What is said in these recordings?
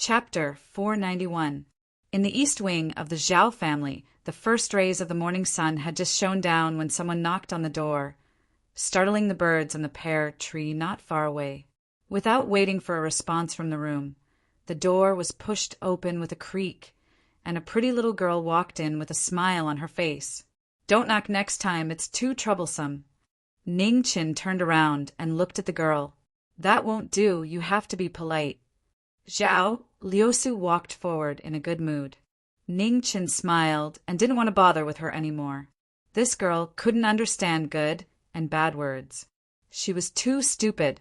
Chapter 491. In the east wing of the Zhao family, the first rays of the morning sun had just shone down when someone knocked on the door, startling the birds in the pear tree not far away. Without waiting for a response from the room, the door was pushed open with a creak, and a pretty little girl walked in with a smile on her face. "Don't knock next time, it's too troublesome." Ning Qin turned around and looked at the girl. "That won't do, you have to be polite." "Zhao," Liusu walked forward in a good mood. Ning Qin smiled and didn't want to bother with her anymore. This girl couldn't understand good and bad words. She was too stupid.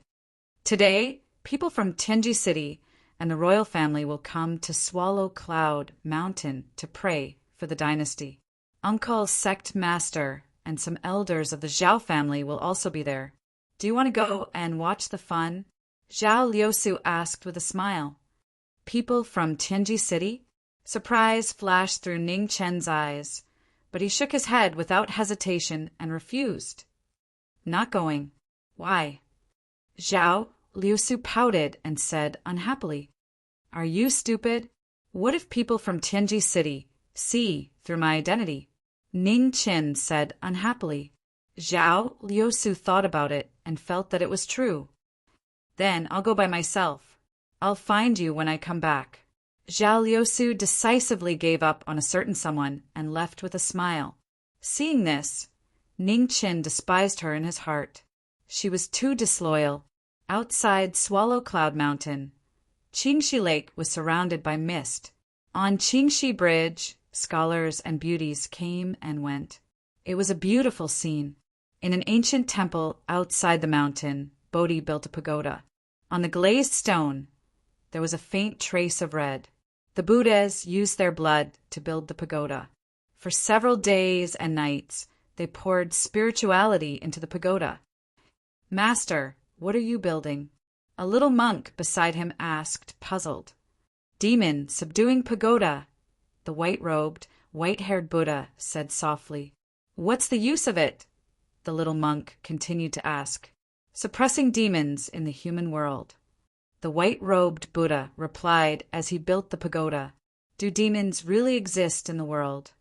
Today, people from Tianji City and the royal family will come to Swallow Cloud Mountain to pray for the dynasty. Uncle's sect master and some elders of the Zhao family will also be there. "Do you want to go and watch the fun?" Zhao Liusu asked with a smile. "People from Tianji City?" Surprise flashed through Ning Chen's eyes, but he shook his head without hesitation and refused. "Not going." "Why?" Zhao Liusu pouted and said unhappily, "Are you stupid? What if people from Tianji City see through my identity?" Ning Chen said unhappily. Zhao Liusu thought about it and felt that it was true. "Then I'll go by myself. I'll find you when I come back." Zhao Liusu decisively gave up on a certain someone and left with a smile. Seeing this, Ning Qin despised her in his heart. She was too disloyal. Outside Swallow Cloud Mountain, Qingxi Lake was surrounded by mist. On Qingxi Bridge, scholars and beauties came and went. It was a beautiful scene. In an ancient temple outside the mountain, Bodhi built a pagoda. On the glazed stone, there was a faint trace of red. The Buddhas used their blood to build the pagoda. For several days and nights, they poured spirituality into the pagoda. "Master, what are you building?" A little monk beside him asked, puzzled. "Demon subduing pagoda," the white-robed, white-haired Buddha said softly. "What's the use of it?" the little monk continued to ask. "Suppressing demons in the human world," the white-robed Buddha replied as he built the pagoda. "Do demons really exist in the world?"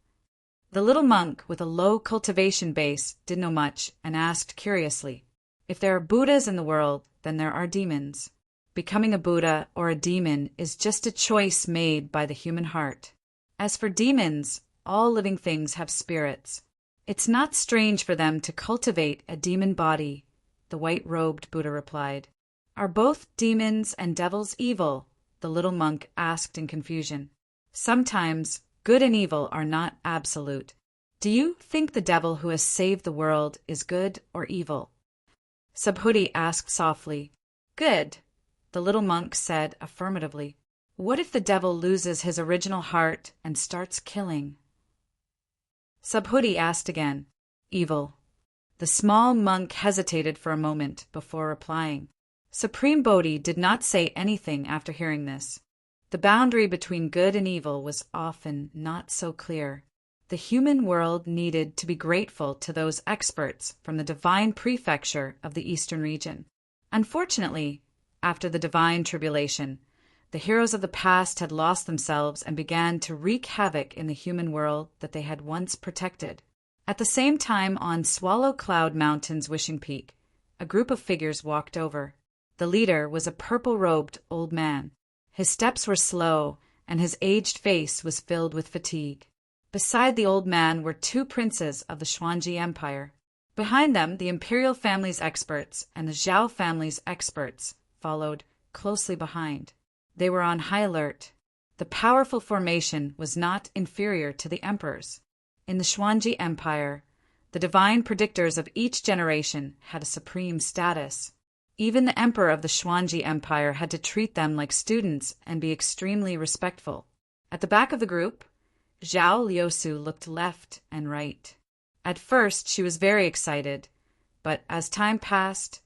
The little monk with a low cultivation base didn't know much and asked curiously, "If there are Buddhas in the world, then there are demons. Becoming a Buddha or a demon is just a choice made by the human heart. As for demons, all living things have spirits. It's not strange for them to cultivate a demon body," the white-robed Buddha replied. "Are both demons and devils evil?" the little monk asked in confusion. "Sometimes good and evil are not absolute. Do you think the devil who has saved the world is good or evil?" Subhuti asked softly. "Good," the little monk said affirmatively. "What if the devil loses his original heart and starts killing?" Subhuti asked again. "Evil." The small monk hesitated for a moment before replying. Supreme Bodhi did not say anything after hearing this. The boundary between good and evil was often not so clear. The human world needed to be grateful to those experts from the divine prefecture of the eastern region. Unfortunately, after the divine tribulation, the heroes of the past had lost themselves and began to wreak havoc in the human world that they had once protected. At the same time, on Swallow Cloud Mountain's wishing peak, a group of figures walked over. The leader was a purple-robed old man. His steps were slow, and his aged face was filled with fatigue. Beside the old man were two princes of the Xuanji Empire. Behind them, the imperial family's experts and the Zhao family's experts followed closely behind. They were on high alert. The powerful formation was not inferior to the emperor's. In the Xuanji Empire, the divine predictors of each generation had a supreme status. Even the emperor of the Xuanji Empire had to treat them like students and be extremely respectful. At the back of the group, Zhao Liusu looked left and right. At first, she was very excited, but as time passed,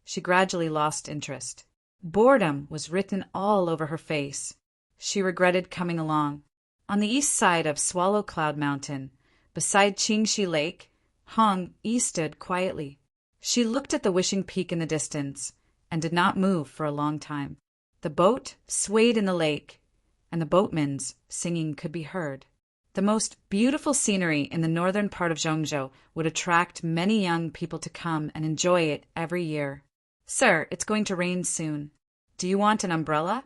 she gradually lost interest. Boredom was written all over her face. She regretted coming along. On the east side of Swallow Cloud Mountain, beside Qingxi Lake, Hong Yi stood quietly. She looked at the wishing peak in the distance and did not move for a long time. The boat swayed in the lake, and the boatmen's singing could be heard. The most beautiful scenery in the northern part of Zhengzhou would attract many young people to come and enjoy it every year. "Sir, it's going to rain soon. Do you want an umbrella?"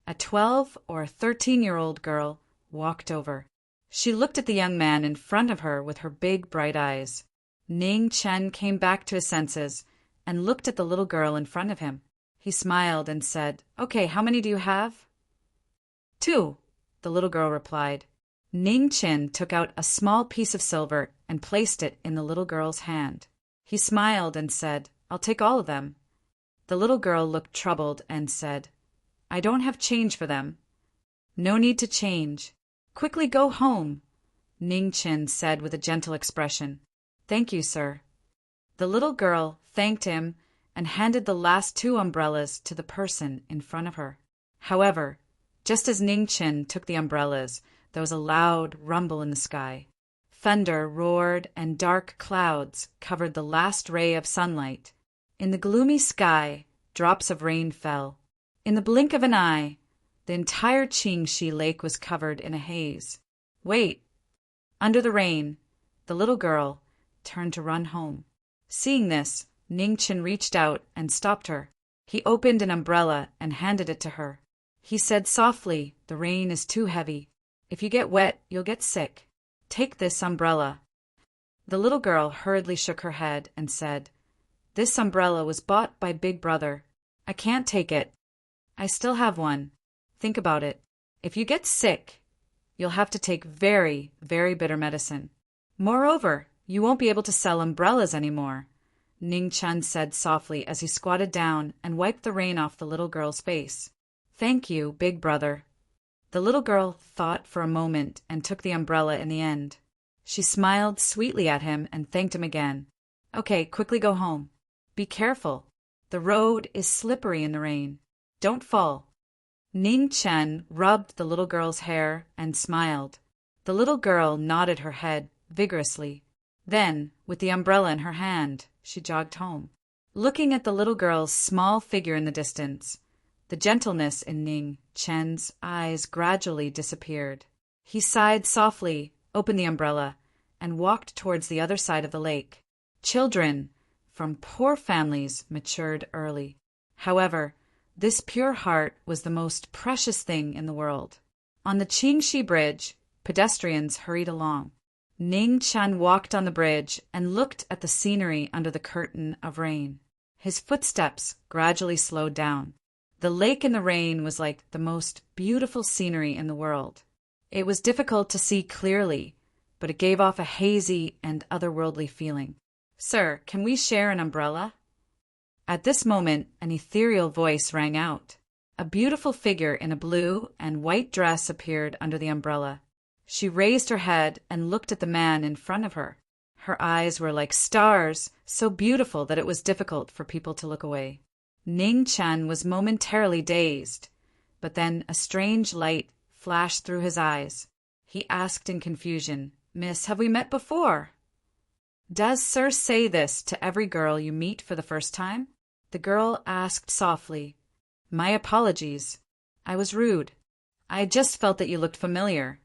A 12 or 13-year-old girl walked over. She looked at the young man in front of her with her big, bright eyes. Ning Chen came back to his senses and looked at the little girl in front of him. He smiled and said, "Okay, how many do you have?" "2," the little girl replied. Ning Chen took out a small piece of silver and placed it in the little girl's hand. He smiled and said, "I'll take all of them." The little girl looked troubled and said, "I don't have change for them." "No need to change. Quickly go home," Ning Chen said with a gentle expression. "Thank you, sir." The little girl thanked him and handed the last 2 umbrellas to the person in front of her. However, just as Ning Chen took the umbrellas, there was a loud rumble in the sky. Thunder roared and dark clouds covered the last ray of sunlight. In the gloomy sky, drops of rain fell. In the blink of an eye, the entire Qingxi Lake was covered in a haze. "Wait!" Under the rain, the little girl turned to run home. Seeing this, Ning Chen reached out and stopped her. He opened an umbrella and handed it to her. He said softly, "The rain is too heavy. If you get wet, you'll get sick. Take this umbrella." The little girl hurriedly shook her head and said, "This umbrella was bought by Big Brother. I can't take it. I still have one. Think about it. If you get sick, you'll have to take very, very bitter medicine. Moreover, you won't be able to sell umbrellas anymore," Ning Chen said softly as he squatted down and wiped the rain off the little girl's face. "Thank you, Big Brother." The little girl thought for a moment and took the umbrella in the end. She smiled sweetly at him and thanked him again. "Okay, quickly go home. Be careful. The road is slippery in the rain. Don't fall." Ning Chen rubbed the little girl's hair and smiled. The little girl nodded her head vigorously. Then, with the umbrella in her hand, she jogged home. Looking at the little girl's small figure in the distance, the gentleness in Ning Chen's eyes gradually disappeared. He sighed softly, opened the umbrella, and walked towards the other side of the lake. Children from poor families matured early. However, this pure heart was the most precious thing in the world. On the Qingxi Bridge, pedestrians hurried along. Ning Chen walked on the bridge and looked at the scenery under the curtain of rain. His footsteps gradually slowed down. The lake in the rain was like the most beautiful scenery in the world. It was difficult to see clearly, but it gave off a hazy and otherworldly feeling. "Sir, can we share an umbrella?" At this moment, an ethereal voice rang out. A beautiful figure in a blue and white dress appeared under the umbrella. She raised her head and looked at the man in front of her. Her eyes were like stars, so beautiful that it was difficult for people to look away. Ning Chen was momentarily dazed, but then a strange light flashed through his eyes. He asked in confusion, "Miss, have we met before?" "Does sir say this to every girl you meet for the first time?" The girl asked softly. "My apologies. I was rude. I just felt that you looked familiar,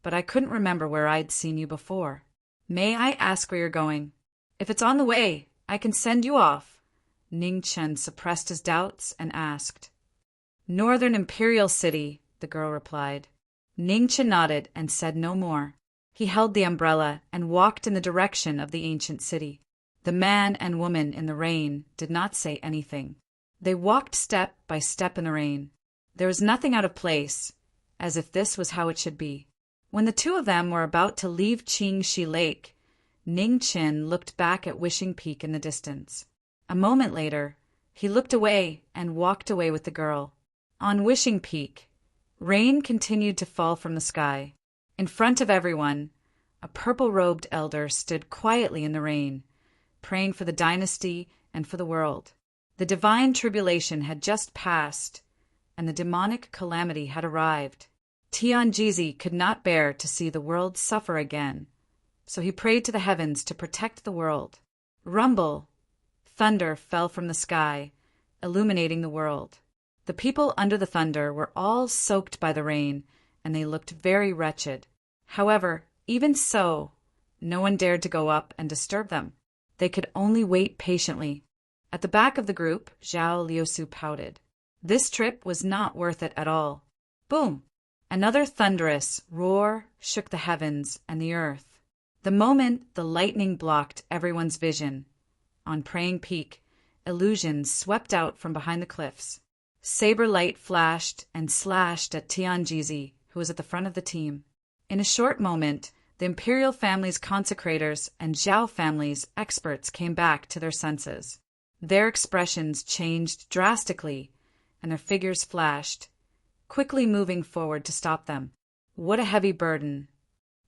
but I couldn't remember where I'd seen you before. May I ask where you're going? If it's on the way, I can send you off." Ning Chen suppressed his doubts and asked. "Northern Imperial City," the girl replied. Ning Chen nodded and said no more. He held the umbrella and walked in the direction of the ancient city. The man and woman in the rain did not say anything. They walked step by step in the rain. There was nothing out of place, as if this was how it should be. When the two of them were about to leave Qingxi Lake, Ning Chen looked back at Wishing Peak in the distance. A moment later, he looked away and walked away with the girl. On Wishing Peak, rain continued to fall from the sky. In front of everyone, a purple-robed elder stood quietly in the rain, praying for the dynasty and for the world. The divine tribulation had just passed, and the demonic calamity had arrived. Tianjizi could not bear to see the world suffer again, so he prayed to the heavens to protect the world. Rumble! Thunder fell from the sky, illuminating the world. The people under the thunder were all soaked by the rain, and they looked very wretched. However, even so, no one dared to go up and disturb them. They could only wait patiently. At the back of the group, Zhao Liusu pouted. This trip was not worth it at all. Boom! Another thunderous roar shook the heavens and the earth. The moment the lightning blocked everyone's vision. On Praying Peak, illusions swept out from behind the cliffs. Saber light flashed and slashed at Tianjizi, who was at the front of the team. In a short moment, the imperial family's consecrators and Zhao family's experts came back to their senses. Their expressions changed drastically, and their figures flashed, quickly moving forward to stop them. What a heavy burden!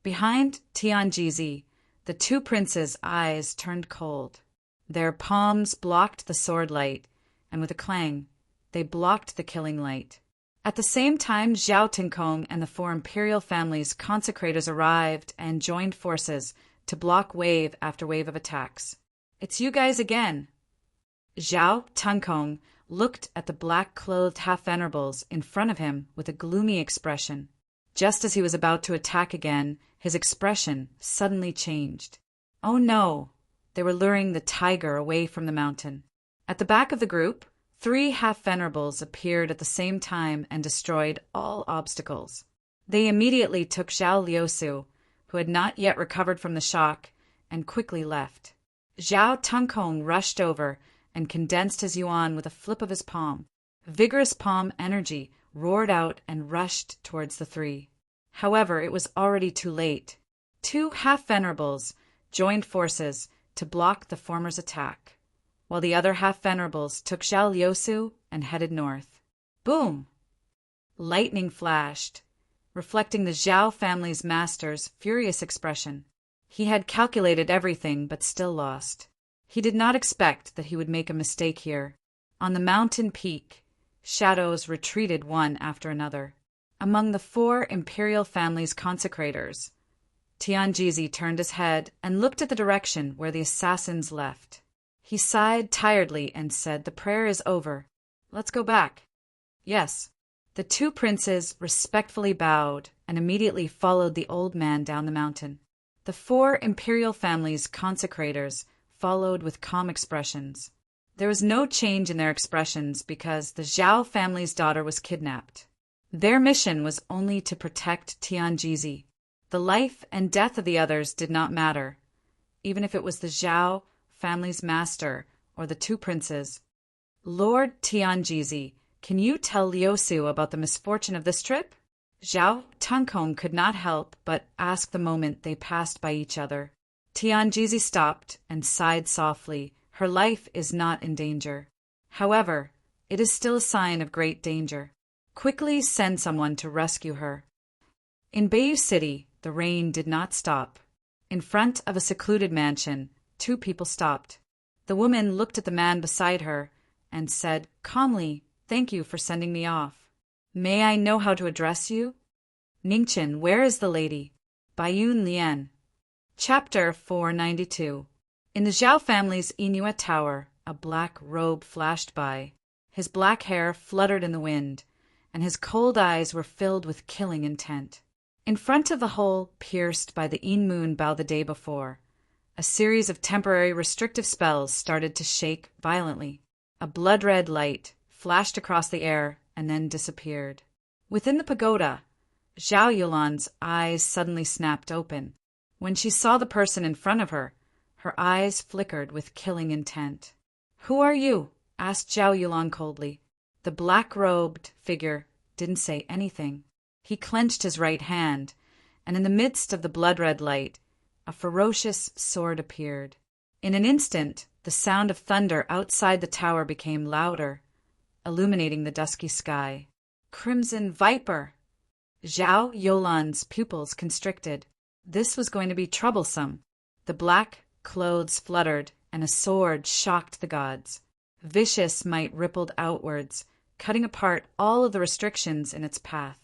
Behind Tianjizi, the two princes' eyes turned cold. Their palms blocked the sword light, and with a clang, they blocked the killing light. At the same time, Zhao Tinkong and the four imperial families' consecrators arrived and joined forces to block wave after wave of attacks. "It's you guys again." Zhao Tinkong looked at the black-clothed half-venerables in front of him with a gloomy expression. Just as he was about to attack again, his expression suddenly changed. Oh no! They were luring the tiger away from the mountain. At the back of the group, 3 half-venerables appeared at the same time and destroyed all obstacles. They immediately took Zhao Liusu, who had not yet recovered from the shock, and quickly left. Zhao Tinkong rushed over and condensed his yuan with a flip of his palm. Vigorous palm energy roared out and rushed towards the 3. However, it was already too late. 2 half-venerables joined forces to block the former's attack, while the other half-venerables took Zhao Liusu and headed north. Boom! Lightning flashed, reflecting the Zhao family's master's furious expression. He had calculated everything but still lost. He did not expect that he would make a mistake here. On the mountain peak, shadows retreated one after another. Among the 4 imperial family's consecrators, Tianjizi turned his head and looked at the direction where the assassins left. He sighed tiredly and said, "The prayer is over. Let's go back." Yes. The 2 princes respectfully bowed and immediately followed the old man down the mountain. The 4 imperial families' consecrators followed with calm expressions. There was no change in their expressions because the Zhao family's daughter was kidnapped. Their mission was only to protect Tianjizi. The life and death of the others did not matter, even if it was the Zhao family's master or the 2 princes. "Lord Tianjizi, can you tell Liusu about the misfortune of this trip?" Zhao Tinkong could not help but ask the moment they passed by each other. Tianjizi stopped and sighed softly. Her life is not in danger. However, it is still a sign of great danger. Quickly send someone to rescue her. In Bayou City, the rain did not stop. In front of a secluded mansion, 2 people stopped. The woman looked at the man beside her and said calmly, "Thank you for sending me off. May I know how to address you?" "Ningchen, where is the lady?" "Bayun Lian." Chapter 492. In the Zhao family's Inuit tower, a black robe flashed by. His black hair fluttered in the wind, and his cold eyes were filled with killing intent. In front of the hole pierced by the Yin moon bow the day before, a series of temporary restrictive spells started to shake violently. A blood-red light flashed across the air and then disappeared. Within the pagoda, Zhao Yulan's eyes suddenly snapped open. When she saw the person in front of her, her eyes flickered with killing intent. "Who are you?" asked Zhao Yulan coldly. The black-robed figure didn't say anything. He clenched his right hand, and in the midst of the blood-red light, a ferocious sword appeared. In an instant, the sound of thunder outside the tower became louder, illuminating the dusky sky. Crimson Viper! Zhao Yulan's pupils constricted. This was going to be troublesome. The black clothes fluttered, and a sword shocked the gods. Vicious might rippled outwards, cutting apart all of the restrictions in its path.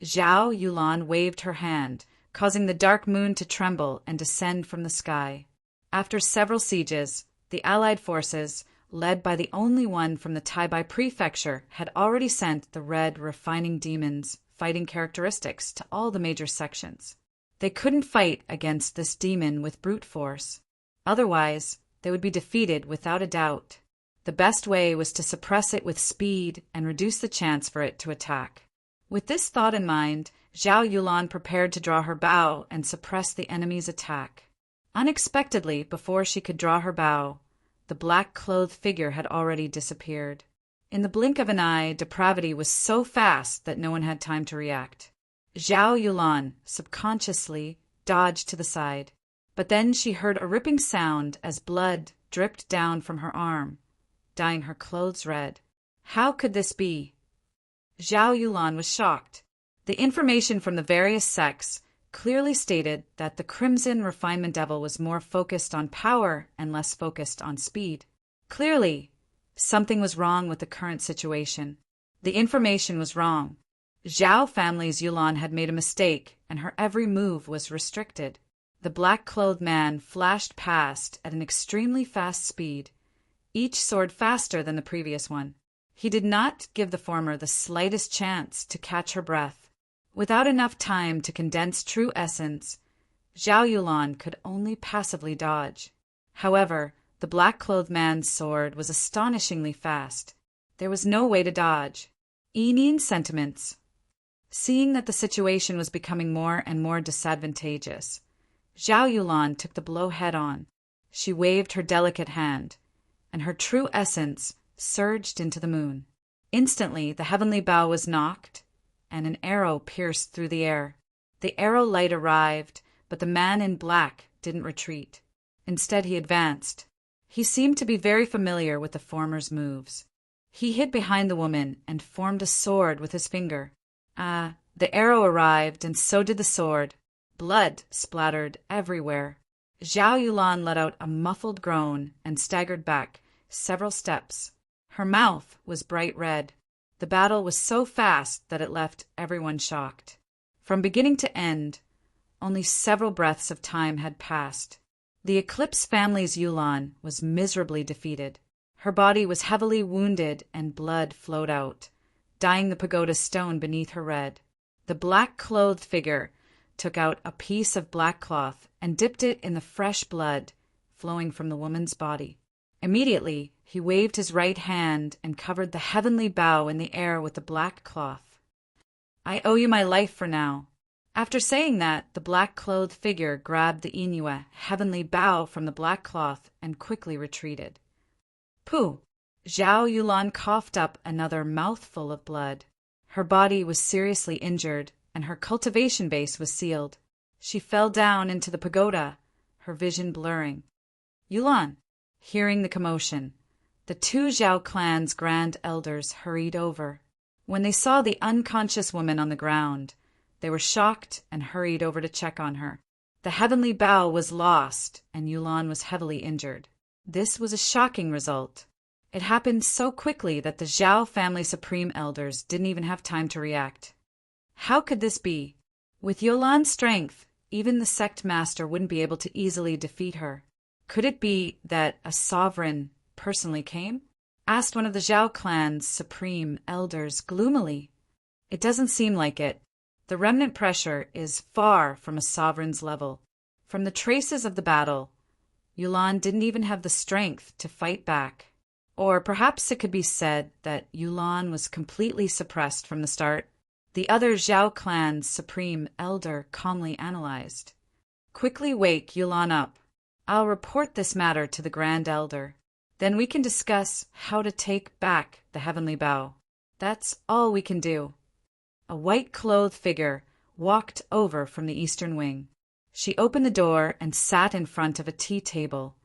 Zhao Yulan waved her hand, causing the dark moon to tremble and descend from the sky. After several sieges, the allied forces, led by the only one from the Taibai prefecture, had already sent the red refining demons' fighting characteristics to all the major sections. They couldn't fight against this demon with brute force. Otherwise, they would be defeated without a doubt. The best way was to suppress it with speed and reduce the chance for it to attack. With this thought in mind, Zhao Yulan prepared to draw her bow and suppress the enemy's attack. Unexpectedly, before she could draw her bow, the black-clothed figure had already disappeared. In the blink of an eye, depravity was so fast that no one had time to react. Zhao Yulan subconsciously dodged to the side, but then she heard a ripping sound as blood dripped down from her arm, dyeing her clothes red. How could this be? Zhao Yulan was shocked. The information from the various sects clearly stated that the Crimson Refinement Devil was more focused on power and less focused on speed. Clearly, something was wrong with the current situation. The information was wrong. Zhao family's Yulan had made a mistake, and her every move was restricted. The black-clothed man flashed past at an extremely fast speed, each sword faster than the previous one. He did not give the former the slightest chance to catch her breath. Without enough time to condense true essence, Zhao Yulan could only passively dodge. However, the black-clothed man's sword was astonishingly fast. There was no way to dodge. Yinin's sentiments. Seeing that the situation was becoming more and more disadvantageous, Zhao Yulan took the blow head-on. She waved her delicate hand, and her true essence surged into the moon. Instantly, the heavenly bow was knocked, and an arrow pierced through the air. The arrow light arrived, but the man in black didn't retreat. Instead, he advanced. He seemed to be very familiar with the former's moves. He hid behind the woman and formed a sword with his finger. The arrow arrived, and so did the sword. Blood splattered everywhere. Zhao Yulan let out a muffled groan and staggered back several steps. Her mouth was bright red. The battle was so fast that it left everyone shocked. From beginning to end, only several breaths of time had passed. The Eclipse family's Yulan was miserably defeated. Her body was heavily wounded and blood flowed out, dyeing the pagoda stone beneath her red. The black-clothed figure took out a piece of black cloth and dipped it in the fresh blood flowing from the woman's body. Immediately, he waved his right hand and covered the heavenly bow in the air with the black cloth. "I owe you my life for now." After saying that, the black-clothed figure grabbed the Inua heavenly bow from the black cloth and quickly retreated. Pooh! Zhao Yulan coughed up another mouthful of blood. Her body was seriously injured, and her cultivation base was sealed. She fell down into the pagoda, her vision blurring. Yulan, hearing the commotion, the two Zhao clan's grand elders hurried over. When they saw the unconscious woman on the ground, they were shocked and hurried over to check on her. The heavenly bow was lost, and Yulan was heavily injured. This was a shocking result. It happened so quickly that the Zhao family supreme elders didn't even have time to react. How could this be? With Yulan's strength, even the sect master wouldn't be able to easily defeat her. Could it be that a sovereign personally came? Asked one of the Zhao clan's supreme elders gloomily. It doesn't seem like it. The remnant pressure is far from a sovereign's level. From the traces of the battle, Yulan didn't even have the strength to fight back. Or perhaps it could be said that Yulan was completely suppressed from the start. The other Zhao clan's supreme elder calmly analyzed. "Quickly wake Yulan up. I'll report this matter to the Grand Elder. Then we can discuss how to take back the heavenly bow. That's all we can do." A white-clothed figure walked over from the eastern wing. She opened the door and sat in front of a tea table,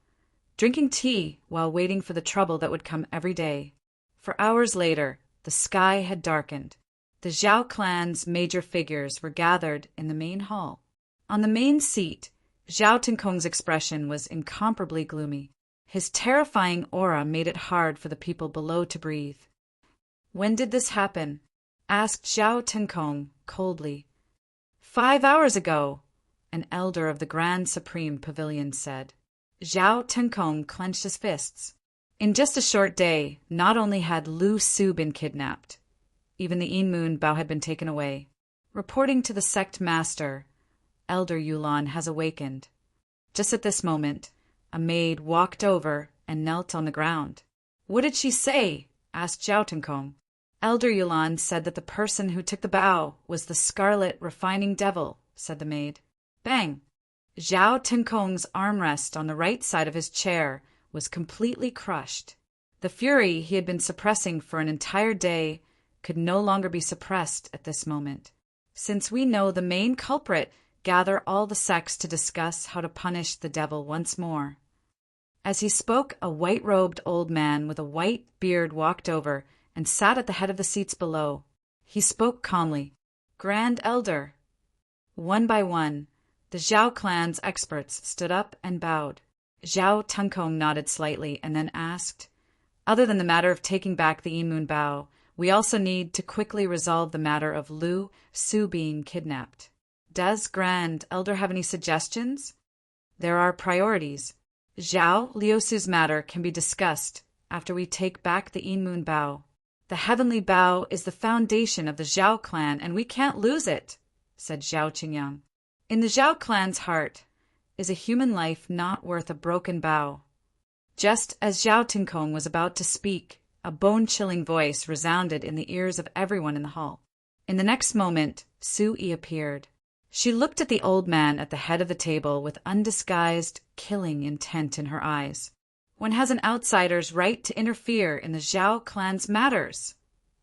drinking tea while waiting for the trouble that would come every day. For hours later, the sky had darkened. The Zhao clan's major figures were gathered in the main hall. On the main seat, Zhao Tinkong's expression was incomparably gloomy. His terrifying aura made it hard for the people below to breathe. "When did this happen?" asked Zhao Tinkong coldly. 5 hours ago," an elder of the Grand Supreme Pavilion said. Zhao Tinkong clenched his fists. In just a short day, not only had Lu Su been kidnapped, even the Moon Bao had been taken away. Reporting to the sect master, Elder Yulan has awakened. Just at this moment, a maid walked over and knelt on the ground. What did she say? Asked Zhao Tinkong. Elder Yulan said that the person who took the bao was the Scarlet Refining Devil, said the maid. Bang! Zhao Tinkong's armrest on the right side of his chair was completely crushed. The fury he had been suppressing for an entire day could no longer be suppressed at this moment. Since we know the main culprit, gather all the sects to discuss how to punish the devil once more. As he spoke, a white-robed old man with a white beard walked over and sat at the head of the seats below. He spoke calmly. Grand Elder. One by one, the Zhao clan's experts stood up and bowed. Zhao Tinkong nodded slightly and then asked, other than the matter of taking back the Moon Bao, we also need to quickly resolve the matter of Lu Su being kidnapped. Does Grand Elder have any suggestions? There are priorities. Zhao Liusu's matter can be discussed after we take back the Moon Bao. The heavenly Bao is the foundation of the Zhao clan, and we can't lose it, said Zhao Qingyang. In the Zhao clan's heart is a human life not worth a broken Bao. Just as Zhao Tinkong was about to speak, a bone-chilling voice resounded in the ears of everyone in the hall. In the next moment, Su Yi appeared. She looked at the old man at the head of the table with undisguised, killing intent in her eyes. One has an outsider's right to interfere in the Zhao clan's matters,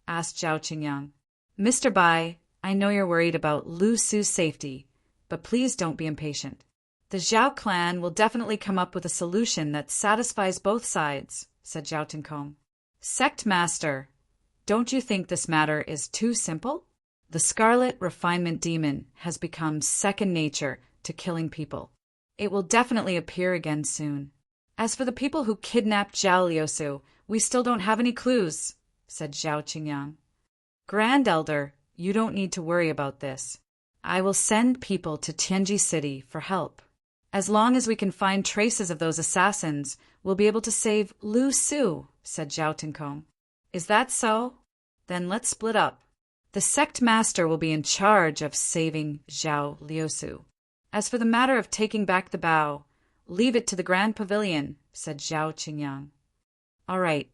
asked Zhao Qingyang. Mr. Bai, I know you're worried about Lu Su's safety, but please don't be impatient. The Zhao clan will definitely come up with a solution that satisfies both sides, said Zhao Tinkong. Sect Master, don't you think this matter is too simple? The Scarlet Refinement Demon has become second nature to killing people. It will definitely appear again soon. As for the people who kidnapped Zhao Liusu, we still don't have any clues, said Zhao Qingyang. Grand Elder, you don't need to worry about this. I will send people to Tianji City for help. As long as we can find traces of those assassins, we'll be able to save Lu Su, said Zhao Tinkong. Is that so? Then let's split up. The sect master will be in charge of saving Zhao Liusu. As for the matter of taking back the bao, leave it to the Grand Pavilion, said Zhao Qingyang. All right.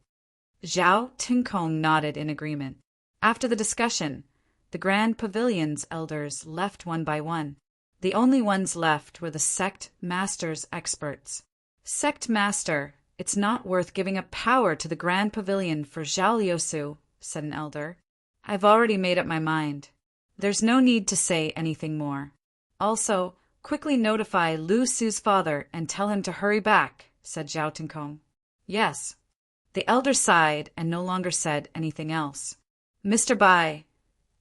Zhao Tinkong nodded in agreement. After the discussion, the Grand Pavilion's elders left one by one. The only ones left were the sect master's experts. Sect master, it's not worth giving up power to the Grand Pavilion for Zhao Liusu, said an elder. I've already made up my mind. There's no need to say anything more. Also, quickly notify Lu Su's father and tell him to hurry back, said Zhao Tinkong. Yes. The elder sighed and no longer said anything else. Mr. Bai,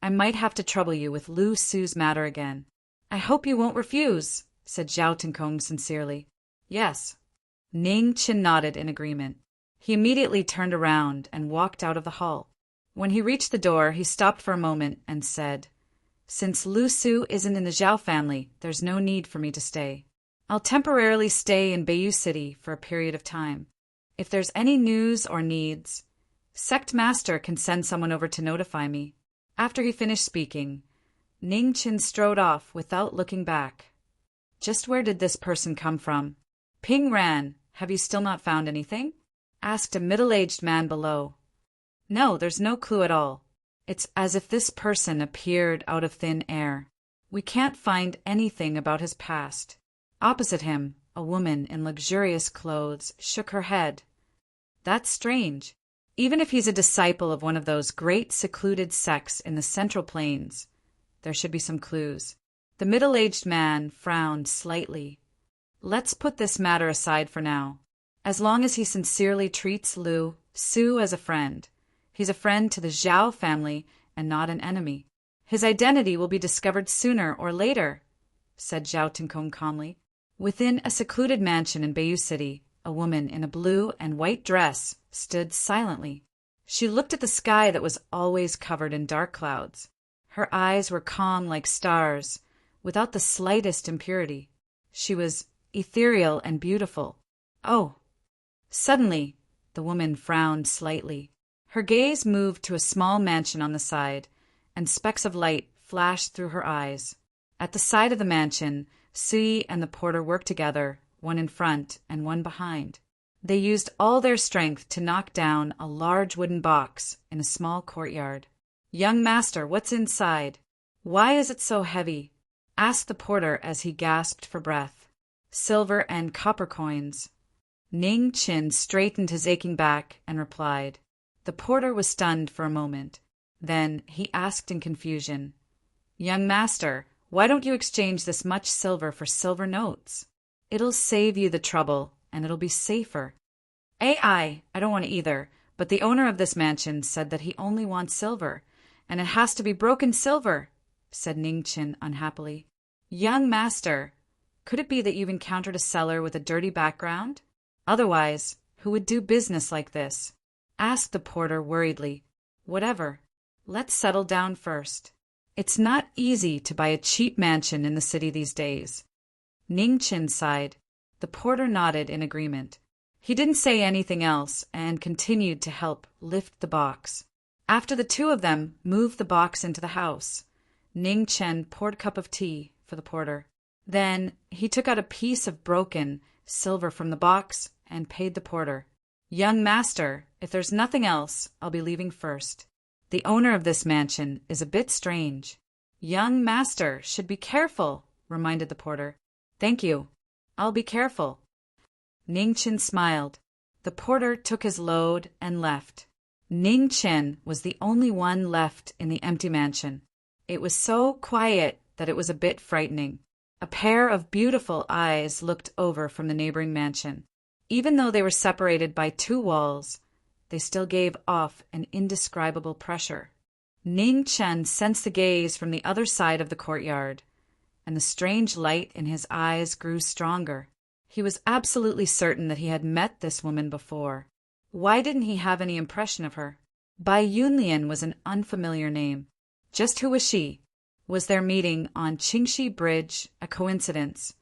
I might have to trouble you with Lu Su's matter again. I hope you won't refuse, said Zhao Tinkong sincerely. Yes. Ning Qin nodded in agreement. He immediately turned around and walked out of the hall. When he reached the door, he stopped for a moment and said, Since Lu Su isn't in the Zhao family, there's no need for me to stay. I'll temporarily stay in Beiyu City for a period of time. If there's any news or needs, Sect Master can send someone over to notify me. After he finished speaking, Ning Qin strode off without looking back. Just where did this person come from? Ping Ran, have you still not found anything? Asked a middle-aged man below. No, there's no clue at all. It's as if this person appeared out of thin air. We can't find anything about his past. Opposite him, a woman in luxurious clothes shook her head. That's strange. Even if he's a disciple of one of those great secluded sects in the Central Plains, there should be some clues. The middle-aged man frowned slightly. Let's put this matter aside for now. As long as he sincerely treats Lu Su as a friend, he's a friend to the Zhao family and not an enemy. His identity will be discovered sooner or later, said Zhao Tinkong calmly. Within a secluded mansion in Beiyu City, a woman in a blue and white dress stood silently. She looked at the sky that was always covered in dark clouds. Her eyes were calm like stars, without the slightest impurity. She was ethereal and beautiful. Oh! Suddenly, The woman frowned slightly. Her gaze moved to a small mansion on the side, and specks of light flashed through her eyes. At the side of the mansion, Sui and the porter worked together, one in front and one behind. They used all their strength to knock down a large wooden box in a small courtyard. "Young master, what's inside? Why is it so heavy?" asked the porter as he gasped for breath. "Silver and copper coins." Ning Chin straightened his aching back and replied. The porter was stunned for a moment. Then he asked in confusion, "Young master, why don't you exchange this much silver for silver notes? It'll save you the trouble, and it'll be safer." I don't want either, but the owner of this mansion said that he only wants silver, and it has to be broken silver, said Ning Chin unhappily. "Young master, could it be that you've encountered a seller with a dirty background? Otherwise, who would do business like this?" asked the porter worriedly. "Whatever. Let's settle down first. It's not easy to buy a cheap mansion in the city these days." Ning Chin sighed. The porter nodded in agreement. He didn't say anything else and continued to help lift the box. After the two of them moved the box into the house, Ning Chen poured a cup of tea for the porter. Then he took out a piece of broken silver from the box and paid the porter. "Young master, if there's nothing else, I'll be leaving first. The owner of this mansion is a bit strange." "Young master should be careful," reminded the porter. "Thank you. I'll be careful." Ning Chen smiled. The porter took his load and left. Ning Chen was the only one left in the empty mansion. It was so quiet that it was a bit frightening. A pair of beautiful eyes looked over from the neighboring mansion. Even though they were separated by two walls, they still gave off an indescribable pressure. Ning Chen sensed the gaze from the other side of the courtyard, and the strange light in his eyes grew stronger. He was absolutely certain that he had met this woman before. Why didn't he have any impression of her? Bai Yunlian was an unfamiliar name. Just who was she? Was their meeting on Qingxi Bridge a coincidence,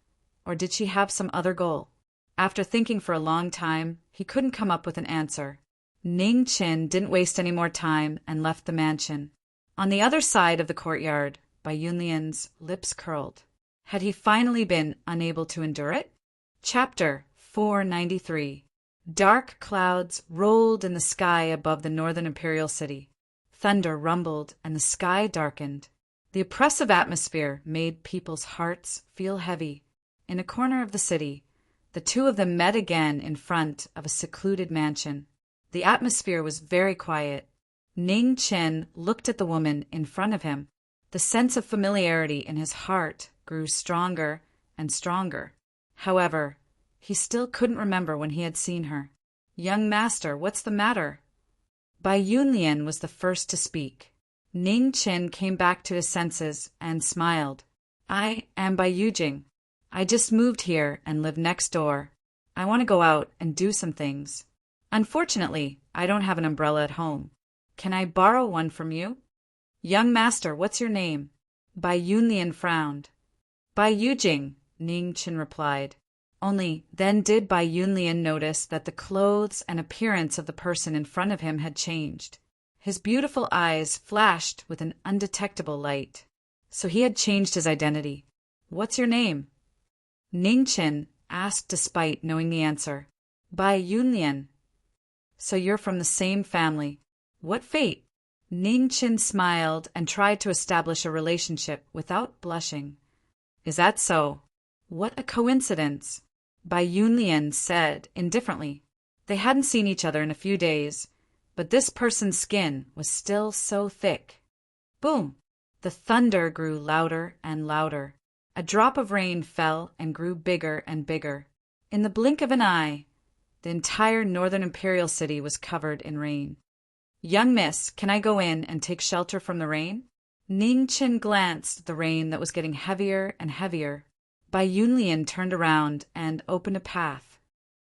or did she have some other goal? After thinking for a long time, he couldn't come up with an answer. Ning Chin didn't waste any more time and left the mansion. On the other side of the courtyard, Bai Yunlian's lips curled. Had he finally been unable to endure it? Chapter 493. Dark clouds rolled in the sky above the northern imperial city. Thunder rumbled and the sky darkened. The oppressive atmosphere made people's hearts feel heavy. In a corner of the city, the two of them met again in front of a secluded mansion. The atmosphere was very quiet. Ning Chen looked at the woman in front of him. The sense of familiarity in his heart grew stronger and stronger. However, he still couldn't remember when he had seen her. "Young master, what's the matter?" Bai Yunlian was the first to speak. Ning Chen came back to his senses and smiled. "I am Bai Yujing. I just moved here and live next door. I want to go out and do some things. Unfortunately, I don't have an umbrella at home. Can I borrow one from you?" "Young master, what's your name?" Bai Yunlian frowned. "Bai Yujing," Ning Chen replied. Only then did Bai Yunlian notice that the clothes and appearance of the person in front of him had changed. His beautiful eyes flashed with an undetectable light. So he had changed his identity. "What's your name?" Ning Chen asked despite knowing the answer. "Bai Yunlian." "So you're from the same family. What fate?" Ning Chen smiled and tried to establish a relationship without blushing. "Is that so? What a coincidence," Bai Yunlian said indifferently. They hadn't seen each other in a few days, but this person's skin was still so thick. Boom! The thunder grew louder and louder. A drop of rain fell and grew bigger and bigger. In the blink of an eye, the entire northern imperial city was covered in rain. "Young miss, can I go in and take shelter from the rain?" Ning Chen glanced at the rain that was getting heavier and heavier. Bai Yunlian turned around and opened a path.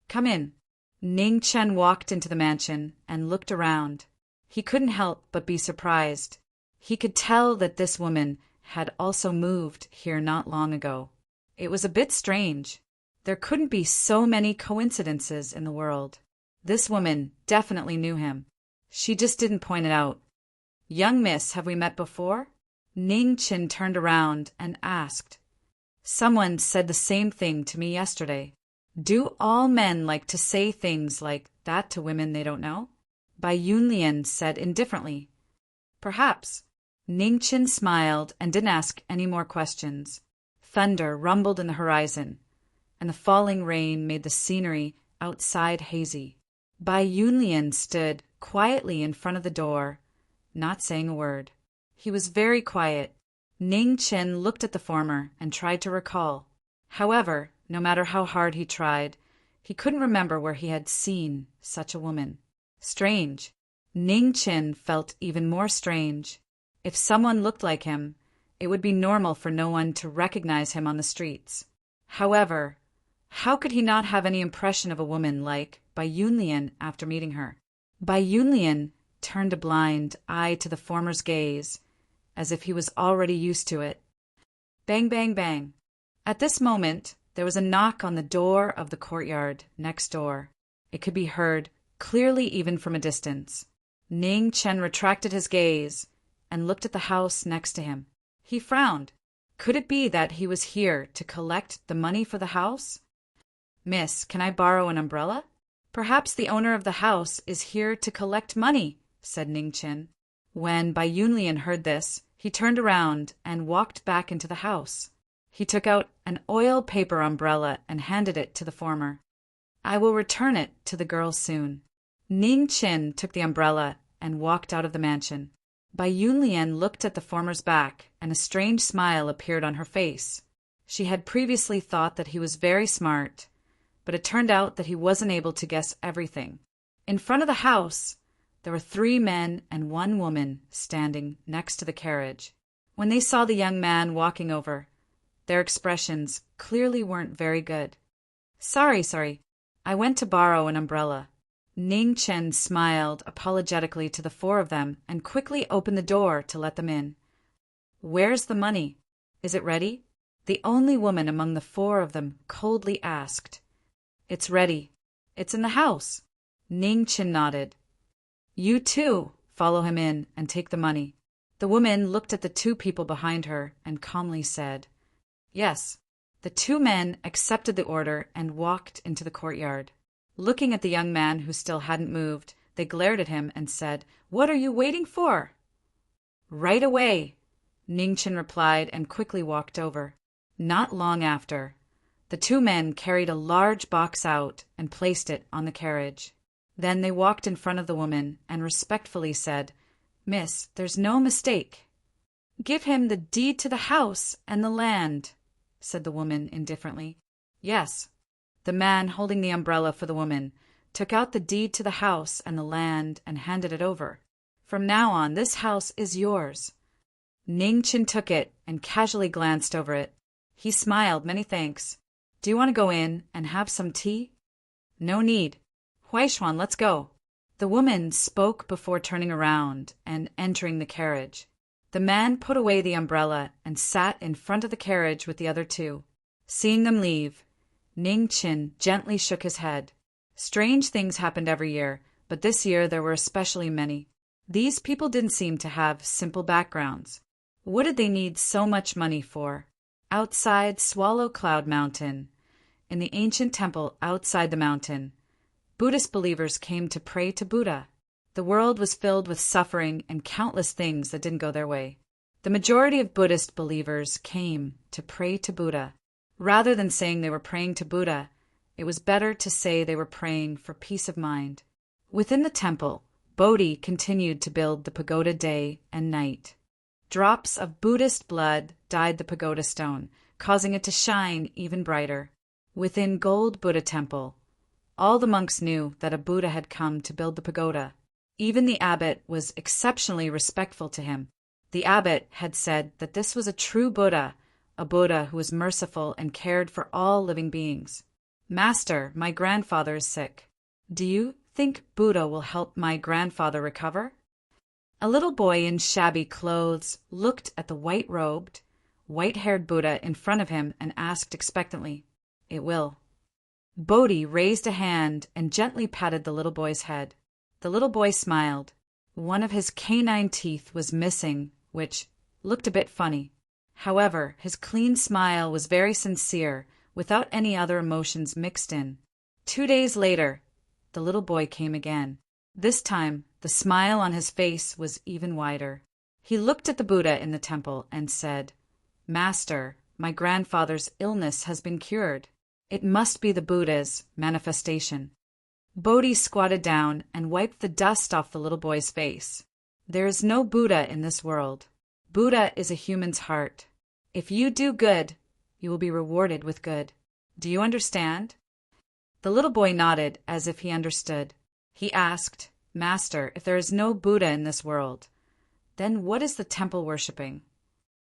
"Come in." Ning Chen walked into the mansion and looked around. He couldn't help but be surprised. He could tell that this woman had also moved here not long ago. It was a bit strange. There couldn't be so many coincidences in the world. This woman definitely knew him. She just didn't point it out. "Young miss, have we met before?" Ning Chin turned around and asked. "Someone said the same thing to me yesterday." "Do all men like to say things like that to women they don't know?" Bai Yunlian said indifferently. "Perhaps." Ning Chin smiled and didn't ask any more questions. Thunder rumbled in the horizon, and the falling rain made the scenery outside hazy. Bai Yunlian stood quietly in front of the door, not saying a word. He was very quiet. Ning Chin looked at the former and tried to recall. However, no matter how hard he tried, he couldn't remember where he had seen such a woman. Strange. Ning Chin felt even more strange. If someone looked like him, it would be normal for no one to recognize him on the streets. However, how could he not have any impression of a woman like Bai Yunlian after meeting her? Bai Yunlian turned a blind eye to the former's gaze, as if he was already used to it. Bang, bang, bang. At this moment, there was a knock on the door of the courtyard next door. It could be heard clearly even from a distance. Ning Chen retracted his gaze and looked at the house next to him. He frowned. Could it be that he was here to collect the money for the house? "Miss, can I borrow an umbrella?" "Perhaps the owner of the house is here to collect money," said Ning Chin. When Bai Yunlian heard this, he turned around and walked back into the house. He took out an oil paper umbrella and handed it to the former. "I will return it to the girl soon." Ning Chin took the umbrella and walked out of the mansion. Bai Yunlian looked at the former's back, and a strange smile appeared on her face. She had previously thought that he was very smart, but it turned out that he wasn't able to guess everything. In front of the house, there were 3 men and 1 woman standing next to the carriage. When they saw the young man walking over, their expressions clearly weren't very good. Sorry, I went to borrow an umbrella." Ning Chen smiled apologetically to the 4 of them and quickly opened the door to let them in. "Where's the money? Is it ready?" The only woman among the 4 of them coldly asked. "It's ready. It's in the house." Ning Chen nodded. "You too, follow him in and take the money." The woman looked at the 2 people behind her and calmly said, "Yes." The 2 men accepted the order and walked into the courtyard. Looking at the young man who still hadn't moved, they glared at him and said, "What are you waiting for?" "Right away," Ning Chin replied and quickly walked over. Not long after, the 2 men carried a large box out and placed it on the carriage. Then they walked in front of the woman and respectfully said, "Miss, there's no mistake." "Give him the deed to the house and the land," said the woman indifferently. "Yes." The man holding the umbrella for the woman took out the deed to the house and the land and handed it over. "From now on, this house is yours." Ning Chin took it and casually glanced over it. He smiled, "Many thanks. Do you want to go in and have some tea?" "No need. Huaishuan, let's go." The woman spoke before turning around and entering the carriage. The man put away the umbrella and sat in front of the carriage with the other 2. Seeing them leave, Ning Chin gently shook his head. Strange things happened every year, but this year there were especially many. These people didn't seem to have simple backgrounds. What did they need so much money for? Outside Swallow Cloud Mountain, in the ancient temple outside the mountain, Buddhist believers came to pray to Buddha. The world was filled with suffering and countless things that didn't go their way. The majority of Buddhist believers came to pray to Buddha. Rather than saying they were praying to Buddha, it was better to say they were praying for peace of mind. Within the temple, Bodhi continued to build the pagoda day and night. Drops of Buddhist blood dyed the pagoda stone, causing it to shine even brighter. Within Gold Buddha Temple, all the monks knew that a Buddha had come to build the pagoda. Even the abbot was exceptionally respectful to him. The abbot had said that this was a true Buddha, a Buddha who was merciful and cared for all living beings. "Master, my grandfather is sick. Do you think Buddha will help my grandfather recover?" A little boy in shabby clothes looked at the white-robed, white-haired Buddha in front of him and asked expectantly, "It will." Bodhi raised a hand and gently patted the little boy's head. The little boy smiled. One of his canine teeth was missing, which looked a bit funny. However, his clean smile was very sincere, without any other emotions mixed in. 2 days later, the little boy came again. This time, the smile on his face was even wider. He looked at the Buddha in the temple and said, "Master, my grandfather's illness has been cured. It must be the Buddha's manifestation." Bodhi squatted down and wiped the dust off the little boy's face. "There is no Buddha in this world. Buddha is a human's heart. If you do good, you will be rewarded with good. Do you understand?" The little boy nodded as if he understood. He asked, "Master, if there is no Buddha in this world, then what is the temple worshipping?"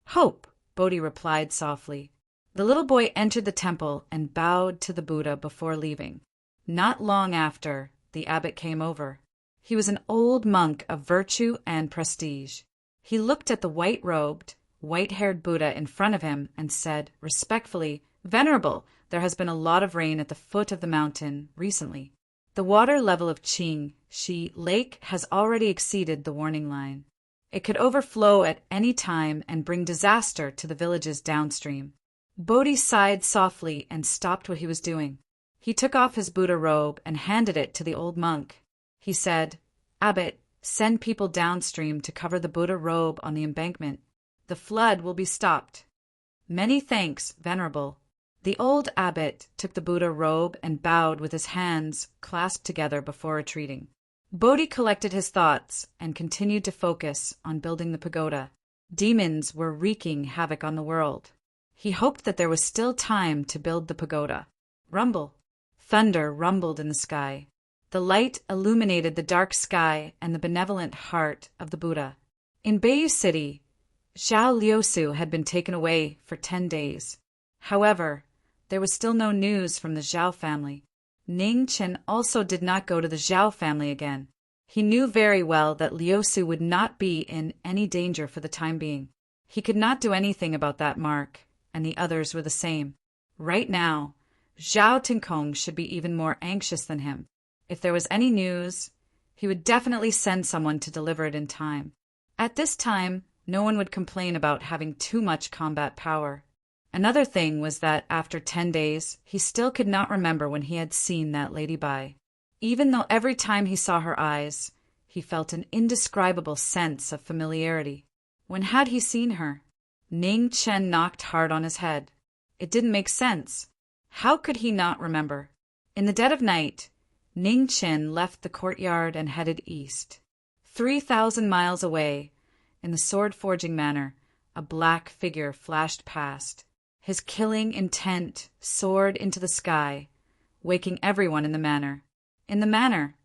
"Hope," Bodhi replied softly. The little boy entered the temple and bowed to the Buddha before leaving. Not long after, the abbot came over. He was an old monk of virtue and prestige. He looked at the white-robed, white-haired Buddha in front of him and said, respectfully, "Venerable, there has been a lot of rain at the foot of the mountain recently. The water level of Qingxi Lake has already exceeded the warning line. It could overflow at any time and bring disaster to the villages downstream." Bodhi sighed softly and stopped what he was doing. He took off his Buddha robe and handed it to the old monk. He said, "Abbot, send people downstream to cover the Buddha robe on the embankment. The flood will be stopped." "Many thanks, Venerable." The old abbot took the Buddha robe and bowed with his hands clasped together before retreating. Bodhi collected his thoughts and continued to focus on building the pagoda. Demons were wreaking havoc on the world. He hoped that there was still time to build the pagoda. Rumble. Thunder rumbled in the sky. The light illuminated the dark sky and the benevolent heart of the Buddha. In Beiyu City, Zhao Liusu had been taken away for 10 days. However, there was still no news from the Zhao family. Ning Chen also did not go to the Zhao family again. He knew very well that Liusu would not be in any danger for the time being. He could not do anything about that mark, and the others were the same. Right now, Zhao Tinkong should be even more anxious than him. If there was any news, he would definitely send someone to deliver it in time. At this time, no one would complain about having too much combat power. Another thing was that after 10 days, he still could not remember when he had seen that Lady Bai. Even though every time he saw her eyes, he felt an indescribable sense of familiarity. When had he seen her? Ning Chen knocked hard on his head. It didn't make sense. How could he not remember? In the dead of night, Ning Chen left the courtyard and headed east. 3,000 miles away, in the sword-forging manor, a black figure flashed past. His killing intent soared into the sky, waking everyone in the manor. In the manor,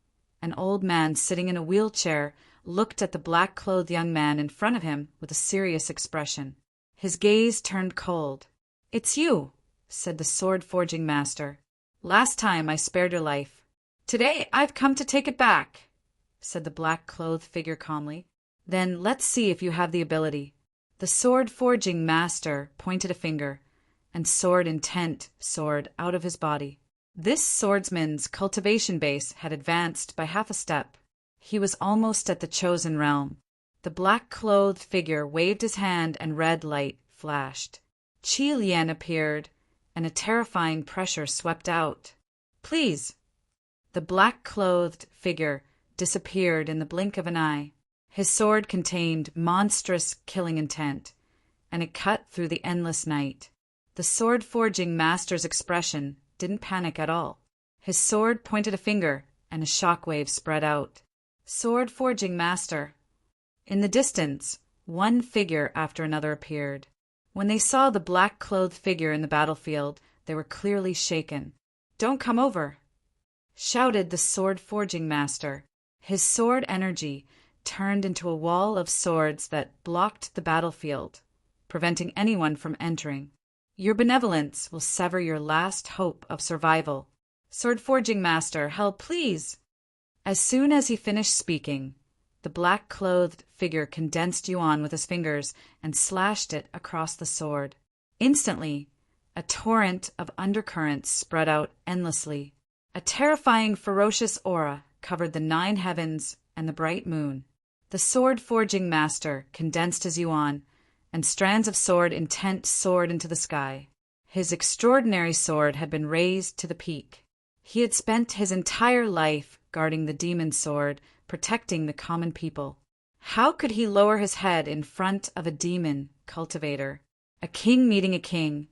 an old man sitting in a wheelchair looked at the black-clothed young man in front of him with a serious expression. His gaze turned cold. "It's you," said the sword-forging master. "Last time I spared your life. Today I've come to take it back," said the black-clothed figure calmly. "Then let's see if you have the ability." The sword-forging master pointed a finger, and sword intent soared out of his body. This swordsman's cultivation base had advanced by half a step. He was almost at the chosen realm. The black-clothed figure waved his hand and red light flashed. Qi Lian appeared, and a terrifying pressure swept out. "Please." The black-clothed figure disappeared in the blink of an eye. His sword contained monstrous killing intent, and it cut through the endless night. The sword-forging master's expression didn't panic at all. His sword pointed a finger, and a shockwave spread out. Sword-forging master. In the distance, one figure after another appeared. When they saw the black-clothed figure in the battlefield, they were clearly shaken. "Don't come over," shouted the sword-forging master. His sword energy turned into a wall of swords that blocked the battlefield, preventing anyone from entering. "Your benevolence will sever your last hope of survival. Sword-forging master, help, please." As soon as he finished speaking, the black-clothed figure condensed Yuan with his fingers and slashed it across the sword. Instantly, A torrent of undercurrents spread out endlessly. A terrifying, ferocious aura covered the 9 heavens and the bright moon. The sword-forging master condensed his yuan, and strands of sword intent soared into the sky. His extraordinary sword had been raised to the peak. He had spent his entire life guarding the demon sword, protecting the common people. How could he lower his head in front of a demon cultivator? A king meeting a king,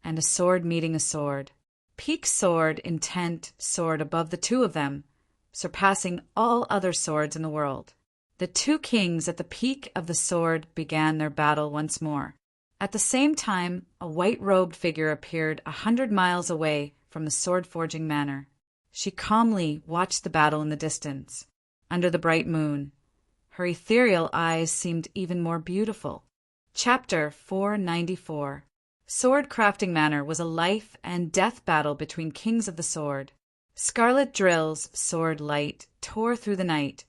and a sword meeting a sword. Peak sword intent soared above the 2 of them, surpassing all other swords in the world. The 2 kings at the peak of the sword began their battle once more. At the same time, a white-robed figure appeared 100 miles away from the sword-forging manor. She calmly watched the battle in the distance, under the bright moon. Her ethereal eyes seemed even more beautiful. Chapter 494. Sword Crafting Manor was a life and death battle between kings of the sword. Scarlet Drill's sword light tore through the night,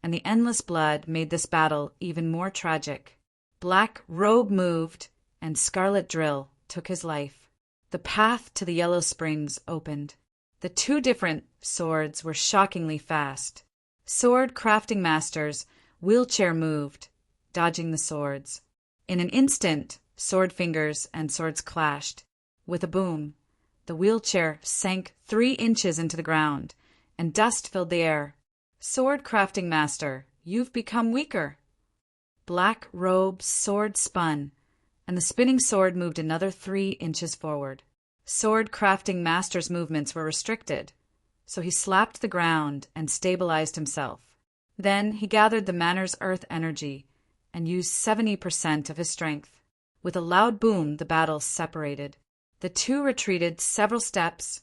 and the endless blood made this battle even more tragic. Black Robe moved, and Scarlet Drill took his life. The path to the Yellow Springs opened. The 2 different swords were shockingly fast. Sword crafting masters wheelchair moved, dodging the swords. In an instant, sword fingers and swords clashed. With a boom, the wheelchair sank 3 inches into the ground, and dust filled the air. Sword crafting master, you've become weaker. Black Robe's sword spun, and the spinning sword moved another 3 inches forward. Sword crafting master's movements were restricted, so he slapped the ground and stabilized himself. Then he gathered the manor's earth energy and used 70% of his strength. With a loud boom, the battle separated. The 2 retreated several steps,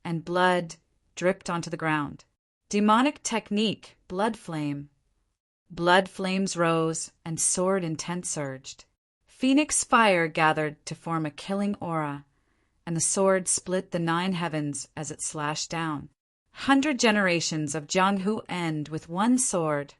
and blood dripped onto the ground. Demonic technique, blood flame. Blood flames rose, and sword intent surged. Phoenix fire gathered to form a killing aura, and the sword split the 9 heavens as it slashed down. 100 generations of Jianghu end with one sword.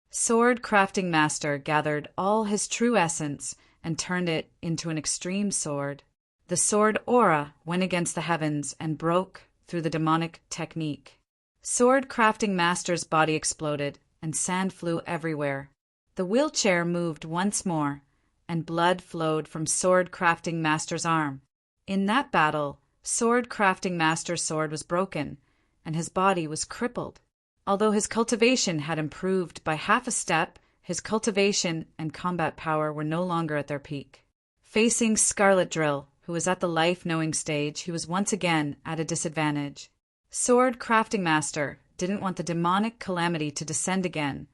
Sword crafting master gathered all his true essence and turned it into an extreme sword. The sword aura went against the heavens and broke through the demonic technique. Sword crafting master's body exploded, and sand flew everywhere. The wheelchair moved once more, and blood flowed from sword crafting master's arm. In that battle, sword crafting master's sword was broken, and his body was crippled. Although his cultivation had improved by half a step, his cultivation and combat power were no longer at their peak. Facing Scarlet Drill, who was at the life-knowing stage, he was once again at a disadvantage. Sword crafting master didn't want the demonic calamity to descend again,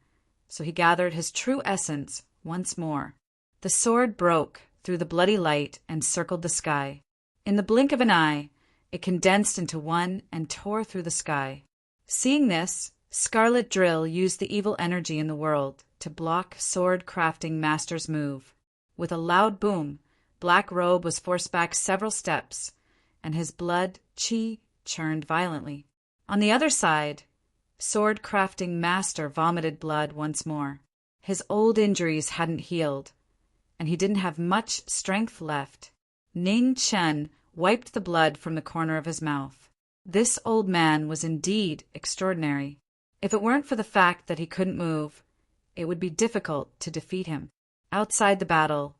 so he gathered his true essence once more. The sword broke through the bloody light and circled the sky. In the blink of an eye, it condensed into one and tore through the sky. Seeing this, Scarlet Drill used the evil energy in the world to block sword crafting master's move. With a loud boom, Black Robe was forced back several steps, and his blood chi churned violently. On the other side, sword crafting master vomited blood once more. His old injuries hadn't healed, and he didn't have much strength left. Ning Chen wiped the blood from the corner of his mouth. This old man was indeed extraordinary. If it weren't for the fact that he couldn't move, it would be difficult to defeat him. Outside the battle,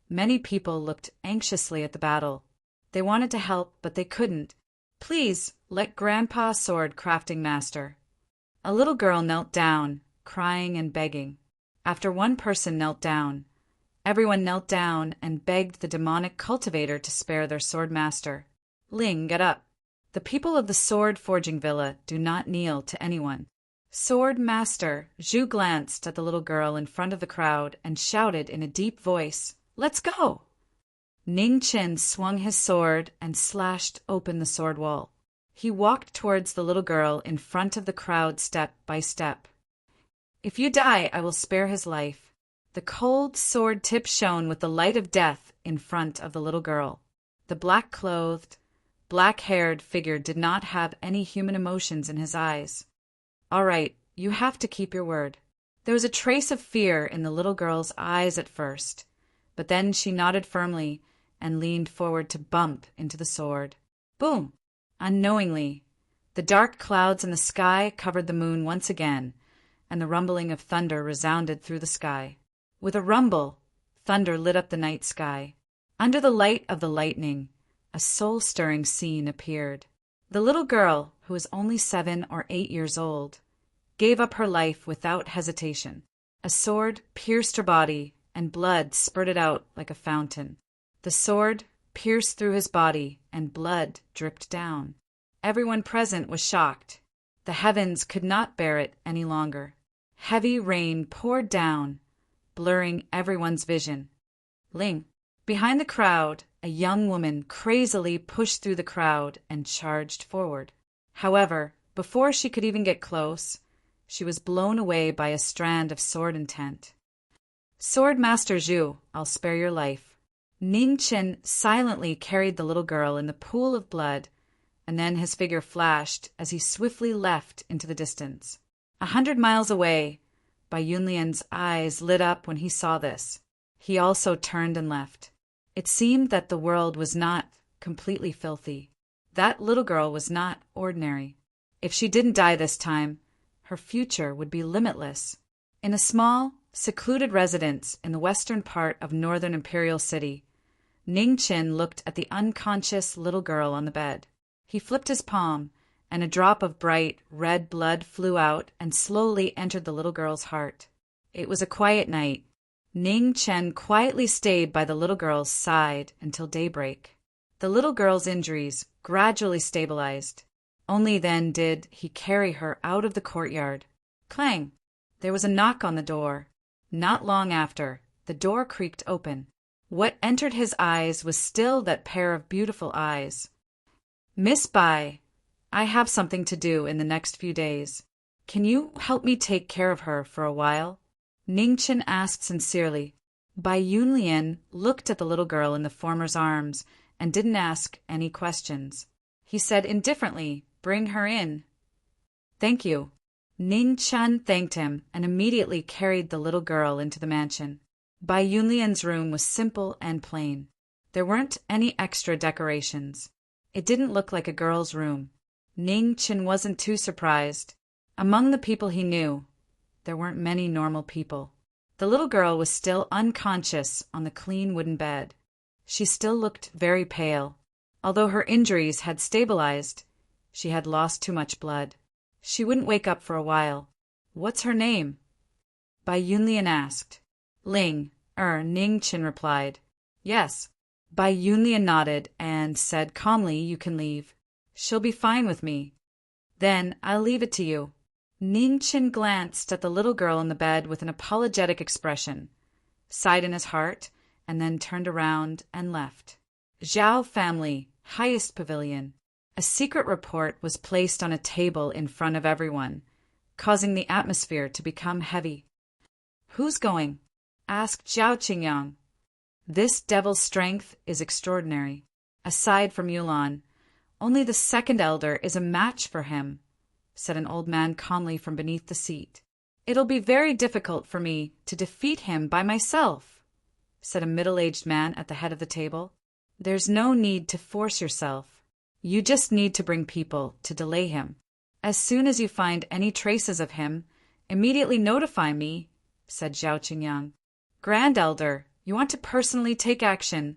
many people looked anxiously at the battle. They wanted to help, but they couldn't. "Please, let Grandpa sword crafting master." A little girl knelt down, crying and begging. After one person knelt down, everyone knelt down and begged the demonic cultivator to spare their sword master. Ling, get up. The people of the sword forging villa do not kneel to anyone. Sword master, Zhu glanced at the little girl in front of the crowd and shouted in a deep voice, "Let's go!" Ning Chen swung his sword and slashed open the sword wall. He walked towards the little girl in front of the crowd step by step. "If you die, I will spare his life." The cold sword tip shone with the light of death in front of the little girl. The black-clothed, black-haired figure did not have any human emotions in his eyes. "All right, you have to keep your word." There was a trace of fear in the little girl's eyes at first, but then she nodded firmly and leaned forward to bump into the sword. Boom! Unknowingly, the dark clouds in the sky covered the moon once again, and the rumbling of thunder resounded through the sky. With a rumble, thunder lit up the night sky. Under the light of the lightning, a soul-stirring scene appeared. The little girl, who was only 7 or 8 years old, gave up her life without hesitation. A sword pierced her body, and blood spurted out like a fountain. The sword pierced through his body, and blood dripped down. Everyone present was shocked. The heavens could not bear it any longer. Heavy rain poured down, blurring everyone's vision. Ling. Behind the crowd, a young woman crazily pushed through the crowd and charged forward. However, before she could even get close, she was blown away by a strand of sword intent. Sword Master Zhu, I'll spare your life. Ning Chen silently carried the little girl in the pool of blood, and then his figure flashed as he swiftly left into the distance. 100 miles away, Bai Yunlian's eyes lit up when he saw this. He also turned and left. It seemed that the world was not completely filthy. That little girl was not ordinary. If she didn't die this time, her future would be limitless. In a small, secluded residence in the western part of northern Imperial City, Ning Chen looked at the unconscious little girl on the bed. He flipped his palm, and a drop of bright, red blood flew out and slowly entered the little girl's heart. It was a quiet night. Ning Chen quietly stayed by the little girl's side until daybreak. The little girl's injuries gradually stabilized. Only then did he carry her out of the courtyard. Clang! There was a knock on the door. Not long after, the door creaked open. What entered his eyes was still that pair of beautiful eyes. Miss Bai, I have something to do in the next few days. Can you help me take care of her for a while? Ning Chen asked sincerely. Bai Yunlian looked at the little girl in the former's arms and didn't ask any questions. He said indifferently, "Bring her in." "Thank you." Ning Chen thanked him and immediately carried the little girl into the mansion. Bai Yunlian's room was simple and plain. There weren't any extra decorations. It didn't look like a girl's room. Ning Chen wasn't too surprised. Among the people he knew, there weren't many normal people. The little girl was still unconscious on the clean wooden bed. She still looked very pale. Although her injuries had stabilized, she had lost too much blood. She wouldn't wake up for a while. "What's her name?" Bai Yunlian asked. "Ling," Ning Chen replied. "Yes." Bai Yunlian nodded and said calmly, "You can leave. She'll be fine with me." "Then I'll leave it to you." Ning Chen glanced at the little girl in the bed with an apologetic expression, sighed in his heart, and then turned around and left. Zhao family, highest pavilion. A secret report was placed on a table in front of everyone, causing the atmosphere to become heavy. "Who's going?" asked Zhao Qingyang. "This devil's strength is extraordinary. Aside from Yulan, only the second elder is a match for him," said an old man calmly from beneath the seat. "It'll be very difficult for me to defeat him by myself," said a middle-aged man at the head of the table. "There's no need to force yourself. You just need to bring people to delay him. As soon as you find any traces of him, immediately notify me," said Zhao Qingyang. "Grand Elder, you want to personally take action?"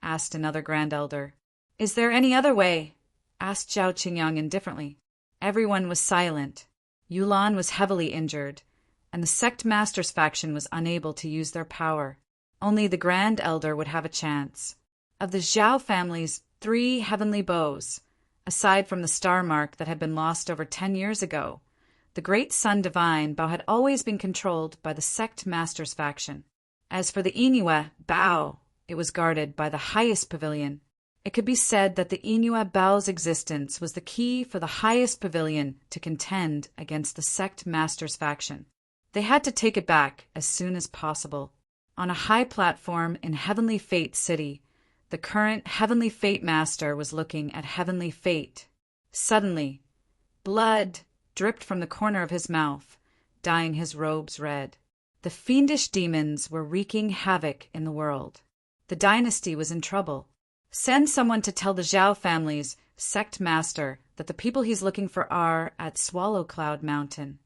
asked another Grand Elder. "Is there any other way?" asked Zhao Qingyang indifferently. Everyone was silent. Yulan was heavily injured, and the sect master's faction was unable to use their power. Only the Grand Elder would have a chance. Of the Zhao family's 3 heavenly bows, aside from the star mark that had been lost over 10 years ago, the Great Sun Divine bow had always been controlled by the sect master's faction. As for the Inuwa bow, it was guarded by the highest pavilion. It could be said that the Inuwa bow's existence was the key for the highest pavilion to contend against the sect master's faction. They had to take it back as soon as possible. On a high platform in Heavenly Fate City, the current Heavenly Fate Master was looking at Heavenly Fate. Suddenly, blood dripped from the corner of his mouth, dyeing his robes red. The fiendish demons were wreaking havoc in the world. The dynasty was in trouble. Send someone to tell the Zhao family's sect master that the people he's looking for are at Swallow Cloud Mountain.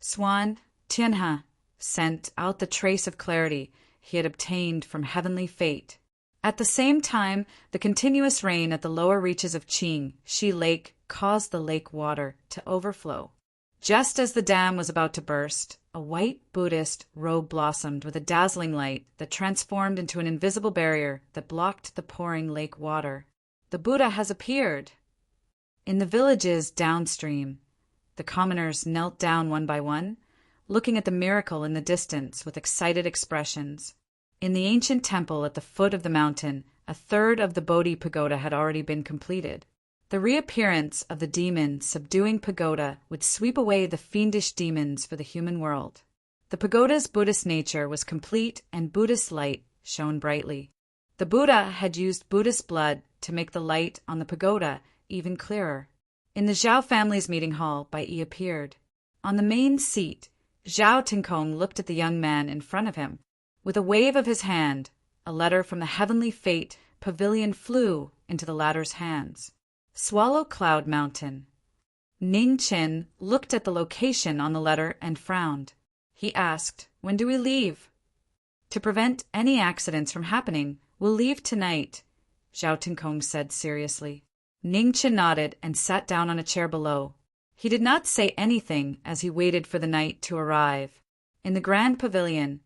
Swan Tianhe sent out the trace of clarity he had obtained from heavenly fate. At the same time, the continuous rain at the lower reaches of Qingxi Lake caused the lake water to overflow. Just as the dam was about to burst, a white Buddhist robe blossomed with a dazzling light that transformed into an invisible barrier that blocked the pouring lake water. The Buddha has appeared! In the villages downstream, the commoners knelt down one by one, looking at the miracle in the distance with excited expressions. In the ancient temple at the foot of the mountain, a third of the Bodhi pagoda had already been completed. The reappearance of the demon subduing pagoda would sweep away the fiendish demons for the human world. The pagoda's Buddhist nature was complete and Buddhist light shone brightly. The Buddha had used Buddhist blood to make the light on the pagoda even clearer. In the Zhao family's meeting hall, Bai Yi appeared. On the main seat, Zhao Tinkong looked at the young man in front of him. With a wave of his hand, a letter from the heavenly fate pavilion flew into the latter's hands. Swallow Cloud Mountain. Ning Qin looked at the location on the letter and frowned. He asked, "When do we leave?" "To prevent any accidents from happening, we'll leave tonight," Zhao Tinkong said seriously. Ning Qin nodded and sat down on a chair below. He did not say anything as he waited for the night to arrive. In the grand pavilion,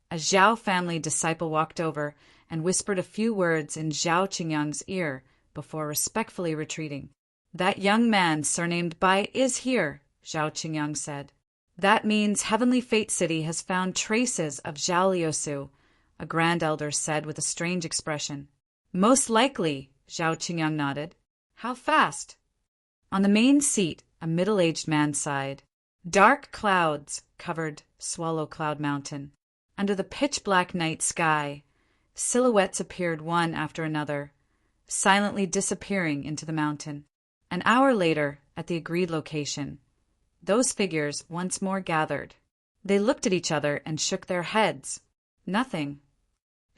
a Zhao family disciple walked over and whispered a few words in Zhao Qingyang's ear before respectfully retreating. "That young man surnamed Bai is here," Zhao Qingyang said. "That means Heavenly Fate City has found traces of Zhao Liusu," a grand elder said with a strange expression. "Most likely," Zhao Qingyang nodded. "How fast?" On the main seat, a middle-aged man sighed. Dark clouds covered Swallow Cloud Mountain. Under the pitch-black night sky, silhouettes appeared one after another, silently disappearing into the mountain. An hour later, at the agreed location, those figures once more gathered. They looked at each other and shook their heads. Nothing.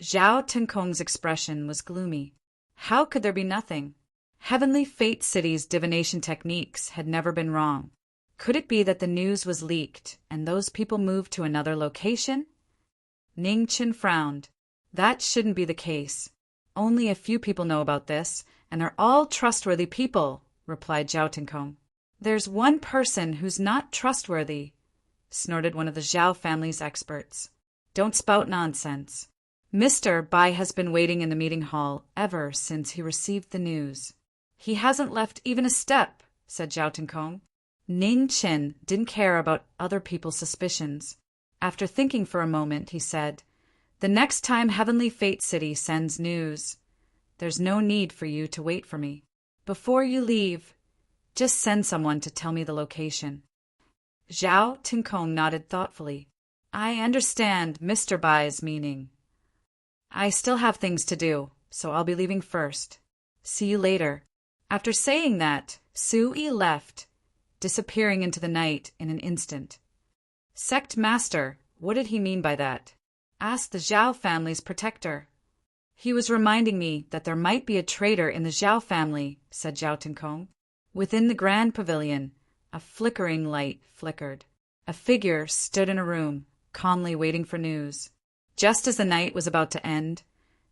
Zhao Tinkong's expression was gloomy. How could there be nothing? Heavenly Fate City's divination techniques had never been wrong. Could it be that the news was leaked and those people moved to another location? Ning Qin frowned. That shouldn't be the case. Only a few people know about this, and they're all trustworthy people, replied Zhao Tinkong. There's one person who's not trustworthy, snorted one of the Zhao family's experts. Don't spout nonsense. Mr. Bai has been waiting in the meeting hall ever since he received the news. He hasn't left even a step, said Zhao Tinkong. Ning Qin didn't care about other people's suspicions. After thinking for a moment, he said, "The next time Heavenly Fate City sends news, there's no need for you to wait for me. Before you leave, just send someone to tell me the location." Zhao Tinkong nodded thoughtfully. "I understand Mr. Bai's meaning. I still have things to do, so I'll be leaving first. See you later." After saying that, Su Yi left, disappearing into the night in an instant. "Sect Master, what did he mean by that?" asked the Zhao family's protector. "He was reminding me that there might be a traitor in the Zhao family," said Zhao Tinkong. Within the grand pavilion, a flickering light flickered. A figure stood in a room, calmly waiting for news. Just as the night was about to end,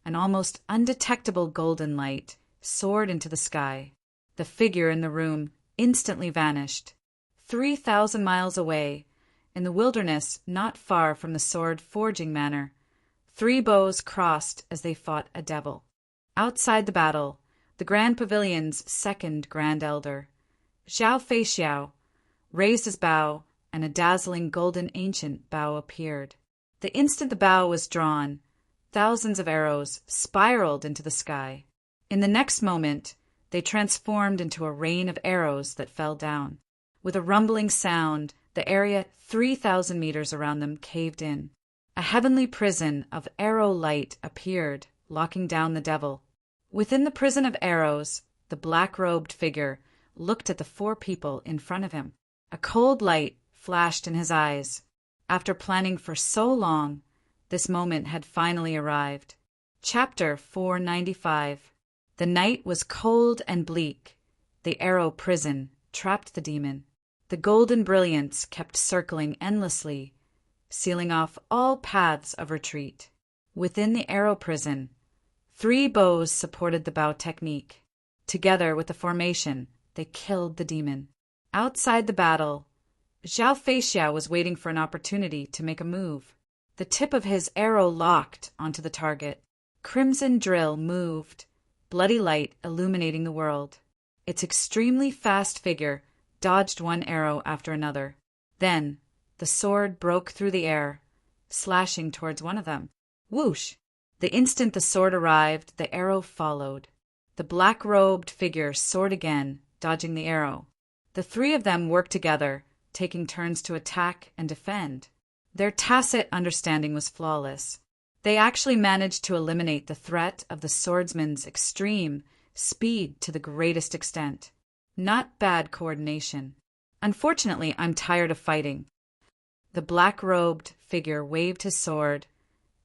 an almost undetectable golden light soared into the sky. The figure in the room instantly vanished. 3,000 miles away, in the wilderness not far from the sword-forging manor, 3 bows crossed as they fought a devil. Outside the battle, the Grand Pavilion's second Grand Elder, Zhao Feixiao, raised his bow, and a dazzling golden ancient bow appeared. The instant the bow was drawn, thousands of arrows spiraled into the sky. In the next moment, they transformed into a rain of arrows that fell down. With a rumbling sound, the area 3,000 meters around them caved in. A heavenly prison of arrow light appeared, locking down the devil. Within the prison of arrows, the black-robed figure looked at the 4 people in front of him. A cold light flashed in his eyes. After planning for so long, this moment had finally arrived. Chapter 495. The night was cold and bleak. The arrow prison trapped the demon. The golden brilliance kept circling endlessly, sealing off all paths of retreat. Within the arrow prison, 3 bows supported the bow technique. Together with the formation, they killed the demon. Outside the battle, Zhao Feixiao was waiting for an opportunity to make a move. The tip of his arrow locked onto the target. Crimson drill moved, bloody light illuminating the world. Its extremely fast figure dodged one arrow after another. Then, the sword broke through the air, slashing towards one of them. Whoosh! The instant the sword arrived, the arrow followed. The black-robed figure soared again, dodging the arrow. The 3 of them worked together, taking turns to attack and defend. Their tacit understanding was flawless. They actually managed to eliminate the threat of the swordsman's extreme speed to the greatest extent. Not bad coordination. Unfortunately, I'm tired of fighting. The black-robed figure waved his sword,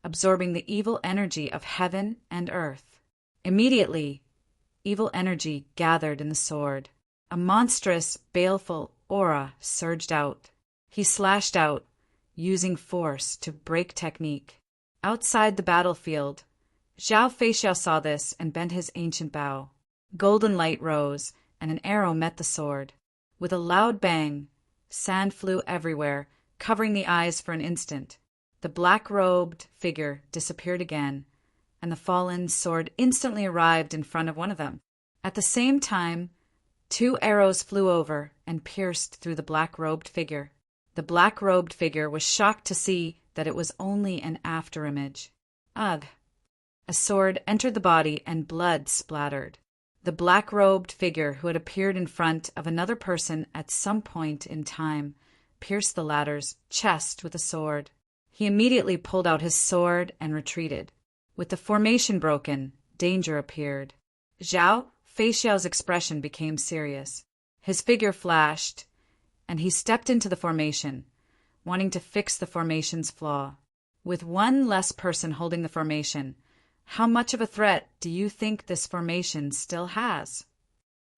absorbing the evil energy of heaven and earth. Immediately, evil energy gathered in the sword. A monstrous, baleful aura surged out. He slashed out, using force to break technique. Outside the battlefield, Zhao Feixiao saw this and bent his ancient bow. Golden light rose, and an arrow met the sword. With a loud bang, sand flew everywhere, covering the eyes for an instant. The black-robed figure disappeared again, and the fallen sword instantly arrived in front of one of them. At the same time, 2 arrows flew over and pierced through the black-robed figure. The black-robed figure was shocked to see that it was only an afterimage. Ugh! A sword entered the body and blood splattered. The black-robed figure who had appeared in front of another person at some point in time pierced the latter's chest with a sword. He immediately pulled out his sword and retreated. With the formation broken, danger appeared. Zhao Feixiao's expression became serious. His figure flashed, and he stepped into the formation, wanting to fix the formation's flaw. With one less person holding the formation, how much of a threat do you think this formation still has?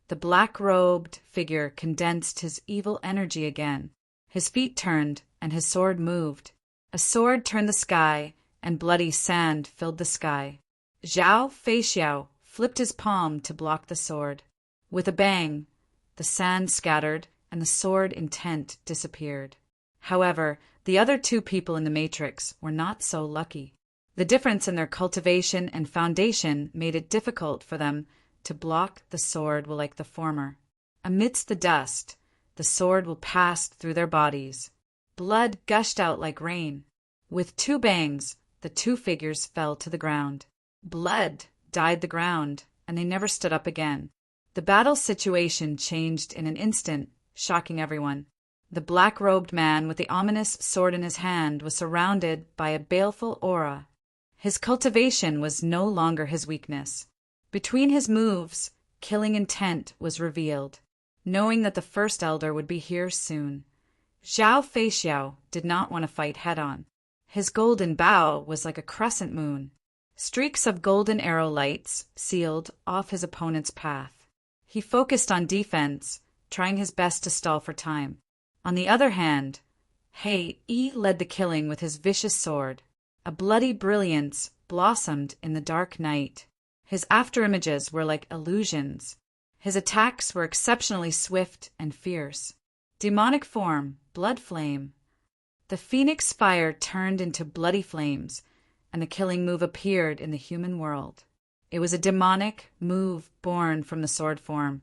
The black-robed figure condensed his evil energy again. His feet turned, and his sword moved. A sword turned the sky, and bloody sand filled the sky. Zhao Feixiao flipped his palm to block the sword. With a bang, the sand scattered, and the sword intent disappeared. However, the other 2 people in the matrix were not so lucky. The difference in their cultivation and foundation made it difficult for them to block the sword like the former. Amidst the dust, the sword will pass through their bodies. Blood gushed out like rain. With 2 bangs, the 2 figures fell to the ground. Blood dyed the ground, and they never stood up again. The battle situation changed in an instant, shocking everyone. The black-robed man with the ominous sword in his hand was surrounded by a baleful aura. His cultivation was no longer his weakness. Between his moves, killing intent was revealed. Knowing that the first elder would be here soon, Zhao Feixiao did not want to fight head-on. His golden bow was like a crescent moon. Streaks of golden arrow lights sealed off his opponent's path. He focused on defense, trying his best to stall for time. On the other hand, He Yi led the killing with his vicious sword. A bloody brilliance blossomed in the dark night. His afterimages were like illusions. His attacks were exceptionally swift and fierce. Demonic form, blood flame. The phoenix fire turned into bloody flames, and the killing move appeared in the human world. It was a demonic move born from the sword form,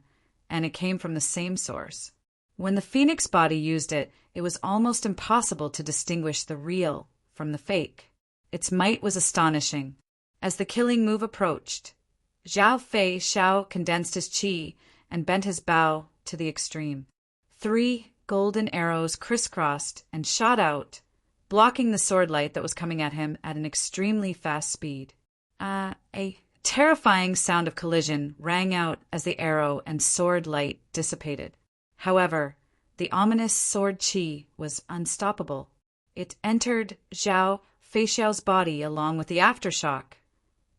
and it came from the same source. When the phoenix body used it, it was almost impossible to distinguish the real from the fake. Its might was astonishing. As the killing move approached, Zhao Feixiao condensed his qi and bent his bow to the extreme. 3 golden arrows crisscrossed and shot out, blocking the sword light that was coming at him at an extremely fast speed. A terrifying sound of collision rang out as the arrow and sword light dissipated. However, the ominous sword qi was unstoppable. It entered Zhao Feixiao's body along with the aftershock,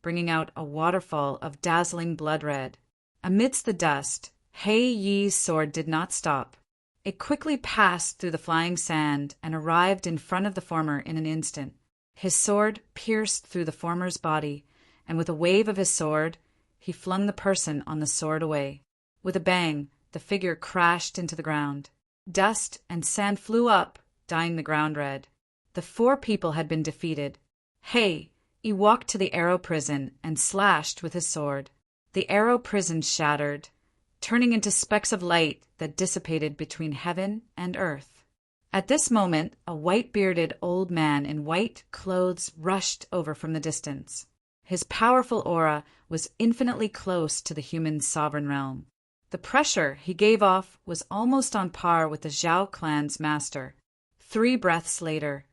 bringing out a waterfall of dazzling blood red. Amidst the dust, He Yi's sword did not stop. It quickly passed through the flying sand and arrived in front of the former in an instant. His sword pierced through the former's body, and with a wave of his sword, he flung the person on the sword away. With a bang, the figure crashed into the ground. Dust and sand flew up, dyeing the ground red. The 4 people had been defeated. He walked to the arrow prison and slashed with his sword. The arrow prison shattered, turning into specks of light that dissipated between heaven and earth. At this moment, a white-bearded old man in white clothes rushed over from the distance. His powerful aura was infinitely close to the human sovereign realm. The pressure he gave off was almost on par with the Zhao clan's master. 3 breaths later,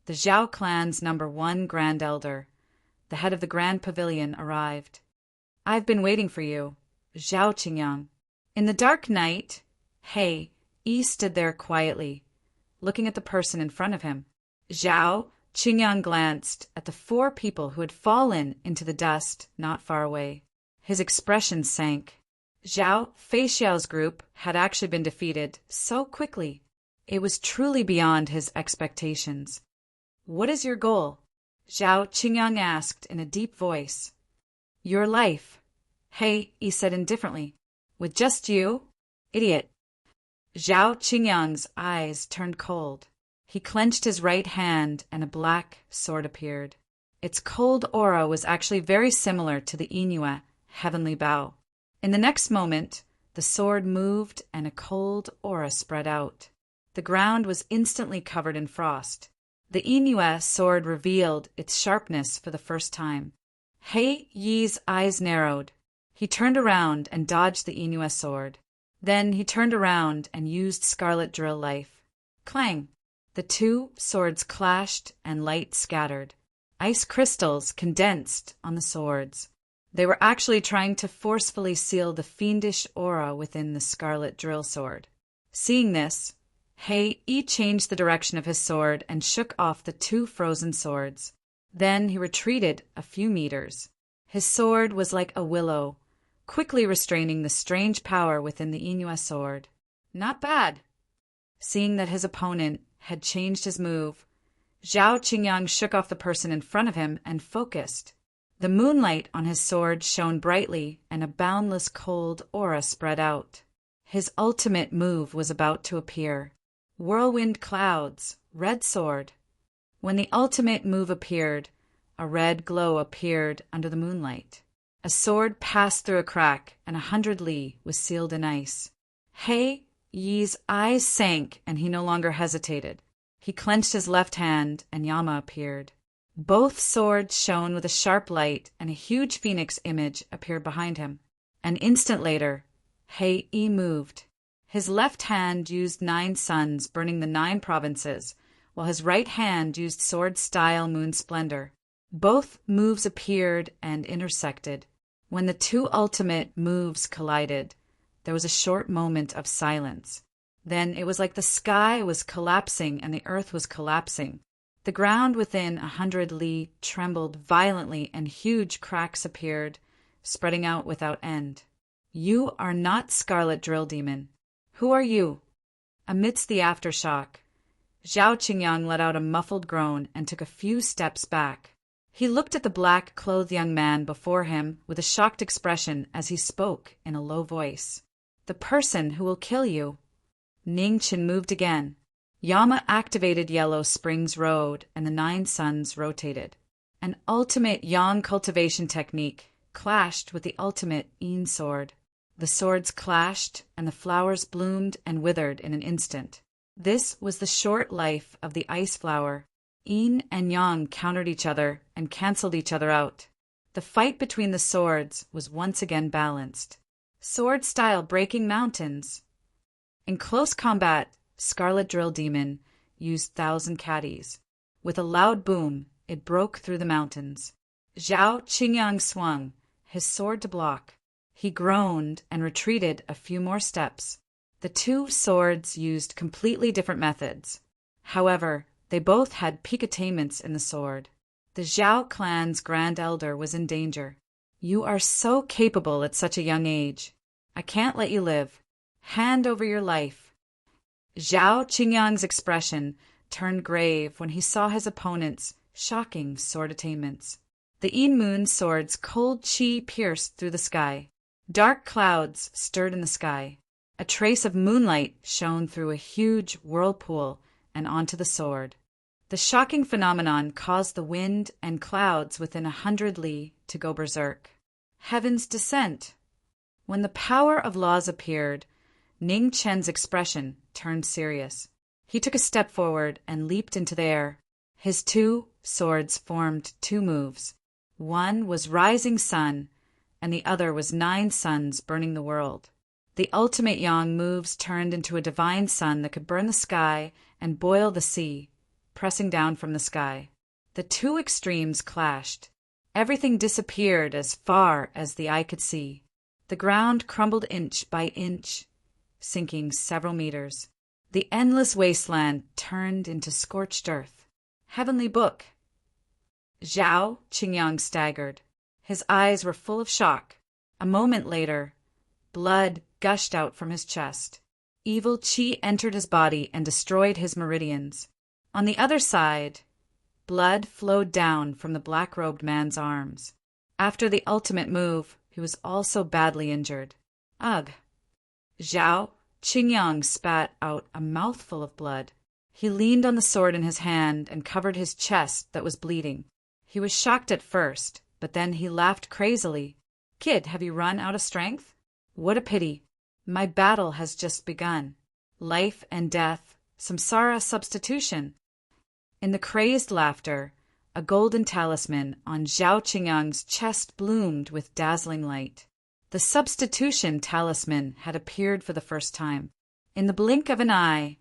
the Zhao clan's number 1 Grand Elder, the head of the Grand Pavilion, arrived. "I've been waiting for you, Zhao Qingyang." In the dark night, He stood there quietly, looking at the person in front of him. Zhao Qingyang glanced at the 4 people who had fallen into the dust not far away. His expression sank. Zhao Feixiao's group had actually been defeated so quickly. It was truly beyond his expectations. "What is your goal?" Zhao Qingyang asked in a deep voice. "Your life," He said indifferently. "With just you? Idiot." Zhao Qingyang's eyes turned cold. He clenched his right hand and a black sword appeared. Its cold aura was actually very similar to the Inuit heavenly bow. In the next moment, the sword moved and a cold aura spread out. The ground was instantly covered in frost. The Inuit sword revealed its sharpness for the first time. He Yi's eyes narrowed. He turned around and dodged the Inuit sword. Then he turned around and used Scarlet Drill Life. Clang! The 2 swords clashed and light scattered. Ice crystals condensed on the swords. They were actually trying to forcefully seal the fiendish aura within the Scarlet Drill Sword. Seeing this, He changed the direction of his sword and shook off the 2 frozen swords. Then he retreated a few meters. His sword was like a willow, quickly restraining the strange power within the Inuit sword. Not bad. Seeing that his opponent had changed his move, Zhao Qingyang shook off the person in front of him and focused. The moonlight on his sword shone brightly and a boundless cold aura spread out. His ultimate move was about to appear. Whirlwind clouds, red sword. When the ultimate move appeared, a red glow appeared under the moonlight. A sword passed through a crack, and 100 li was sealed in ice. He Yi's eyes sank, and he no longer hesitated. He clenched his left hand, and Yama appeared. Both swords shone with a sharp light, and a huge phoenix image appeared behind him. An instant later, He moved. His left hand used 9 suns, burning the 9 provinces, while his right hand used sword-style moon splendor. Both moves appeared and intersected. When the 2 ultimate moves collided, there was a short moment of silence. Then it was like the sky was collapsing and the earth was collapsing. The ground within 100 li trembled violently and huge cracks appeared, spreading out without end. "You are not Scarlet Drill Demon. Who are you?" Amidst the aftershock, Zhao Qingyang let out a muffled groan and took a few steps back. He looked at the black-clothed young man before him with a shocked expression as he spoke in a low voice. "The person who will kill you." Ningchen moved again. Yama activated Yellow Springs Road, and the 9 suns rotated. An ultimate yang cultivation technique clashed with the ultimate yin sword. The swords clashed, and the flowers bloomed and withered in an instant. This was the short life of the ice flower. Yin and yang countered each other and cancelled each other out. The fight between the swords was once again balanced. Sword style breaking mountains. In close combat, Scarlet Drill Demon used 1,000 caddies. With a loud boom, it broke through the mountains. Zhao Qingyang swung, his sword to block. He groaned and retreated a few more steps. The 2 swords used completely different methods. However, they both had peak attainments in the sword. The Zhao clan's grand elder was in danger. You are so capable at such a young age. I can't let you live. Hand over your life. Zhao Qingyang's expression turned grave when he saw his opponent's shocking sword attainments. The Yin Moon's sword's cold chi pierced through the sky. Dark clouds stirred in the sky. A trace of moonlight shone through a huge whirlpool and onto the sword. The shocking phenomenon caused the wind and clouds within 100 li to go berserk. Heaven's descent! When the power of laws appeared, Ning Chen's expression turned serious. He took a step forward and leaped into the air. His two swords formed two moves. One was rising sun, and the other was 9 suns burning the world. The ultimate yang moves turned into a divine sun that could burn the sky and boil the sea, pressing down from the sky. The two extremes clashed. Everything disappeared as far as the eye could see. The ground crumbled inch by inch, sinking several meters. The endless wasteland turned into scorched earth. Heavenly book! Zhao Qingyang staggered. His eyes were full of shock. A moment later, blood gushed out from his chest. Evil qi entered his body and destroyed his meridians. On the other side, blood flowed down from the black-robed man's arms. After the ultimate move, he was also badly injured. Ugh! Zhao Qingyang spat out a mouthful of blood. He leaned on the sword in his hand and covered his chest that was bleeding. He was shocked at first, but then he laughed crazily. Kid, have you run out of strength? What a pity. My battle has just begun. Life and death, samsara substitution. In the crazed laughter, a golden talisman on Zhao Qingyang's chest bloomed with dazzling light. The substitution talisman had appeared for the first time. In the blink of an eye,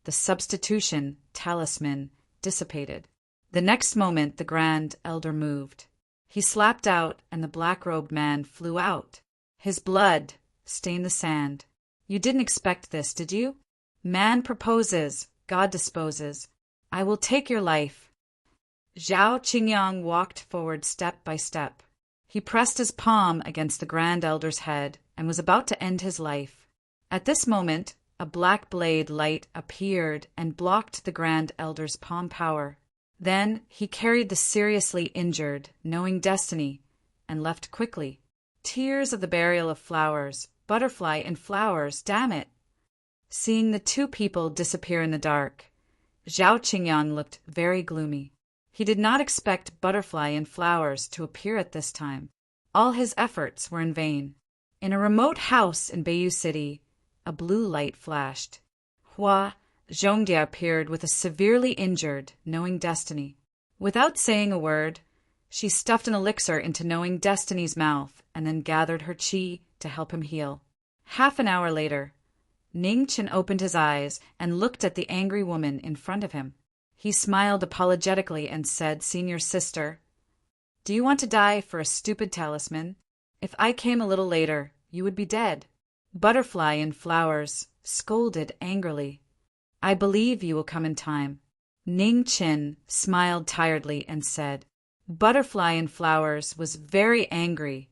the substitution talisman dissipated. The next moment, the Grand Elder moved. He slapped out, and the black-robed man flew out. His blood stained the sand. You didn't expect this, did you? Man proposes, God disposes. I will take your life. Zhao Qingyang walked forward step by step. He pressed his palm against the Grand Elder's head and was about to end his life. At this moment, a black blade light appeared and blocked the Grand Elder's palm power. Then he carried the seriously injured, knowing destiny, and left quickly. Tears of the burial of flowers, butterfly and flowers, damn it! Seeing the two people disappear in the dark, Zhao Qingyang looked very gloomy. He did not expect butterfly and flowers to appear at this time. All his efforts were in vain. In a remote house in Beiyu City, a blue light flashed. Hua Zhongdia appeared with a severely injured, knowing destiny. Without saying a word, she stuffed an elixir into knowing destiny's mouth and then gathered her qi to help him heal. Half an hour later, Ning Chen opened his eyes and looked at the angry woman in front of him. He smiled apologetically and said, "Senior sister, do you want to die for a stupid talisman? If I came a little later, you would be dead." Butterfly and flowers scolded angrily. "I believe you will come in time." Ning Chen smiled tiredly and said, Butterfly and Flowers was very angry,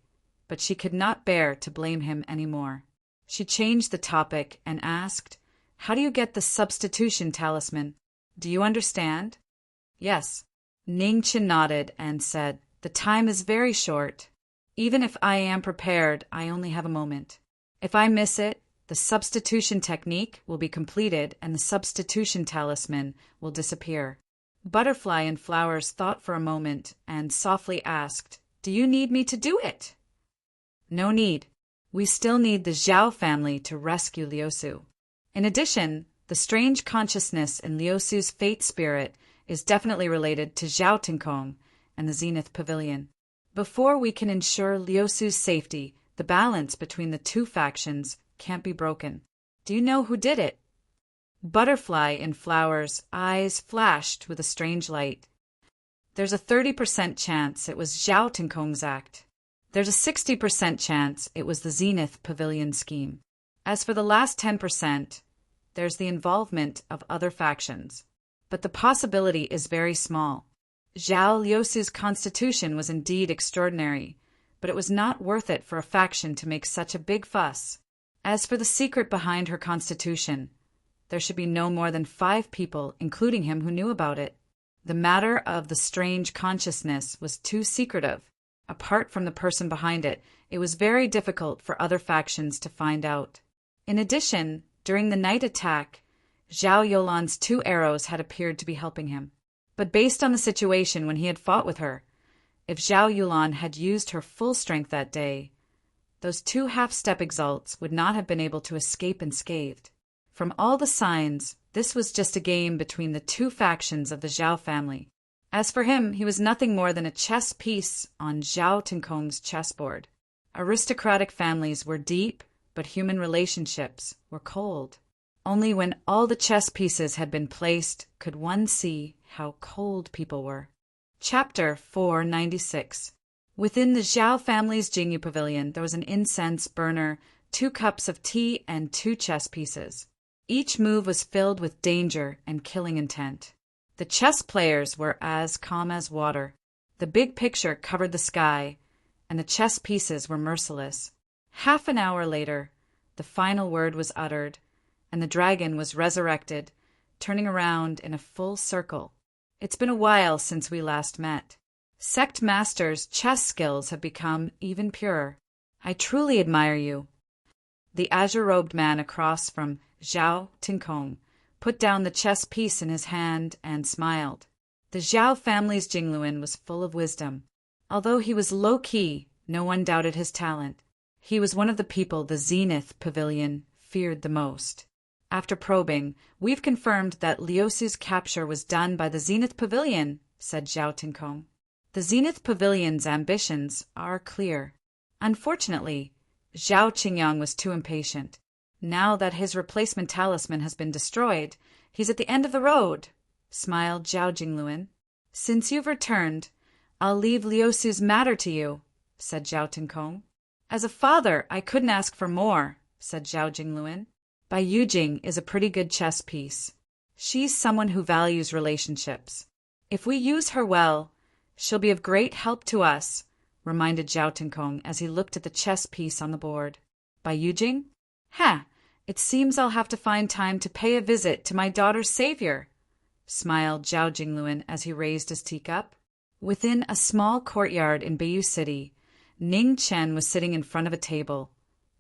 but she could not bear to blame him any more. She changed the topic and asked, "How do you get the substitution talisman? Do you understand?" "Yes." Ning Chen nodded and said, "The time is very short. Even if I am prepared, I only have a moment. If I miss it, the substitution technique will be completed and the substitution talisman will disappear." Butterfly and Flowers thought for a moment and softly asked, "Do you need me to do it?" "No need. We still need the Zhao family to rescue Liusu. In addition, the strange consciousness in Liusu's fate spirit is definitely related to Zhao Tinkong and the Zenith Pavilion. Before we can ensure Liusu's safety, the balance between the two factions can't be broken. Do you know who did it?" Butterfly and Flowers' eyes flashed with a strange light. "There's a 30% chance it was Zhao Tinkong's act. There's a 60% chance it was the Zenith Pavilion scheme. As for the last 10%, there's the involvement of other factions. But the possibility is very small." Zhao Liusu's constitution was indeed extraordinary, but it was not worth it for a faction to make such a big fuss. As for the secret behind her constitution, there should be no more than 5 people, including him, who knew about it. The matter of the strange consciousness was too secretive. Apart from the person behind it, it was very difficult for other factions to find out. In addition, during the night attack, Zhao Yolan's 2 arrows had appeared to be helping him. But based on the situation when he had fought with her, if Zhao Yulan had used her full strength that day, those 2 half-step exalts would not have been able to escape unscathed. From all the signs, this was just a game between the 2 factions of the Zhao family. As for him, he was nothing more than a chess piece on Zhao Tinkong's chessboard. Aristocratic families were deep, but human relationships were cold. Only when all the chess pieces had been placed could one see how cold people were. Chapter 496. Within the Zhao family's Jingyu pavilion, there was an incense burner, 2 cups of tea, and 2 chess pieces. Each move was filled with danger and killing intent. The chess players were as calm as water. The big picture covered the sky, and the chess pieces were merciless. Half an hour later, the final word was uttered, and the dragon was resurrected, turning around in a full circle. It's been a while since we last met. Sect Master's chess skills have become even purer. I truly admire you. The azure-robed man across from Zhao Tinkong put down the chess piece in his hand and smiled. The Zhao family's Jingluan was full of wisdom. Although he was low-key, no one doubted his talent. He was one of the people the Zenith Pavilion feared the most. After probing, we've confirmed that Liusu's capture was done by the Zenith Pavilion, said Zhao Tinkong. The Zenith Pavilion's ambitions are clear. Unfortunately, Zhao Qingyang was too impatient. Now that his replacement talisman has been destroyed, he's at the end of the road, smiled Zhao Jingluan. Since you've returned, I'll leave Liusu's matter to you, said Zhao Tinkong. As a father, I couldn't ask for more, said Zhao Jingluan. Bai Yujing is a pretty good chess piece. She's someone who values relationships. If we use her well, she'll be of great help to us, reminded Zhao Tinkong as he looked at the chess piece on the board. Bai Yujing? It seems I'll have to find time to pay a visit to my daughter's savior, smiled Zhao Jingluan as he raised his teacup. Within a small courtyard in Beiyu City, Ning Chen was sitting in front of a table,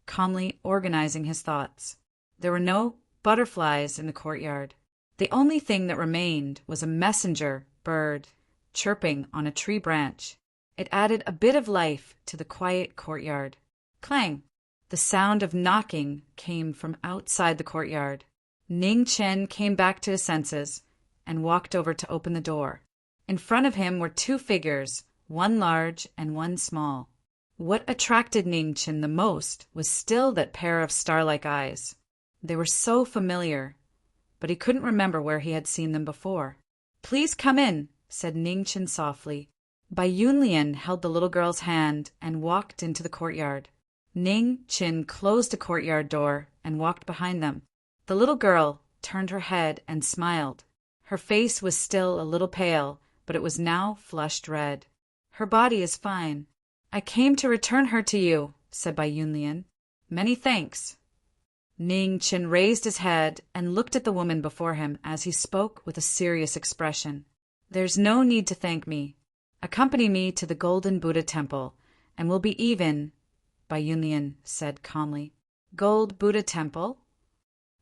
calmly organizing his thoughts. There were no butterflies in the courtyard. The only thing that remained was a messenger bird chirping on a tree branch. It added a bit of life to the quiet courtyard. Clang! The sound of knocking came from outside the courtyard. Ning Chen came back to his senses and walked over to open the door. In front of him were 2 figures, one large and one small. What attracted Ning Chen the most was still that pair of star-like eyes. They were so familiar, but he couldn't remember where he had seen them before. Please come in, said Ning Chen softly. Bai Yunlian held the little girl's hand and walked into the courtyard. Ning Chen closed the courtyard door and walked behind them. The little girl turned her head and smiled. Her face was still a little pale, but it was now flushed red. Her body is fine. I came to return her to you, said Bai Yunlian. Many thanks. Ning Chen raised his head and looked at the woman before him as he spoke with a serious expression. There's no need to thank me. Accompany me to the Golden Buddha Temple, and we'll be even, Bai Yunlian said calmly. Gold Buddha Temple?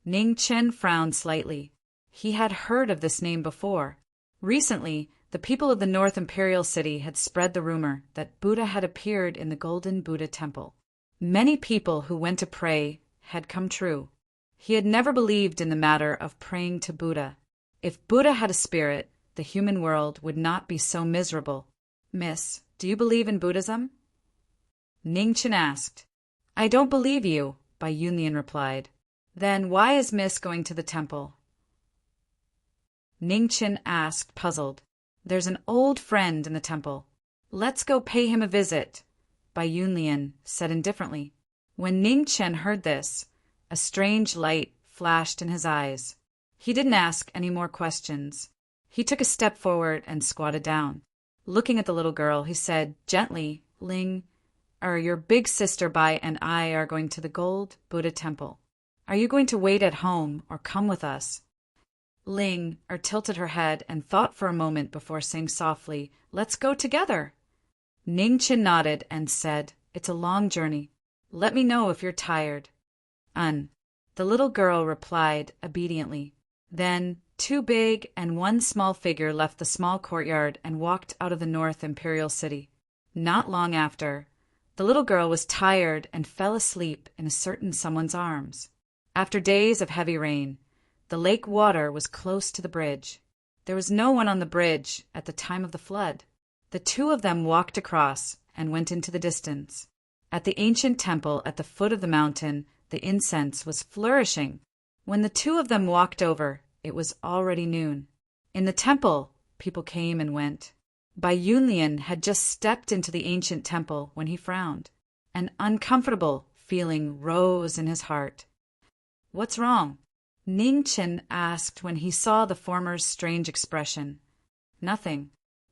Ning Chen frowned slightly. He had heard of this name before. Recently, the people of the North Imperial City had spread the rumor that Buddha had appeared in the Golden Buddha Temple. Many people who went to pray had come true. He had never believed in the matter of praying to Buddha. If Buddha had a spirit, the human world would not be so miserable. Miss, do you believe in Buddhism? Ning Chen asked. I don't believe you, Bai Yunlian replied. Then why is Miss going to the temple? Ning Chen asked, puzzled. There's an old friend in the temple. Let's go pay him a visit, Bai Yunlian said indifferently. When Ning Chen heard this, a strange light flashed in his eyes. He didn't ask any more questions. He took a step forward and squatted down. Looking at the little girl, he said gently, Ling, your big sister Bai and I are going to the Gold Buddha Temple. Are you going to wait at home or come with us? Ling tilted her head and thought for a moment before saying softly, Let's go together. Ningchen nodded and said, It's a long journey. Let me know if you're tired. The little girl replied obediently. Then 2 big and 1 small figure left the small courtyard and walked out of the North Imperial City. Not long after, the little girl was tired and fell asleep in a certain someone's arms. After days of heavy rain, the lake water was close to the bridge. There was no one on the bridge at the time of the flood. The 2 of them walked across and went into the distance. At the ancient temple at the foot of the mountain, the incense was flourishing. When the 2 of them walked over, it was already noon. In the temple, people came and went. Bai Yunlian had just stepped into the ancient temple when he frowned. An uncomfortable feeling rose in his heart. What's wrong? Ningchen asked when he saw the former's strange expression. Nothing.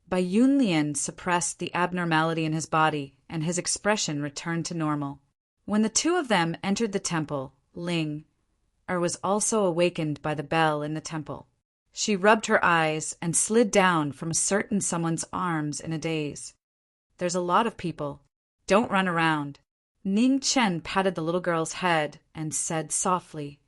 Bai Yunlian suppressed the abnormality in his body, and his expression returned to normal. When the 2 of them entered the temple, Ling was also awakened by the bell in the temple. She rubbed her eyes and slid down from a certain someone's arms in a daze. There's a lot of people. Don't run around. Ningchen patted the little girl's head and said softly,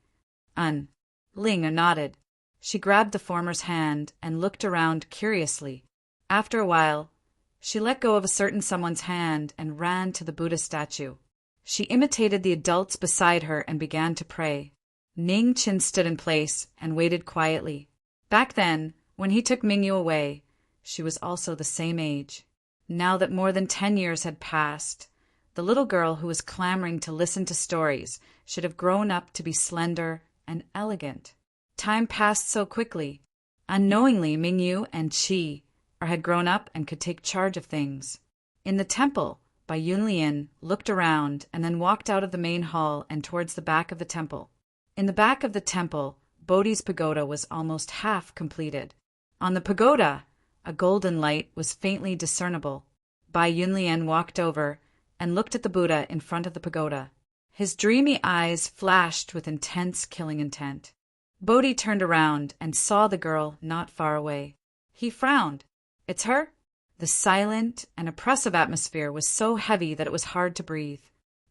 Ling nodded. She grabbed the former's hand and looked around curiously. After a while, she let go of a certain someone's hand and ran to the Buddha statue. She imitated the adults beside her and began to pray. Ningchen stood in place and waited quietly. Back then, when he took Mingyu away, she was also the same age. Now that more than 10 years had passed, the little girl who was clamoring to listen to stories should have grown up to be slender and elegant. Time passed so quickly. Unknowingly, Mingyu and Qi had grown up and could take charge of things. In the temple, Bai Yunlian looked around and then walked out of the main hall and towards the back of the temple. In the back of the temple, Bodhi's pagoda was almost half completed. On the pagoda, a golden light was faintly discernible. Bai Yunlian walked over and looked at the Buddha in front of the pagoda. His dreamy eyes flashed with intense killing intent. Bodhi turned around and saw the girl not far away. He frowned. It's her? The silent and oppressive atmosphere was so heavy that it was hard to breathe.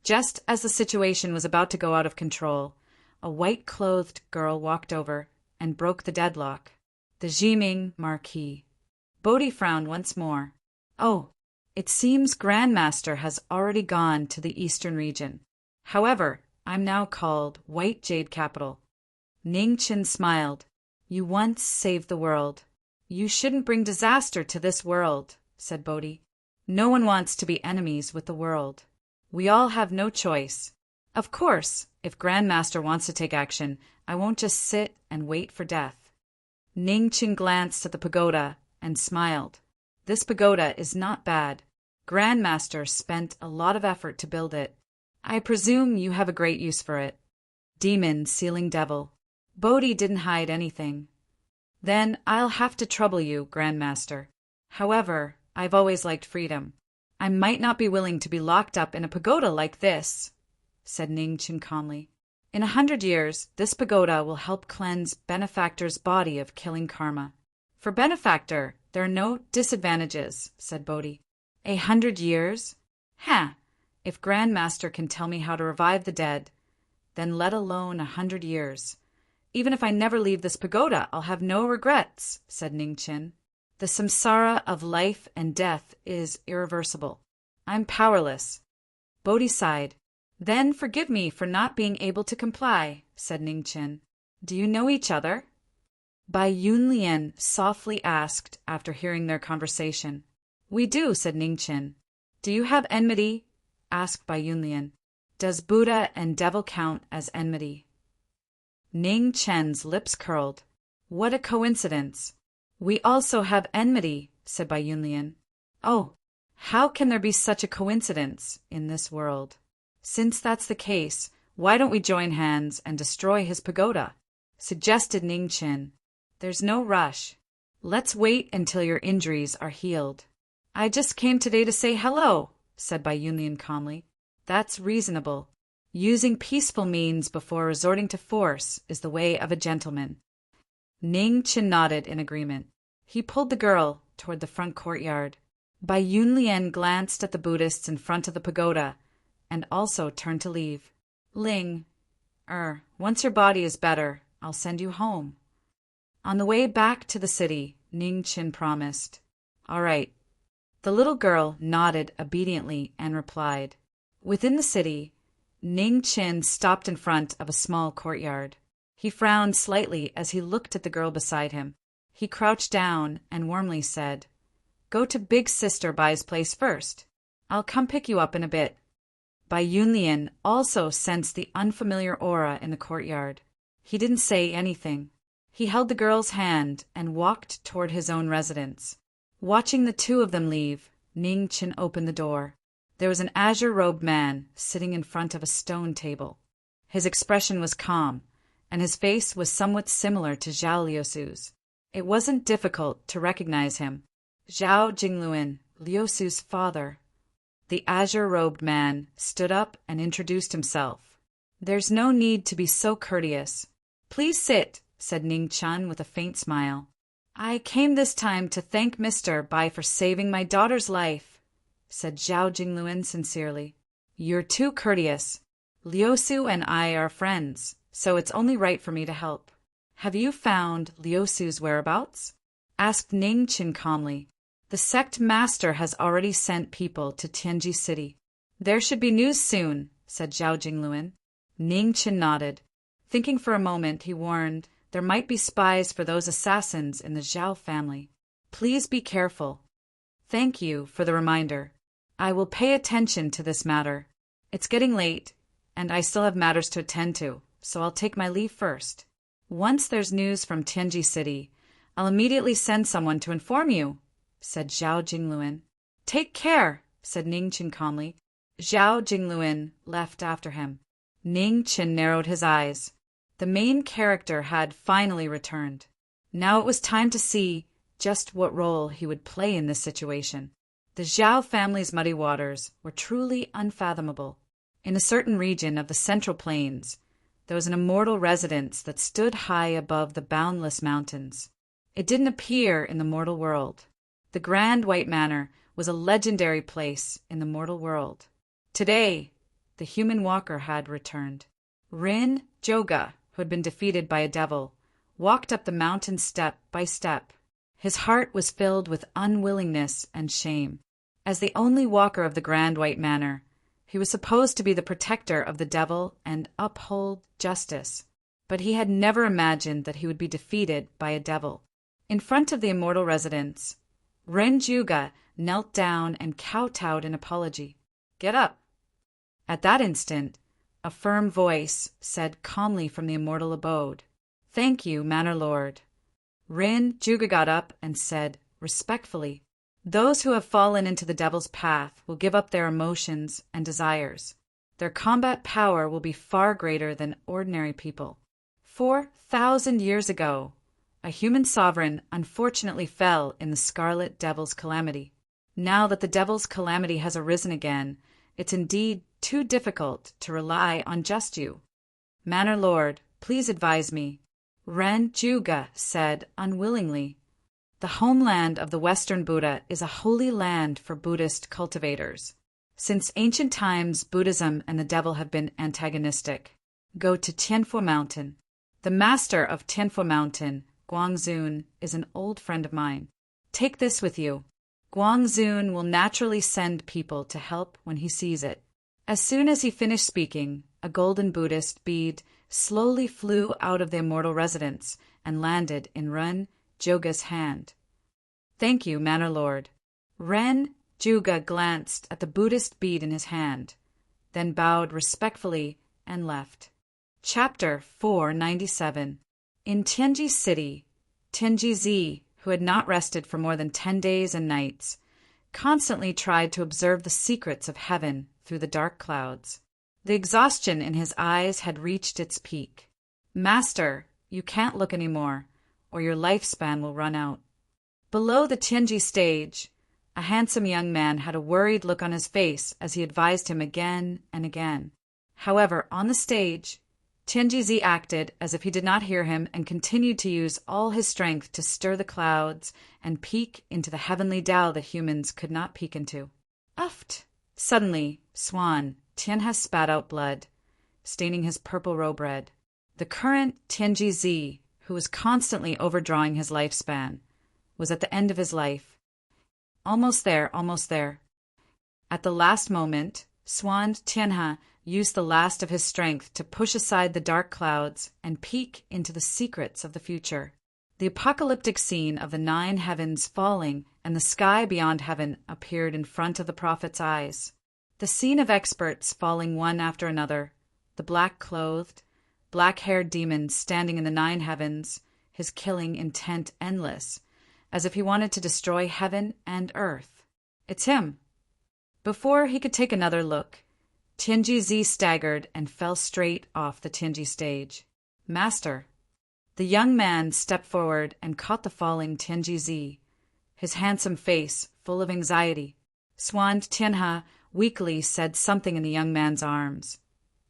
Just as the situation was about to go out of control, a white-clothed girl walked over and broke the deadlock. The Jiming Marquis. Bodhi frowned once more. Oh, it seems Grandmaster has already gone to the eastern region. However, I'm now called White Jade Capital. Ningchen smiled. You once saved the world. You shouldn't bring disaster to this world, said Bodhi. No one wants to be enemies with the world. We all have no choice. Of course, if Grandmaster wants to take action, I won't just sit and wait for death. Ningchen glanced at the pagoda and smiled. This pagoda is not bad. Grandmaster spent a lot of effort to build it. I presume you have a great use for it. Demon, sealing devil. Bodhi didn't hide anything. Then I'll have to trouble you, Grandmaster. However, I've always liked freedom. I might not be willing to be locked up in a pagoda like this, said Ningchen calmly. In 100 years, this pagoda will help cleanse Benefactor's body of killing karma. For Benefactor, there are no disadvantages, said Bodhi. 100 years? If Grandmaster can tell me how to revive the dead, then let alone 100 years. Even if I never leave this pagoda, I'll have no regrets, said Ningchen. The samsara of life and death is irreversible. I'm powerless. Bodhi sighed. Then forgive me for not being able to comply, said Ningchen. Do you know each other? Bai Yunlian softly asked after hearing their conversation. We do, said Ningchen. Do you have enmity? Asked Bai Yunlian. Does Buddha and devil count as enmity? Ningchen's lips curled. What a coincidence. We also have enmity, said Bai Yunlian. Oh, how can there be such a coincidence in this world? Since that's the case, why don't we join hands and destroy his pagoda? Suggested Ningchen. There's no rush. Let's wait until your injuries are healed. I just came today to say hello, said Bai Yunlian calmly. That's reasonable. Using peaceful means before resorting to force is the way of a gentleman. Ning Qin nodded in agreement. He pulled the girl toward the front courtyard. Bai Yunlian glanced at the Buddhists in front of the pagoda and also turned to leave. Ling, once your body is better, I'll send you home. On the way back to the city, Ning Qin promised. All right. The little girl nodded obediently and replied. Within the city, Ning Qin stopped in front of a small courtyard. He frowned slightly as he looked at the girl beside him. He crouched down and warmly said, Go to Big Sister Bai's place first. I'll come pick you up in a bit. Bai Yunlian also sensed the unfamiliar aura in the courtyard. He didn't say anything. He held the girl's hand and walked toward his own residence. Watching the two of them leave, Ning Qin opened the door. There was an azure-robed man sitting in front of a stone table. His expression was calm, and his face was somewhat similar to Zhao Liusu's. It wasn't difficult to recognize him. Zhao Jingluan, Liusu's father. The azure-robed man stood up and introduced himself. There's no need to be so courteous. Please sit, said Ning Qin with a faint smile. I came this time to thank Mr. Bai for saving my daughter's life, said Zhao Jingluan sincerely. You're too courteous. Liusu and I are friends, so it's only right for me to help. Have you found Liusu's whereabouts? Asked Ning Qin calmly. The sect master has already sent people to Tianji City. There should be news soon, said Zhao Jingluan. Ning Qin nodded. Thinking for a moment, he warned, there might be spies for those assassins in the Zhao family. Please be careful. Thank you for the reminder. I will pay attention to this matter. It's getting late, and I still have matters to attend to, so I'll take my leave first. Once there's news from Tianji City, I'll immediately send someone to inform you, said Zhao Jingluan. Take care, said Ning Qin calmly. Zhao Jingluan left after him. Ning Qin narrowed his eyes. The main character had finally returned. Now it was time to see just what role he would play in this situation. The Zhao family's muddy waters were truly unfathomable. In a certain region of the Central Plains, there was an immortal residence that stood high above the boundless mountains. It didn't appear in the mortal world. The Grand White Manor was a legendary place in the mortal world. Today, the human walker had returned. Rin Joga, who had been defeated by a devil, walked up the mountain step by step. His heart was filled with unwillingness and shame. As the only walker of the Grand White Manor, he was supposed to be the protector of the devil and uphold justice. But he had never imagined that he would be defeated by a devil. In front of the immortal residence, Ren Juga knelt down and kowtowed in apology. Get up. At that instant, a firm voice said calmly from the immortal abode, Thank you, Manor Lord. Rin Juga got up and said, respectfully, Those who have fallen into the devil's path will give up their emotions and desires. Their combat power will be far greater than ordinary people. 4,000 years ago, a human sovereign unfortunately fell in the Scarlet Devil's calamity. Now that the Devil's calamity has arisen again, it's indeed too difficult to rely on just you. Manor Lord, please advise me. Ren Juga said unwillingly. The homeland of the Western Buddha is a holy land for Buddhist cultivators. Since ancient times, Buddhism and the devil have been antagonistic. Go to Tianfo Mountain. The master of Tianfo Mountain, Guangzun, is an old friend of mine. Take this with you. Guangzun will naturally send people to help when he sees it. As soon as he finished speaking, a golden Buddhist bead slowly flew out of the immortal residence and landed in Ren Juga's hand. Thank you, Manor Lord. Ren Juga glanced at the Buddhist bead in his hand, then bowed respectfully and left. Chapter 497. In Tianji City, Tianji Zi, who had not rested for more than 10 days and nights, constantly tried to observe the secrets of heaven through the dark clouds. The exhaustion in his eyes had reached its peak. Master, you can't look anymore, or your lifespan will run out. Below the Tianji stage, a handsome young man had a worried look on his face as he advised him again and again. However, on the stage, Tianji acted as if he did not hear him and continued to use all his strength to stir the clouds and peek into the heavenly Tao that humans could not peek into. Uft! Suddenly, Swan, Tianhe spat out blood, staining his purple robe red. The current Tianji, who was constantly overdrawing his lifespan, was at the end of his life. Almost there, almost there. At the last moment, Swan Tianhe used the last of his strength to push aside the dark clouds and peek into the secrets of the future. The apocalyptic scene of the 9 heavens falling and the sky beyond heaven appeared in front of the prophet's eyes. The scene of experts falling one after another, the black-clothed, black-haired demon standing in the 9 heavens, his killing intent endless, as if he wanted to destroy heaven and earth. It's him. Before he could take another look, Tianji staggered and fell straight off the Tianji stage. Master. The young man stepped forward and caught the falling Tianji, his handsome face full of anxiety. Swan Tianhe weakly said something in the young man's arms.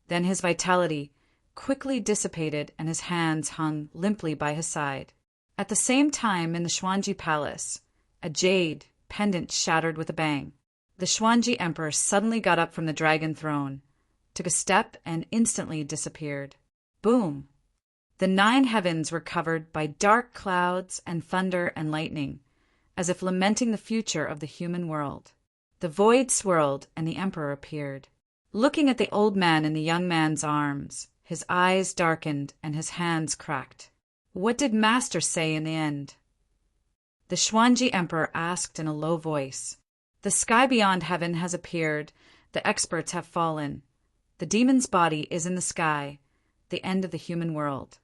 Then his vitality quickly dissipated and his hands hung limply by his side. At the same time, in the Xuanji Palace, a jade pendant shattered with a bang. The Xuanji Emperor suddenly got up from the dragon throne, took a step, and instantly disappeared. Boom! The 9 heavens were covered by dark clouds and thunder and lightning, as if lamenting the future of the human world. The void swirled, and the Emperor appeared. Looking at the old man in the young man's arms, his eyes darkened and his hands cracked. What did Master say in the end? The Xuanji Emperor asked in a low voice. The sky beyond heaven has appeared. The experts have fallen. The demon's body is in the sky, the end of the human world,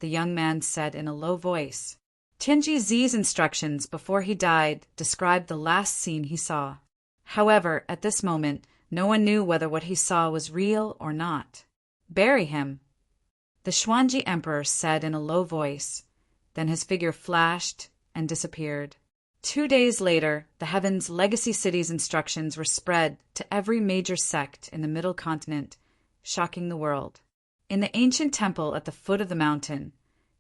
the young man said in a low voice. Tianji's instructions before he died described the last scene he saw. However, at this moment, no one knew whether what he saw was real or not. Bury him. The Xuanji Emperor said in a low voice. Then his figure flashed and disappeared. 2 days later, the Heaven's Legacy City's instructions were spread to every major sect in the Middle Continent, shocking the world. In the ancient temple at the foot of the mountain,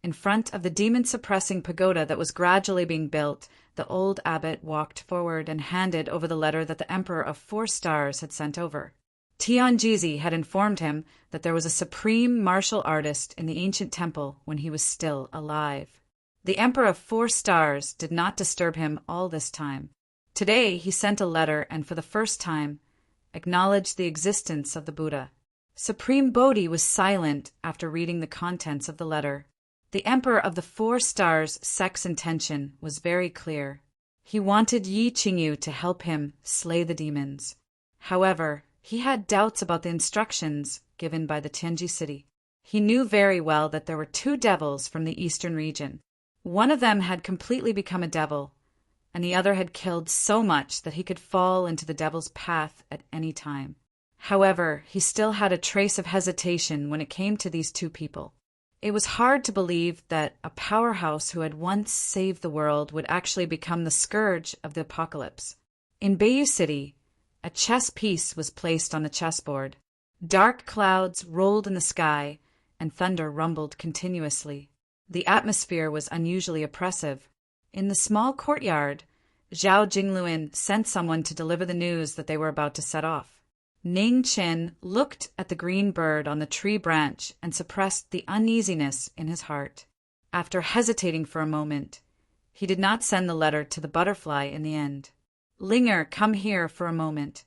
in front of the demon-suppressing pagoda that was gradually being built, the old abbot walked forward and handed over the letter that the Emperor of 4 Stars had sent over. Tianji had informed him that there was a supreme martial artist in the ancient temple when he was still alive. The Emperor of 4 Stars did not disturb him all this time. Today he sent a letter and for the first time acknowledged the existence of the Buddha. Supreme Bodhi was silent after reading the contents of the letter. The Emperor of the 4 Stars' sex intention was very clear. He wanted Yi Qingyu to help him slay the demons. However, he had doubts about the instructions given by the Tianji city. He knew very well that there were 2 devils from the eastern region. One of them had completely become a devil, and the other had killed so much that he could fall into the devil's path at any time. However, he still had a trace of hesitation when it came to these 2 people. It was hard to believe that a powerhouse who had once saved the world would actually become the scourge of the apocalypse. In Beiyu City, a chess piece was placed on the chessboard. Dark clouds rolled in the sky, and thunder rumbled continuously. The atmosphere was unusually oppressive. In the small courtyard, Zhao Jingluan sent someone to deliver the news that they were about to set off. Ning Qin looked at the green bird on the tree branch and suppressed the uneasiness in his heart. After hesitating for a moment, he did not send the letter to the butterfly in the end. Linger, come here for a moment.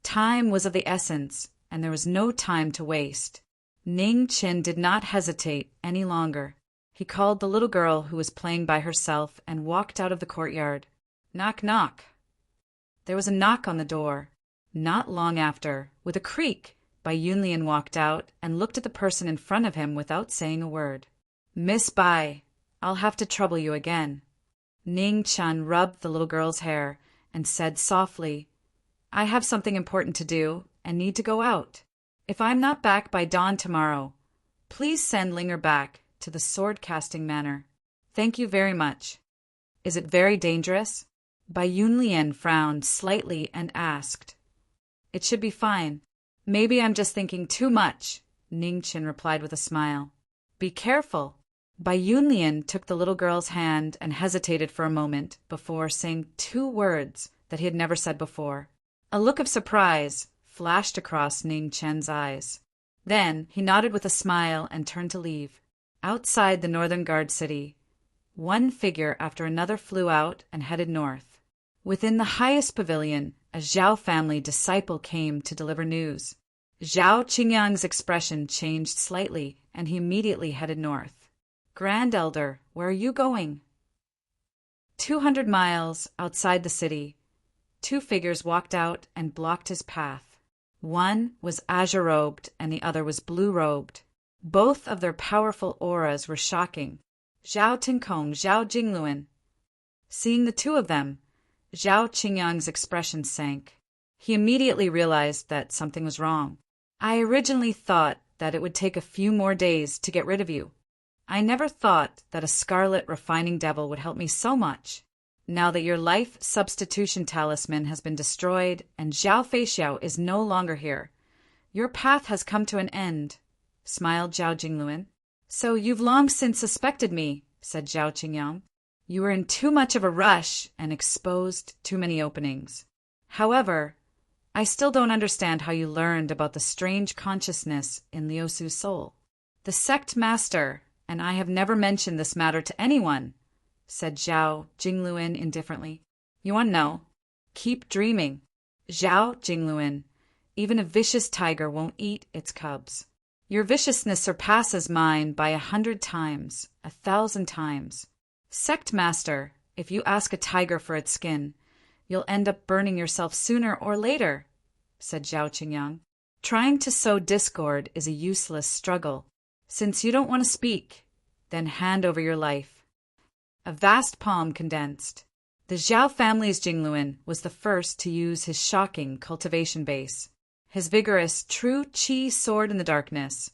Time was of the essence, and there was no time to waste. Ning Qin did not hesitate any longer. He called the little girl who was playing by herself and walked out of the courtyard. Knock, knock. There was a knock on the door. Not long after, with a creak, Bai Yunlian walked out and looked at the person in front of him without saying a word. Miss Bai, I'll have to trouble you again. Ning Chun rubbed the little girl's hair and said softly, I have something important to do and need to go out. If I'm not back by dawn tomorrow, please send Linger back to the sword-casting manor. Thank you very much. Is it very dangerous? Bai Yunlian frowned slightly and asked. It should be fine. Maybe I'm just thinking too much, Ningqin replied with a smile. Be careful. Bai Yunlian took the little girl's hand and hesitated for a moment before saying 2 words that he had never said before. A look of surprise flashed across Ning Chen's eyes. Then he nodded with a smile and turned to leave. Outside the northern guard city, one figure after another flew out and headed north. Within the highest pavilion, a Zhao family disciple came to deliver news. Zhao Qingyang's expression changed slightly, and he immediately headed north. Grand Elder, where are you going? 200 miles outside the city, 2 figures walked out and blocked his path. One was azure-robed and the other was blue-robed. Both of their powerful auras were shocking. Zhao Tinkong, Zhao Jingluan. Seeing the 2 of them, Zhao Qingyang's expression sank. He immediately realized that something was wrong. I originally thought that it would take a few more days to get rid of you. I never thought that a scarlet refining devil would help me so much. Now that your life substitution talisman has been destroyed and Zhao Feixiao is no longer here, your path has come to an end, smiled Zhao Jingluan. So you've long since suspected me, said Zhao Qingyang. You were in too much of a rush and exposed too many openings. However, I still don't understand how you learned about the strange consciousness in Liu Su's soul. The sect master and I have never mentioned this matter to anyone, said Zhao Jingluan indifferently. You want to know? Keep dreaming. Zhao Jingluan, even a vicious tiger won't eat its cubs. Your viciousness surpasses mine by 100 times, 1,000 times. Sect master, if you ask a tiger for its skin, you'll end up burning yourself sooner or later, said Zhao Qingyang. Trying to sow discord is a useless struggle. Since you don't want to speak, then hand over your life. A vast palm condensed. The Zhao family's Jingluan was the first to use his shocking cultivation base, his vigorous true qi soared in the darkness,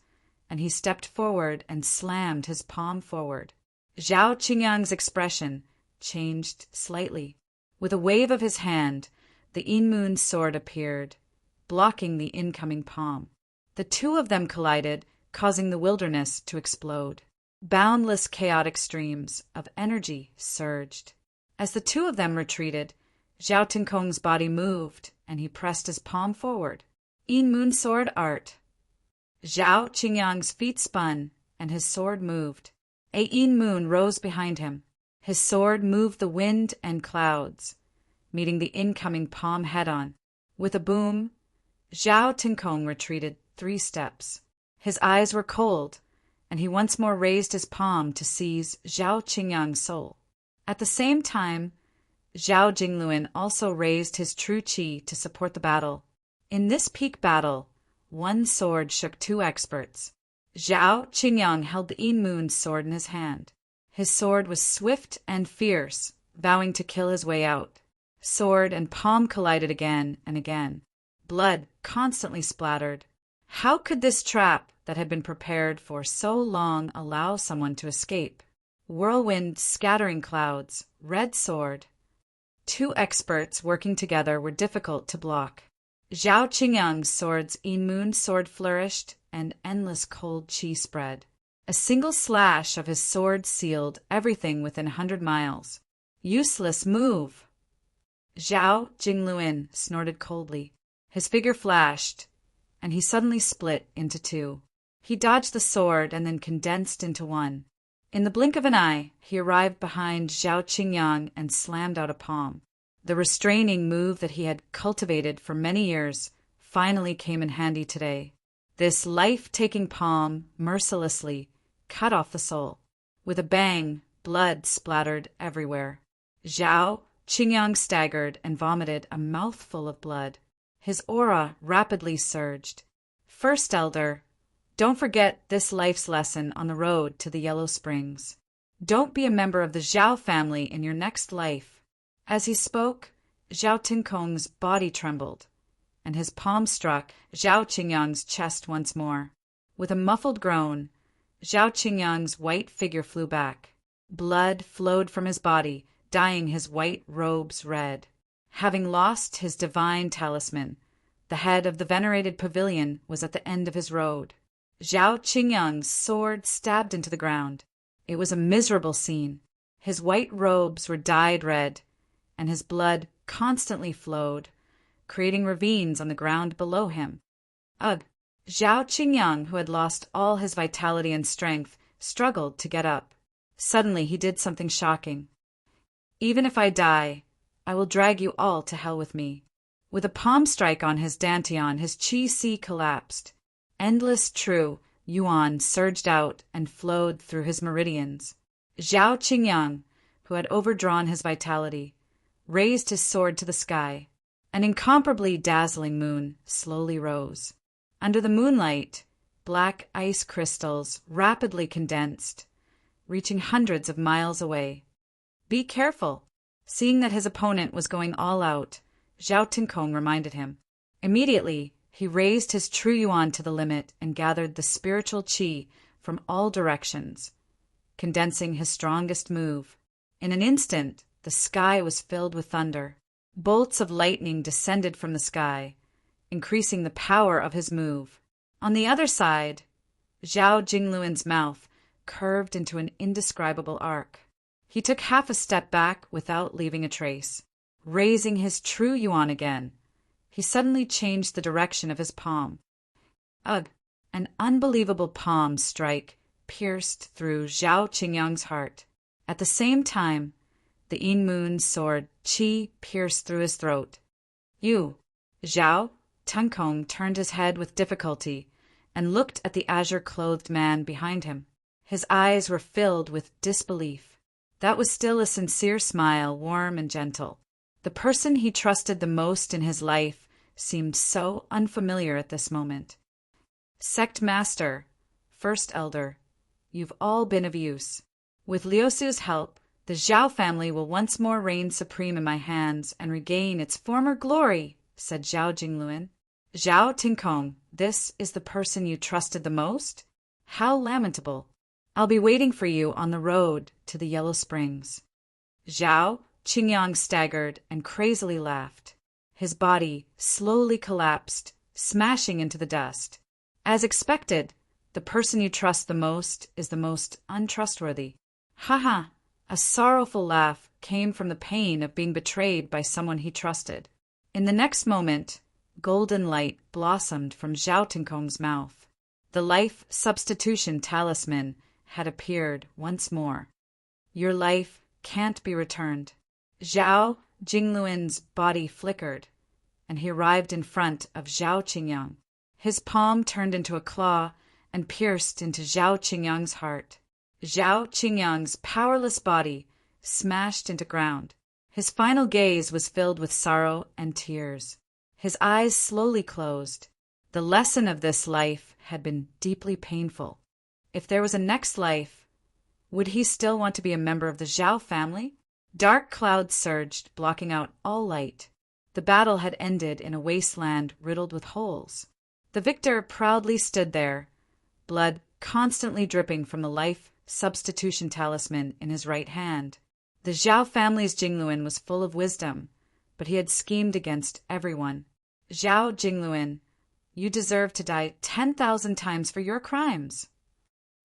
and he stepped forward and slammed his palm forward. Zhao Qingyang's expression changed slightly. With a wave of his hand, the Yinmun sword appeared, blocking the incoming palm. The 2 of them collided, causing the wilderness to explode. Boundless chaotic streams of energy surged. As the 2 of them retreated, Zhao Tinkong's body moved, and he pressed his palm forward. Yinmun sword art. Zhao Qingyang's feet spun, and his sword moved. A Yinmun rose behind him. His sword moved the wind and clouds, meeting the incoming palm head-on. With a boom, Zhao Tinkong retreated 3 steps. His eyes were cold, and he once more raised his palm to seize Zhao Qingyang's soul. At the same time, Zhao Jingluan also raised his true qi to support the battle. In this peak battle, one sword shook 2 experts. Zhao Qingyang held the Yinmun's sword in his hand. His sword was swift and fierce, vowing to kill his way out. Sword and palm collided again and again. Blood constantly splattered. How could this trap that had been prepared for so long allow someone to escape? Whirlwind scattering clouds, red sword. 2 experts working together were difficult to block. Zhao Qingyang's sword's Yinmun sword flourished, and endless cold qi spread. A single slash of his sword sealed everything within 100 miles. Useless move! Zhao Jingluan snorted coldly. His figure flashed, and he suddenly split into 2. He dodged the sword and then condensed into 1. In the blink of an eye, he arrived behind Zhao Qingyang and slammed out a palm. The restraining move that he had cultivated for many years finally came in handy today. This life-taking palm mercilessly cut off the soul. With a bang, blood splattered everywhere. Zhao Qingyang staggered and vomited a mouthful of blood. His aura rapidly surged. First Elder, don't forget this life's lesson on the road to the Yellow Springs. Don't be a member of the Zhao family in your next life. As he spoke, Zhao Tinkong's body trembled, and his palm struck Zhao Qingyang's chest once more. With a muffled groan, Zhao Qingyang's white figure flew back. Blood flowed from his body, dyeing his white robes red. Having lost his divine talisman, the head of the venerated pavilion was at the end of his road. Zhao Qingyang's sword stabbed into the ground. It was a miserable scene. His white robes were dyed red, and his blood constantly flowed, creating ravines on the ground below him. Ugh! Zhao Qingyang, who had lost all his vitality and strength, struggled to get up. Suddenly he did something shocking. Even if I die, I will drag you all to hell with me. With a palm strike on his dantian, his qi collapsed. Endless true yuan surged out and flowed through his meridians. Zhao Qingyang, who had overdrawn his vitality, raised his sword to the sky. An incomparably dazzling moon slowly rose. Under the moonlight, black ice crystals rapidly condensed, reaching hundreds of miles away. Be careful! Seeing that his opponent was going all out, Zhao Tinkong reminded him. Immediately, he raised his true yuan to the limit and gathered the spiritual qi from all directions, condensing his strongest move. In an instant, the sky was filled with thunder. Bolts of lightning descended from the sky, increasing the power of his move. On the other side, Zhao Jingluan's mouth curved into an indescribable arc. He took half a step back without leaving a trace. Raising his true yuan again, he suddenly changed the direction of his palm. Ugh! An unbelievable palm strike pierced through Zhao Qingyang's heart. At the same time, the Yin Moon's sword qi pierced through his throat. You, Zhao? Tinkong turned his head with difficulty and looked at the azure-clothed man behind him. His eyes were filled with disbelief. That was still a sincere smile, warm and gentle. The person he trusted the most in his life seemed so unfamiliar at this moment. Sect Master, First Elder, you've all been of use. With Liusu's help, the Zhao family will once more reign supreme in my hands and regain its former glory, said Zhao Jingluan. Zhao Tinkong, this is the person you trusted the most? How lamentable. I'll be waiting for you on the road to the Yellow Springs. Zhao Qingyang staggered and crazily laughed. His body slowly collapsed, smashing into the dust. As expected, the person you trust the most is the most untrustworthy. Ha ha! A sorrowful laugh came from the pain of being betrayed by someone he trusted. In the next moment, golden light blossomed from Zhao Tinkong's mouth. The life substitution talisman had appeared once more. Your life can't be returned. Zhao Jingluan's body flickered, and he arrived in front of Zhao Qingyang. His palm turned into a claw and pierced into Zhao Qingyang's heart. Zhao Qingyang's powerless body smashed into ground. His final gaze was filled with sorrow and tears. His eyes slowly closed. The lesson of this life had been deeply painful. If there was a next life, would he still want to be a member of the Zhao family? Dark clouds surged, blocking out all light. The battle had ended in a wasteland riddled with holes. The victor proudly stood there, blood constantly dripping from the life substitution talisman in his right hand. The Zhao family's Jingluan was full of wisdom, but he had schemed against everyone. Zhao Jingluan, you deserve to die 10,000 times for your crimes.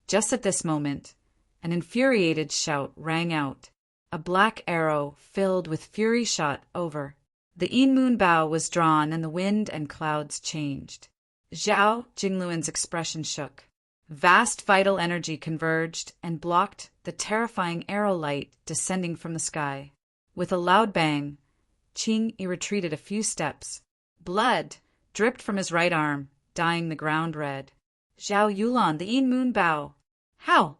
Just at this moment, an infuriated shout rang out. A black arrow filled with fury shot over. The Yin Moon bow was drawn and the wind and clouds changed. Zhao Jingluan's expression shook. Vast vital energy converged and blocked the terrifying arrow light descending from the sky. With a loud bang, Qing retreated a few steps. Blood dripped from his right arm, dyeing the ground red. Zhao Yulan, the Yin Moon bow. How?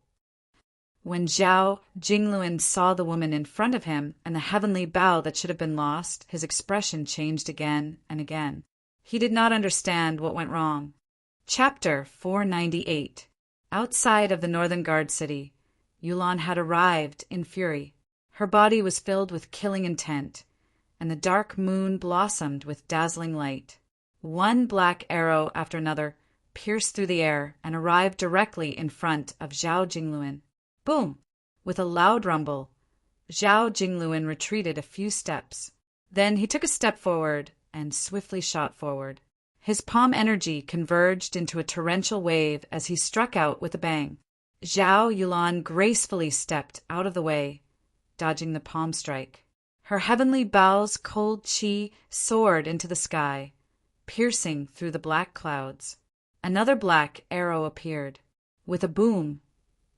When Zhao Jingluan saw the woman in front of him and the heavenly bow that should have been lost, his expression changed again and again. He did not understand what went wrong. Chapter 498. Outside of the Northern Guard city, Yulan had arrived in fury. Her body was filled with killing intent, and the dark moon blossomed with dazzling light. One black arrow after another pierced through the air and arrived directly in front of Zhao Jingluan. Boom! With a loud rumble, Zhao Jingluan retreated a few steps. Then he took a step forward and swiftly shot forward. His palm energy converged into a torrential wave as he struck out with a bang. Zhao Yulan gracefully stepped out of the way, dodging the palm strike. Her heavenly Bao's cold qi soared into the sky, piercing through the black clouds. Another black arrow appeared. With a boom,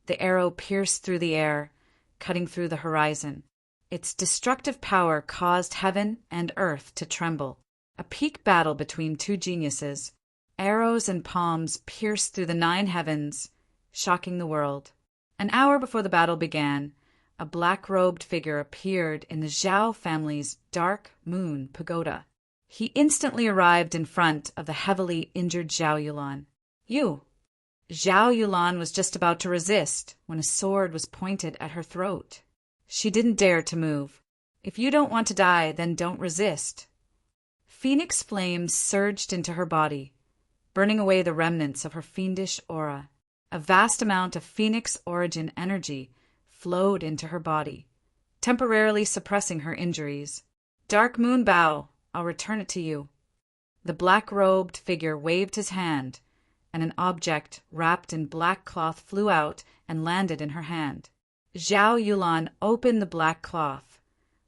the arrow pierced through the air, cutting through the horizon. Its destructive power caused heaven and earth to tremble. A peak battle between two geniuses. Arrows and palms pierced through the 9 heavens, shocking the world. An hour before the battle began, a black-robed figure appeared in the Zhao family's dark moon pagoda. He instantly arrived in front of the heavily injured Zhao Yulan. "You!" Zhao Yulan was just about to resist when a sword was pointed at her throat. She didn't dare to move. "If you don't want to die, then don't resist." Phoenix flames surged into her body, burning away the remnants of her fiendish aura. A vast amount of Phoenix origin energy flowed into her body, temporarily suppressing her injuries. "Dark Moon Bao, I'll return it to you." The black-robed figure waved his hand, and an object wrapped in black cloth flew out and landed in her hand. Zhao Yulan opened the black cloth,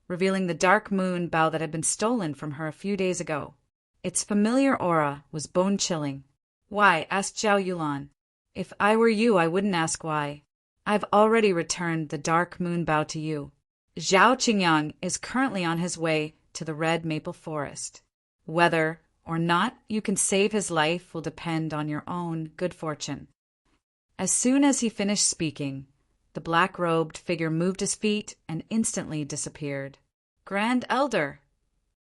revealing the dark moon Bao that had been stolen from her a few days ago. Its familiar aura was bone-chilling. "Why?" asked Zhao Yulan. "If I were you, I wouldn't ask why. I've already returned the dark moon Bao to you. Zhao Qingyang is currently on his way to the red maple forest. Whether or not you can save his life will depend on your own good fortune." As soon as he finished speaking, the black-robed figure moved his feet and instantly disappeared. "Grand Elder!"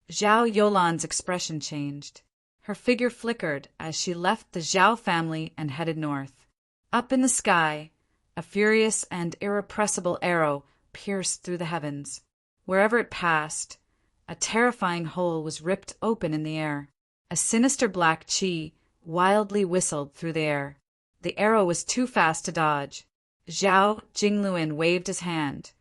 Zhao Yulan's expression changed. Her figure flickered as she left the Zhao family and headed north. Up in the sky, a furious and irrepressible arrow pierced through the heavens. Wherever it passed, a terrifying hole was ripped open in the air. A sinister black qi wildly whistled through the air. The arrow was too fast to dodge. Zhao Jingluan waved his hand,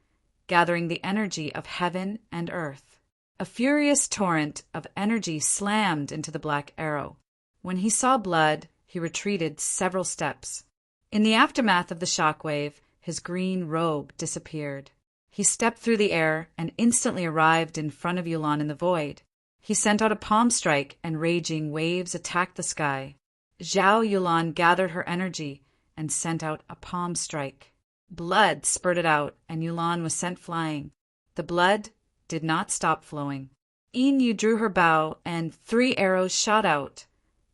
gathering the energy of heaven and earth. A furious torrent of energy slammed into the black arrow. When he saw blood, he retreated several steps. In the aftermath of the shockwave, his green robe disappeared. He stepped through the air and instantly arrived in front of Yulan in the void. He sent out a palm strike and raging waves attacked the sky. Zhao Yulan gathered her energy and sent out a palm strike. Blood spurted out and Yulan was sent flying. The blood did not stop flowing. Yin Yu drew her bow and 3 arrows shot out,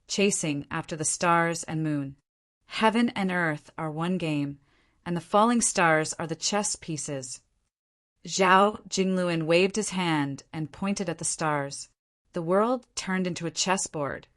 chasing after the stars and moon. Heaven and earth are one game, and the falling stars are the chess pieces. Zhao Jingluan waved his hand and pointed at the stars. The world turned into a chessboard,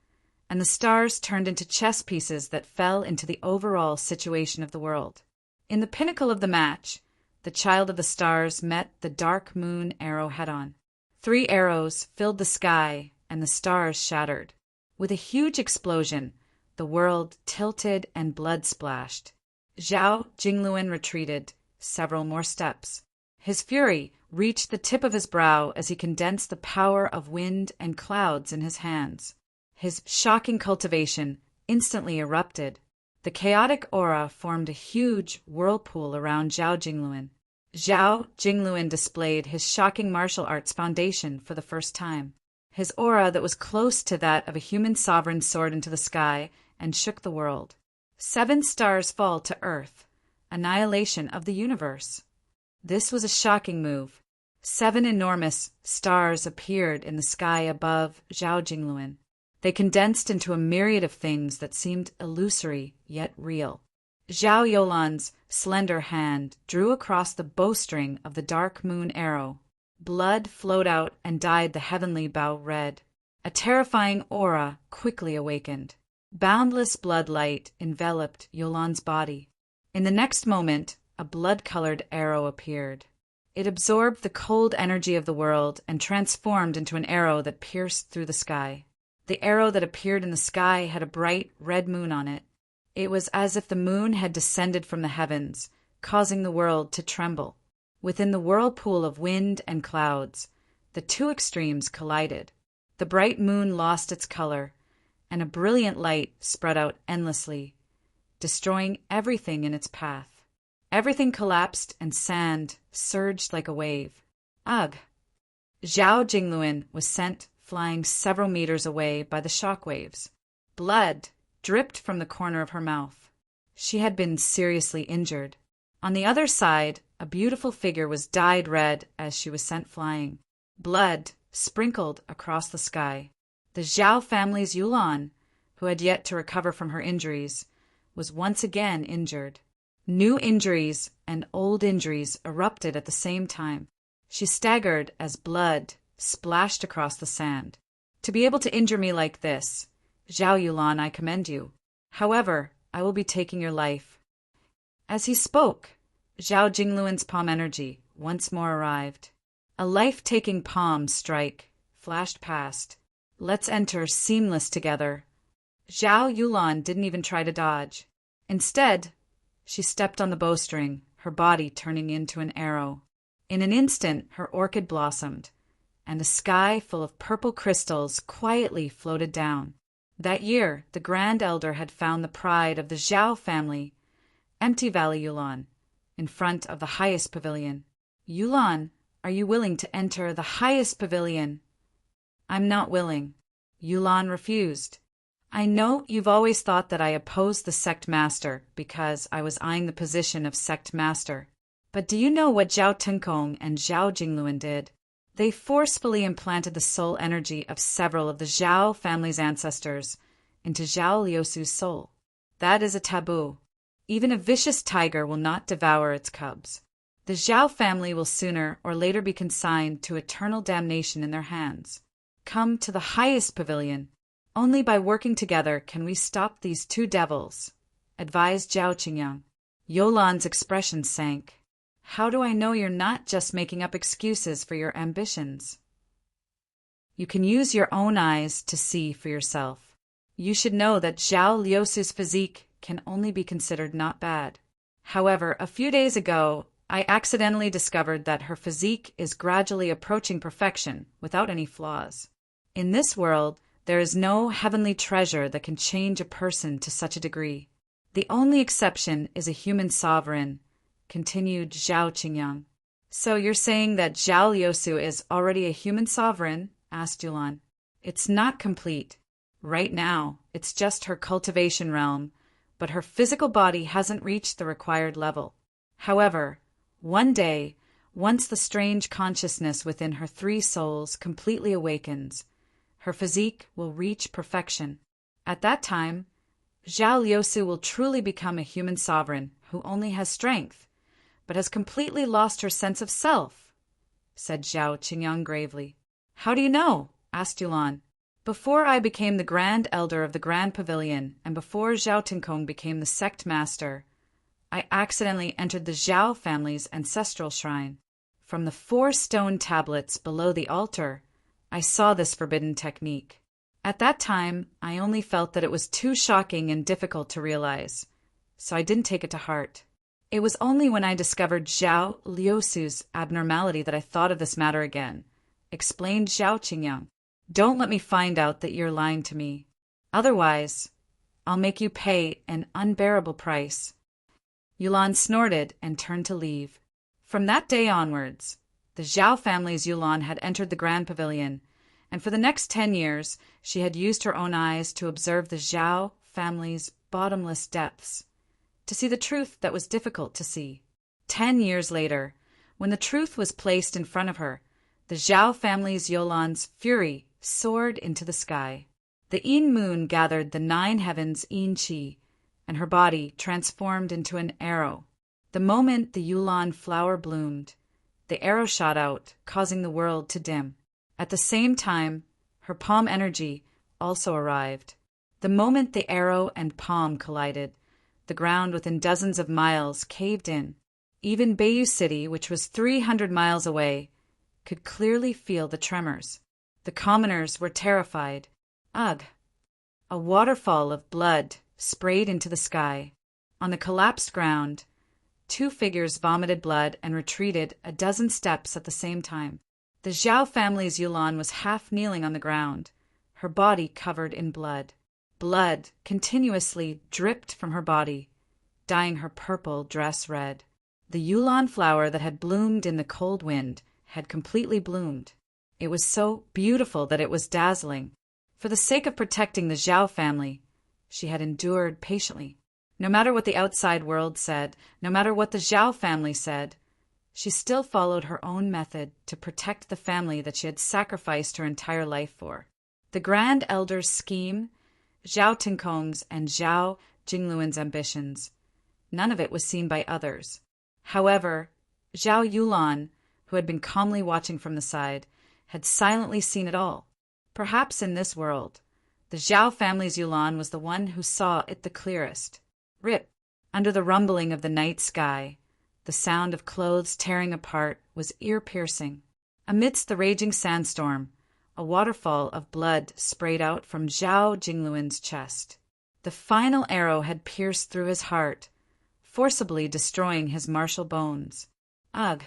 and the stars turned into chess pieces that fell into the overall situation of the world. In the pinnacle of the match, the child of the stars met the dark moon arrow head-on. 3 arrows filled the sky, and the stars shattered. With a huge explosion, the world tilted and blood splashed. Zhao Jingluan retreated several more steps. His fury reached the tip of his brow as he condensed the power of wind and clouds in his hands. His shocking cultivation instantly erupted. The chaotic aura formed a huge whirlpool around Zhao Jingluan. Zhao Jingluan displayed his shocking martial arts foundation for the first time. His aura that was close to that of a human sovereign soared into the sky and shook the world. 7 stars fall to earth, annihilation of the universe. This was a shocking move. 7 enormous stars appeared in the sky above Zhao Jingluan. They condensed into a myriad of things that seemed illusory yet real. Zhao Yulan's slender hand drew across the bowstring of the dark moon arrow. Blood flowed out and dyed the heavenly bow red. A terrifying aura quickly awakened. Boundless blood light enveloped Yulan's body. In the next moment, a blood-colored arrow appeared. It absorbed the cold energy of the world and transformed into an arrow that pierced through the sky. The arrow that appeared in the sky had a bright red moon on it. It was as if the moon had descended from the heavens, causing the world to tremble. Within the whirlpool of wind and clouds, the two extremes collided. The bright moon lost its color, and a brilliant light spread out endlessly, destroying everything in its path. Everything collapsed and sand surged like a wave. Ugh! Zhao Jingluan was sent flying several meters away by the shock waves. Blood dripped from the corner of her mouth. She had been seriously injured. On the other side, a beautiful figure was dyed red as she was sent flying. Blood sprinkled across the sky. The Zhao family's Yulan, who had yet to recover from her injuries, was once again injured. New injuries and old injuries erupted at the same time. She staggered as blood splashed across the sand. To be able to injure me like this, Zhao Yulan, I commend you. However, I will be taking your life. As he spoke, Zhao Jingluan's palm energy once more arrived. A life-taking palm strike flashed past. Let's enter seamless together. Zhao Yulan didn't even try to dodge. Instead, she stepped on the bowstring, her body turning into an arrow. In an instant, her orchid blossomed, and a sky full of purple crystals quietly floated down. That year, the Grand Elder had found the pride of the Zhao family, Empty Valley Yulan, in front of the highest pavilion. Yulan, are you willing to enter the highest pavilion? I'm not willing. Yulan refused. I know you've always thought that I opposed the sect master because I was eyeing the position of sect master. But do you know what Zhao Tenkong and Zhao Jingluan did? They forcefully implanted the soul energy of several of the Zhao family's ancestors into Zhao Liusu's soul. That is a taboo. Even a vicious tiger will not devour its cubs. The Zhao family will sooner or later be consigned to eternal damnation in their hands. Come to the highest pavilion. Only by working together can we stop these two devils, advised Zhao Qingyang. Yolan's expression sank. How do I know you're not just making up excuses for your ambitions? You can use your own eyes to see for yourself. You should know that Zhao Liusu's physique can only be considered not bad. However, a few days ago, I accidentally discovered that her physique is gradually approaching perfection without any flaws. In this world, there is no heavenly treasure that can change a person to such a degree. The only exception is a human sovereign, continued Zhao Qingyang. So you're saying that Zhao Liusu is already a human sovereign? Asked Yulan. It's not complete. Right now, it's just her cultivation realm, but her physical body hasn't reached the required level. However, one day, once the strange consciousness within her three souls completely awakens, her physique will reach perfection. At that time, Zhao Liusu will truly become a human sovereign who only has strength, but has completely lost her sense of self, said Zhao Qingyang gravely. How do you know? Asked Yulan. Before I became the Grand Elder of the Grand Pavilion, and before Zhao Tenkong became the sect master, I accidentally entered the Zhao family's ancestral shrine. From the 4 stone tablets below the altar, I saw this forbidden technique. At that time, I only felt that it was too shocking and difficult to realize, so I didn't take it to heart. It was only when I discovered Zhao Liusu's abnormality that I thought of this matter again, explained Zhao Qingyang. Don't let me find out that you're lying to me. Otherwise, I'll make you pay an unbearable price. Yulan snorted and turned to leave. From that day onwards, the Zhao family's Yulan had entered the Grand Pavilion, and for the next 10 years she had used her own eyes to observe the Zhao family's bottomless depths, to see the truth that was difficult to see. 10 years later, when the truth was placed in front of her, the Zhao family's Yulan's fury soared into the sky. The Yin moon gathered the 9 heavens' Yin qi, and her body transformed into an arrow. The moment the Yulan flower bloomed, the arrow shot out, causing the world to dim. At the same time, her palm energy also arrived. The moment the arrow and palm collided, the ground within dozens of miles caved in. Even Bayou City, which was 300 miles away, could clearly feel the tremors. The commoners were terrified. Ugh! A waterfall of blood sprayed into the sky. On the collapsed ground, Two figures vomited blood and retreated a dozen steps at the same time. The Zhao family's Yulan was half kneeling on the ground, her body covered in blood. Blood continuously dripped from her body, dyeing her purple dress red. The Yulan flower that had bloomed in the cold wind had completely bloomed. It was so beautiful that it was dazzling. For the sake of protecting the Zhao family, she had endured patiently. No matter what the outside world said, no matter what the Zhao family said, she still followed her own method to protect the family that she had sacrificed her entire life for. The Grand Elder's scheme, Zhao Tinkong's and Zhao Jingluan's ambitions, none of it was seen by others. However, Zhao Yulan, who had been calmly watching from the side, had silently seen it all. Perhaps in this world, the Zhao family's Yulan was the one who saw it the clearest. Rip, under the rumbling of the night sky, the sound of clothes tearing apart was ear-piercing. Amidst the raging sandstorm, a waterfall of blood sprayed out from Zhao Jingluan's chest. The final arrow had pierced through his heart, forcibly destroying his martial bones. Ugh!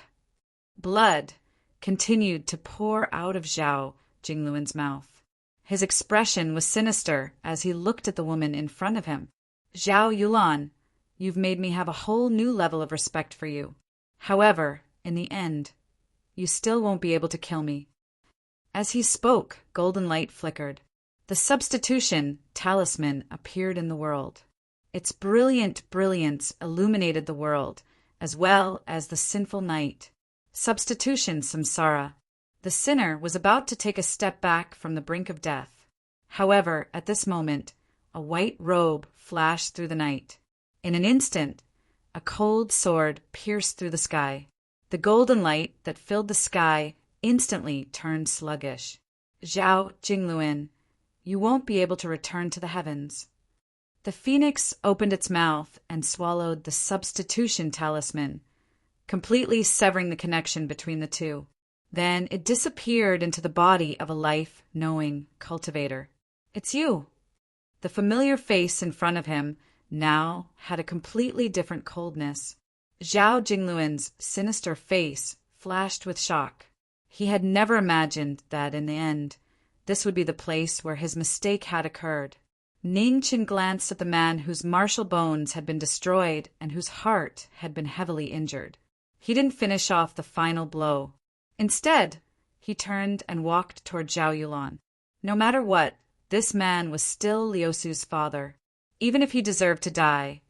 Blood continued to pour out of Zhao Jingluan's mouth. His expression was sinister as he looked at the woman in front of him. Zhao Yulan, you've made me have a whole new level of respect for you. However, in the end, you still won't be able to kill me. As he spoke, golden light flickered. The substitution talisman appeared in the world. Its brilliant brilliance illuminated the world, as well as the sinful night. Substitution samsara. The sinner was about to take a step back from the brink of death. However, at this moment, a white robe flashed through the night. In an instant, a cold sword pierced through the sky. The golden light that filled the sky instantly turned sluggish. Zhao Jingluan, you won't be able to return to the heavens. The phoenix opened its mouth and swallowed the substitution talisman, completely severing the connection between the two. Then it disappeared into the body of a life-knowing cultivator. It's you. The familiar face in front of him now had a completely different coldness. Zhao Jingluan's sinister face flashed with shock. He had never imagined that, in the end, this would be the place where his mistake had occurred. Ningchen glanced at the man whose martial bones had been destroyed and whose heart had been heavily injured. He didn't finish off the final blow. Instead, he turned and walked toward Zhao Yulan. No matter what, this man was still Liu Su's father. Even if he deserved to die,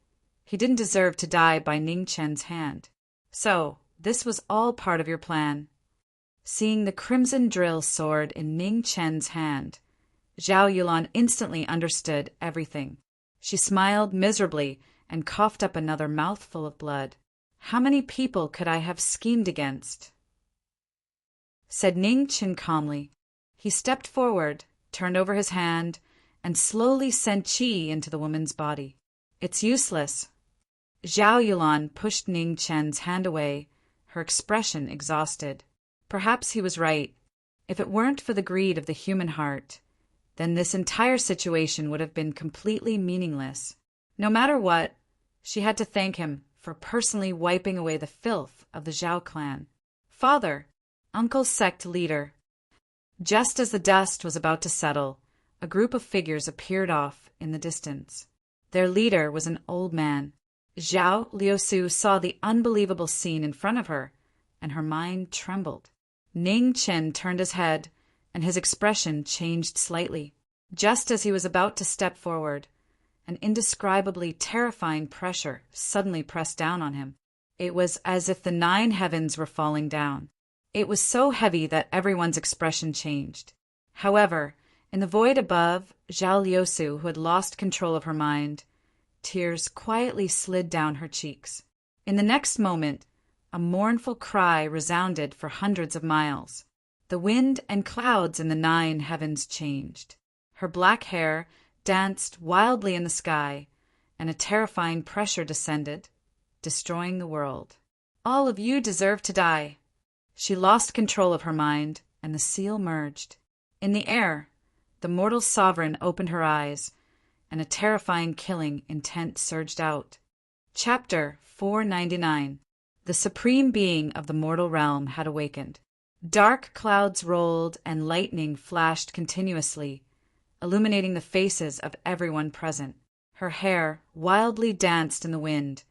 he didn't deserve to die by Ning Chen's hand. So, this was all part of your plan. Seeing the crimson drill sword in Ning Chen's hand, Zhao Yulan instantly understood everything. She smiled miserably and coughed up another mouthful of blood. How many people could I have schemed against? Said Ning Chen calmly. He stepped forward, turned over his hand, and slowly sent qi into the woman's body. It's useless. Zhao Yulan pushed Ning Chen's hand away, her expression exhausted. Perhaps he was right. If it weren't for the greed of the human heart, then this entire situation would have been completely meaningless. No matter what, she had to thank him for personally wiping away the filth of the Zhao clan. Father, Uncle sect leader. Just as the dust was about to settle, a group of figures appeared off in the distance. Their leader was an old man. Zhao Liusu saw the unbelievable scene in front of her, and her mind trembled. Ning Chen turned his head, and his expression changed slightly. Just as he was about to step forward, an indescribably terrifying pressure suddenly pressed down on him. It was as if the 9 heavens were falling down. It was so heavy that everyone's expression changed. However, in the void above, Zhao Liusu, who had lost control of her mind, tears quietly slid down her cheeks. In the next moment, a mournful cry resounded for hundreds of miles. The wind and clouds in the 9 heavens changed. Her black hair danced wildly in the sky, and a terrifying pressure descended, destroying the world. All of you deserve to die. She lost control of her mind, and the seal merged. In the air, the mortal sovereign opened her eyes, and a terrifying killing intent surged out. Chapter 499. The Supreme Being of the mortal realm had awakened. Dark clouds rolled and lightning flashed continuously, illuminating the faces of everyone present. Her hair wildly danced in the wind,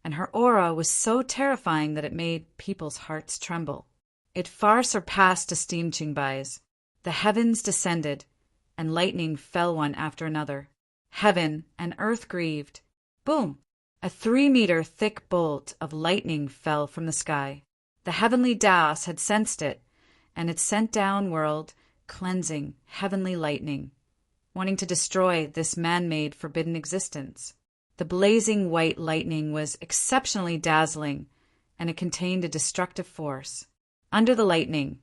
and her aura was so terrifying that it made people's hearts tremble. It far surpassed esteemed Qingbai's. The heavens descended, and lightning fell one after another. Heaven and earth grieved. Boom! A 3-meter thick bolt of lightning fell from the sky. The heavenly Daos had sensed it, and it sent downward cleansing, heavenly lightning, wanting to destroy this man-made forbidden existence. The blazing white lightning was exceptionally dazzling, and it contained a destructive force. Under the lightning,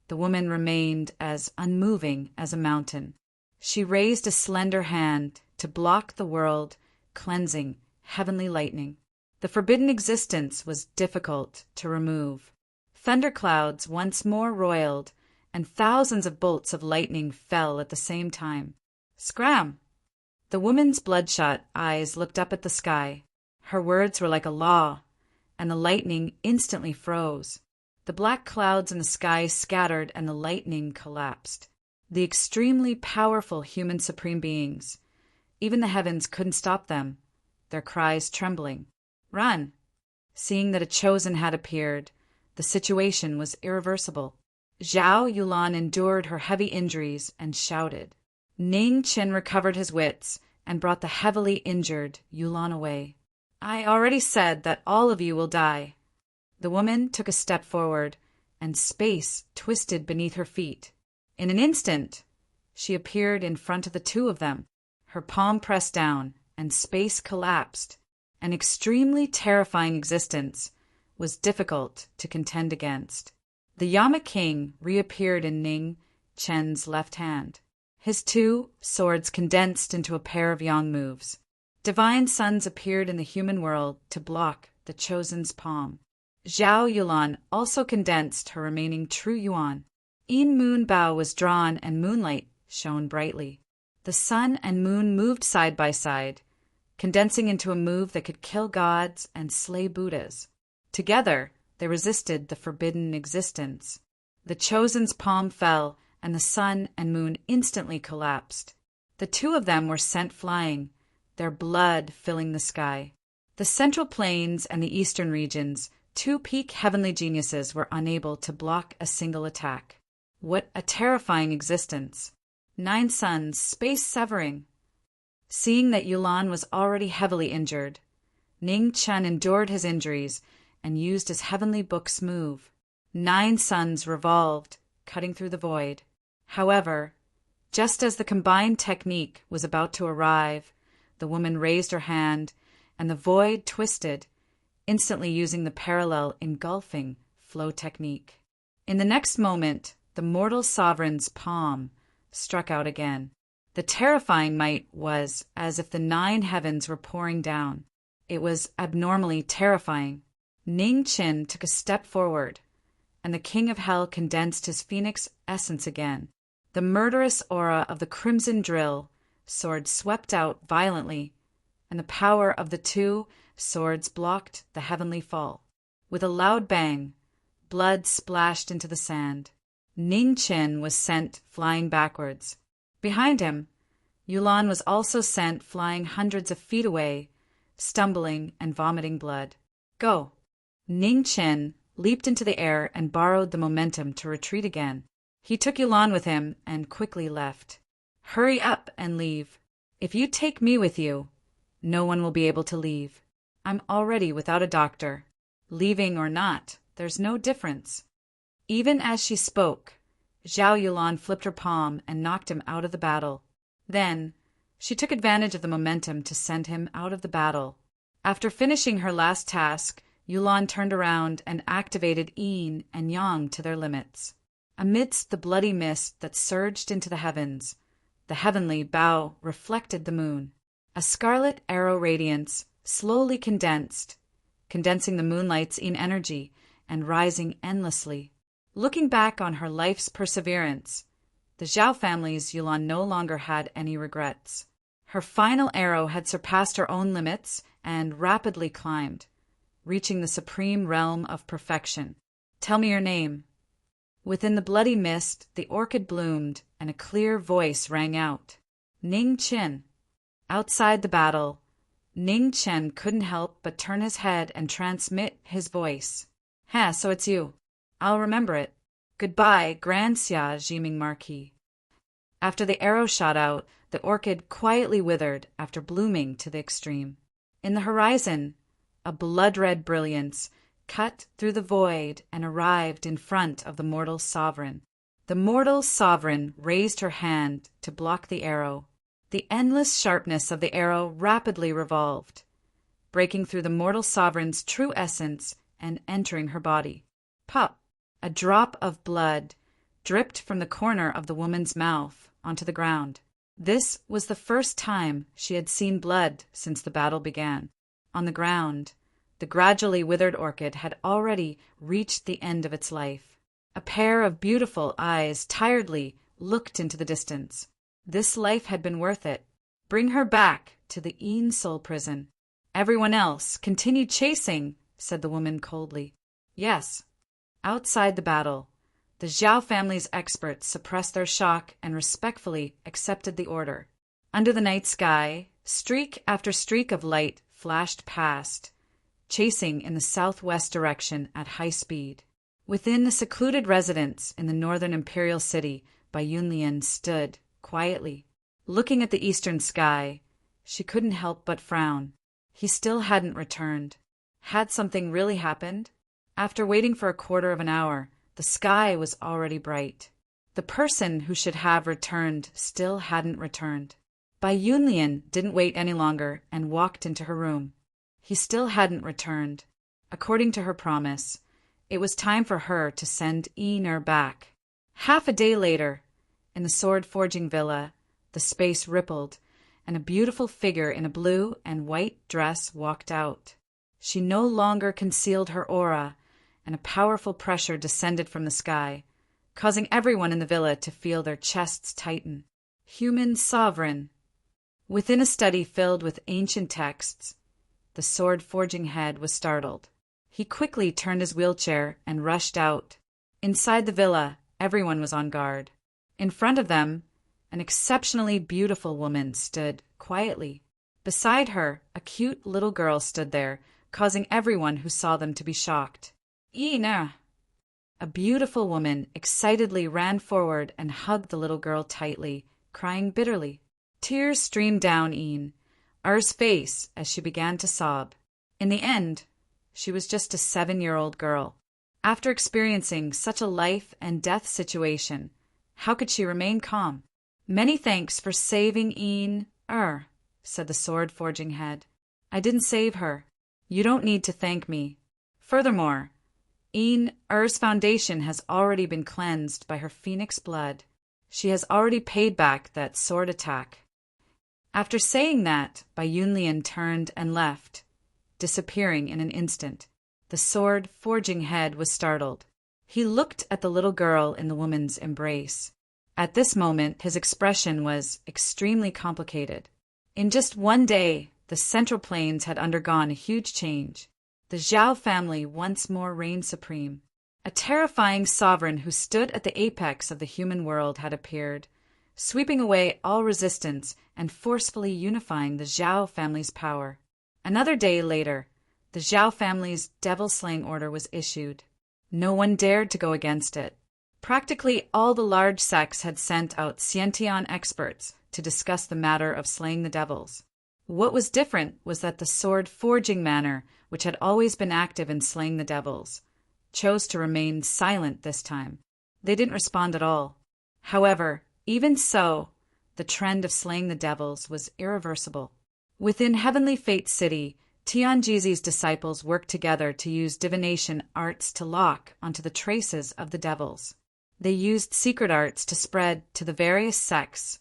the woman remained as unmoving as a mountain. She raised a slender hand to block the world, cleansing, heavenly lightning. The forbidden existence was difficult to remove. Thunderclouds once more roiled, and thousands of bolts of lightning fell at the same time. Scram! The woman's bloodshot eyes looked up at the sky. Her words were like a law, and the lightning instantly froze. The black clouds in the sky scattered and the lightning collapsed. The extremely powerful human supreme beings. Even the heavens couldn't stop them, their cries trembling. Run! Seeing that a chosen had appeared, the situation was irreversible. Zhao Yulan endured her heavy injuries and shouted. Ning Qin recovered his wits and brought the heavily injured Yulan away. I already said that all of you will die. The woman took a step forward, and space twisted beneath her feet. In an instant, she appeared in front of the two of them. Her palm pressed down, and space collapsed. An extremely terrifying existence was difficult to contend against. The Yama King reappeared in Ning Chen's left hand. His 2 swords condensed into a pair of yang moves. Divine suns appeared in the human world to block the chosen's palm. Zhao Yulan also condensed her remaining true yuan. Yin Moon Bao was drawn and moonlight shone brightly. The sun and moon moved side by side, condensing into a move that could kill gods and slay Buddhas. Together, they resisted the forbidden existence. The chosen's palm fell, and the sun and moon instantly collapsed. The 2 of them were sent flying, their blood filling the sky. The central plains and the eastern regions, 2 peak heavenly geniuses were unable to block a single attack. What a terrifying existence! 9 suns, space severing. Seeing that Yulan was already heavily injured, Ning Chen endured his injuries and used his heavenly book's move. 9 suns revolved, cutting through the void. However, just as the combined technique was about to arrive, the woman raised her hand, and the void twisted, instantly using the parallel engulfing flow technique. In the next moment, the mortal sovereign's palm struck out again. The terrifying might was as if the 9 heavens were pouring down. It was abnormally terrifying. Ning Qin took a step forward, and the king of hell condensed his phoenix essence again. The murderous aura of the crimson drill sword swept out violently, and the power of the 2 swords blocked the heavenly fall. With a loud bang, blood splashed into the sand. Ning Qin was sent flying backwards. Behind him, Yulan was also sent flying hundreds of feet away, stumbling and vomiting blood. Go! Ning Qin leaped into the air and borrowed the momentum to retreat again. He took Yulan with him and quickly left. Hurry up and leave. If you take me with you, no one will be able to leave. I'm already without a doctor. Leaving or not, there's no difference. Even as she spoke, Zhao Yulan flipped her palm and knocked him out of the battle. Then, she took advantage of the momentum to send him out of the battle. After finishing her last task, Yulan turned around and activated yin and yang to their limits. Amidst the bloody mist that surged into the heavens, the heavenly Bao reflected the moon. A scarlet arrow radiance slowly condensed, condensing the moonlight's yin energy and rising endlessly. Looking back on her life's perseverance, the Zhao family's Yulan no longer had any regrets. Her final arrow had surpassed her own limits and rapidly climbed, reaching the supreme realm of perfection. "Tell me your name." Within the bloody mist, the orchid bloomed, and a clear voice rang out. "Ning Chen." Outside the battle, Ning Chen couldn't help but turn his head and transmit his voice. "Ha, so it's you. I'll remember it. Goodbye, Grand Xia Jiming Marquis." After the arrow shot out, the orchid quietly withered after blooming to the extreme. In the horizon, a blood-red brilliance cut through the void and arrived in front of the mortal sovereign. The mortal sovereign raised her hand to block the arrow. The endless sharpness of the arrow rapidly revolved, breaking through the mortal sovereign's true essence and entering her body. Pop! A drop of blood dripped from the corner of the woman's mouth onto the ground. This was the first time she had seen blood since the battle began. On the ground, the gradually withered orchid had already reached the end of its life. A pair of beautiful eyes tiredly looked into the distance. This life had been worth it. Bring her back to the Een Soul prison. "Everyone else, continue chasing," said the woman coldly. "Yes." Outside the battle, the Zhao family's experts suppressed their shock and respectfully accepted the order. Under the night sky, streak after streak of light flashed past, chasing in the southwest direction at high speed. Within the secluded residence in the northern imperial city, Bai Yunlian stood quietly. Looking at the eastern sky, she couldn't help but frown. He still hadn't returned. Had something really happened? After waiting for a quarter of an hour, the sky was already bright. The person who should have returned still hadn't returned. Bai Yunlian didn't wait any longer and walked into her room. He still hadn't returned. According to her promise, it was time for her to send Eener back. Half a day later, in the sword-forging villa, the space rippled, and a beautiful figure in a blue and white dress walked out. She no longer concealed her aura, and a powerful pressure descended from the sky, causing everyone in the villa to feel their chests tighten. Human sovereign. Within a study filled with ancient texts, the sword-forging head was startled. He quickly turned his wheelchair and rushed out. Inside the villa, everyone was on guard. In front of them, an exceptionally beautiful woman stood quietly. Beside her, a cute little girl stood there, causing everyone who saw them to be shocked. "Ina!" A beautiful woman excitedly ran forward and hugged the little girl tightly, crying bitterly. Tears streamed down Er's face as she began to sob. In the end, she was just a 7-year-old girl. After experiencing such a life and death situation, how could she remain calm? "Many thanks for saving Er," said the sword-forging head. "I didn't save her. You don't need to thank me. Furthermore, Er's foundation has already been cleansed by her phoenix blood. She has already paid back that sword attack." After saying that, Bai Yunlian turned and left, disappearing in an instant. The sword-forging head was startled. He looked at the little girl in the woman's embrace. At this moment, his expression was extremely complicated. In just one day, the Central Plains had undergone a huge change. The Zhao family once more reigned supreme. A terrifying sovereign who stood at the apex of the human world had appeared, sweeping away all resistance and forcefully unifying the Zhao family's power. Another day later, the Zhao family's devil-slaying order was issued. No one dared to go against it. Practically all the large sects had sent out Xiantian experts to discuss the matter of slaying the devils. What was different was that the sword-forging manor, which had always been active in slaying the devils, chose to remain silent this time. They didn't respond at all. However, even so, the trend of slaying the devils was irreversible. Within Heavenly Fate City, Tianjizi's disciples worked together to use divination arts to lock onto the traces of the devils. They used secret arts to spread to the various sects,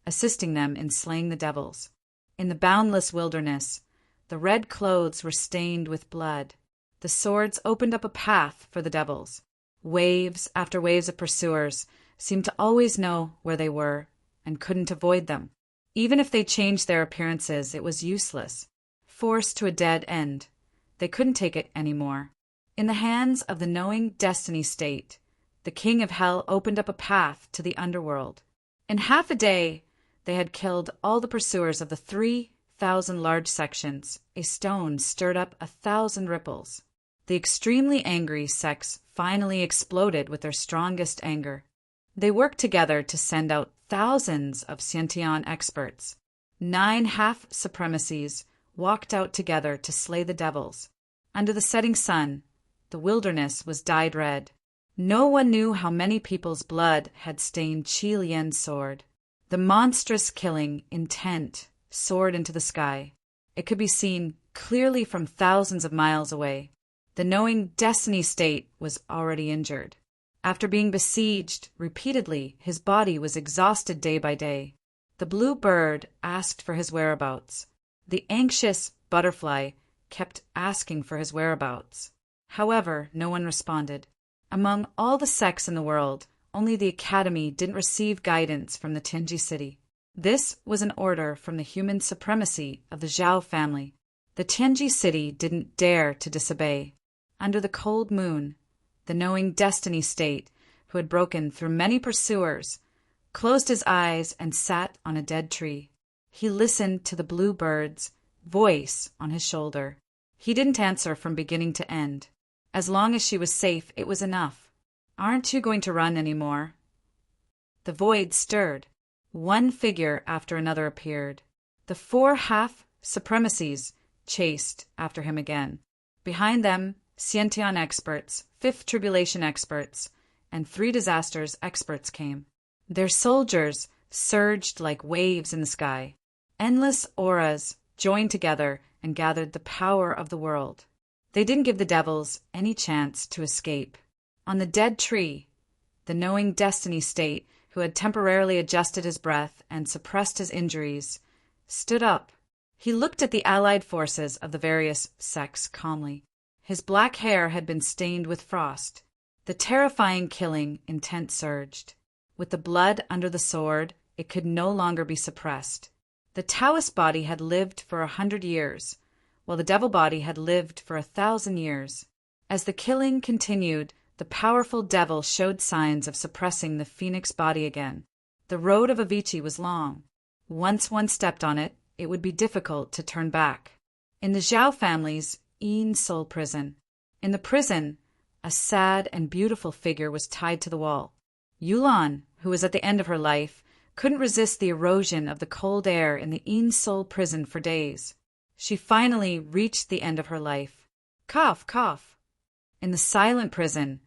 assisting them in slaying the devils. In the boundless wilderness, the red clothes were stained with blood. The swords opened up a path for the devils. Waves after waves of pursuers seemed to always know where they were and couldn't avoid them. Even if they changed their appearances, it was useless. forced to a dead end. They couldn't take it anymore. In the hands of the knowing destiny state, the king of hell opened up a path to the underworld. In half a day, they had killed all the pursuers of the 3,000 large sections. A stone stirred up 1,000 ripples. The extremely angry sects finally exploded with their strongest anger. They worked together to send out thousands of Sciention experts. 9 half-supremacies walked out together to slay the devils. Under the setting sun, the wilderness was dyed red. No one knew how many people's blood had stained Qi Lian's sword. The monstrous killing intent soared into the sky. It could be seen clearly from thousands of miles away. The knowing destiny state was already injured. After being besieged repeatedly, his body was exhausted day by day. The blue bird asked for his whereabouts. The anxious butterfly kept asking for his whereabouts. However, no one responded. Among all the sects in the world, only the Academy didn't receive guidance from the Tianji city. This was an order from the human supremacy of the Zhao family. The Tianji city didn't dare to disobey. Under the cold moon, the knowing destiny state, who had broken through many pursuers, closed his eyes and sat on a dead tree. He listened to the blue bird's voice on his shoulder. He didn't answer from beginning to end. As long as she was safe, it was enough. "Aren't you going to run any more?" The void stirred. One figure after another appeared. The 4 half-supremacies chased after him again. Behind them, Sciention experts, 5th tribulation experts, and 3 disasters experts came. Their soldiers surged like waves in the sky. Endless auras joined together and gathered the power of the world. They didn't give the devils any chance to escape. On the dead tree, the knowing destiny state, who had temporarily adjusted his breath and suppressed his injuries, stood up. He looked at the allied forces of the various sects calmly. His black hair had been stained with frost. The terrifying killing intent surged. With the blood under the sword, it could no longer be suppressed. The Taoist body had lived for 100 years, while the devil body had lived for 1,000 years. As the killing continued, the powerful devil showed signs of suppressing the phoenix body again. The road of Avicii was long. Once one stepped on it, it would be difficult to turn back. In the Zhao family's Yin soul prison. In the prison, a sad and beautiful figure was tied to the wall. Yulan, who was at the end of her life, couldn't resist the erosion of the cold air in the Yin soul prison for days. She finally reached the end of her life. Cough, cough. In the silent prison,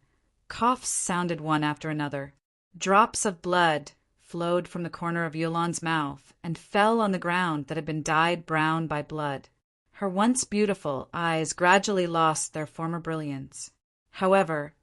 coughs sounded one after another. Drops of blood flowed from the corner of Yulan's mouth and fell on the ground that had been dyed brown by blood. Her once beautiful eyes gradually lost their former brilliance. However,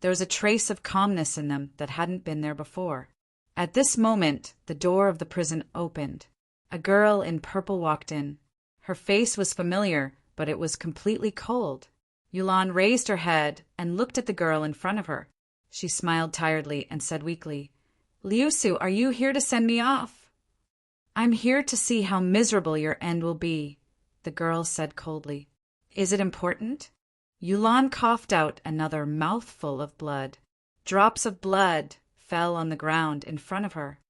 there was a trace of calmness in them that hadn't been there before. At this moment, the door of the prison opened. A girl in purple walked in. Her face was familiar, but it was completely cold. Yulan raised her head and looked at the girl in front of her. She smiled tiredly and said weakly, "Liusu, are you here to send me off?" "I'm here to see how miserable your end will be," the girl said coldly. "Is it important?" Yulan coughed out another mouthful of blood. Drops of blood fell on the ground in front of her.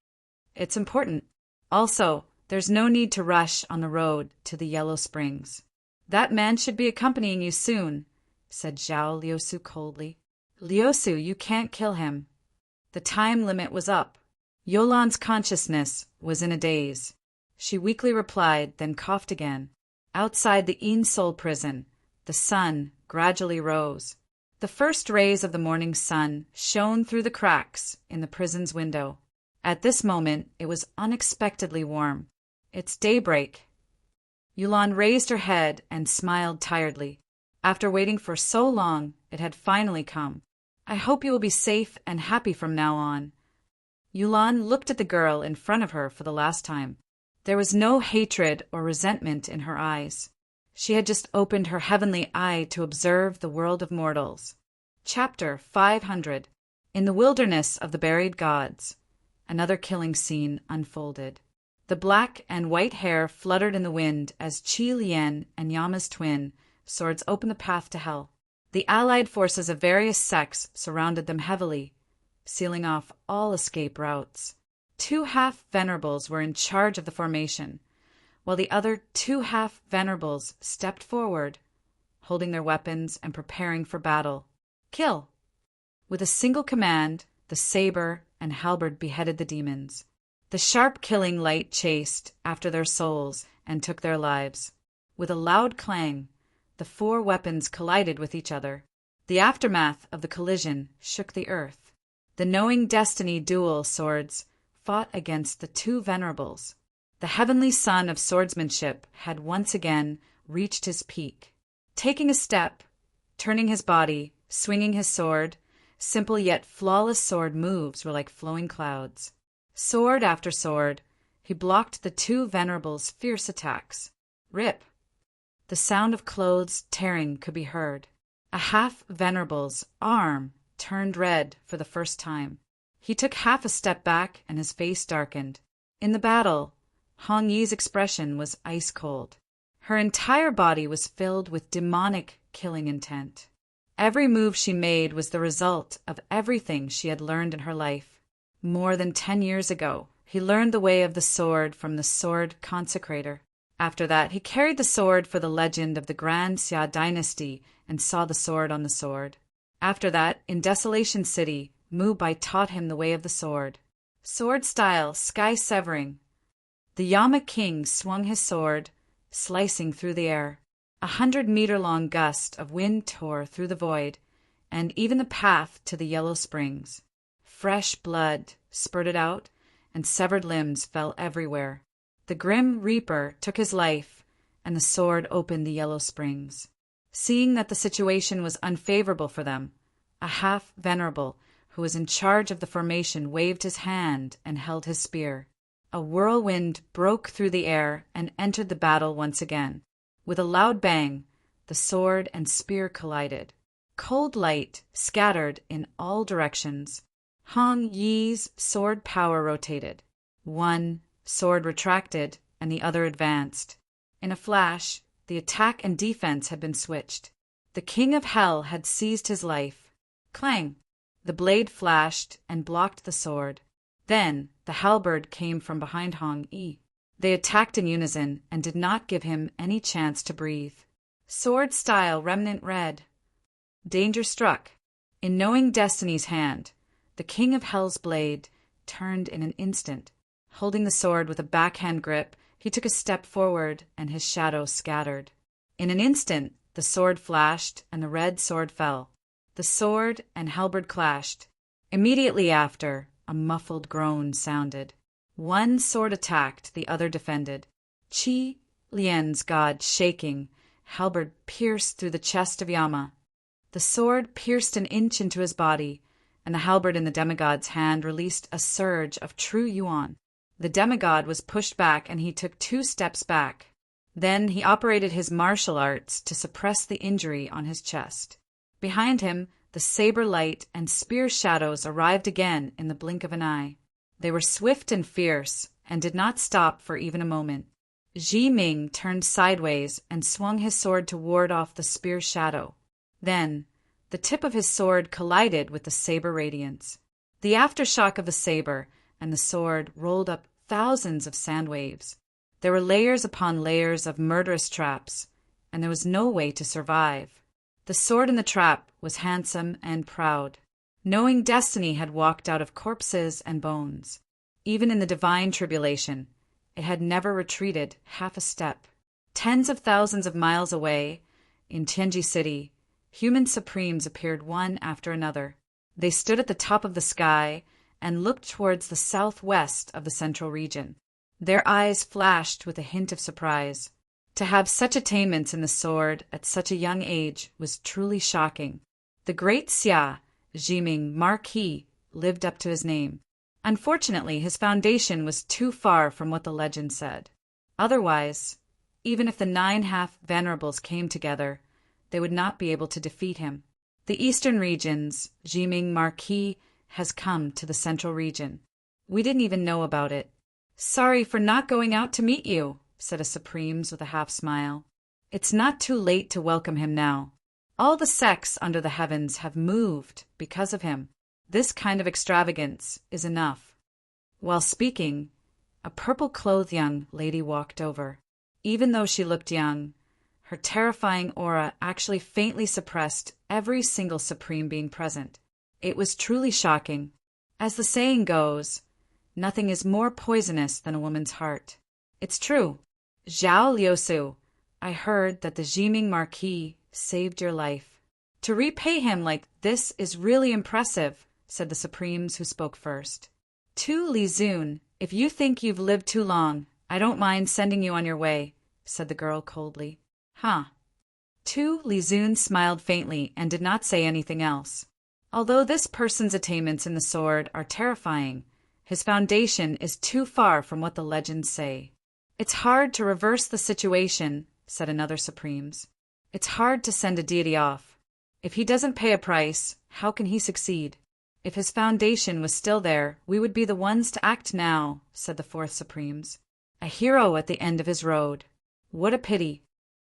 "It's important. Also, there's no need to rush on the road to the Yellow Springs. That man should be accompanying you soon," said Zhao Liusu coldly. "Liusu, you can't kill him." The time limit was up. Yolan's consciousness was in a daze. She weakly replied, then coughed again. Outside the Yin Soul prison, the sun gradually rose. The first rays of the morning sun shone through the cracks in the prison's window. At this moment, it was unexpectedly warm. "It's daybreak." Yulan raised her head and smiled tiredly. After waiting for so long, it had finally come. "I hope you will be safe and happy from now on." Yulan looked at the girl in front of her for the last time. There was no hatred or resentment in her eyes. She had just opened her heavenly eye to observe the world of mortals. Chapter 500. In the wilderness of the buried gods, another killing scene unfolded. The black and white hair fluttered in the wind as Qi Lian and Yama's twin swords opened the path to hell. The allied forces of various sects surrounded them heavily, sealing off all escape routes. 2 half-venerables were in charge of the formation, while the other 2 half-venerables stepped forward, holding their weapons and preparing for battle. Kill! With a single command, the saber and halberd beheaded the demons. The sharp killing light chased after their souls and took their lives. With a loud clang, the 4 weapons collided with each other. The aftermath of the collision shook the earth. The knowing destiny dual swords fought against the 2 venerables. The heavenly sun of swordsmanship had once again reached his peak. Taking a step, turning his body, swinging his sword, simple yet flawless sword moves were like flowing clouds. Sword after sword, he blocked the 2 venerables' fierce attacks. Rip! The sound of clothes tearing could be heard. A half-venerable's arm turned red for the first time. He took half a step back and his face darkened. In the battle, Hong Yi's expression was ice-cold. Her entire body was filled with demonic killing intent. Every move she made was the result of everything she had learned in her life. More than 10 years ago, he learned the way of the sword from the sword consecrator. After that, he carried the sword for the legend of the Grand Xia dynasty and saw the sword on the sword. After that, in Desolation City, Mu Bai taught him the way of the sword. Sword style, sky-severing. The Yama king swung his sword, slicing through the air. 100-meter-long gust of wind tore through the void, and even the path to the yellow springs. Fresh blood spurted out, and severed limbs fell everywhere. The grim reaper took his life, and the sword opened the yellow springs. Seeing that the situation was unfavorable for them, a half-venerable who was in charge of the formation waved his hand and held his spear. A whirlwind broke through the air and entered the battle once again. With a loud bang, the sword and spear collided. Cold light scattered in all directions. Hong Yi's sword power rotated. One sword retracted, and the other advanced. In a flash, the attack and defense had been switched. The king of hell had seized his life. Clang! The blade flashed and blocked the sword. Then the halberd came from behind Hong Yi. They attacked in unison and did not give him any chance to breathe. Sword style remnant red. Danger struck. In knowing destiny's hand, the king of hell's blade turned in an instant. Holding the sword with a backhand grip, he took a step forward and his shadow scattered. In an instant, the sword flashed and the red sword fell. The sword and halberd clashed. Immediately after, a muffled groan sounded. One sword attacked, the other defended. Qi Lian's god shaking, halberd pierced through the chest of Yama. The sword pierced an inch into his body, and the halberd in the demigod's hand released a surge of true yuan. The demigod was pushed back and he took 2 steps back. Then he operated his martial arts to suppress the injury on his chest. Behind him, the saber light and spear shadows arrived again in the blink of an eye. They were swift and fierce, and did not stop for even a moment. Ji Ming turned sideways and swung his sword to ward off the spear shadow. Then, the tip of his sword collided with the saber radiance. The aftershock of the saber and the sword rolled up thousands of sand waves. There were layers upon layers of murderous traps, and there was no way to survive. The sword in the trap was handsome and proud. Knowing destiny had walked out of corpses and bones. Even in the divine tribulation, it had never retreated half a step. Tens of thousands of miles away, in Tianji City, human supremes appeared one after another. They stood at the top of the sky and looked towards the southwest of the central region. Their eyes flashed with a hint of surprise. To have such attainments in the sword at such a young age was truly shocking. The great Xia, Jiming Marquis, lived up to his name. Unfortunately, his foundation was too far from what the legend said. Otherwise, even if the 9 half-venerables came together, they would not be able to defeat him. The eastern regions, Jiming Marquis, has come to the central region. We didn't even know about it. Sorry for not going out to meet you, said a Supremes with a half-smile. It's not too late to welcome him now. All the sects under the heavens have moved because of him. This kind of extravagance is enough. While speaking, a purple-clothed young lady walked over. Even though she looked young, her terrifying aura actually faintly suppressed every single Supreme being present. It was truly shocking. As the saying goes, nothing is more poisonous than a woman's heart. It's true. Zhao Liusu, I heard that the Jiming Marquis saved your life. To repay him like this is really impressive, said the Supremes who spoke first. To Li Zun, if you think you've lived too long, I don't mind sending you on your way, said the girl coldly. Huh. Tu Li Zun smiled faintly and did not say anything else. Although this person's attainments in the sword are terrifying, his foundation is too far from what the legends say. It's hard to reverse the situation, said another Supremes. It's hard to send a deity off. If he doesn't pay a price, how can he succeed? If his foundation was still there, we would be the ones to act now, said the fourth Supremes. A hero at the end of his road. What a pity.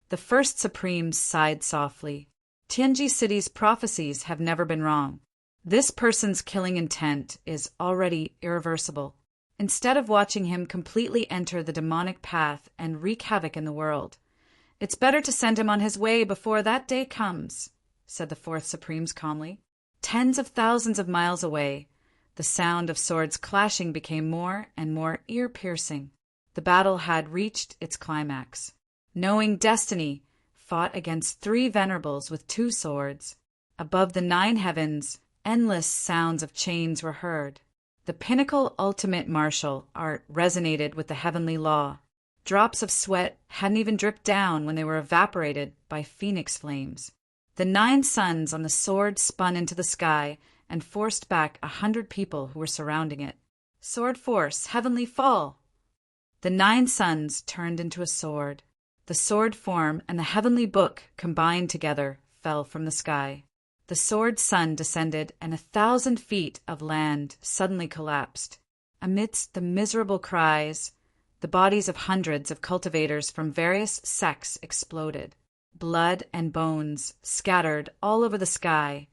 The first Supremes sighed softly. Tianji City's prophecies have never been wrong. This person's killing intent is already irreversible. Instead of watching him completely enter the demonic path and wreak havoc in the world, it's better to send him on his way before that day comes, said the fourth Supremes calmly. Tens of thousands of miles away, the sound of swords clashing became more and more ear-piercing. The battle had reached its climax. Knowing destiny fought against three venerables with two swords. Above the 9 heavens, endless sounds of chains were heard. The pinnacle ultimate martial art resonated with the heavenly law. Drops of sweat hadn't even dripped down when they were evaporated by phoenix flames. The 9 suns on the sword spun into the sky and forced back 100 people who were surrounding it. Sword force, heavenly fall! The 9 suns turned into a sword. The sword form and the heavenly book combined together fell from the sky. The sword sun descended, and 1,000 feet of land suddenly collapsed. Amidst the miserable cries, the bodies of hundreds of cultivators from various sects exploded. Blood and bones scattered all over the sky,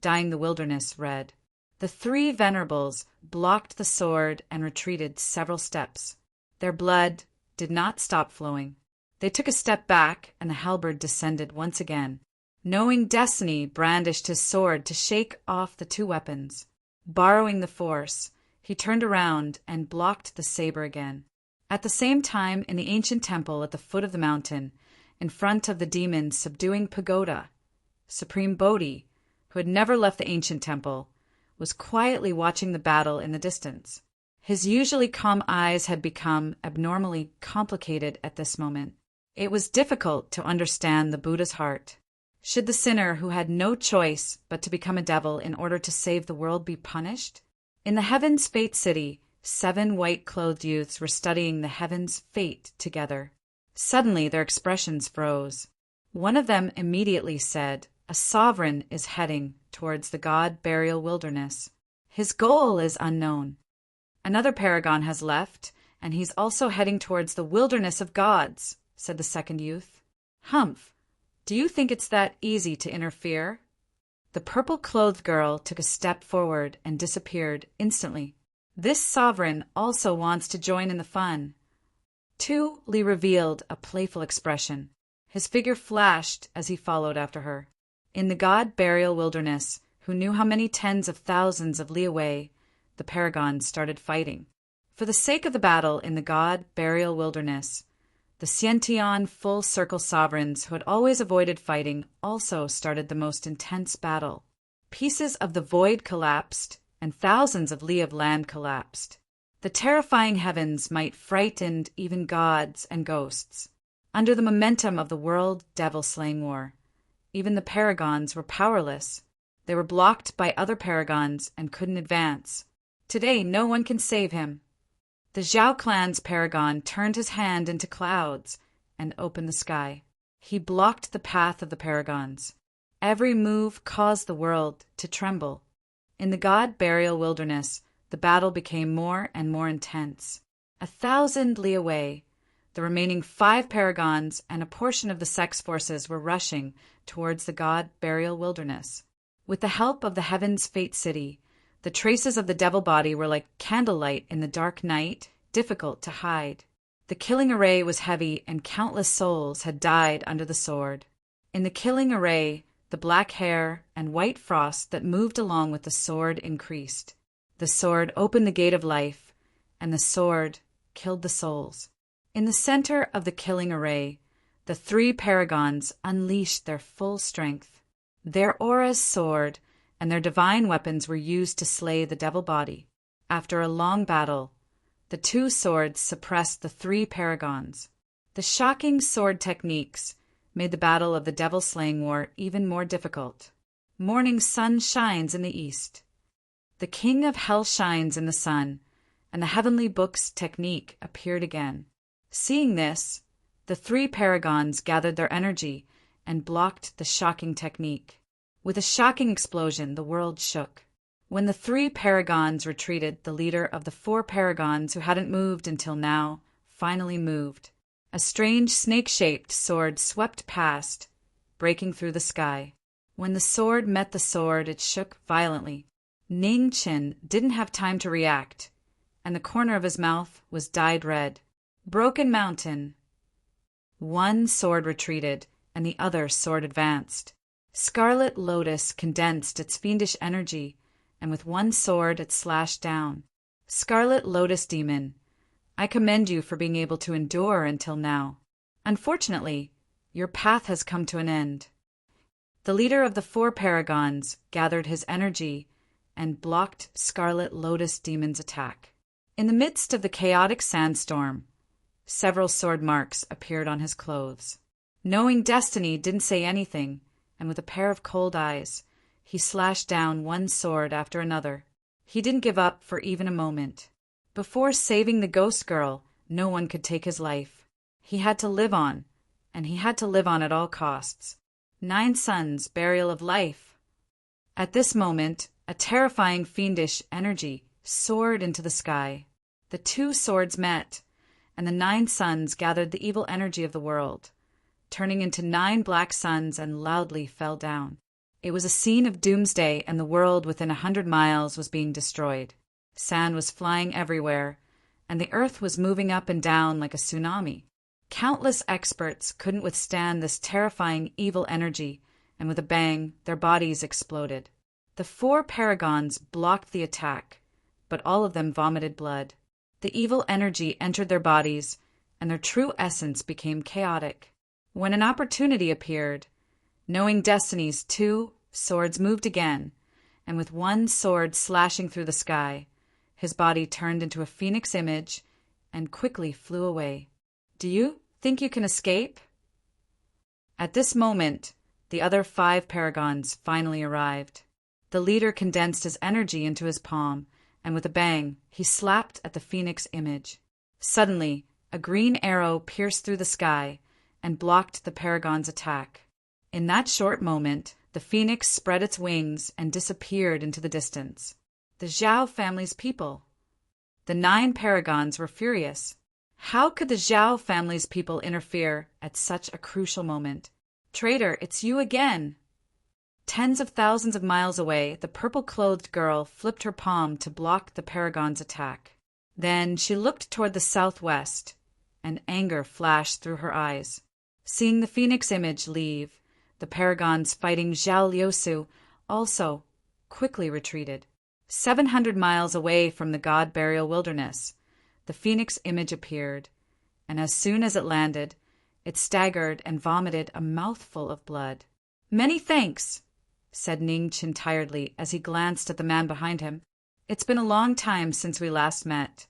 dyeing the wilderness red. The 3 venerables blocked the sword and retreated several steps. Their blood did not stop flowing. They took a step back, and the halberd descended once again. Knowing destiny brandished his sword to shake off the 2 weapons. Borrowing the force, he turned around and blocked the saber again. At the same time, in the ancient temple at the foot of the mountain, in front of the demon's subduing pagoda, Supreme Bodhi, who had never left the ancient temple, was quietly watching the battle in the distance. His usually calm eyes had become abnormally complicated at this moment. It was difficult to understand the Buddha's heart. Should the sinner who had no choice but to become a devil in order to save the world be punished? In the Heaven's Fate City, 7 white-clothed youths were studying the heaven's fate together. Suddenly their expressions froze. One of them immediately said, "A sovereign is heading towards the god-burial wilderness. His goal is unknown. Another paragon has left, and he's also heading towards the wilderness of gods," said the second youth. "Humph! Do you think it's that easy to interfere?" The purple-clothed girl took a step forward and disappeared instantly. This sovereign also wants to join in the fun. Tu Li revealed a playful expression. His figure flashed as he followed after her. In the god-burial wilderness, who knew how many tens of thousands of li away, the paragons started fighting. For the sake of the battle in the god-burial wilderness, the Xiantian full-circle sovereigns who had always avoided fighting also started the most intense battle. Pieces of the void collapsed, and thousands of li of land collapsed. The terrifying heavens might frighten even gods and ghosts. Under the momentum of the world devil-slaying war, even the paragons were powerless. They were blocked by other paragons and couldn't advance. Today no one can save him. The Zhao clan's paragon turned his hand into clouds and opened the sky. He blocked the path of the paragons. Every move caused the world to tremble. In the god-burial wilderness, the battle became more and more intense. 1,000 li away, the remaining 5 paragons and a portion of the sex forces were rushing towards the god burial wilderness. With the help of the Heaven's Fate City, the traces of the devil body were like candlelight in the dark night, difficult to hide. The killing array was heavy, and countless souls had died under the sword. In the killing array, the black hair and white frost that moved along with the sword increased. The sword opened the gate of life, and the sword killed the souls. In the center of the killing array, the 3 paragons unleashed their full strength. Their auras soared, and their divine weapons were used to slay the devil body. After a long battle, the 2 swords suppressed the 3 paragons. The shocking sword techniques made the battle of the devil-slaying war even more difficult. Morning sun shines in the east. The king of hell shines in the sun, and the heavenly book's technique appeared again. Seeing this, the 3 paragons gathered their energy and blocked the shocking technique. With a shocking explosion, the world shook. When the 3 paragons retreated, the leader of the 4 paragons who hadn't moved until now finally moved. A strange snake-shaped sword swept past, breaking through the sky. When the sword met the sword, it shook violently. Ning Qin didn't have time to react, and the corner of his mouth was dyed red. Broken Mountain. 1 sword retreated, and the other sword advanced. Scarlet Lotus condensed its fiendish energy, and with 1 sword it slashed down. Scarlet Lotus Demon, I commend you for being able to endure until now. Unfortunately, your path has come to an end. The leader of the 4 paragons gathered his energy and blocked Scarlet Lotus Demon's attack. In the midst of the chaotic sandstorm, several sword marks appeared on his clothes. Knowing destiny didn't say anything, and with a pair of cold eyes, he slashed down 1 sword after another. He didn't give up for even a moment. Before saving the ghost girl, no one could take his life. He had to live on, and he had to live on at all costs. 9 suns, burial of life. At this moment, a terrifying fiendish energy soared into the sky. The 2 swords met, and the 9 suns gathered the evil energy of the world, turning into 9 black suns and loudly fell down. It was a scene of doomsday, and the world within 100 miles was being destroyed. Sand was flying everywhere, and the earth was moving up and down like a tsunami. Countless experts couldn't withstand this terrifying evil energy, and with a bang, their bodies exploded. The 4 paragons blocked the attack, but all of them vomited blood. The evil energy entered their bodies, and their true essence became chaotic. When an opportunity appeared, knowing destiny's 2 swords moved again, and with 1 sword slashing through the sky, his body turned into a phoenix image and quickly flew away. Do you think you can escape? At this moment, the other 5 paragons finally arrived. The leader condensed his energy into his palm, and with a bang, he slapped at the phoenix image. Suddenly, a green arrow pierced through the sky and blocked the paragon's attack. In that short moment, the phoenix spread its wings and disappeared into the distance. The Zhao family's people. The 9 paragons were furious. How could the Zhao family's people interfere at such a crucial moment? Traitor, it's you again! Tens of thousands of miles away, the purple-clothed girl flipped her palm to block the paragon's attack. Then she looked toward the southwest, and anger flashed through her eyes. Seeing the phoenix image leave, the paragons fighting Zhao Liusu also quickly retreated. 700 miles away from the god burial wilderness, the phoenix image appeared, and as soon as it landed, it staggered and vomited a mouthful of blood. "Many thanks," said Ning Qin tiredly as he glanced at the man behind him. "It's been a long time since we last met,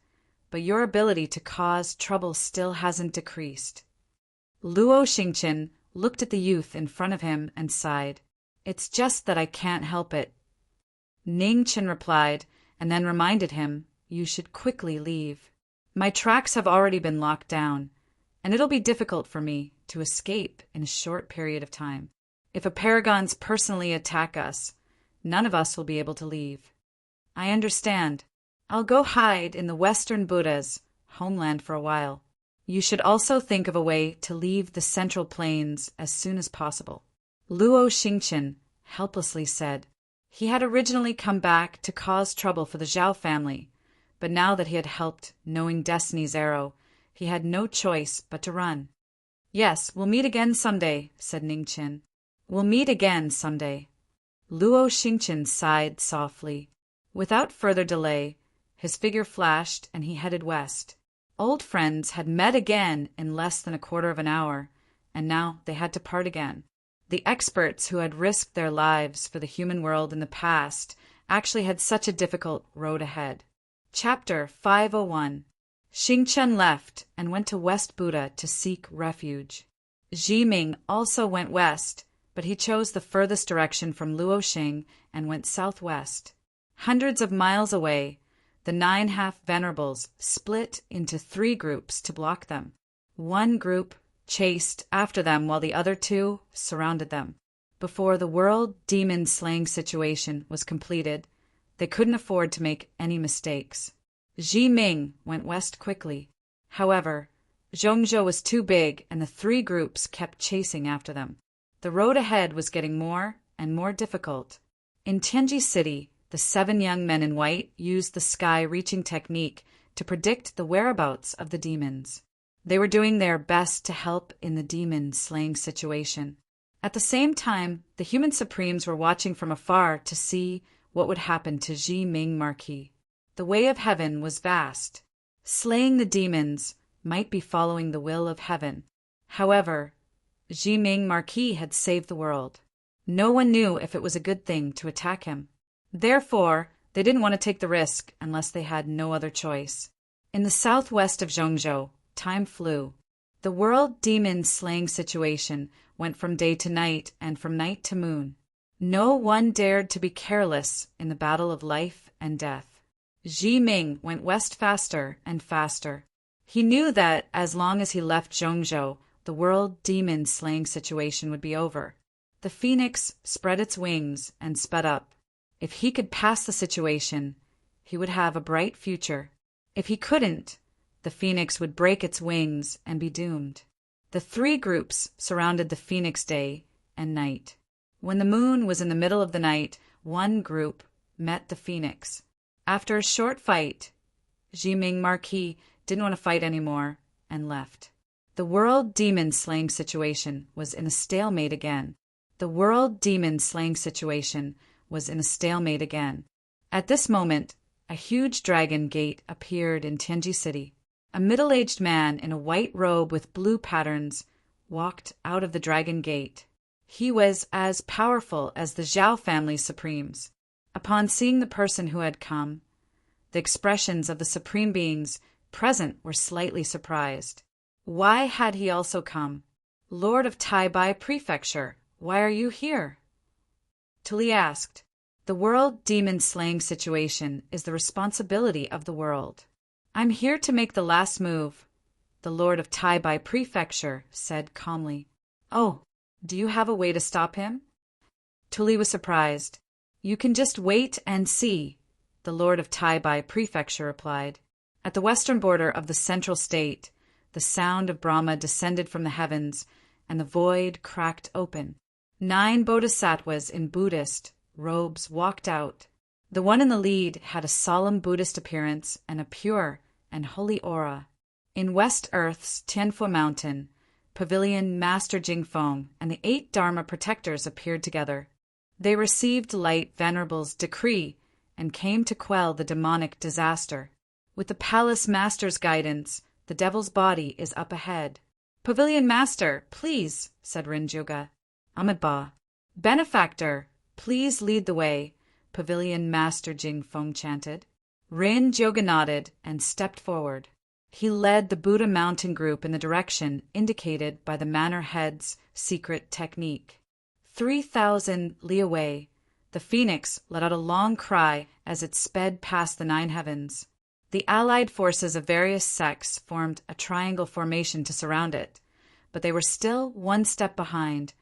but your ability to cause trouble still hasn't decreased." Luo Xingqian looked at the youth in front of him and sighed. "It's just that I can't help it." Ning Qin replied, and then reminded him, "You should quickly leave. My tracks have already been locked down, and it'll be difficult for me to escape in a short period of time. If a paragons personally attack us, none of us will be able to leave. I understand. I'll go hide in the Western Buddhas, homeland for a while. You should also think of a way to leave the Central Plains as soon as possible. Luo Xingqian helplessly said. He had originally come back to cause trouble for the Zhao family, but now that he had helped knowing Destiny's arrow, he had no choice but to run. Yes, we'll meet again someday, said Ningqian. We'll meet again someday. Luo Xingqian sighed softly. Without further delay, his figure flashed and he headed west. Old friends had met again in less than a quarter of an hour, and now they had to part again. The experts who had risked their lives for the human world in the past actually had such a difficult road ahead. Chapter 501. Xingqian left and went to West Buddha to seek refuge. Zhiming also went west, but he chose the furthest direction from Luoxing and went southwest. Hundreds of miles away, the 9 half-venerables split into 3 groups to block them. One group chased after them while the other 2 surrounded them. Before the world demon-slaying situation was completed, they couldn't afford to make any mistakes. Zhiming went west quickly. However, Zhongzhou was too big and the 3 groups kept chasing after them. The road ahead was getting more and more difficult. In Tianji City, the 7 young men in white used the sky-reaching technique to predict the whereabouts of the demons. They were doing their best to help in the demon-slaying situation. At the same time, the human supremes were watching from afar to see what would happen to Zhiming Marquis. The way of heaven was vast. Slaying the demons might be following the will of heaven. However, Zhiming Marquis had saved the world. No one knew if it was a good thing to attack him. Therefore, they didn't want to take the risk unless they had no other choice. In the southwest of Zhongzhou, time flew. The world demon-slaying situation went from day to night and from night to moon. No one dared to be careless in the battle of life and death. Zhiming went west faster and faster. He knew that as long as he left Zhongzhou, the world demon-slaying situation would be over. The phoenix spread its wings and sped up. If he could pass the situation, he would have a bright future. If he couldn't, the phoenix would break its wings and be doomed. The 3 groups surrounded the phoenix day and night. When the moon was in the middle of the night, one group met the phoenix. After a short fight, Zhiming Marquis didn't want to fight anymore and left. The world demon-slaying situation was in a stalemate again. The world demon-slaying situation was in a stalemate again. At this moment, a huge dragon gate appeared in Tianji City. A middle-aged man in a white robe with blue patterns walked out of the dragon gate. He was as powerful as the Zhao family supremes. Upon seeing the person who had come, the expressions of the supreme beings present were slightly surprised. Why had he also come? Lord of Taibai Prefecture, why are you here? Tuli asked. The world demon-slaying situation is the responsibility of the world. I'm here to make the last move, the Lord of Taibai Prefecture said calmly. Oh, do you have a way to stop him? Tuli was surprised. You can just wait and see, the Lord of Taibai Prefecture replied. At the western border of the central state, the sound of Brahma descended from the heavens, and the void cracked open. 9 bodhisattvas in Buddhist robes walked out. The one in the lead had a solemn Buddhist appearance and a pure and holy aura. In West Earth's Tianfu Mountain, Pavilion Master Jingfeng and the 8 Dharma protectors appeared together. They received Light Venerable's decree and came to quell the demonic disaster. With the Palace Master's guidance, the devil's body is up ahead. Pavilion Master, please, said Rinjoga. Amitabha. Benefactor, please lead the way, Pavilion Master Jingfeng chanted. Rinjoga nodded and stepped forward. He led the Buddha Mountain group in the direction indicated by the Manor Head's secret technique. 3,000 li away, the phoenix let out a long cry as it sped past the 9 heavens. The allied forces of various sects formed a triangle formation to surround it, but they were still 1 step behind,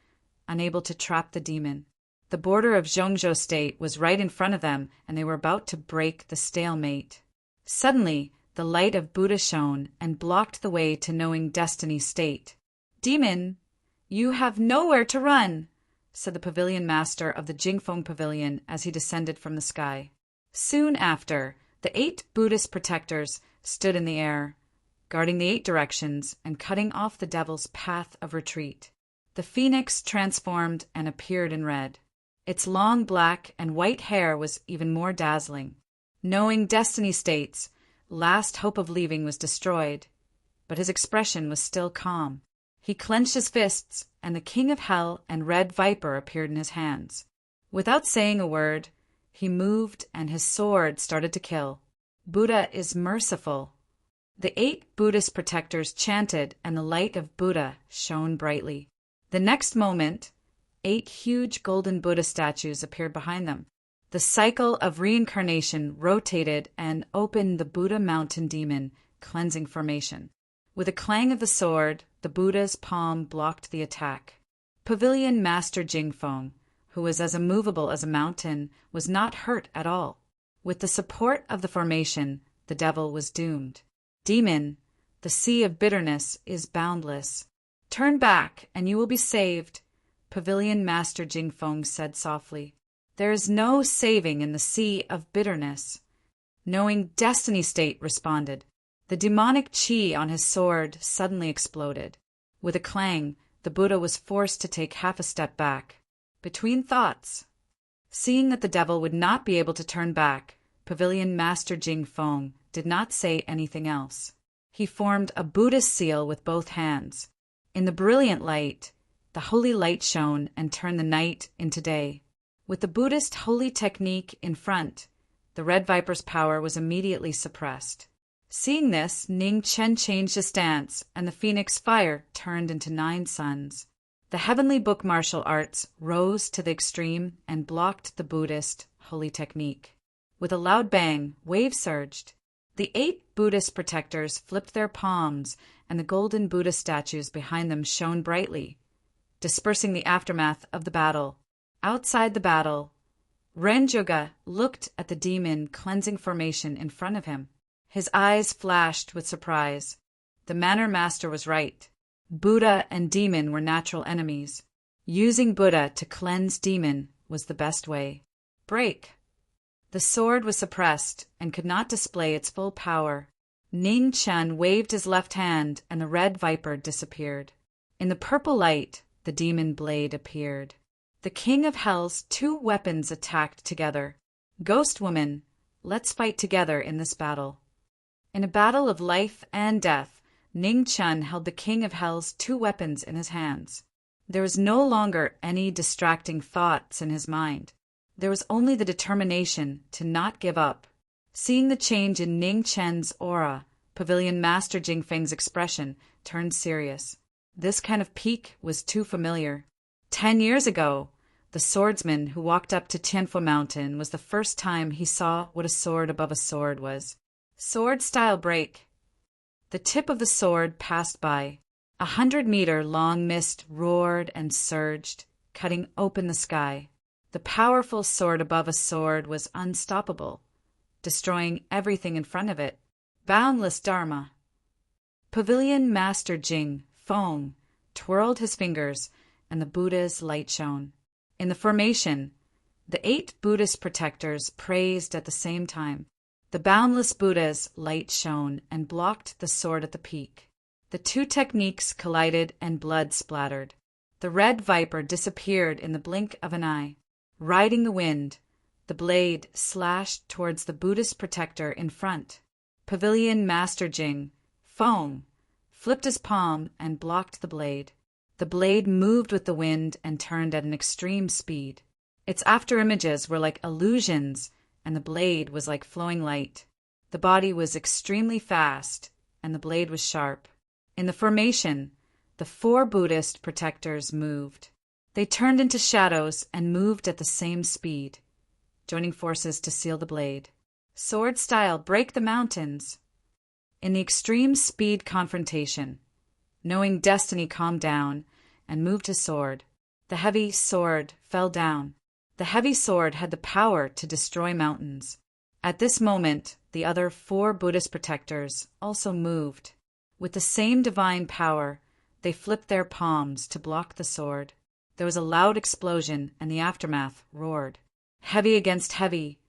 unable to trap the demon. The border of Zhongzhou State was right in front of them, and they were about to break the stalemate. Suddenly, the light of Buddha shone and blocked the way to knowing destiny state. "Demon, you have nowhere to run," said the pavilion master of the Jingfeng Pavilion as he descended from the sky. Soon after, the 8 Buddhist protectors stood in the air, guarding the 8 directions and cutting off the devil's path of retreat. The phoenix transformed and appeared in red. Its long black and white hair was even more dazzling. Knowing destiny states, last hope of leaving was destroyed, but his expression was still calm. He clenched his fists, and the king of hell and red viper appeared in his hands. Without saying a word, he moved and his sword started to kill. "Buddha is merciful." The 8 Buddhist protectors chanted and the light of Buddha shone brightly. The next moment, 8 huge golden Buddha statues appeared behind them. The cycle of reincarnation rotated and opened the Buddha mountain demon cleansing formation. With a clang of the sword, the Buddha's palm blocked the attack. Pavilion Master Jingfeng, who was as immovable as a mountain, was not hurt at all. With the support of the formation, the devil was doomed. "Demon, the sea of bitterness is boundless. Turn back and you will be saved," Pavilion Master Jingfeng said softly. "There is no saving in the sea of bitterness." Knowing destiny state responded. The demonic chi on his sword suddenly exploded. With a clang, the Buddha was forced to take half a step back. Between thoughts, seeing that the devil would not be able to turn back, Pavilion Master Jingfeng did not say anything else. He formed a Buddhist seal with both hands. In the brilliant light, the holy light shone and turned the night into day. With the Buddhist holy technique in front, the red viper's power was immediately suppressed. Seeing this, Ning Chen changed his stance, and the phoenix fire turned into 9 suns. The heavenly book martial arts rose to the extreme and blocked the Buddhist holy technique. With a loud bang, waves surged. The 8 Buddhist protectors flipped their palms, and the golden Buddha statues behind them shone brightly, dispersing the aftermath of the battle. Outside the battle, Renjuga looked at the demon cleansing formation in front of him. His eyes flashed with surprise. The Manor Master was right. Buddha and demon were natural enemies. Using Buddha to cleanse demon was the best way. Break. The sword was suppressed and could not display its full power. Ning Chen waved his left hand and the red viper disappeared. In the purple light, the demon blade appeared. The king of hell's 2 weapons attacked together. "Ghost woman, let's fight together in this battle." In a battle of life and death, Ning Chen held the king of hell's 2 weapons in his hands. There was no longer any distracting thoughts in his mind. There was only the determination to not give up. Seeing the change in Ning Chen's aura, Pavilion Master Jingfeng's expression turned serious. This kind of peak was too familiar. 10 years ago, the swordsman who walked up to Tianfu Mountain was the first time he saw what a sword above a sword was. Sword style break. The tip of the sword passed by. 100-meter-long mist roared and surged, cutting open the sky. The powerful sword above a sword was unstoppable, destroying everything in front of it. Boundless Dharma. Pavilion Master Jing Feng twirled his fingers, and the Buddha's light shone. In the formation, the 8 Buddhist protectors praised at the same time. The boundless Buddha's light shone and blocked the sword at the peak. The 2 techniques collided and blood splattered. The red viper disappeared in the blink of an eye. Riding the wind, the blade slashed towards the Buddhist protector in front. Pavilion Master Jing Feng flipped his palm and blocked the blade. The blade moved with the wind and turned at an extreme speed. Its afterimages were like illusions, and the blade was like flowing light. The body was extremely fast, and the blade was sharp. In the formation, the 4 Buddhist protectors moved. They turned into shadows and moved at the same speed, joining forces to seal the blade. Sword style break the mountains. In the extreme speed confrontation, knowing destiny calmed down and moved his sword. The heavy sword fell down. The heavy sword had the power to destroy mountains. At this moment, the other 4 Buddhist protectors also moved. With the same divine power, they flipped their palms to block the sword. There was a loud explosion, and the aftermath roared. Heavy against heavy,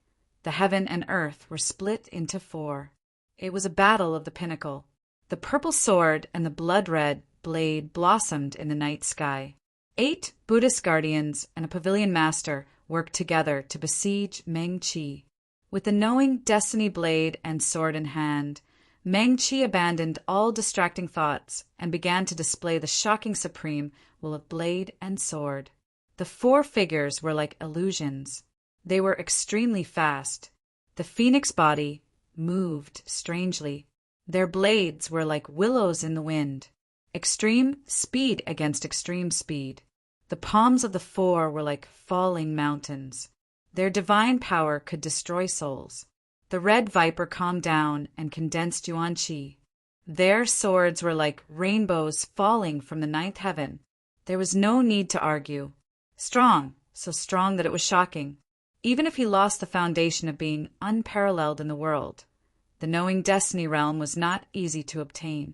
the heaven and earth were split into 4. It was a battle of the pinnacle. The purple sword and the blood-red blade blossomed in the night sky. 8 Buddhist guardians and a pavilion master worked together to besiege Marquis. With the knowing destiny blade and sword in hand, Marquis abandoned all distracting thoughts and began to display the shocking supreme will of blade and sword. The 4 figures were like illusions. They were extremely fast. The phoenix body moved strangely. Their blades were like willows in the wind. Extreme speed against extreme speed. The palms of the 4 were like falling mountains. Their divine power could destroy souls. The red viper calmed down and condensed Yuan Qi. Their swords were like rainbows falling from the 9th heaven. There was no need to argue. Strong, so strong that it was shocking. Even if he lost the foundation of being unparalleled in the world, the knowing destiny realm was not easy to obtain.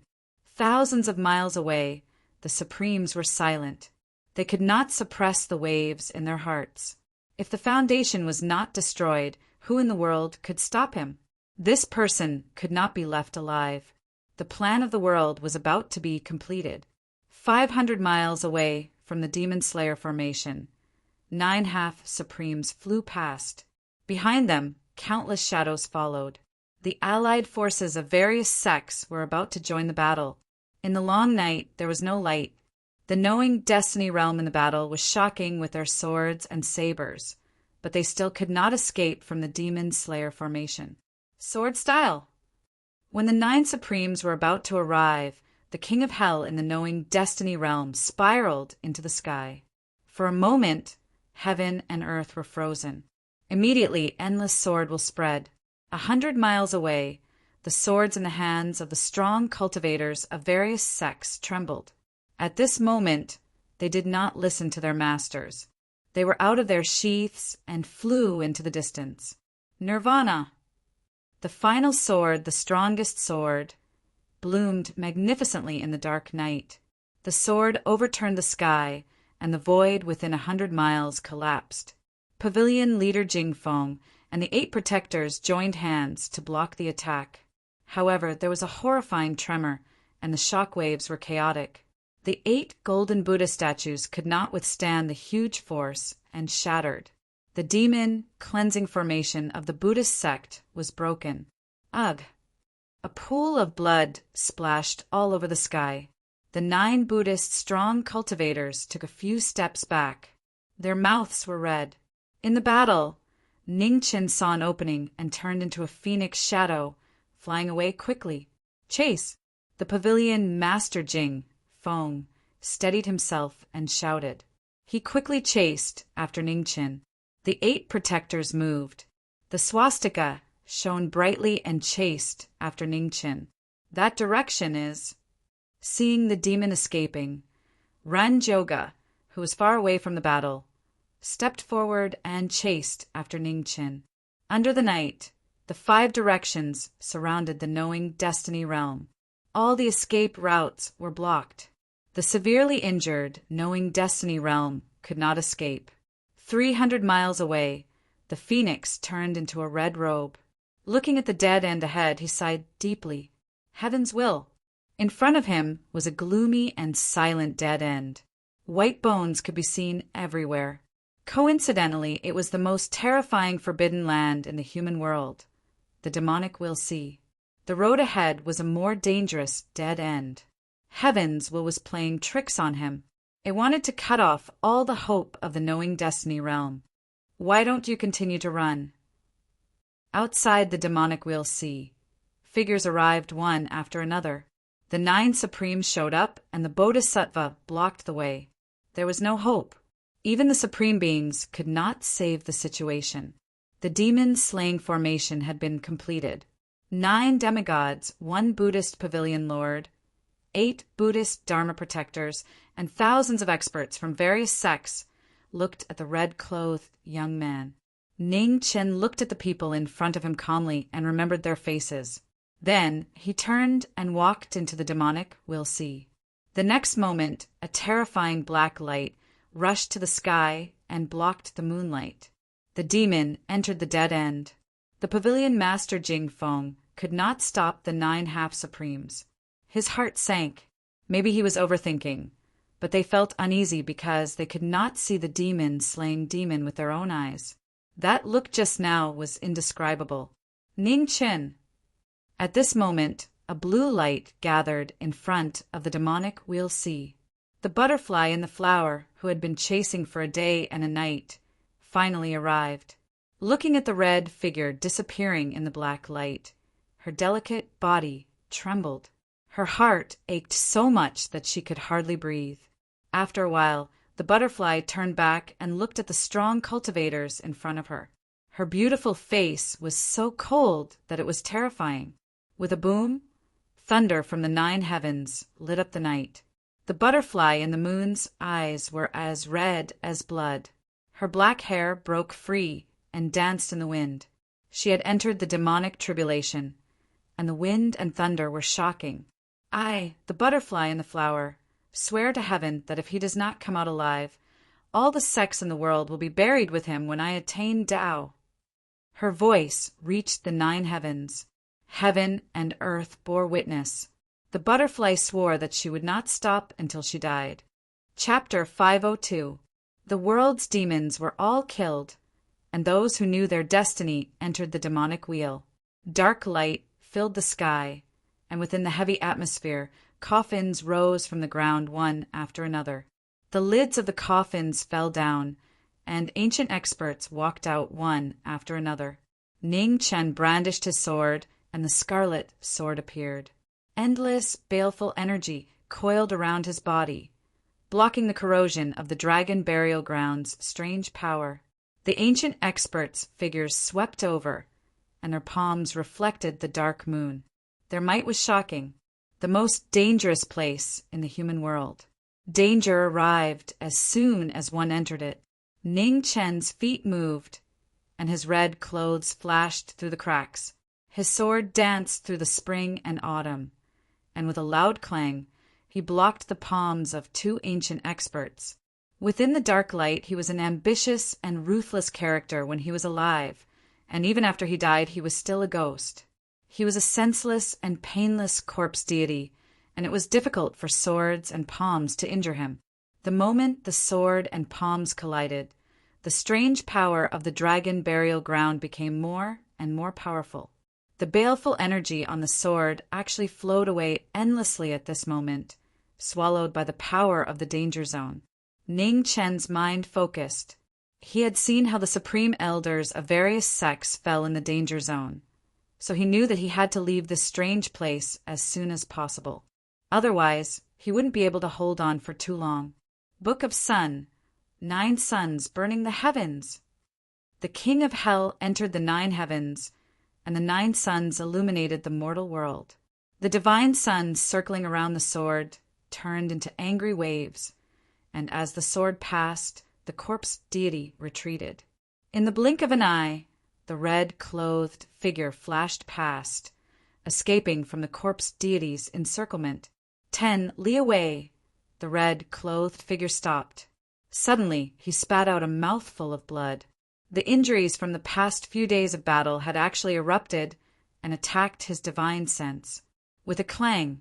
Thousands of miles away, the Supremes were silent. They could not suppress the waves in their hearts. If the foundation was not destroyed, who in the world could stop him? This person could not be left alive. The plan of the world was about to be completed. 500 miles away from the Demon Slayer formation, 9 half-supremes flew past. Behind them, countless shadows followed. The allied forces of various sects were about to join the battle. In the long night, there was no light. The knowing destiny realm in the battle was shocking with their swords and sabers, but they still could not escape from the Demon Slayer formation. Sword style! When the 9 Supremes were about to arrive, the King of Hell in the knowing destiny realm spiraled into the sky. For a moment, heaven and earth were frozen. Immediately, endless sword will spread. 100 miles away, the swords in the hands of the strong cultivators of various sects trembled. At this moment, they did not listen to their masters. They were out of their sheaths and flew into the distance. Nirvana! The final sword, the strongest sword, bloomed magnificently in the dark night. The sword overturned the sky, and the void within 100 miles collapsed. Pavilion leader Jingfeng and the 8 protectors joined hands to block the attack. However, there was a horrifying tremor, and the shock waves were chaotic. The 8 golden Buddha statues could not withstand the huge force and shattered. The demon cleansing formation of the Buddhist sect was broken. Ugh! A pool of blood splashed all over the sky. The 9 Buddhist strong cultivators took a few steps back. Their mouths were red. In the battle, Ningchen saw an opening and turned into a phoenix shadow, flying away quickly. Chase! The pavilion master Jing Feng steadied himself and shouted. He quickly chased after Ningchen. The 8 protectors moved. The swastika shone brightly and chased after Ningchen. That direction is... Seeing the demon escaping, Ranjoga, who was far away from the battle, stepped forward and chased after Ningchen. Under the night, the 5 directions surrounded the knowing destiny realm. All the escape routes were blocked. The severely injured, knowing destiny realm could not escape. 300 miles away, the phoenix turned into a red robe. Looking at the dead end ahead, he sighed deeply. Heaven's will. In front of him was a gloomy and silent dead end. White bones could be seen everywhere. Coincidentally, it was the most terrifying forbidden land in the human world. The demonic will see. The road ahead was a more dangerous dead end. Heaven's will was playing tricks on him. It wanted to cut off all the hope of the knowing destiny realm. Why don't you continue to run? Outside the demonic will see. Figures arrived one after another. The 9 Supremes showed up, and the Bodhisattva blocked the way. There was no hope. Even the Supreme Beings could not save the situation. The demon-slaying formation had been completed. 9 demigods, 1 Buddhist pavilion lord, 8 Buddhist Dharma protectors, and thousands of experts from various sects looked at the red-clothed young man. Ning Chen looked at the people in front of him calmly and remembered their faces. Then he turned and walked into the demonic Will See. The next moment, a terrifying black light rushed to the sky and blocked the moonlight. The demon entered the dead end. The pavilion master Jing Feng could not stop the 9 half-supremes. His heart sank. Maybe he was overthinking, but they felt uneasy because they could not see the demon slaying demon with their own eyes. That look just now was indescribable. Ning Chen. At this moment, a blue light gathered in front of the demonic Will See. The butterfly in the flower, who had been chasing for a day and a night, finally arrived. Looking at the red figure disappearing in the black light, her delicate body trembled. Her heart ached so much that she could hardly breathe. After a while, the butterfly turned back and looked at the strong cultivators in front of her. Her beautiful face was so cold that it was terrifying. With a boom, thunder from the 9 heavens lit up the night. The butterfly in the moon's eyes were as red as blood. Her black hair broke free and danced in the wind. She had entered the demonic tribulation, and the wind and thunder were shocking. I, the butterfly in the flower, swear to heaven that if he does not come out alive, all the sects in the world will be buried with him when I attain Tao. Her voice reached the 9 heavens. Heaven and earth bore witness. The butterfly swore that she would not stop until she died. Chapter 502. The world's demons were all killed, and those who knew their destiny entered the demonic wheel. Dark light filled the sky, and within the heavy atmosphere, coffins rose from the ground one after another. The lids of the coffins fell down, and ancient experts walked out one after another. Ning Chen brandished his sword, and the scarlet sword appeared. Endless, baleful energy coiled around his body, blocking the corrosion of the dragon burial ground's strange power. The ancient experts' figures swept over, and their palms reflected the dark moon. Their might was shocking. The most dangerous place in the human world. Danger arrived as soon as one entered it. Ning Chen's feet moved, and his red clothes flashed through the cracks. His sword danced through the spring and autumn, and with a loud clang, he blocked the palms of 2 ancient experts. Within the dark light, he was an ambitious and ruthless character when he was alive, and even after he died, he was still a ghost. He was a senseless and painless corpse deity, and it was difficult for swords and palms to injure him. The moment the sword and palms collided, the strange power of the dragon burial ground became more and more powerful. The baleful energy on the sword actually flowed away endlessly at this moment, swallowed by the power of the danger zone. Ning Chen's mind focused. He had seen how the supreme elders of various sects fell in the danger zone, so he knew that he had to leave this strange place as soon as possible. Otherwise, he wouldn't be able to hold on for too long. Book of Sun. 9 suns burning the heavens. The king of hell entered the 9 heavens, and the 9 suns illuminated the mortal world. The divine sun circling around the sword turned into angry waves, and as the sword passed, the corpse deity retreated. In the blink of an eye, the red-clothed figure flashed past, escaping from the corpse deity's encirclement. 10 li away, the red-clothed figure stopped. Suddenly, he spat out a mouthful of blood. The injuries from the past few days of battle had actually erupted and attacked his divine sense. With a clang,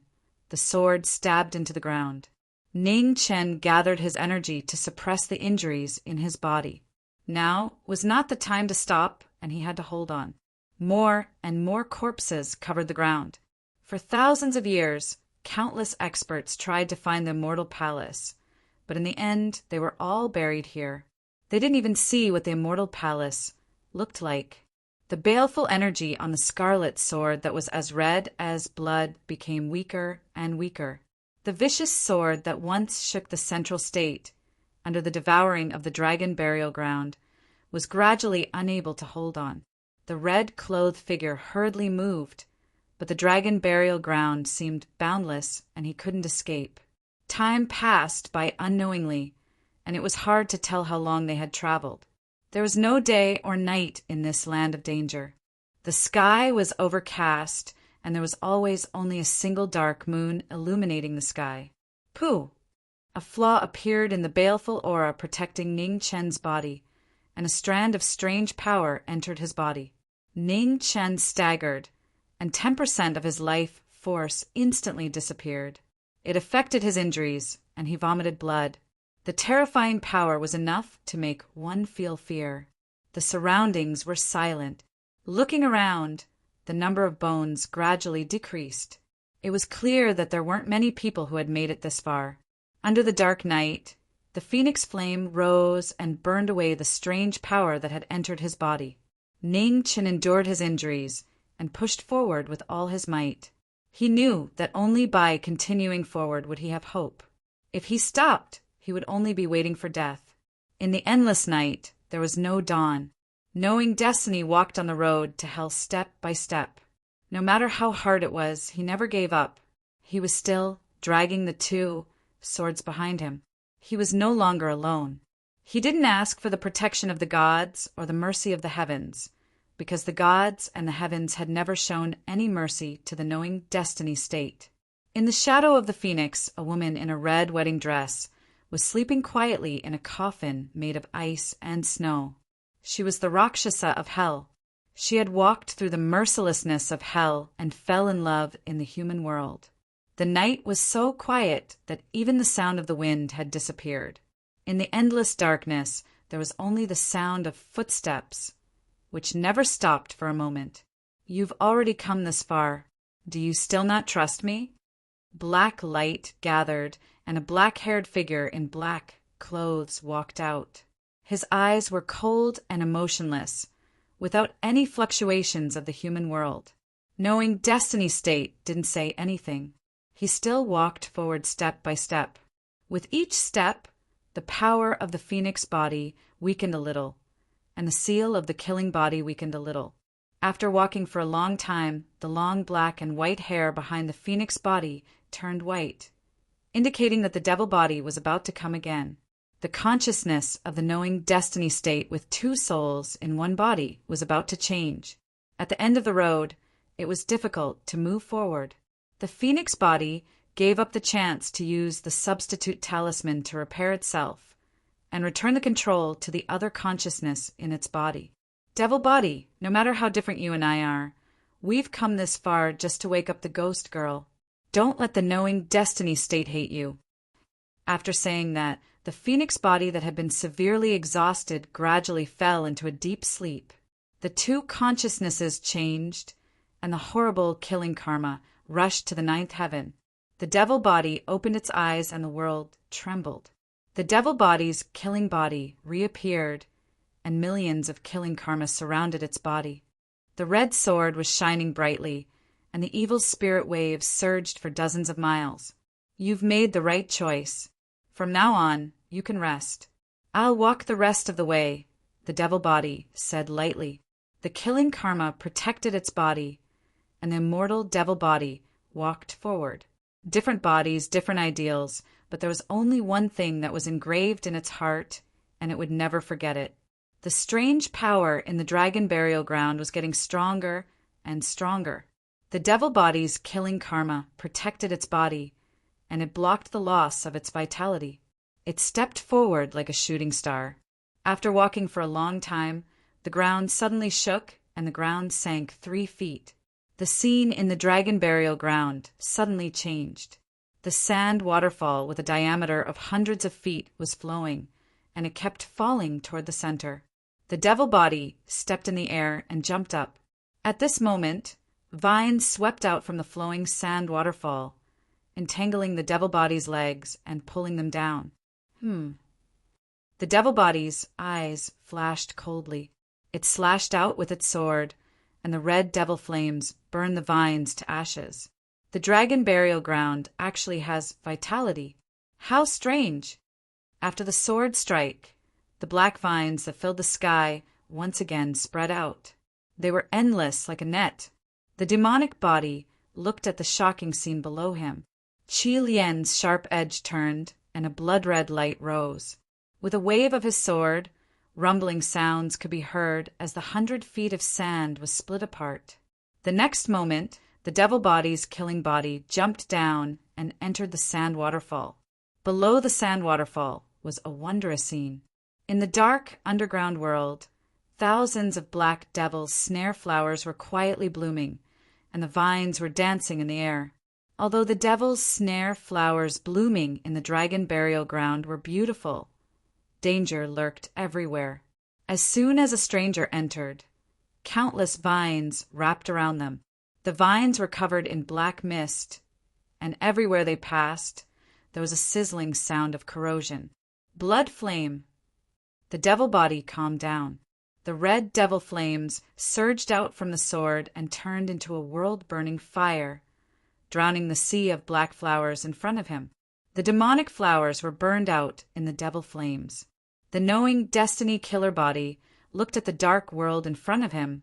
the sword stabbed into the ground. Ning Chen gathered his energy to suppress the injuries in his body. Now was not the time to stop, and he had to hold on. More and more corpses covered the ground. For thousands of years, countless experts tried to find the immortal palace, but in the end, they were all buried here. They didn't even see what the immortal palace looked like. The baleful energy on the scarlet sword that was as red as blood became weaker and weaker. The vicious sword that once shook the central state, under the devouring of the dragon burial ground, was gradually unable to hold on. The red-clothed figure hurriedly moved, but the dragon burial ground seemed boundless and he couldn't escape. Time passed by unknowingly, and it was hard to tell how long they had traveled. There was no day or night in this land of danger. The sky was overcast, and there was always only a single dark moon illuminating the sky. Pooh! A flaw appeared in the baleful aura protecting Ning Chen's body, and a strand of strange power entered his body. Ning Chen staggered, and 10% of his life force instantly disappeared. It affected his injuries, and he vomited blood. The terrifying power was enough to make one feel fear. The surroundings were silent. Looking around, the number of bones gradually decreased. It was clear that there weren't many people who had made it this far. Under the dark night, the phoenix flame rose and burned away the strange power that had entered his body. Ning Chen endured his injuries and pushed forward with all his might. He knew that only by continuing forward would he have hope. If he stopped, he would only be waiting for death. In the endless night, there was no dawn. Knowing destiny walked on the road to hell step by step. No matter how hard it was, he never gave up. He was still dragging the 2 swords behind him. He was no longer alone. He didn't ask for the protection of the gods or the mercy of the heavens, because the gods and the heavens had never shown any mercy to the knowing destiny state. In the shadow of the phoenix, a woman in a red wedding dress was sleeping quietly in a coffin made of ice and snow. She was the Rakshasa of hell. She had walked through the mercilessness of hell and fell in love in the human world. The night was so quiet that even the sound of the wind had disappeared. In the endless darkness, there was only the sound of footsteps, which never stopped for a moment. "You've already come this far. Do you still not trust me?" Black light gathered, and a black-haired figure in black clothes walked out. His eyes were cold and emotionless, without any fluctuations of the human world. Knowing destiny state didn't say anything. He still walked forward step by step. With each step, the power of the phoenix body weakened a little, and the seal of the killing body weakened a little. After walking for a long time, the long black and white hair behind the phoenix body turned white, indicating that the devil body was about to come again. The consciousness of the knowing destiny state with 2 souls in one body was about to change. At the end of the road, it was difficult to move forward. The phoenix body gave up the chance to use the substitute talisman to repair itself and return the control to the other consciousness in its body. Devil body, no matter how different you and I are, we've come this far just to wake up the ghost girl. Don't let the knowing destiny state hate you. After saying that, the phoenix body that had been severely exhausted gradually fell into a deep sleep. The 2 consciousnesses changed, and the horrible killing karma rushed to the 9th heaven. The devil body opened its eyes and the world trembled. The devil body's killing body reappeared, and millions of killing karma surrounded its body. The red sword was shining brightly, and the evil spirit waves surged for dozens of miles. "You've made the right choice. From now on, you can rest." "I'll walk the rest of the way," the devil body said lightly. The killing karma protected its body, and the immortal devil body walked forward. Different bodies, different ideals, but there was only one thing that was engraved in its heart, and it would never forget it. The strange power in the dragon burial ground was getting stronger and stronger. The devil body's killing karma protected its body, and it blocked the loss of its vitality. It stepped forward like a shooting star. After walking for a long time, the ground suddenly shook and the ground sank 3 feet. The scene in the dragon burial ground suddenly changed. The sand waterfall with a diameter of hundreds of feet was flowing, and it kept falling toward the center. The devil body stepped in the air and jumped up. At this moment, vines swept out from the flowing sand waterfall, entangling the devil body's legs and pulling them down. The devil body's eyes flashed coldly. It slashed out with its sword, and the red devil flames burned the vines to ashes. The dragon burial ground actually has vitality. How strange! After the sword strike, the black vines that filled the sky once again spread out. They were endless like a net. The demonic body looked at the shocking scene below him. Qi Lian's sharp edge turned, and a blood-red light rose. With a wave of his sword, Rumbling sounds could be heard as the 100 feet of sand was split apart. The next moment, the devil body's killing body jumped down and entered the sand waterfall. Below the sand waterfall was a wondrous scene. In the dark underground world, thousands of black devil's snare flowers were quietly blooming, and the vines were dancing in the air. Although the devil's snare flowers blooming in the dragon burial ground were beautiful, danger lurked everywhere. As soon as a stranger entered, countless vines wrapped around them. The vines were covered in black mist, and everywhere they passed, there was a sizzling sound of corrosion. Blood flame. The devil body calmed down. The red devil flames surged out from the sword and turned into a world-burning fire, drowning the sea of black flowers in front of him. The demonic flowers were burned out in the devil flames. The knowing destiny killer body looked at the dark world in front of him,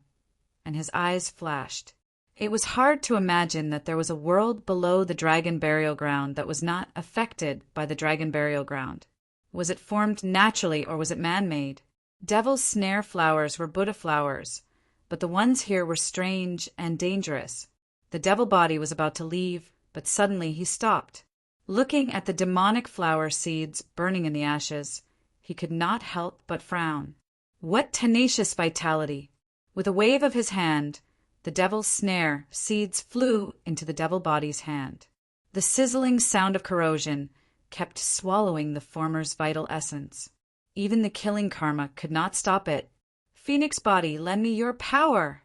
and his eyes flashed. It was hard to imagine that there was a world below the dragon burial ground that was not affected by the dragon burial ground. Was it formed naturally or was it man-made? Devil's snare flowers were Buddha flowers, but the ones here were strange and dangerous. The devil body was about to leave, but suddenly he stopped. Looking at the demonic flower seeds burning in the ashes, he could not help but frown. What tenacious vitality! With a wave of his hand, the devil's snare seeds flew into the devil body's hand. The sizzling sound of corrosion kept swallowing the former's vital essence. Even the killing karma could not stop it. Phoenix body, lend me your power!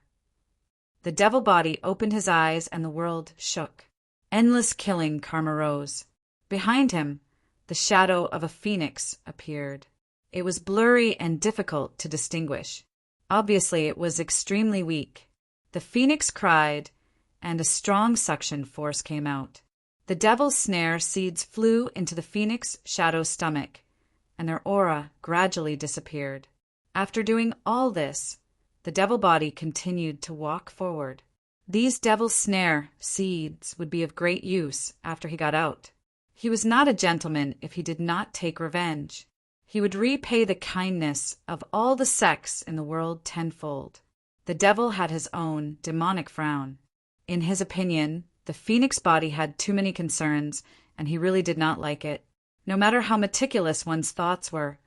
The devil body opened his eyes and the world shook. Endless killing karma rose. Behind him, the shadow of a phoenix appeared. It was blurry and difficult to distinguish. Obviously, it was extremely weak. The phoenix cried, and a strong suction force came out. The devil's snare seeds flew into the phoenix shadow's stomach, and their aura gradually disappeared. After doing all this, the devil body continued to walk forward. These devil's snare seeds would be of great use after he got out. He was not a gentleman if he did not take revenge. He would repay the kindness of all the sects in the world tenfold. The devil had his own demonic frown. In his opinion, the phoenix body had too many concerns, and he really did not like it. No matter how meticulous one's thoughts were,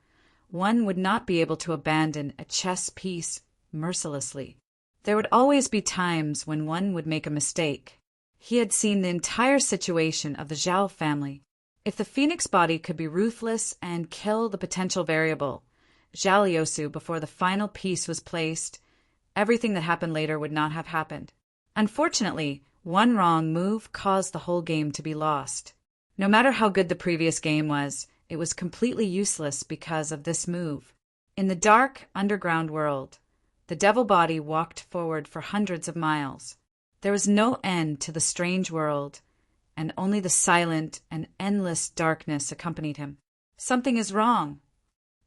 one would not be able to abandon a chess piece mercilessly. There would always be times when one would make a mistake. He had seen the entire situation of the Zhao family. If the phoenix body could be ruthless and kill the potential variable, Zhao Liusu, before the final piece was placed, everything that happened later would not have happened. Unfortunately, one wrong move caused the whole game to be lost. No matter how good the previous game was, it was completely useless because of this move. In the dark, underground world, the devil body walked forward for hundreds of miles. There was no end to the strange world, and only the silent and endless darkness accompanied him. Something is wrong.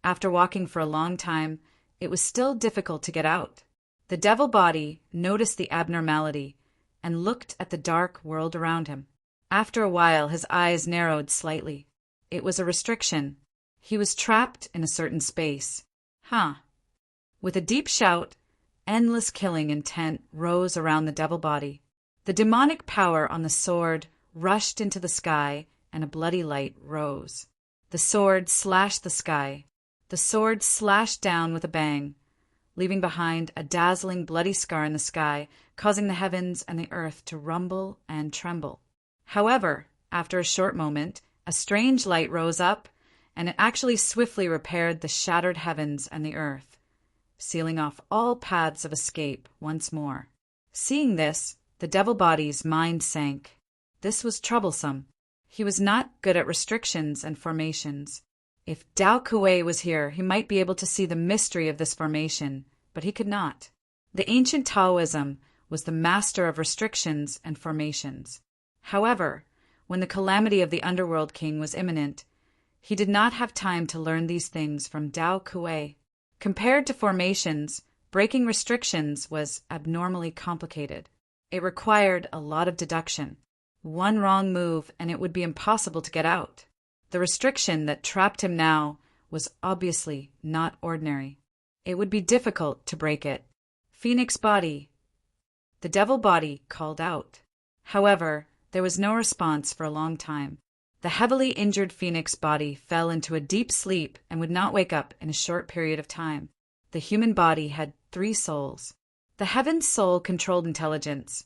After walking for a long time, it was still difficult to get out. The devil body noticed the abnormality and looked at the dark world around him. After a while, his eyes narrowed slightly. It was a restriction. He was trapped in a certain space. With a deep shout, endless killing intent rose around the devil body. The demonic power on the sword rushed into the sky, and a bloody light rose. The sword slashed the sky. The sword slashed down with a bang, leaving behind a dazzling bloody scar in the sky, causing the heavens and the earth to rumble and tremble. However, after a short moment, a strange light rose up, and it actually swiftly repaired the shattered heavens and the earth, sealing off all paths of escape once more. Seeing this, the devil body's mind sank. This was troublesome. He was not good at restrictions and formations. If Dao Kuei was here, he might be able to see the mystery of this formation, but he could not. The ancient Taoism was the master of restrictions and formations. However, when the calamity of the underworld king was imminent, he did not have time to learn these things from Dao Kuei. Compared to formations, breaking restrictions was abnormally complicated. It required a lot of deduction. One wrong move and it would be impossible to get out. The restriction that trapped him now was obviously not ordinary. It would be difficult to break it. Phoenix body. The devil body called out. However, there was no response for a long time. The heavily injured Phoenix body fell into a deep sleep and would not wake up in a short period of time. The human body had 3 souls. The heaven's soul controlled intelligence,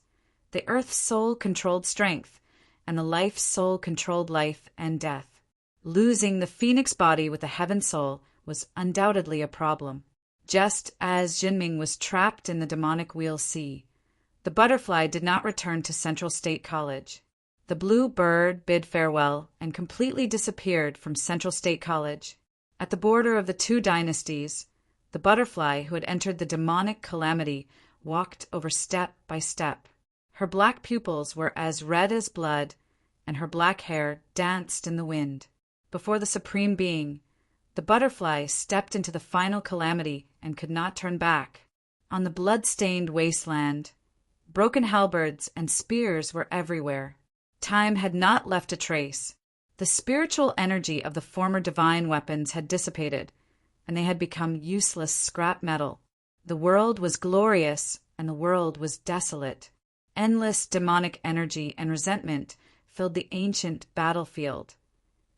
the earth's soul controlled strength, and the life's soul controlled life and death. Losing the Phoenix body with the heaven soul was undoubtedly a problem. Just as Jinming was trapped in the demonic wheel sea, the butterfly did not return to Central State College. The blue bird bid farewell and completely disappeared from Central State College. At the border of the 2 dynasties, the butterfly who had entered the demonic calamity walked over step by step. Her black pupils were as red as blood, and her black hair danced in the wind. Before the Supreme Being, the butterfly stepped into the final calamity and could not turn back. On the blood-stained wasteland, broken halberds and spears were everywhere. Time had not left a trace. The spiritual energy of the former divine weapons had dissipated, and they had become useless scrap metal. The world was glorious, and the world was desolate. Endless demonic energy and resentment filled the ancient battlefield,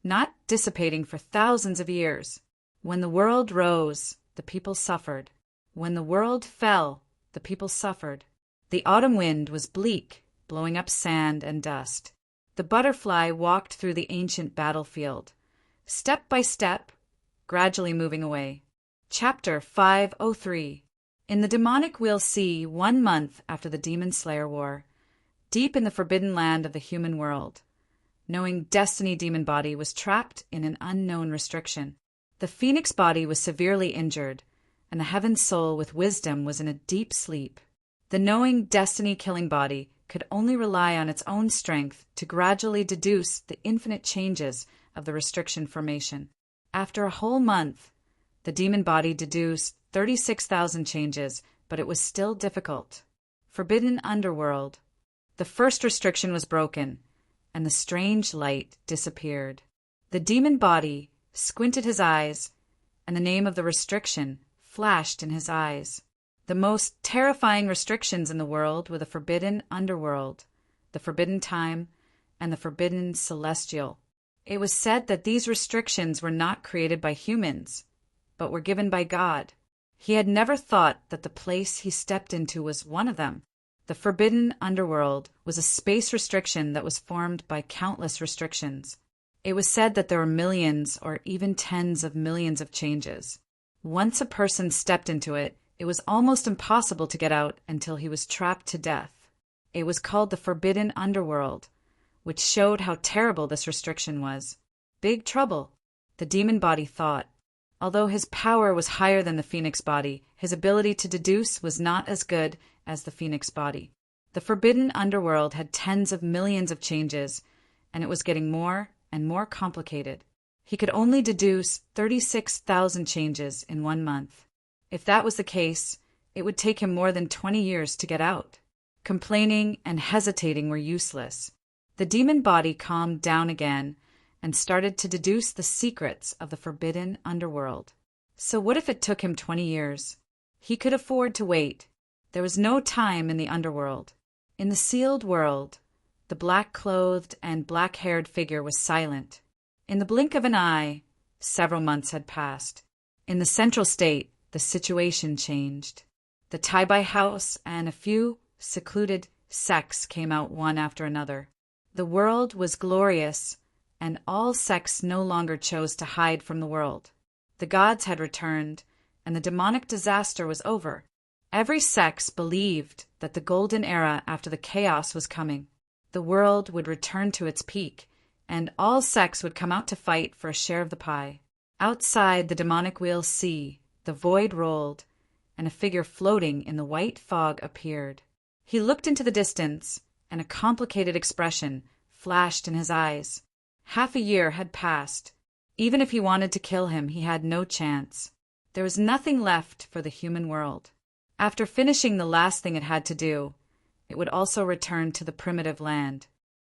not dissipating for thousands of years. When the world rose, the people suffered. When the world fell, the people suffered. The autumn wind was bleak, blowing up sand and dust. The butterfly walked through the ancient battlefield, step by step, gradually moving away. Chapter 503. In the demonic wheel sea, 1 month after the Demon Slayer War, deep in the forbidden land of the human world, knowing Destiny Demon Body was trapped in an unknown restriction. The Phoenix Body was severely injured, and the Heaven Soul with wisdom was in a deep sleep. The knowing Destiny Killing Body could only rely on its own strength to gradually deduce the infinite changes of the restriction formation. After a whole month, the Demon Body deduced 36,000 changes, but it was still difficult. Forbidden Underworld. The first restriction was broken, and the strange light disappeared. The Demon Body squinted his eyes, and the name of the restriction flashed in his eyes. The most terrifying restrictions in the world were the Forbidden Underworld, the Forbidden Time, and the Forbidden Celestial. It was said that these restrictions were not created by humans, but were given by God. He had never thought that the place he stepped into was one of them. The Forbidden Underworld was a space restriction that was formed by countless restrictions. It was said that there were millions or even tens of millions of changes. Once a person stepped into it, it was almost impossible to get out until he was trapped to death. It was called the Forbidden Underworld, which showed how terrible this restriction was. Big trouble, the demon body thought. Although his power was higher than the Phoenix body, his ability to deduce was not as good as the Phoenix body. The Forbidden Underworld had tens of millions of changes, and it was getting more and more complicated. He could only deduce 36,000 changes in 1 month. If that was the case, it would take him more than 20 years to get out. Complaining and hesitating were useless. The demon body calmed down again and started to deduce the secrets of the Forbidden Underworld. So what if it took him 20 years? He could afford to wait. There was no time in the underworld. In the sealed world, the black-clothed and black-haired figure was silent. In the blink of an eye, several months had passed. In the central state, the situation changed. The Tai-Bai house and a few secluded sects came out one after another. The world was glorious, and all sects no longer chose to hide from the world. The gods had returned, and the demonic disaster was over. Every sect believed that the golden era after the chaos was coming. The world would return to its peak, and all sects would come out to fight for a share of the pie. Outside the demonic wheel sea, the void rolled, and a figure floating in the white fog appeared. He looked into the distance, and a complicated expression flashed in his eyes. Half a year had passed. Even if he wanted to kill him, he had no chance. There was nothing left for the human world. After finishing the last thing it had to do, it would also return to the primitive land.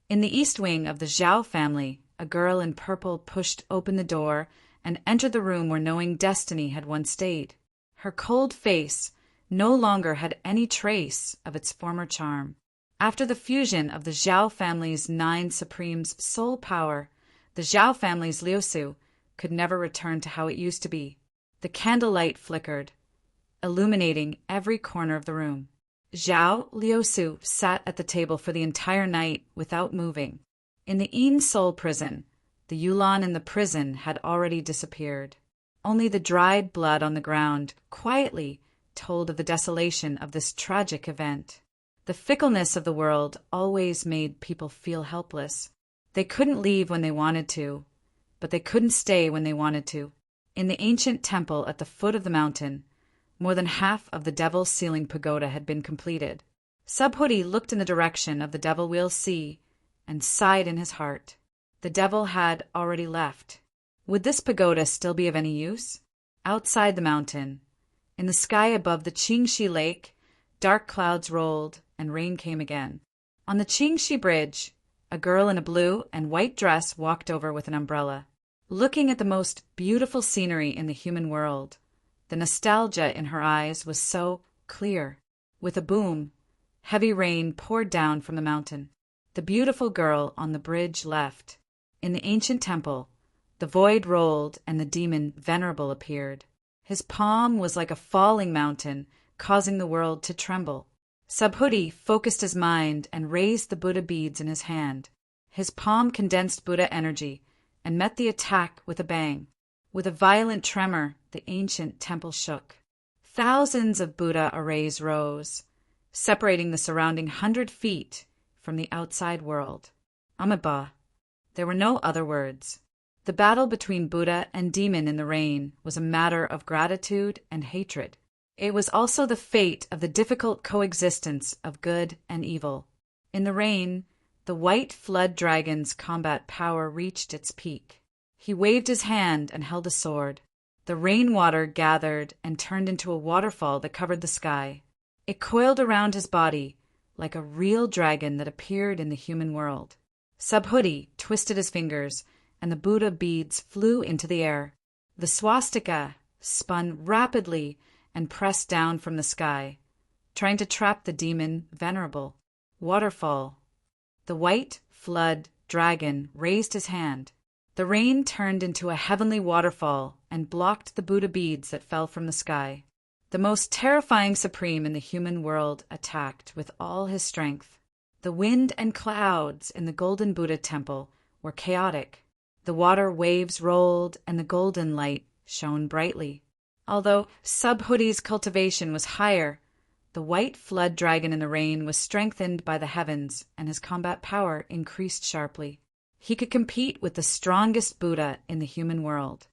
In the east wing of the Zhao family, a girl in purple pushed open the door and entered the room where knowing Destiny had once stayed. Her cold face no longer had any trace of its former charm. After the fusion of the Zhao family's 9 supremes' soul power, the Zhao family's Liusu could never return to how it used to be. The candlelight flickered, illuminating every corner of the room. Zhao Liusu sat at the table for the entire night without moving. In the Yin soul prison, the Yulan in the prison had already disappeared. Only the dried blood on the ground quietly told of the desolation of this tragic event. The fickleness of the world always made people feel helpless. They couldn't leave when they wanted to, but they couldn't stay when they wanted to. In the ancient temple at the foot of the mountain, more than half of the Devil's Ceiling Pagoda had been completed. Subhuti looked in the direction of the Devil Wheel Sea and sighed in his heart. The devil had already left. Would this pagoda still be of any use? Outside the mountain, in the sky above the Qingxi Lake, dark clouds rolled and rain came again. On the Qingxi Bridge, a girl in a blue and white dress walked over with an umbrella. Looking at the most beautiful scenery in the human world, the nostalgia in her eyes was so clear. With a boom, heavy rain poured down from the mountain. The beautiful girl on the bridge left. In the ancient temple, the void rolled and the demon Venerable appeared. His palm was like a falling mountain, causing the world to tremble. Subhuti focused his mind and raised the Buddha beads in his hand. His palm condensed Buddha energy and met the attack with a bang. With a violent tremor, the ancient temple shook. Thousands of Buddha arrays rose, separating the surrounding 100 feet from the outside world. Amiba. There were no other words. The battle between Buddha and demon in the rain was a matter of gratitude and hatred. It was also the fate of the difficult coexistence of good and evil. In the rain, the white flood dragon's combat power reached its peak. He waved his hand and held a sword. The rainwater gathered and turned into a waterfall that covered the sky. It coiled around his body like a real dragon that appeared in the human world. Subhuti twisted his fingers, and the Buddha beads flew into the air. The swastika spun rapidly and pressed down from the sky, trying to trap the demon Venerable. Waterfall. The white flood dragon raised his hand. The rain turned into a heavenly waterfall and blocked the Buddha beads that fell from the sky. The most terrifying supreme in the human world attacked with all his strength. The wind and clouds in the golden Buddha temple were chaotic. The water waves rolled and the golden light shone brightly. Although Subhuti's cultivation was higher, the white flood dragon in the rain was strengthened by the heavens and his combat power increased sharply. He could compete with the strongest Buddha in the human world.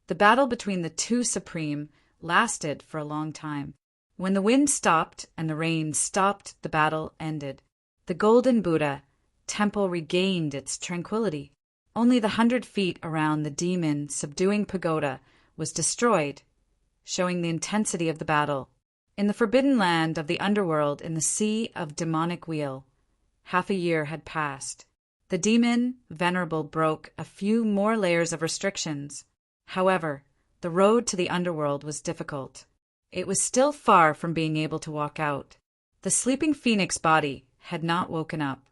The battle between the two supreme lasted for a long time. When the wind stopped and the rain stopped, the battle ended. The golden Buddha temple regained its tranquility. Only the 100 feet around the demon subduing pagoda was destroyed, showing the intensity of the battle. In the forbidden land of the underworld in the sea of demonic wheel, half a year had passed. The demon Venerable broke a few more layers of restrictions. However, the road to the underworld was difficult. It was still far from being able to walk out. The sleeping phoenix body had not woken up.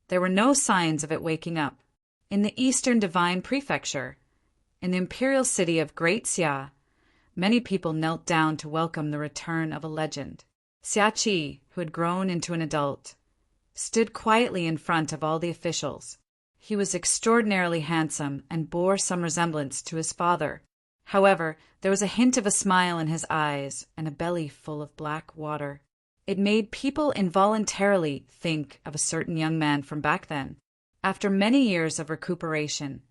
There were no signs of it waking up. In the eastern divine prefecture, in the imperial city of Great Xia, many people knelt down to welcome the return of a legend. Xia Qi, who had grown into an adult, stood quietly in front of all the officials. He was extraordinarily handsome and bore some resemblance to his father. However, there was a hint of a smile in his eyes and a belly full of black water. It made people involuntarily think of a certain young man from back then. After many years of recuperation,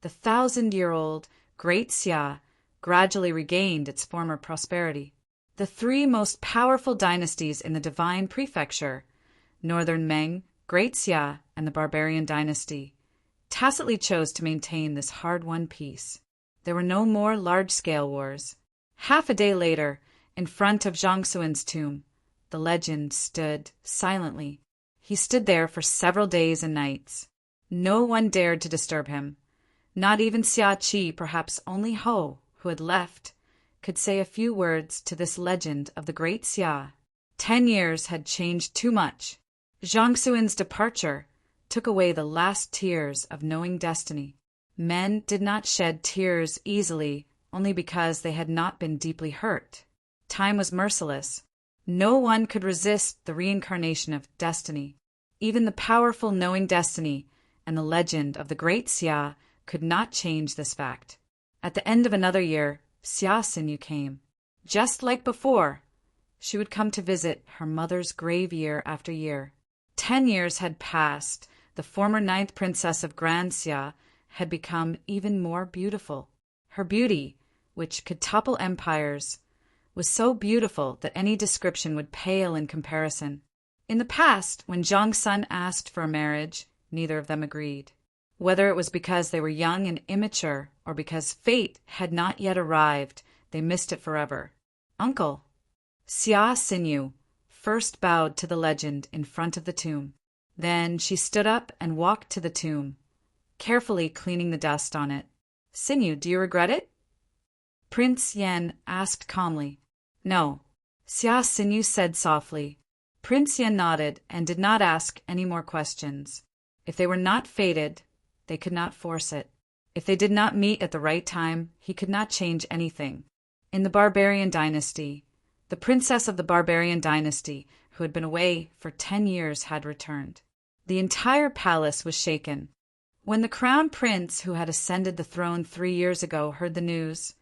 the 1,000-year-old Great Xia gradually regained its former prosperity. The 3 most powerful dynasties in the divine prefecture, Northern Meng, Great Xia, and the Barbarian dynasty, tacitly chose to maintain this hard-won peace. There were no more large-scale wars. Half a day later, in front of Zhang Xuan's tomb, the legend stood silently. He stood there for several days and nights. No one dared to disturb him. Not even Xia Qi, perhaps only Ho, who had left, could say a few words to this legend of the great Xia. 10 years had changed too much. Zhang Xuan's departure took away the last tears of knowing destiny. Men did not shed tears easily only because they had not been deeply hurt. Time was merciless. No one could resist the reincarnation of destiny. Even the powerful knowing destiny and the legend of the great Xia could not change this fact. At the end of another year, Xia Xinyu came. Just like before, she would come to visit her mother's grave year after year. 10 years had passed. The former 9th princess of Grand Xia had become even more beautiful. Her beauty, which could topple empires, was so beautiful that any description would pale in comparison. In the past, when Zhang Sun asked for a marriage, neither of them agreed. Whether it was because they were young and immature, or because fate had not yet arrived, they missed it forever. Uncle. Xia Xinyu first bowed to the legend in front of the tomb. Then she stood up and walked to the tomb, carefully cleaning the dust on it. Xinyu, do you regret it? Prince Yan asked calmly. No, Xia Xinyu said softly. Prince Yan nodded and did not ask any more questions. If they were not fated, they could not force it. If they did not meet at the right time, he could not change anything. In the barbarian dynasty, the princess of the barbarian dynasty, who had been away for 10 years, had returned. The entire palace was shaken. When the crown prince who had ascended the throne 3 years ago heard the news,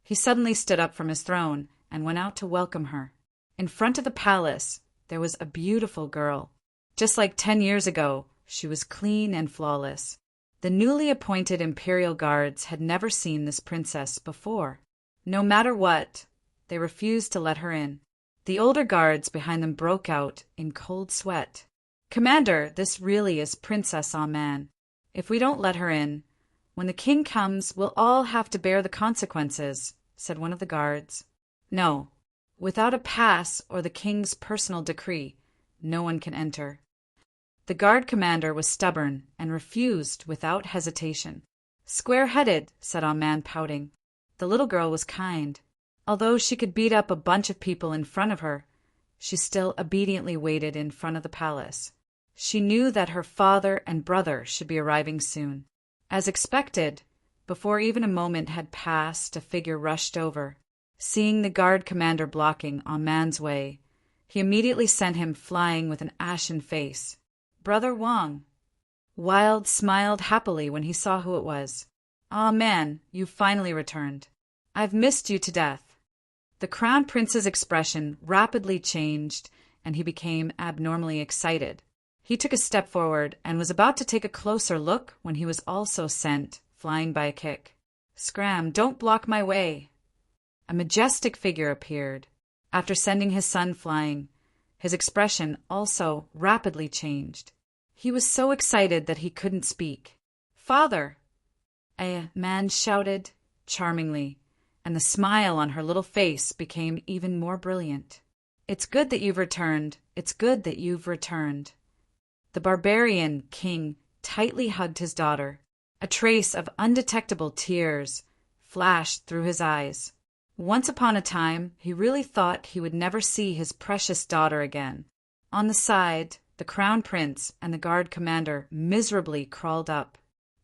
he suddenly stood up from his throne and went out to welcome her. In front of the palace, there was a beautiful girl. Just like 10 years ago, she was clean and flawless. The newly appointed imperial guards had never seen this princess before. No matter what, they refused to let her in. The older guards behind them broke out in cold sweat. Commander, this really is Princess Aman. If we don't let her in, when the king comes, we'll all have to bear the consequences, said one of the guards. No, without a pass or the king's personal decree, no one can enter. The guard commander was stubborn and refused without hesitation. Square-headed, said Aman, pouting. The little girl was kind. Although she could beat up a bunch of people in front of her, she still obediently waited in front of the palace. She knew that her father and brother should be arriving soon. As expected, before even a moment had passed, a figure rushed over. Seeing the guard commander blocking Aman's way, he immediately sent him flying with an ashen face. Brother Wang. Wild smiled happily when he saw who it was. Ah, man, you've finally returned. I've missed you to death. The crown prince's expression rapidly changed, and he became abnormally excited. He took a step forward and was about to take a closer look when he was also sent flying by a kick. Scram, don't block my way. A majestic figure appeared. After sending his son flying, his expression also rapidly changed. He was so excited that he couldn't speak. Father! A man shouted charmingly, and the smile on her little face became even more brilliant. It's good that you've returned. It's good that you've returned. The barbarian king tightly hugged his daughter. A trace of undetectable tears flashed through his eyes. Once upon a time, he really thought he would never see his precious daughter again. On the side, the crown prince and the guard commander miserably crawled up.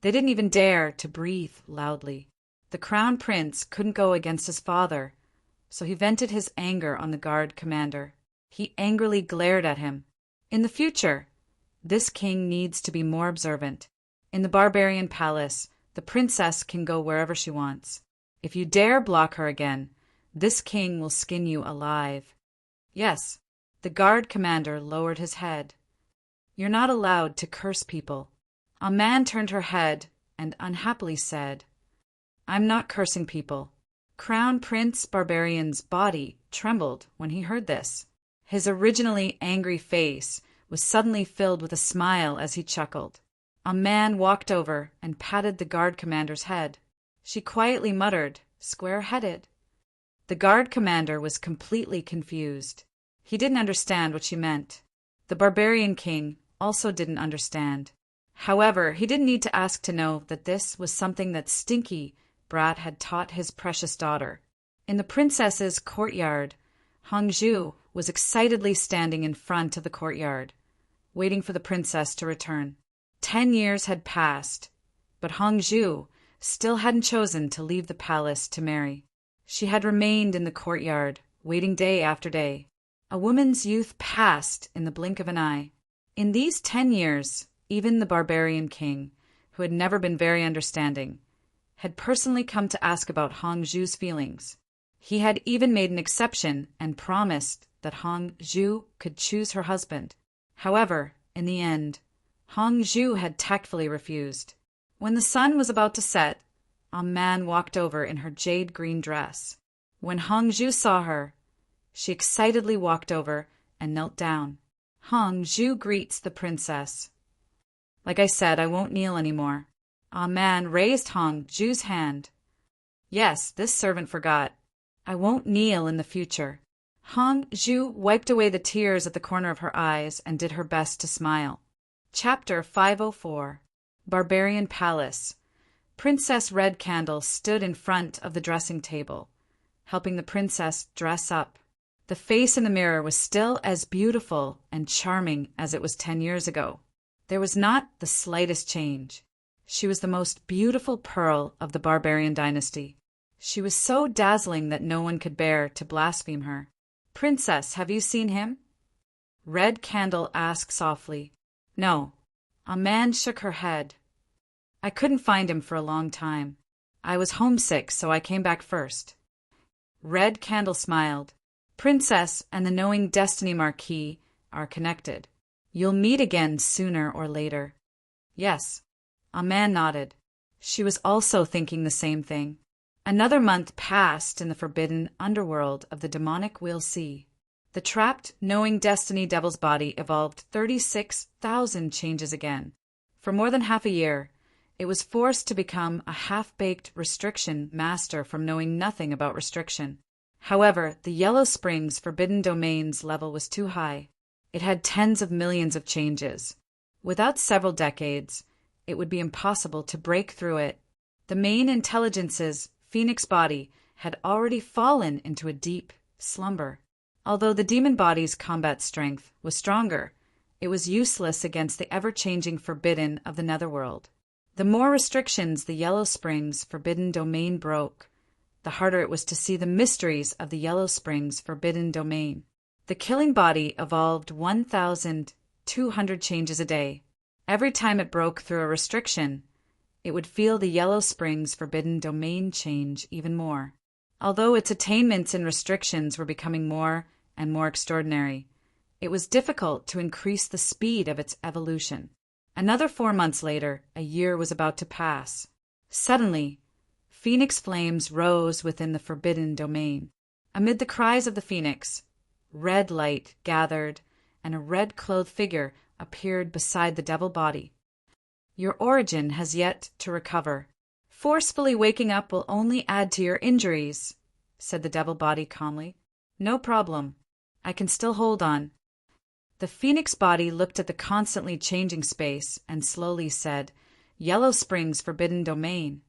They didn't even dare to breathe loudly. The crown prince couldn't go against his father, so he vented his anger on the guard commander. He angrily glared at him. In the future, this king needs to be more observant. In the barbarian palace, the princess can go wherever she wants. If you dare block her again, this king will skin you alive. Yes, the guard commander lowered his head. You're not allowed to curse people. A man turned her head and unhappily said, I'm not cursing people. Crown Prince Barbarian's body trembled when he heard this. His originally angry face was suddenly filled with a smile as he chuckled. A man walked over and patted the guard commander's head. She quietly muttered, square-headed. The guard commander was completely confused. He didn't understand what she meant. The barbarian king also didn't understand. However, he didn't need to ask to know that this was something that Stinky Brat had taught his precious daughter. In the princess's courtyard, Hongzhu was excitedly standing in front of the courtyard, waiting for the princess to return. 10 years had passed, but Hongzhu still hadn't chosen to leave the palace to marry. She had remained in the courtyard, waiting day after day. A woman's youth passed in the blink of an eye. In these 10 years, even the barbarian king, who had never been very understanding, had personally come to ask about Hongzhu's feelings. He had even made an exception and promised that Hongzhu could choose her husband. However, in the end, Hongzhu had tactfully refused. When the sun was about to set, a man walked over in her jade green dress. When Hongzhu saw her, she excitedly walked over and knelt down. Hongzhu greets the princess. Like I said, I won't kneel anymore. A man raised Hongzhu's hand. Yes, this servant forgot. I won't kneel in the future. Hongzhu wiped away the tears at the corner of her eyes and did her best to smile. Chapter 504. Barbarian Palace. Princess Red Candle stood in front of the dressing table, helping the princess dress up. The face in the mirror was still as beautiful and charming as it was 10 years ago. There was not the slightest change. She was the most beautiful pearl of the barbarian dynasty. She was so dazzling that no one could bear to blaspheme her. "Princess, have you seen him?" Red Candle asked softly. "No." A man shook her head. "I couldn't find him for a long time. I was homesick, so I came back first." Red Candle smiled. "Princess and the knowing destiny Marquis are connected. You'll meet again sooner or later." "Yes." A man nodded. She was also thinking the same thing. Another month passed in the forbidden underworld of the demonic Wheel Sea. The trapped, knowing destiny devil's body evolved 36,000 changes again. For more than half a year, it was forced to become a half-baked restriction master from knowing nothing about restriction. However, the Yellow Springs Forbidden Domain's level was too high. It had tens of millions of changes. Without several decades, it would be impossible to break through it. The main intelligence's Phoenix body had already fallen into a deep slumber. Although the demon body's combat strength was stronger, it was useless against the ever-changing forbidden of the netherworld. The more restrictions the Yellow Springs Forbidden Domain broke, the harder it was to see the mysteries of the Yellow Springs Forbidden Domain. The killing body evolved 1,200 changes a day. Every time it broke through a restriction, it would feel the Yellow Springs Forbidden Domain change even more. Although its attainments and restrictions were becoming more and more extraordinary, it was difficult to increase the speed of its evolution. Another 4 months later, a year was about to pass. Suddenly, phoenix flames rose within the forbidden domain. Amid the cries of the phoenix, red light gathered, and a red-clothed figure appeared beside the devil body. "Your origin has yet to recover. Forcefully waking up will only add to your injuries," said the devil body calmly. "No problem. I can still hold on." The phoenix body looked at the constantly changing space and slowly said, "Yellow Springs Forbidden Domain.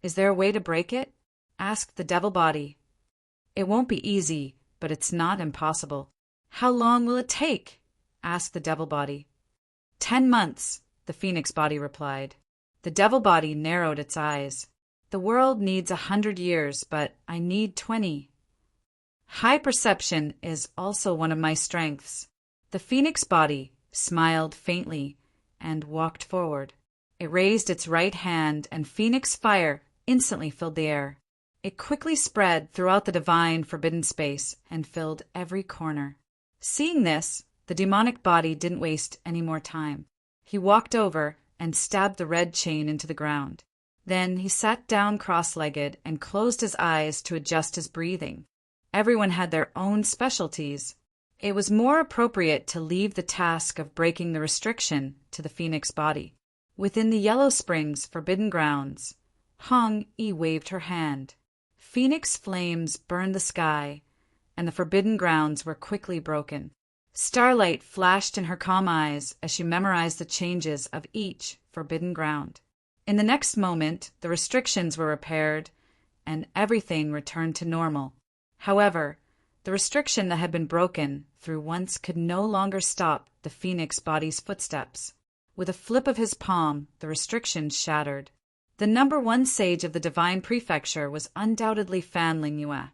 Is there a way to break it?" asked the devil body. "It won't be easy, but it's not impossible." "How long will it take?" asked the devil body. 10 months, the phoenix body replied. The devil body narrowed its eyes. "The world needs 100 years, but I need 20. High perception is also one of my strengths." The phoenix body smiled faintly and walked forward. It raised its right hand, and phoenix fire instantly filled the air. It quickly spread throughout the divine forbidden space and filled every corner. Seeing this, the demonic body didn't waste any more time. He walked over and stabbed the red chain into the ground. Then he sat down cross-legged and closed his eyes to adjust his breathing. Everyone had their own specialties. It was more appropriate to leave the task of breaking the restriction to the phoenix body. Within the Yellow Springs Forbidden Grounds, Hong-Yi waved her hand. Phoenix flames burned the sky, and the forbidden grounds were quickly broken. Starlight flashed in her calm eyes as she memorized the changes of each forbidden ground. In the next moment, the restrictions were repaired, and everything returned to normal. However, the restriction that had been broken through once could no longer stop the phoenix body's footsteps. With a flip of his palm, the restriction shattered. The number one sage of the divine prefecture was undoubtedly Fan Lingyue,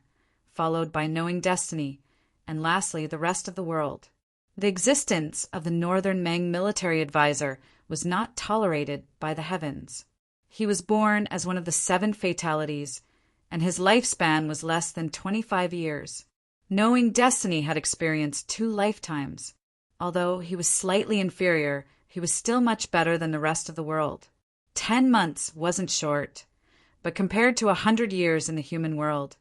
followed by Knowing Destiny, and lastly the rest of the world. The existence of the Northern Meng military advisor was not tolerated by the heavens. He was born as one of the 7 fatalities, and his lifespan was less than 25 years. Knowing Destiny had experienced 2 lifetimes. Although he was slightly inferior, he was still much better than the rest of the world. 10 months wasn't short, but compared to 100 years in the human world,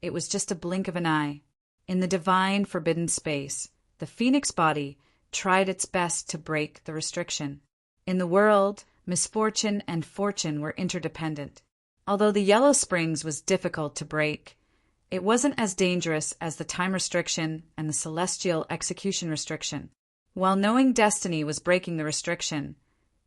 it was just a blink of an eye. In the divine forbidden space, the phoenix body tried its best to break the restriction. In the world, misfortune and fortune were interdependent. Although the Yellow Springs was difficult to break, it wasn't as dangerous as the time restriction and the celestial execution restriction. While Knowing Destiny was breaking the restriction,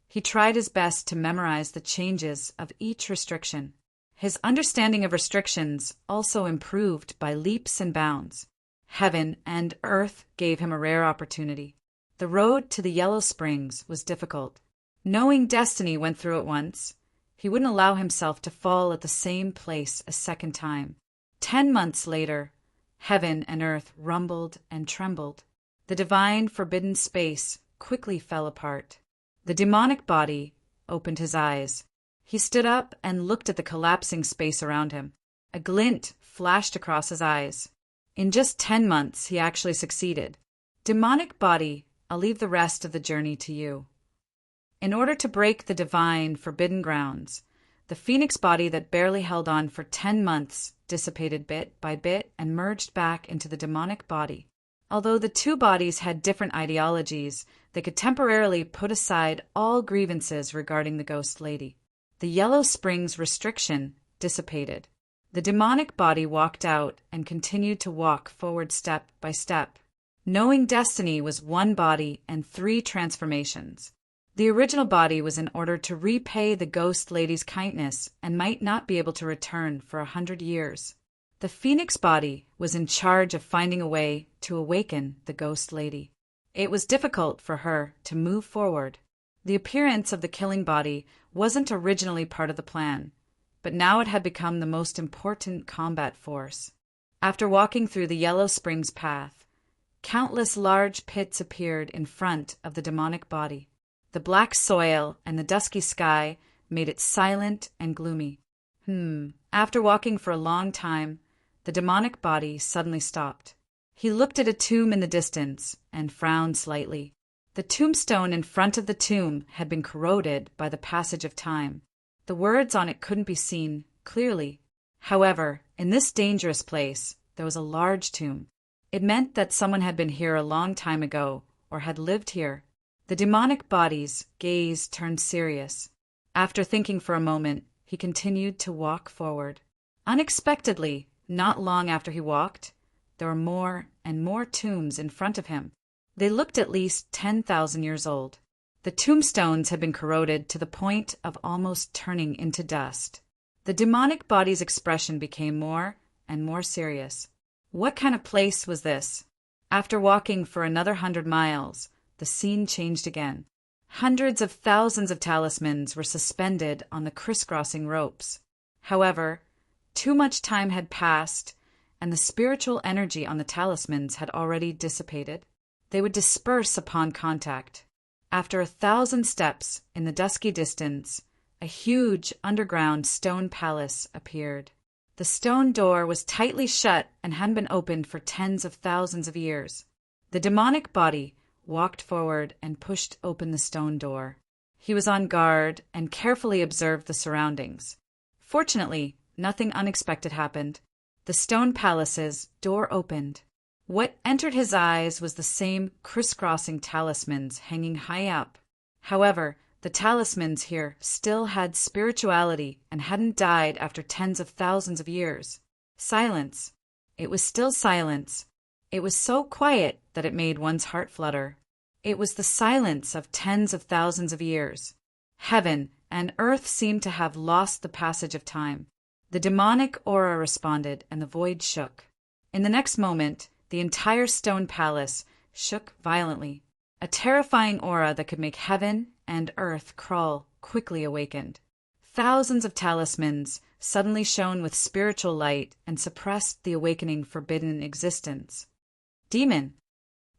he tried his best to memorize the changes of each restriction. His understanding of restrictions also improved by leaps and bounds. Heaven and earth gave him a rare opportunity. The road to the Yellow Springs was difficult. Knowing Destiny went through it once. He wouldn't allow himself to fall at the same place a second time. 10 months later, heaven and earth rumbled and trembled. The divine forbidden space quickly fell apart. The demonic body opened his eyes. He stood up and looked at the collapsing space around him. A glint flashed across his eyes. In just 10 months, he actually succeeded. Demonic body, I'll leave the rest of the journey to you. In order to break the divine forbidden grounds, the phoenix body that barely held on for 10 months dissipated bit by bit and merged back into the demonic body. Although the 2 bodies had different ideologies, they could temporarily put aside all grievances regarding the ghost lady. The Yellow Springs restriction dissipated. The demonic body walked out and continued to walk forward step by step. Knowing Destiny was 1 body and 3 transformations. The original body was in order to repay the ghost lady's kindness and might not be able to return for 100 years. The phoenix body was in charge of finding a way to awaken the ghost lady. It was difficult for her to move forward. The appearance of the killing body wasn't originally part of the plan, but now it had become the most important combat force. After walking through the Yellow Springs path, countless large pits appeared in front of the demonic body. The black soil and the dusky sky made it silent and gloomy. After walking for a long time, the demonic body suddenly stopped. He looked at a tomb in the distance and frowned slightly. The tombstone in front of the tomb had been corroded by the passage of time. The words on it couldn't be seen clearly. However, in this dangerous place, there was a large tomb. It meant that someone had been here a long time ago or had lived here. The demonic body's gaze turned serious. After thinking for a moment, he continued to walk forward. Unexpectedly, not long after he walked, there were more and more tombs in front of him. They looked at least 10,000 years old. The tombstones had been corroded to the point of almost turning into dust. The demonic body's expression became more and more serious. What kind of place was this? After walking for another 100 miles, the scene changed again. Hundreds of thousands of talismans were suspended on the crisscrossing ropes. However, too much time had passed, and the spiritual energy on the talismans had already dissipated. They would disperse upon contact. After 1,000 steps in the dusky distance, a huge underground stone palace appeared. The stone door was tightly shut and hadn't been opened for tens of thousands of years. The demonic body walked forward and pushed open the stone door. He was on guard and carefully observed the surroundings. Fortunately, nothing unexpected happened. The stone palace's door opened. What entered his eyes was the same crisscrossing talismans hanging high up. However, the talismans here still had spirituality and hadn't died after tens of thousands of years. Silence. It was still silence. It was so quiet that it made one's heart flutter. It was the silence of tens of thousands of years. Heaven and earth seemed to have lost the passage of time. The demonic aura responded, and the void shook. In the next moment, the entire stone palace shook violently. A terrifying aura that could make heaven and earth crawl quickly awakened. Thousands of talismans suddenly shone with spiritual light and suppressed the awakening forbidden existence. Demon!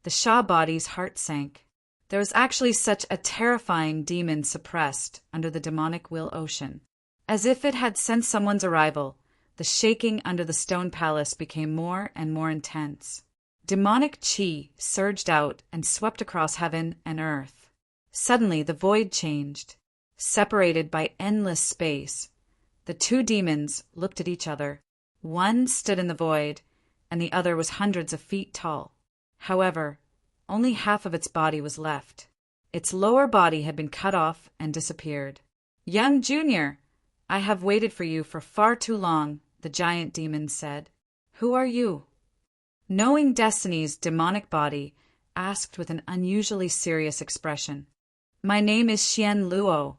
The Shah body's heart sank. There was actually such a terrifying demon suppressed under the demonic will ocean. As if it had sensed someone's arrival, the shaking under the stone palace became more and more intense. Demonic chi surged out and swept across heaven and earth. Suddenly the void changed. Separated by endless space, the two demons looked at each other. One stood in the void, and the other was hundreds of feet tall. However, only half of its body was left. Its lower body had been cut off and disappeared. "Young Junior, I have waited for you for far too long," the giant demon said. "Who are you?" Knowing Destiny's demonic body asked with an unusually serious expression. "My name is Xian Luo,"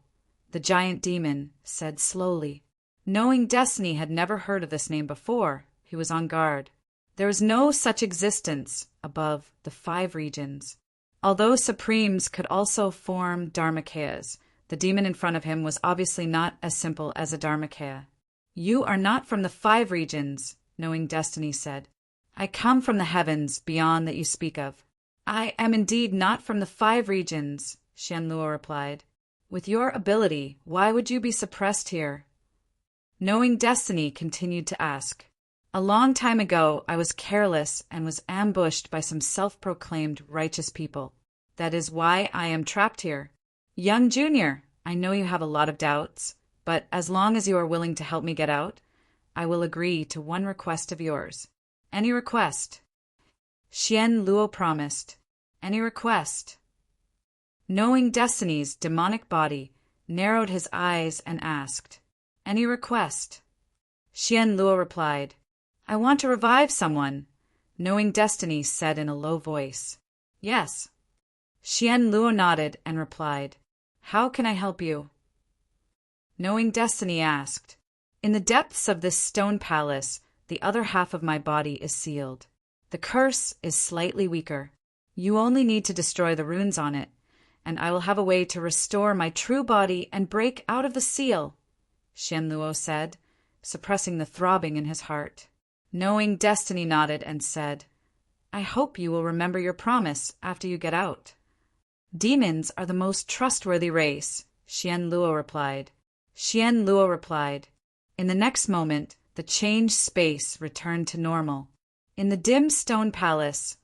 the giant demon said slowly. Knowing Destiny had never heard of this name before, he was on guard. There was no such existence above the 5 regions. Although Supremes could also form Dharmakayas, the demon in front of him was obviously not as simple as a Dharmakaya. "You are not from the 5 regions," Knowing Destiny said. "I come from the heavens beyond that you speak of." "I am indeed not from the 5 regions," Xianluo replied. "With your ability, why would you be suppressed here?" Knowing Destiny continued to ask. "A long time ago, I was careless and was ambushed by some self-proclaimed righteous people. That is why I am trapped here. Young Junior, I know you have a lot of doubts, but as long as you are willing to help me get out, I will agree to one request of yours." "Any request?" Xian Luo promised. "Any request?" Knowing Destiny's demonic body narrowed his eyes and asked, "Any request?" Xian Luo replied, "I want to revive someone." Knowing Destiny said in a low voice, "Yes." Xian Luo nodded and replied, "How can I help you?" Knowing Destiny asked, "In the depths of this stone palace, the other half of my body is sealed. The curse is slightly weaker. You only need to destroy the runes on it, and I will have a way to restore my true body and break out of the seal," Xianluo said, suppressing the throbbing in his heart. Knowing Destiny nodded and said, "I hope you will remember your promise after you get out." "Demons are the most trustworthy race," Xianluo replied. In the next moment, the changed space returned to normal. In the dim stone palace,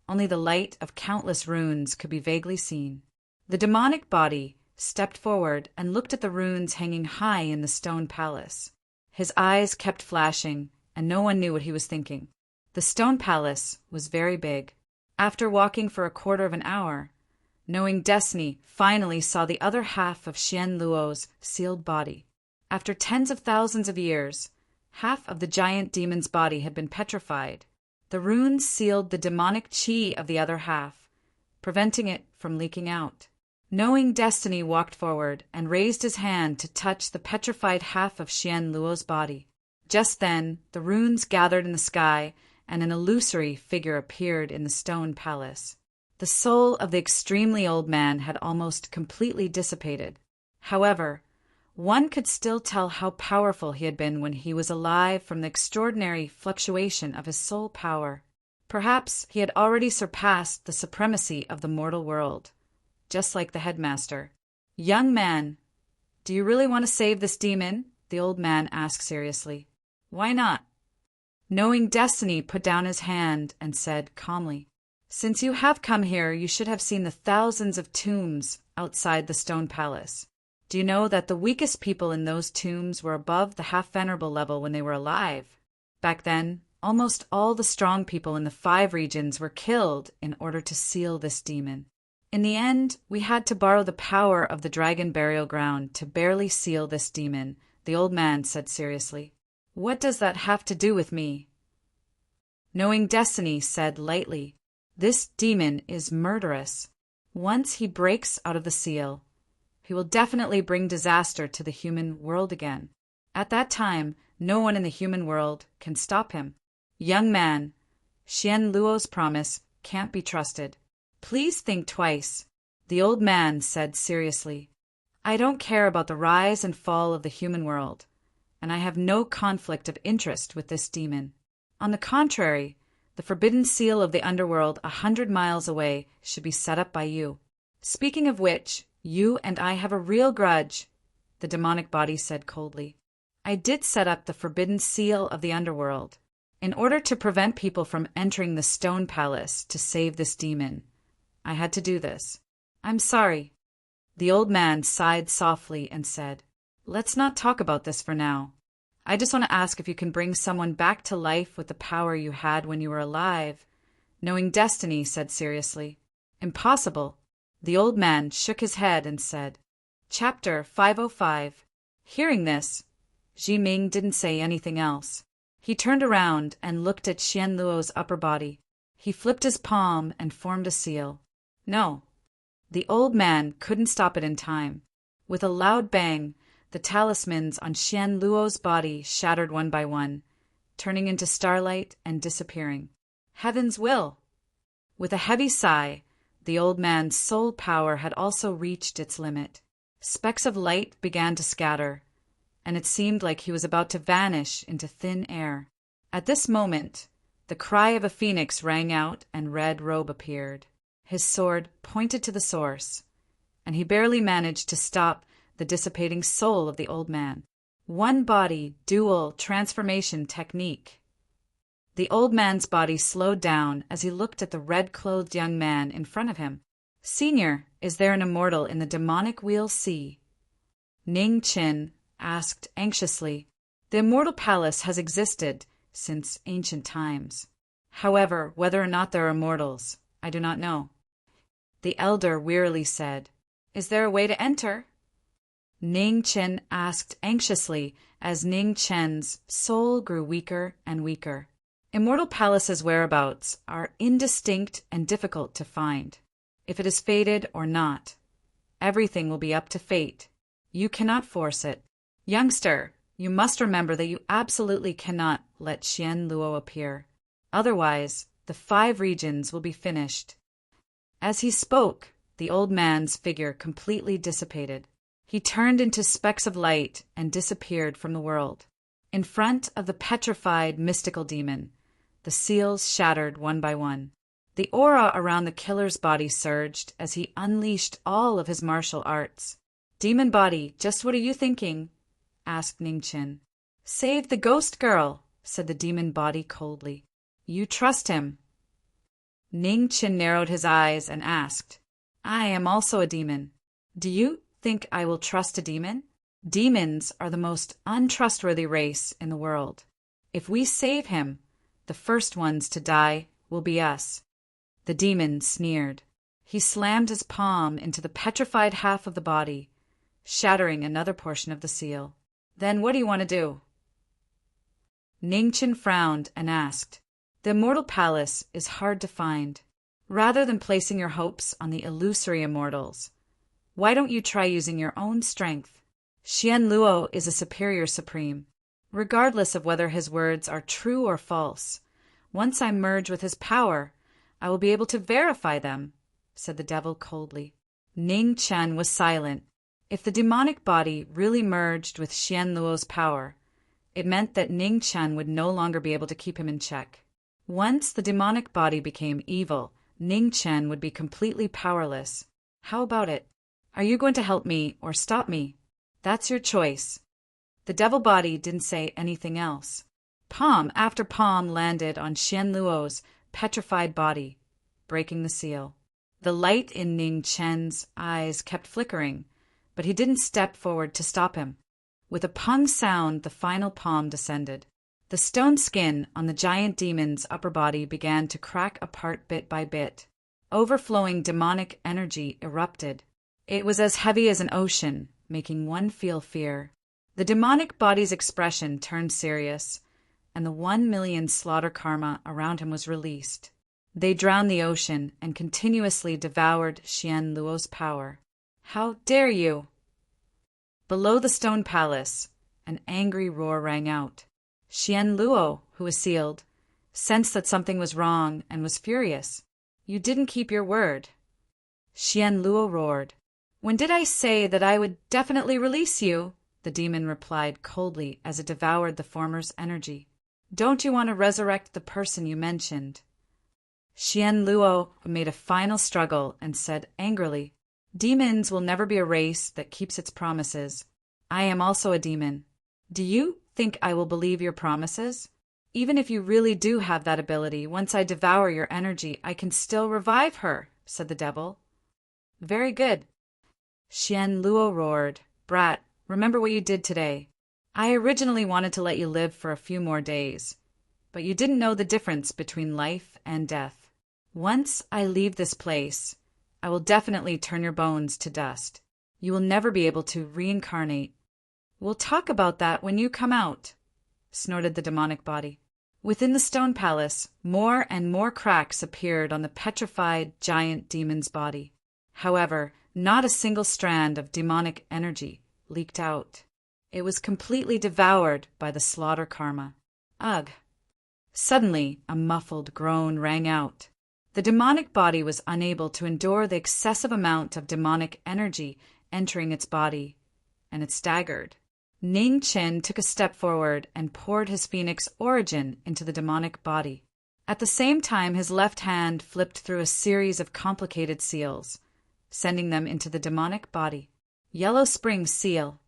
only the light of countless runes could be vaguely seen. The demonic body stepped forward and looked at the runes hanging high in the stone palace. His eyes kept flashing, and no one knew what he was thinking. The stone palace was very big. After walking for a quarter of an hour, Knowing Destiny finally saw the other half of Xian Luo's sealed body. After tens of thousands of years, half of the giant demon's body had been petrified. The runes sealed the demonic chi of the other half, preventing it from leaking out. Knowing Destiny walked forward and raised his hand to touch the petrified half of Xian Luo's body. Just then, the runes gathered in the sky, and an illusory figure appeared in the stone palace. The soul of the extremely old man had almost completely dissipated. However, one could still tell how powerful he had been when he was alive from the extraordinary fluctuation of his soul power. Perhaps he had already surpassed the supremacy of the mortal world, just like the headmaster. "Young man, do you really want to save this demon?" the old man asked seriously. "Why not?" Knowing Destiny put down his hand and said calmly, "Since you have come here, you should have seen the thousands of tombs outside the stone palace. Do you know that the weakest people in those tombs were above the half-venerable level when they were alive? Back then, almost all the strong people in the 5 regions were killed in order to seal this demon. In the end, we had to borrow the power of the dragon burial ground to barely seal this demon," the old man said seriously. "What does that have to do with me?" Knowing Destiny said lightly, "This demon is murderous. Once he breaks out of the seal, he will definitely bring disaster to the human world again. At that time, no one in the human world can stop him. Young man, Xian Luo's promise can't be trusted. Please think twice, the old man said seriously. I don't care about the rise and fall of the human world, and I have no conflict of interest with this demon. On the contrary, the forbidden seal of the underworld 100 miles away should be set up by you. Speaking of which, you and I have a real grudge, the demonic body said coldly. I did set up the forbidden seal of the underworld in order to prevent people from entering the stone palace to save this demon. I had to do this. I'm sorry. The old man sighed softly and said, Let's not talk about this for now. I just want to ask if you can bring someone back to life with the power you had when you were alive. Knowing destiny said seriously, Impossible. The old man shook his head and said, Chapter 505. Hearing this, Ji Ming didn't say anything else. He turned around and looked at Xian Luo's upper body. He flipped his palm and formed a seal. No. The old man couldn't stop it in time. With a loud bang, the talismans on Xian Luo's body shattered one by one, turning into starlight and disappearing. Heaven's will! With a heavy sigh, the old man's soul power had also reached its limit. Specks of light began to scatter, and it seemed like he was about to vanish into thin air. At this moment, the cry of a phoenix rang out and Red Robe appeared. His sword pointed to the source, and he barely managed to stop the dissipating soul of the old man. One body, dual transformation technique. The old man's body slowed down as he looked at the red-clothed young man in front of him. Senior, is there an immortal in the demonic wheel sea? Ning Qin asked anxiously. The immortal palace has existed since ancient times. However, whether or not there are immortals, I do not know. The elder wearily said, Is there a way to enter? Ning Qin asked anxiously as Ning Chen's soul grew weaker and weaker. Immortal Palace's whereabouts are indistinct and difficult to find. If it is fated or not, everything will be up to fate. You cannot force it. Youngster, you must remember that you absolutely cannot let Xian Luo appear. Otherwise, the 5 regions will be finished. As he spoke, the old man's figure completely dissipated. He turned into specks of light and disappeared from the world. In front of the petrified mystical demon, the seals shattered one by one. The aura around the killer's body surged as he unleashed all of his martial arts. Demon body, just what are you thinking? Asked Ning Qin. Save the ghost girl, said the demon body coldly. You trust him. Ning Qin narrowed his eyes and asked, I am also a demon. Do you think I will trust a demon? Demons are the most untrustworthy race in the world. If we save him, the first ones to die will be us. The demon sneered. He slammed his palm into the petrified half of the body, shattering another portion of the seal. Then what do you want to do? Ning Qin frowned and asked, The immortal palace is hard to find. Rather than placing your hopes on the illusory immortals, why don't you try using your own strength? Xian Luo is a superior supreme, regardless of whether his words are true or false. Once I merge with his power, I will be able to verify them, said the devil coldly. Ning Chen was silent. If the demonic body really merged with Xian Luo's power, it meant that Ning Chen would no longer be able to keep him in check. Once the demonic body became evil, Ning Chen would be completely powerless. How about it? Are you going to help me or stop me? That's your choice. The devil body didn't say anything else. Palm after palm landed on Xian Luo's petrified body, breaking the seal. The light in Ning Chen's eyes kept flickering, but he didn't step forward to stop him. With a pung sound, the final palm descended. The stone skin on the giant demon's upper body began to crack apart bit by bit. Overflowing demonic energy erupted. It was as heavy as an ocean, making one feel fear. The demonic body's expression turned serious, and the 1 million slaughter karma around him was released. They drowned the ocean and continuously devoured Xian Luo's power. How dare you! Below the stone palace, an angry roar rang out. Xian Luo, who was sealed, sensed that something was wrong, and was furious. You didn't keep your word. Xian Luo roared. When did I say that I would definitely release you? The demon replied coldly as it devoured the former's energy. Don't you want to resurrect the person you mentioned? Xian Luo made a final struggle and said angrily, Demons will never be a race that keeps its promises. I am also a demon. Do you think I will believe your promises? Even if you really do have that ability, once I devour your energy, I can still revive her, said the devil. Very good. Xian Luo roared. Brat, remember what you did today. I originally wanted to let you live for a few more days, but you didn't know the difference between life and death. Once I leave this place, I will definitely turn your bones to dust. You will never be able to reincarnate. We'll talk about that when you come out, snorted the demonic body. Within the stone palace, more and more cracks appeared on the petrified giant demon's body. However, not a single strand of demonic energy leaked out. It was completely devoured by the slaughter karma. Ugh! Suddenly, a muffled groan rang out. The demonic body was unable to endure the excessive amount of demonic energy entering its body, and it staggered. Ning Qin took a step forward and poured his phoenix origin into the demonic body. At the same time, his left hand flipped through a series of complicated seals, sending them into the demonic body. Yellow Spring Seal,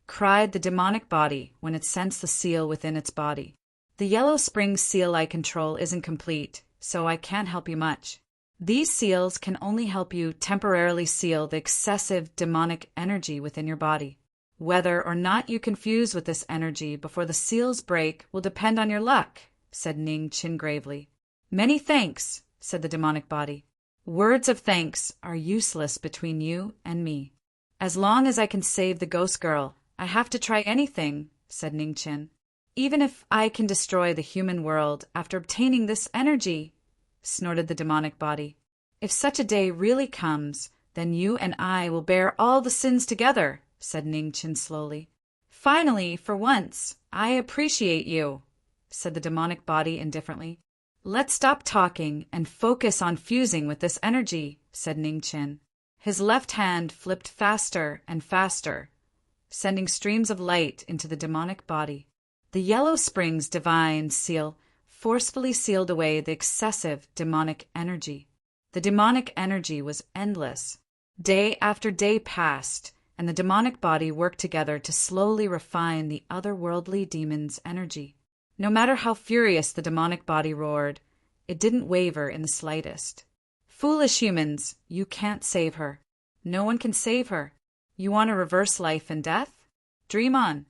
cried the demonic body when it sensed the seal within its body. The Yellow Spring Seal I control isn't complete, so I can't help you much. These seals can only help you temporarily seal the excessive demonic energy within your body. Whether or not you can fuse with this energy before the seals break will depend on your luck, said Ning Qin gravely. Many thanks, said the demonic body. Words of thanks are useless between you and me. As long as I can save the ghost girl, I have to try anything, said Ning Qin. Even if I can destroy the human world after obtaining this energy, snorted the demonic body. If such a day really comes, then you and I will bear all the sins together, said Ning Qin slowly. Finally, for once, I appreciate you, said the demonic body indifferently. Let's stop talking and focus on fusing with this energy, said Ning Qin. His left hand flipped faster and faster, sending streams of light into the demonic body. The Yellow Springs Divine Seal forcefully sealed away the excessive demonic energy. The demonic energy was endless. Day after day passed, and the demonic body worked together to slowly refine the otherworldly demon's energy. No matter how furious the demonic body roared, it didn't waver in the slightest. Foolish humans, you can't save her. No one can save her. You want to reverse life and death? Dream on.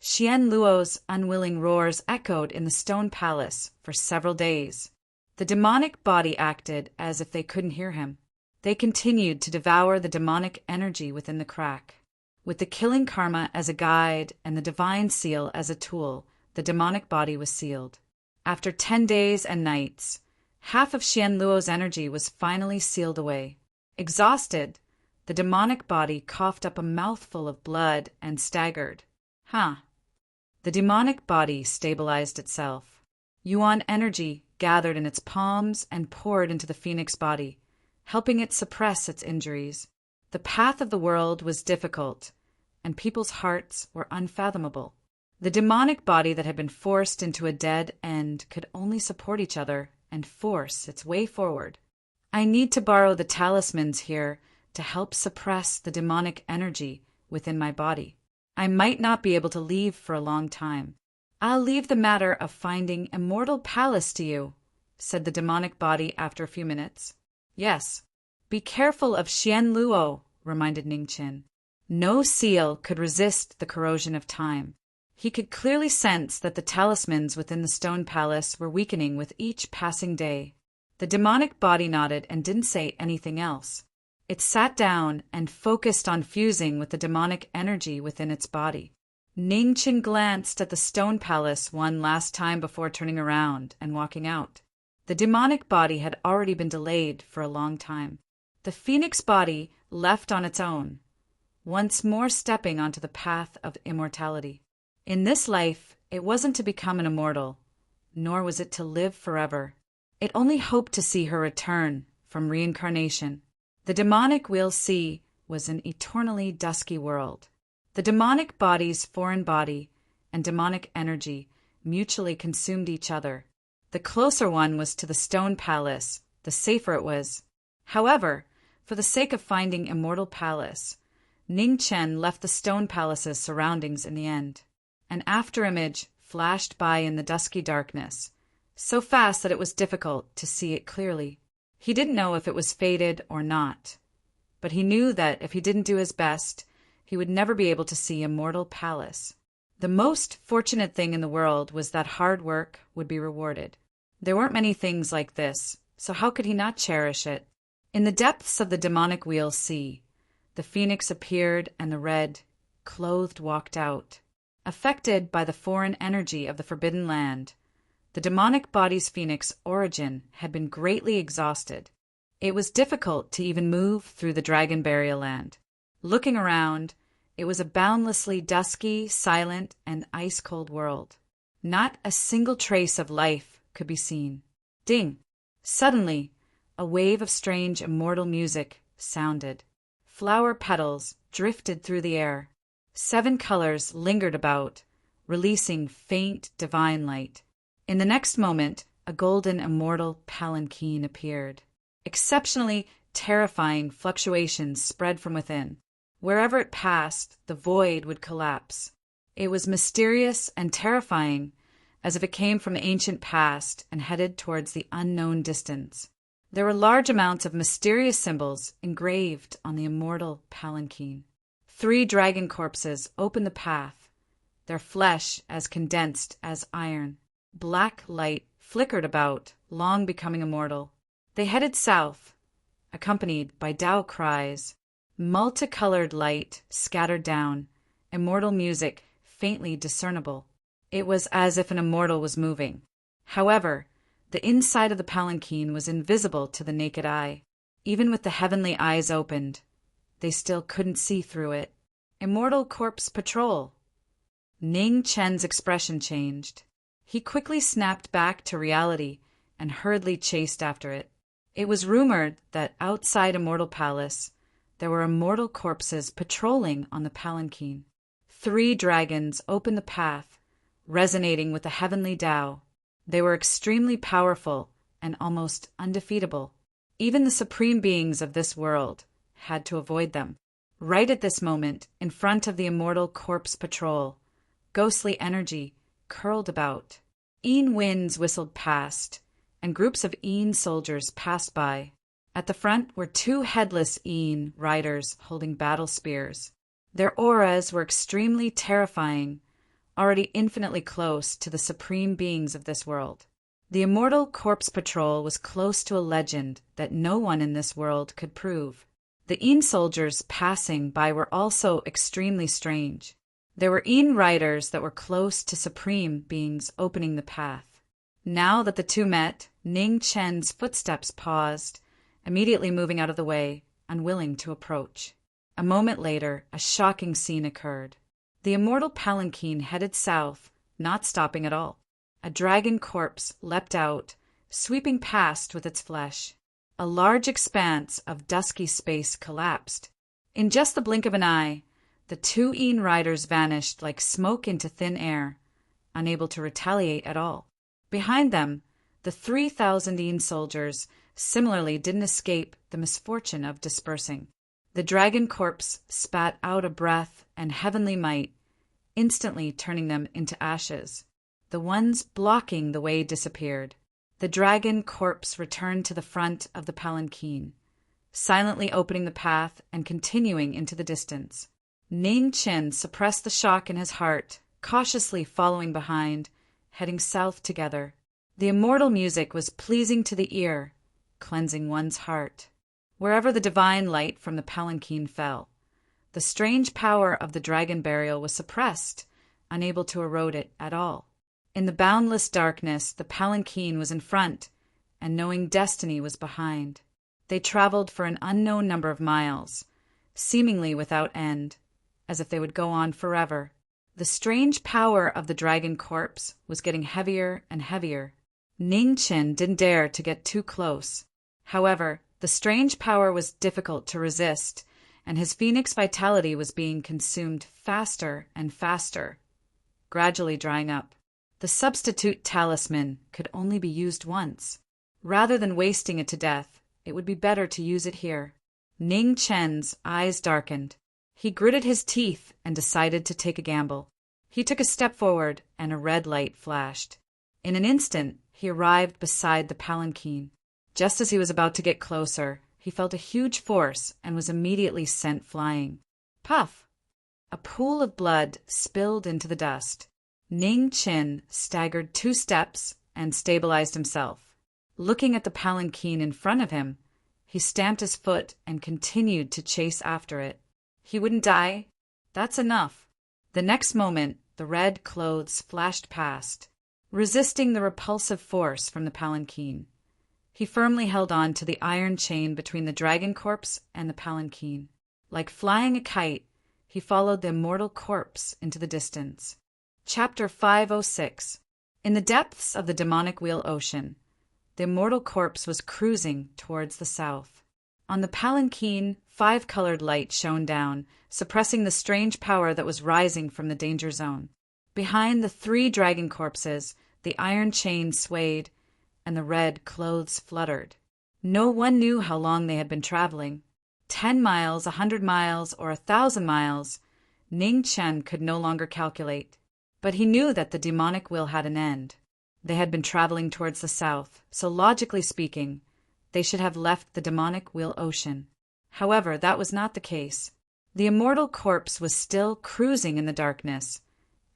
Xian Luo's unwilling roars echoed in the stone palace for several days. The demonic body acted as if they couldn't hear him. They continued to devour the demonic energy within the crack. With the killing karma as a guide and the divine seal as a tool, the demonic body was sealed. After 10 days and nights, half of Xian Luo's energy was finally sealed away. Exhausted, the demonic body coughed up a mouthful of blood and staggered. The demonic body stabilized itself. Yuan energy gathered in its palms and poured into the phoenix body, helping it suppress its injuries. The path of the world was difficult, and people's hearts were unfathomable. The demonic body that had been forced into a dead end could only support each other and force its way forward. I need to borrow the talismans here to help suppress the demonic energy within my body. I might not be able to leave for a long time. I'll leave the matter of finding Immortal Palace to you, said the demonic body after a few minutes. Yes. Be careful of Xian Luo, reminded Ning Qin. No seal could resist the corrosion of time. He could clearly sense that the talismans within the stone palace were weakening with each passing day. The demonic body nodded and didn't say anything else. It sat down and focused on fusing with the demonic energy within its body. Ning Qin glanced at the stone palace one last time before turning around and walking out. The demonic body had already been delayed for a long time. The phoenix body left on its own, once more stepping onto the path of immortality. In this life, it wasn't to become an immortal. nor was it to live forever. It only hoped to see her return from reincarnation. The demonic Wheel Sea was an eternally dusky world. The demonic body's foreign body and demonic energy mutually consumed each other. The closer one was to the stone palace, the safer it was. However, for the sake of finding Immortal Palace, Ning Chen left the stone palace's surroundings in the end. An afterimage flashed by in the dusky darkness, so fast that it was difficult to see it clearly. He didn't know if it was fated or not, but he knew that if he didn't do his best, he would never be able to see Immortal Palace. The most fortunate thing in the world was that hard work would be rewarded. There weren't many things like this, so how could he not cherish it? In the depths of the demonic Wheel Sea, the phoenix appeared and the red, clothed walked out. Affected by the foreign energy of the Forbidden Land, the demonic body's phoenix origin had been greatly exhausted. It was difficult to even move through the dragon burial land. Looking around, it was a boundlessly dusky, silent, and ice-cold world. Not a single trace of life could be seen. Ding! Suddenly, a wave of strange immortal music sounded. Flower petals drifted through the air. 7 colors lingered about, releasing faint divine light. In the next moment, a golden immortal palanquin appeared. Exceptionally terrifying fluctuations spread from within. Wherever it passed, the void would collapse. It was mysterious and terrifying, as if it came from the ancient past and headed towards the unknown distance. There were large amounts of mysterious symbols engraved on the immortal palanquin. 3 dragon corpses opened the path, their flesh as condensed as iron. Black light flickered about, long becoming immortal. They headed south, accompanied by Tao cries. Multicolored light scattered down, immortal music faintly discernible. It was as if an immortal was moving. However, the inside of the palanquin was invisible to the naked eye. Even with the heavenly eyes opened, they still couldn't see through it. Immortal Corpse Patrol. Ning Chen's expression changed. He quickly snapped back to reality and hurriedly chased after it. It was rumored that outside Immortal Palace, there were immortal corpses patrolling on the palanquin. 3 dragons opened the path, resonating with the heavenly Tao. They were extremely powerful and almost undefeatable. Even the supreme beings of this world had to avoid them. Right at this moment, in front of the Immortal Corpse Patrol, ghostly energy curled about. Een winds whistled past, and groups of Een soldiers passed by. At the front were 2 headless Een riders holding battle spears. Their auras were extremely terrifying, already infinitely close to the supreme beings of this world. The Immortal Corpse Patrol was close to a legend that no one in this world could prove. The Een soldiers passing by were also extremely strange. There were Een riders that were close to supreme beings opening the path. Now that the 2 met, Ning Chen's footsteps paused, immediately moving out of the way, unwilling to approach. A moment later, a shocking scene occurred. The immortal palanquin headed south, not stopping at all. A dragon corpse leapt out, sweeping past with its flesh. A large expanse of dusky space collapsed. In just the blink of an eye, the 2 Een riders vanished like smoke into thin air, unable to retaliate at all. Behind them, the 3,000 Een soldiers similarly didn't escape the misfortune of dispersing. The dragon corpse spat out a breath and heavenly might, instantly turning them into ashes. The ones blocking the way disappeared. The dragon corpse returned to the front of the palanquin, silently opening the path and continuing into the distance. Ning Chen suppressed the shock in his heart, cautiously following behind, heading south together. The immortal music was pleasing to the ear, cleansing one's heart. Wherever the divine light from the palanquin fell, the strange power of the dragon burial was suppressed, unable to erode it at all. In the boundless darkness, the palanquin was in front, and knowing destiny was behind. They traveled for an unknown number of miles, seemingly without end, as if they would go on forever. The strange power of the dragon corpse was getting heavier and heavier. Ning Chen didn't dare to get too close. However, the strange power was difficult to resist, and his phoenix vitality was being consumed faster and faster, gradually drying up. The substitute talisman could only be used once. Rather than wasting it to death, it would be better to use it here. Ning Chen's eyes darkened. He gritted his teeth and decided to take a gamble. He took a step forward, and a red light flashed. In an instant, he arrived beside the palanquin. Just as he was about to get closer, he felt a huge force and was immediately sent flying. Puff! A pool of blood spilled into the dust. Ning Chen staggered 2 steps and stabilized himself. Looking at the palanquin in front of him, he stamped his foot and continued to chase after it. He wouldn't die. That's enough. The next moment, the red clothes flashed past, resisting the repulsive force from the palanquin. He firmly held on to the iron chain between the dragon corpse and the palanquin. Like flying a kite, he followed the immortal corpse into the distance. Chapter 506. In the depths of the demonic wheel ocean, the immortal corpse was cruising towards the south. On the palanquin, 5-colored light shone down, suppressing the strange power that was rising from the danger zone. Behind the 3 dragon corpses, the iron chain swayed, and the red clothes fluttered. No one knew how long they had been traveling. 10 miles, 100 miles, or 1,000 miles, Ning Chen could no longer calculate. But he knew that the demonic wheel had an end. They had been traveling towards the south, so logically speaking, they should have left the demonic wheel ocean. However, that was not the case. The immortal corpse was still cruising in the darkness,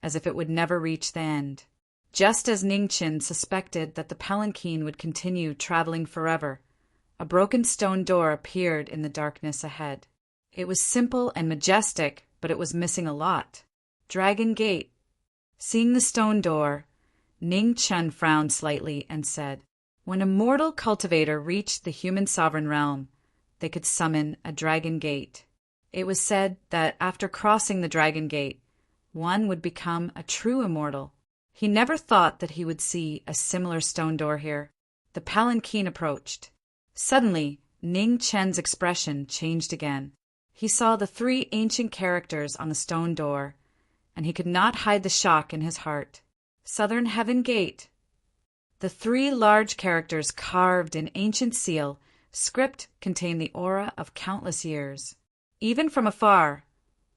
as if it would never reach the end. Just as Ning Chen suspected that the palanquin would continue traveling forever, a broken stone door appeared in the darkness ahead. It was simple and majestic, but it was missing a lot. Dragon Gate. Seeing the stone door, Ning Chen frowned slightly and said, "When a mortal cultivator reached the human sovereign realm, they could summon a dragon gate." It was said that after crossing the dragon gate, one would become a true immortal. He never thought that he would see a similar stone door here. The palanquin approached. Suddenly, Ning Chen's expression changed again. He saw the 3 ancient characters on the stone door, and he could not hide the shock in his heart. Southern Heaven Gate. The 3 large characters carved in ancient seal script contained the aura of countless years. Even from afar,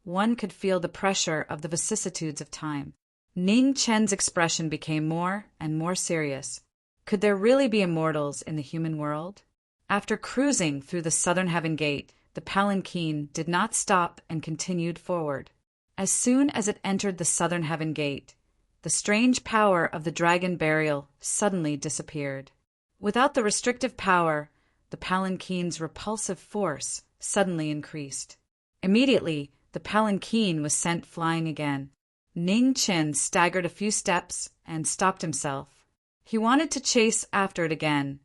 one could feel the pressure of the vicissitudes of time. Ning Chen's expression became more and more serious. Could there really be immortals in the human world? After cruising through the Southern Heaven Gate, the palanquin did not stop and continued forward. As soon as it entered the Southern Heaven Gate, the strange power of the dragon burial suddenly disappeared. Without the restrictive power, the palanquin's repulsive force suddenly increased. Immediately, the palanquin was sent flying again. Ning Chen staggered a few steps and stopped himself. He wanted to chase after it again,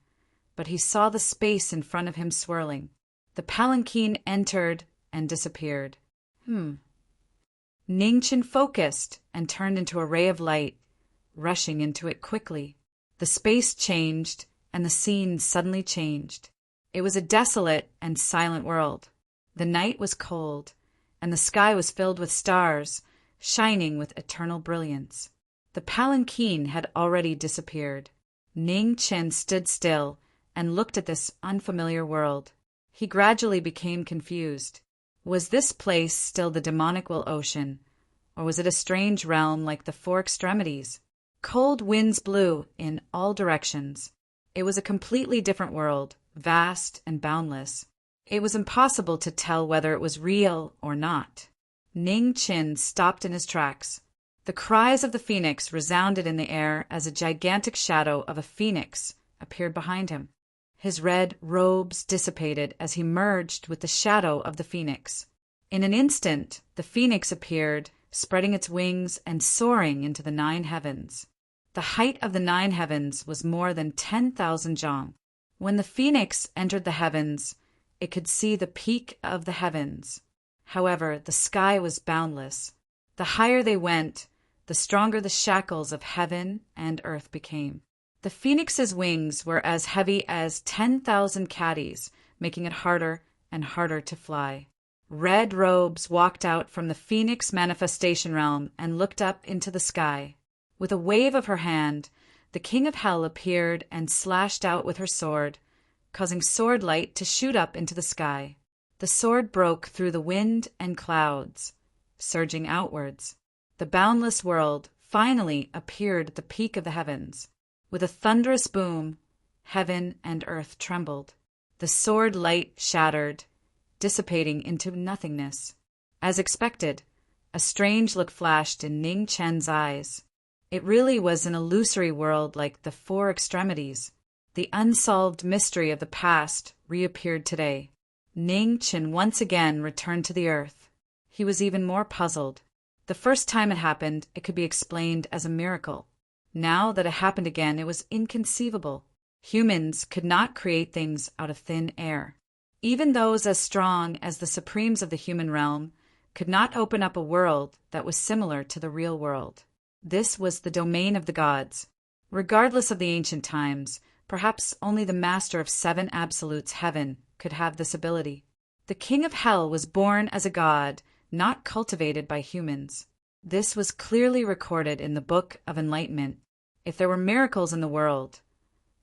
but he saw the space in front of him swirling. The palanquin entered and disappeared. Ning Chen focused and turned into a ray of light, rushing into it quickly. The space changed, and the scene suddenly changed. It was a desolate and silent world. The night was cold, and the sky was filled with stars, shining with eternal brilliance. The palanquin had already disappeared. Ning Chen stood still and looked at this unfamiliar world. He gradually became confused. Was this place still the demonic wheel ocean, or was it a strange realm like the 4 extremities? Cold winds blew in all directions. It was a completely different world, vast and boundless. It was impossible to tell whether it was real or not. Ning Chen stopped in his tracks. The cries of the phoenix resounded in the air as a gigantic shadow of a phoenix appeared behind him. His red robes dissipated as he merged with the shadow of the phoenix. In an instant, the phoenix appeared, spreading its wings and soaring into the 9 heavens. The height of the 9 heavens was more than 10,000 zhang. When the phoenix entered the heavens, it could see the peak of the heavens. However, the sky was boundless. The higher they went, the stronger the shackles of heaven and earth became. The phoenix's wings were as heavy as 10,000 caddies, making it harder and harder to fly. Red robes walked out from the phoenix manifestation realm and looked up into the sky. With a wave of her hand, the king of hell appeared and slashed out with her sword, causing sword light to shoot up into the sky. The sword broke through the wind and clouds, surging outwards. The boundless world finally appeared at the peak of the heavens. With a thunderous boom, heaven and earth trembled. The sword light shattered, dissipating into nothingness. As expected, a strange look flashed in Ning Chen's eyes. It really was an illusory world like the Four Extremities. The unsolved mystery of the past reappeared today. Ning Chen once again returned to the earth. He was even more puzzled. The first time it happened, it could be explained as a miracle. Now that it happened again, it was inconceivable. Humans could not create things out of thin air. Even those as strong as the supremes of the human realm could not open up a world that was similar to the real world. This was the domain of the gods. Regardless of the ancient times, perhaps only the master of 7 absolutes, heaven, could have this ability. The king of hell was born as a god, not cultivated by humans. This was clearly recorded in the Book of Enlightenment. If there were miracles in the world,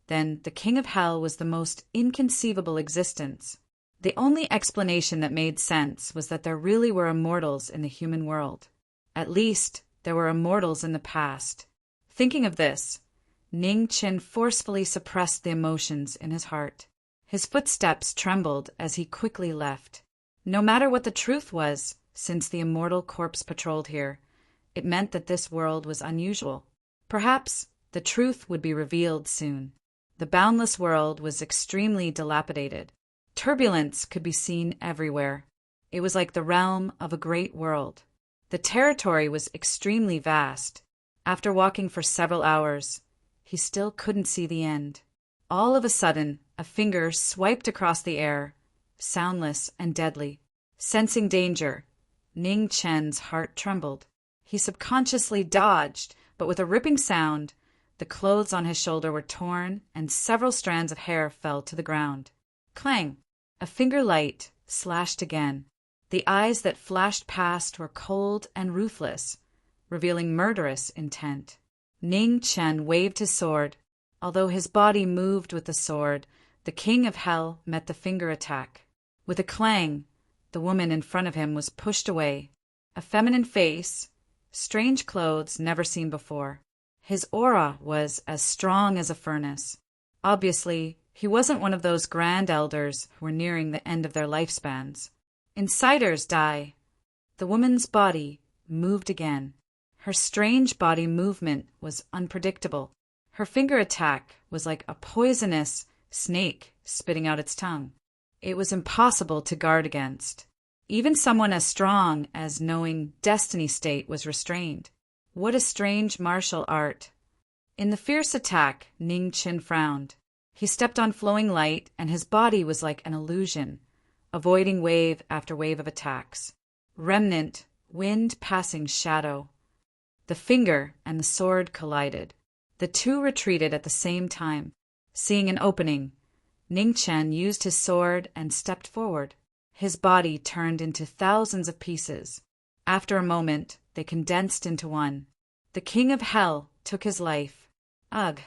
then the king of hell was the most inconceivable existence. The only explanation that made sense was that there really were immortals in the human world. At least, there were immortals in the past. Thinking of this, Ning Chen forcefully suppressed the emotions in his heart. His footsteps trembled as he quickly left. No matter what the truth was, since the immortal corpse patrolled here, it meant that this world was unusual. Perhaps the truth would be revealed soon. The boundless world was extremely dilapidated. Turbulence could be seen everywhere. It was like the realm of a great world. The territory was extremely vast. After walking for several hours, he still couldn't see the end. All of a sudden, a finger swiped across the air, soundless and deadly. Sensing danger, Ning Chen's heart trembled. He subconsciously dodged, but with a ripping sound, the clothes on his shoulder were torn and several strands of hair fell to the ground. Clang! A finger light slashed again. The eyes that flashed past were cold and ruthless, revealing murderous intent. Ning Chen waved his sword. Although his body moved with the sword, the king of hell met the finger attack. With a clang, the woman in front of him was pushed away. A feminine face, strange clothes never seen before. His aura was as strong as a furnace. Obviously, he wasn't one of those grand elders who were nearing the end of their lifespans. Insiders die. The woman's body moved again. Her strange body movement was unpredictable. Her finger attack was like a poisonous snake spitting out its tongue. It was impossible to guard against. Even someone as strong as knowing Destiny State was restrained. What a strange martial art. In the fierce attack, Ning Chen frowned. He stepped on flowing light, and his body was like an illusion, avoiding wave after wave of attacks. Remnant, wind passing shadow. The finger and the sword collided. The two retreated at the same time. Seeing an opening, Ning Chen used his sword and stepped forward. His body turned into thousands of pieces. After a moment, they condensed into one. The king of hell took his life. Ugh!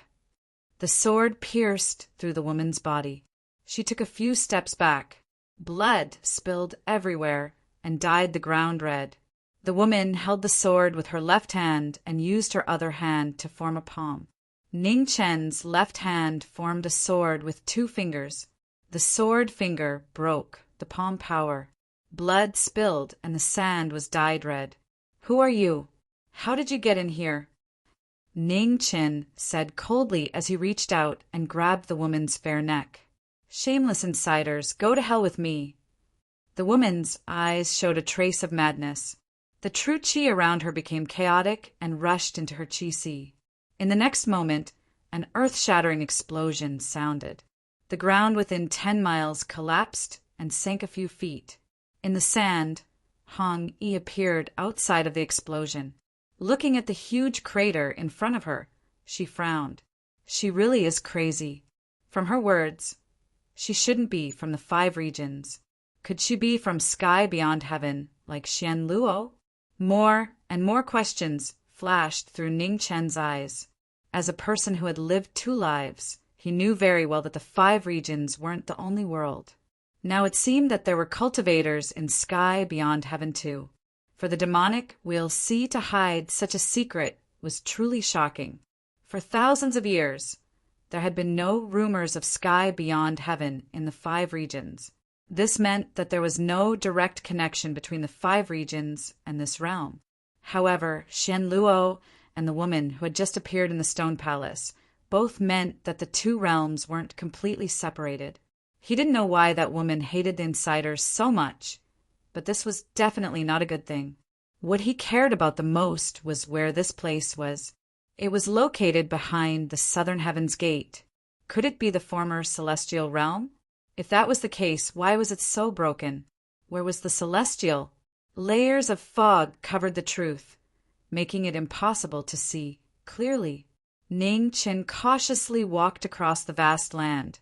The sword pierced through the woman's body. She took a few steps back. Blood spilled everywhere and dyed the ground red. The woman held the sword with her left hand and used her other hand to form a palm. Ning Chen's left hand formed a sword with 2 fingers. The sword finger broke the palm power. Blood spilled and the sand was dyed red. "Who are you? How did you get in here?" Ning Chen said coldly as he reached out and grabbed the woman's fair neck. "Shameless insiders, go to hell with me." The woman's eyes showed a trace of madness. The true qi around her became chaotic and rushed into her qi sea. In the next moment, an earth-shattering explosion sounded. The ground within 10 miles collapsed and sank a few feet. In the sand, Hong-yi appeared outside of the explosion. Looking at the huge crater in front of her, she frowned. She really is crazy. From her words, she shouldn't be from the 5 regions. Could she be from sky beyond heaven, like Xian Luo? More and more questions flashed through Ning Chen's eyes. As a person who had lived 2 lives, he knew very well that the 5 regions weren't the only world. Now it seemed that there were cultivators in sky beyond heaven too. For the demonic will see to hide such a secret was truly shocking. For thousands of years, there had been no rumors of sky beyond heaven in the 5 regions. This meant that there was no direct connection between the 5 regions and this realm. However, Xian Luo and the woman who had just appeared in the stone palace both meant that the 2 realms weren't completely separated. He didn't know why that woman hated the insiders so much, but this was definitely not a good thing. What he cared about the most was where this place was. It was located behind the Southern Heaven's Gate. Could it be the former celestial realm? If that was the case, why was it so broken? Where was the celestial? Layers of fog covered the truth, making it impossible to see clearly. Ning Chen cautiously walked across the vast land,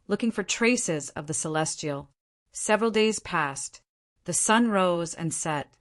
looking for traces of the celestial. Several days passed. The sun rose and set.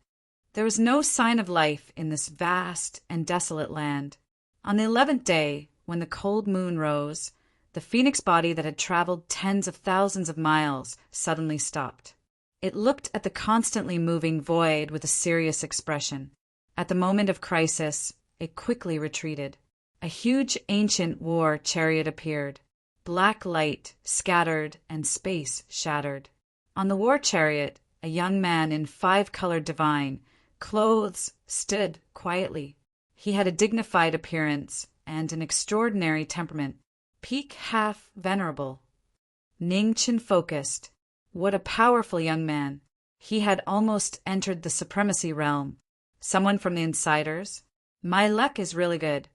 There was no sign of life in this vast and desolate land. On the 11th day, when the cold moon rose, the phoenix body that had traveled tens of thousands of miles suddenly stopped. It looked at the constantly moving void with a serious expression. At the moment of crisis, it quickly retreated. A huge ancient war chariot appeared. Black light scattered and space shattered. On the war chariot, a young man in 5-colored divine clothes stood quietly. He had a dignified appearance and an extraordinary temperament, peak half venerable. Ning Chen focused. What a powerful young man. He had almost entered the supremacy realm. Someone from the insiders? My luck is really good.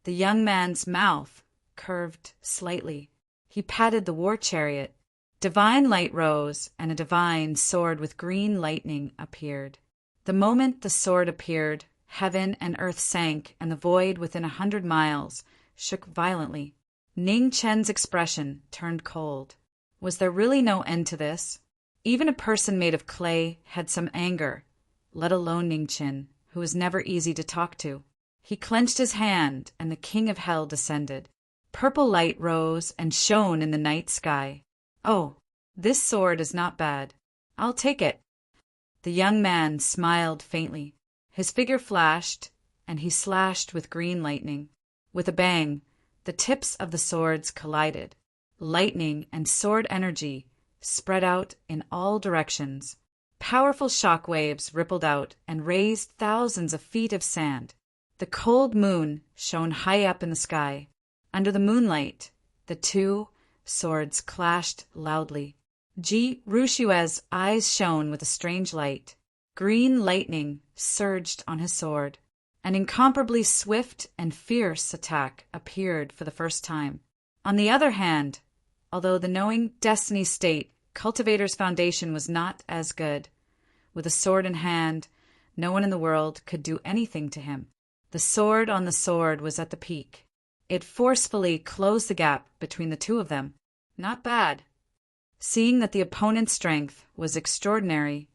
The young man's mouth curved slightly. He patted the war chariot. Divine light rose, and a divine sword with green lightning appeared. The moment the sword appeared, heaven and earth sank, and the void within 100 miles shook violently. Ning Chen's expression turned cold. Was there really no end to this? Even a person made of clay had some anger, let alone Ning Chen, who was never easy to talk to. He clenched his hand, and the king of hell descended. Purple light rose and shone in the night sky. Oh, this sword is not bad. I'll take it. The young man smiled faintly. His figure flashed, and he slashed with green lightning. With a bang, the tips of the swords collided. Lightning and sword energy spread out in all directions. Powerful shock waves rippled out and raised thousands of feet of sand. The cold moon shone high up in the sky. Under the moonlight, the 2 swords clashed loudly. Ji Rushue's eyes shone with a strange light. Green lightning surged on his sword. An incomparably swift and fierce attack appeared for the first time. On the other hand, although the knowing destiny state, Cultivator's foundation was not as good. With a sword in hand, no one in the world could do anything to him. The sword on the sword was at the peak. It forcefully closed the gap between the 2 of them. Not bad. Seeing that the opponent's strength was extraordinary,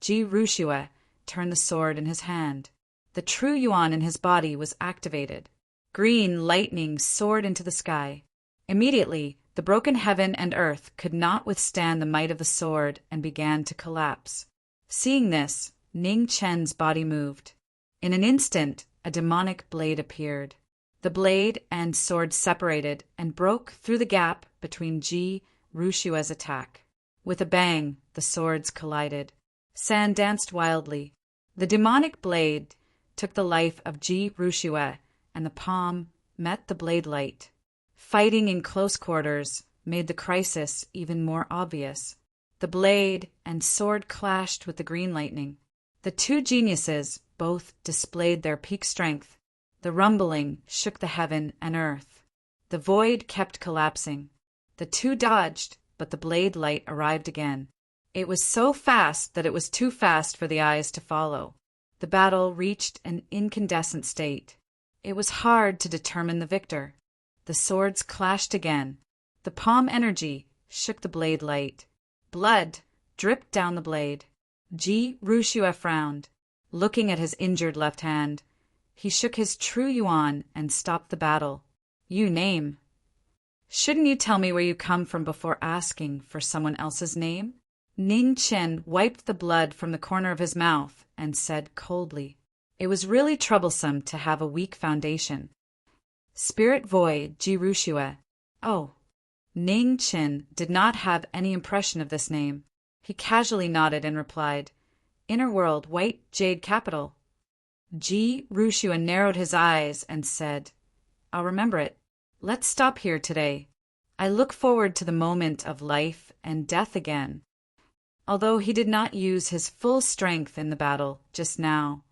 Ji Rushue turned the sword in his hand. The true yuan in his body was activated. Green lightning soared into the sky. Immediately, the broken heaven and earth could not withstand the might of the sword and began to collapse. Seeing this, Ning Chen's body moved. In an instant, a demonic blade appeared. The blade and sword separated and broke through the gap between Ji Rushue's attack. With a bang, the swords collided. Sand danced wildly. The demonic blade took the life of Ji Rushue, and the palm met the blade light. Fighting in close quarters made the crisis even more obvious. The blade and sword clashed with the green lightning. The 2 geniuses both displayed their peak strength. The rumbling shook the heaven and earth. The void kept collapsing. The 2 dodged, but the blade light arrived again. It was so fast that it was too fast for the eyes to follow. The battle reached an incandescent state. It was hard to determine the victor. The swords clashed again. The palm energy shook the blade light. Blood dripped down the blade. Ji Rushua frowned, looking at his injured left hand. He shook his true yuan and stopped the battle. You name. Shouldn't you tell me where you come from before asking for someone else's name? Ning Chen wiped the blood from the corner of his mouth and said coldly, it was really troublesome to have a weak foundation. Spirit void Ji Rushua. Oh. Ning Chen did not have any impression of this name. He casually nodded and replied, Inner world, white jade capital. Ji Rushua narrowed his eyes and said, I'll remember it. Let's stop here today. I look forward to the moment of life and death again. Although he did not use his full strength in the battle just now,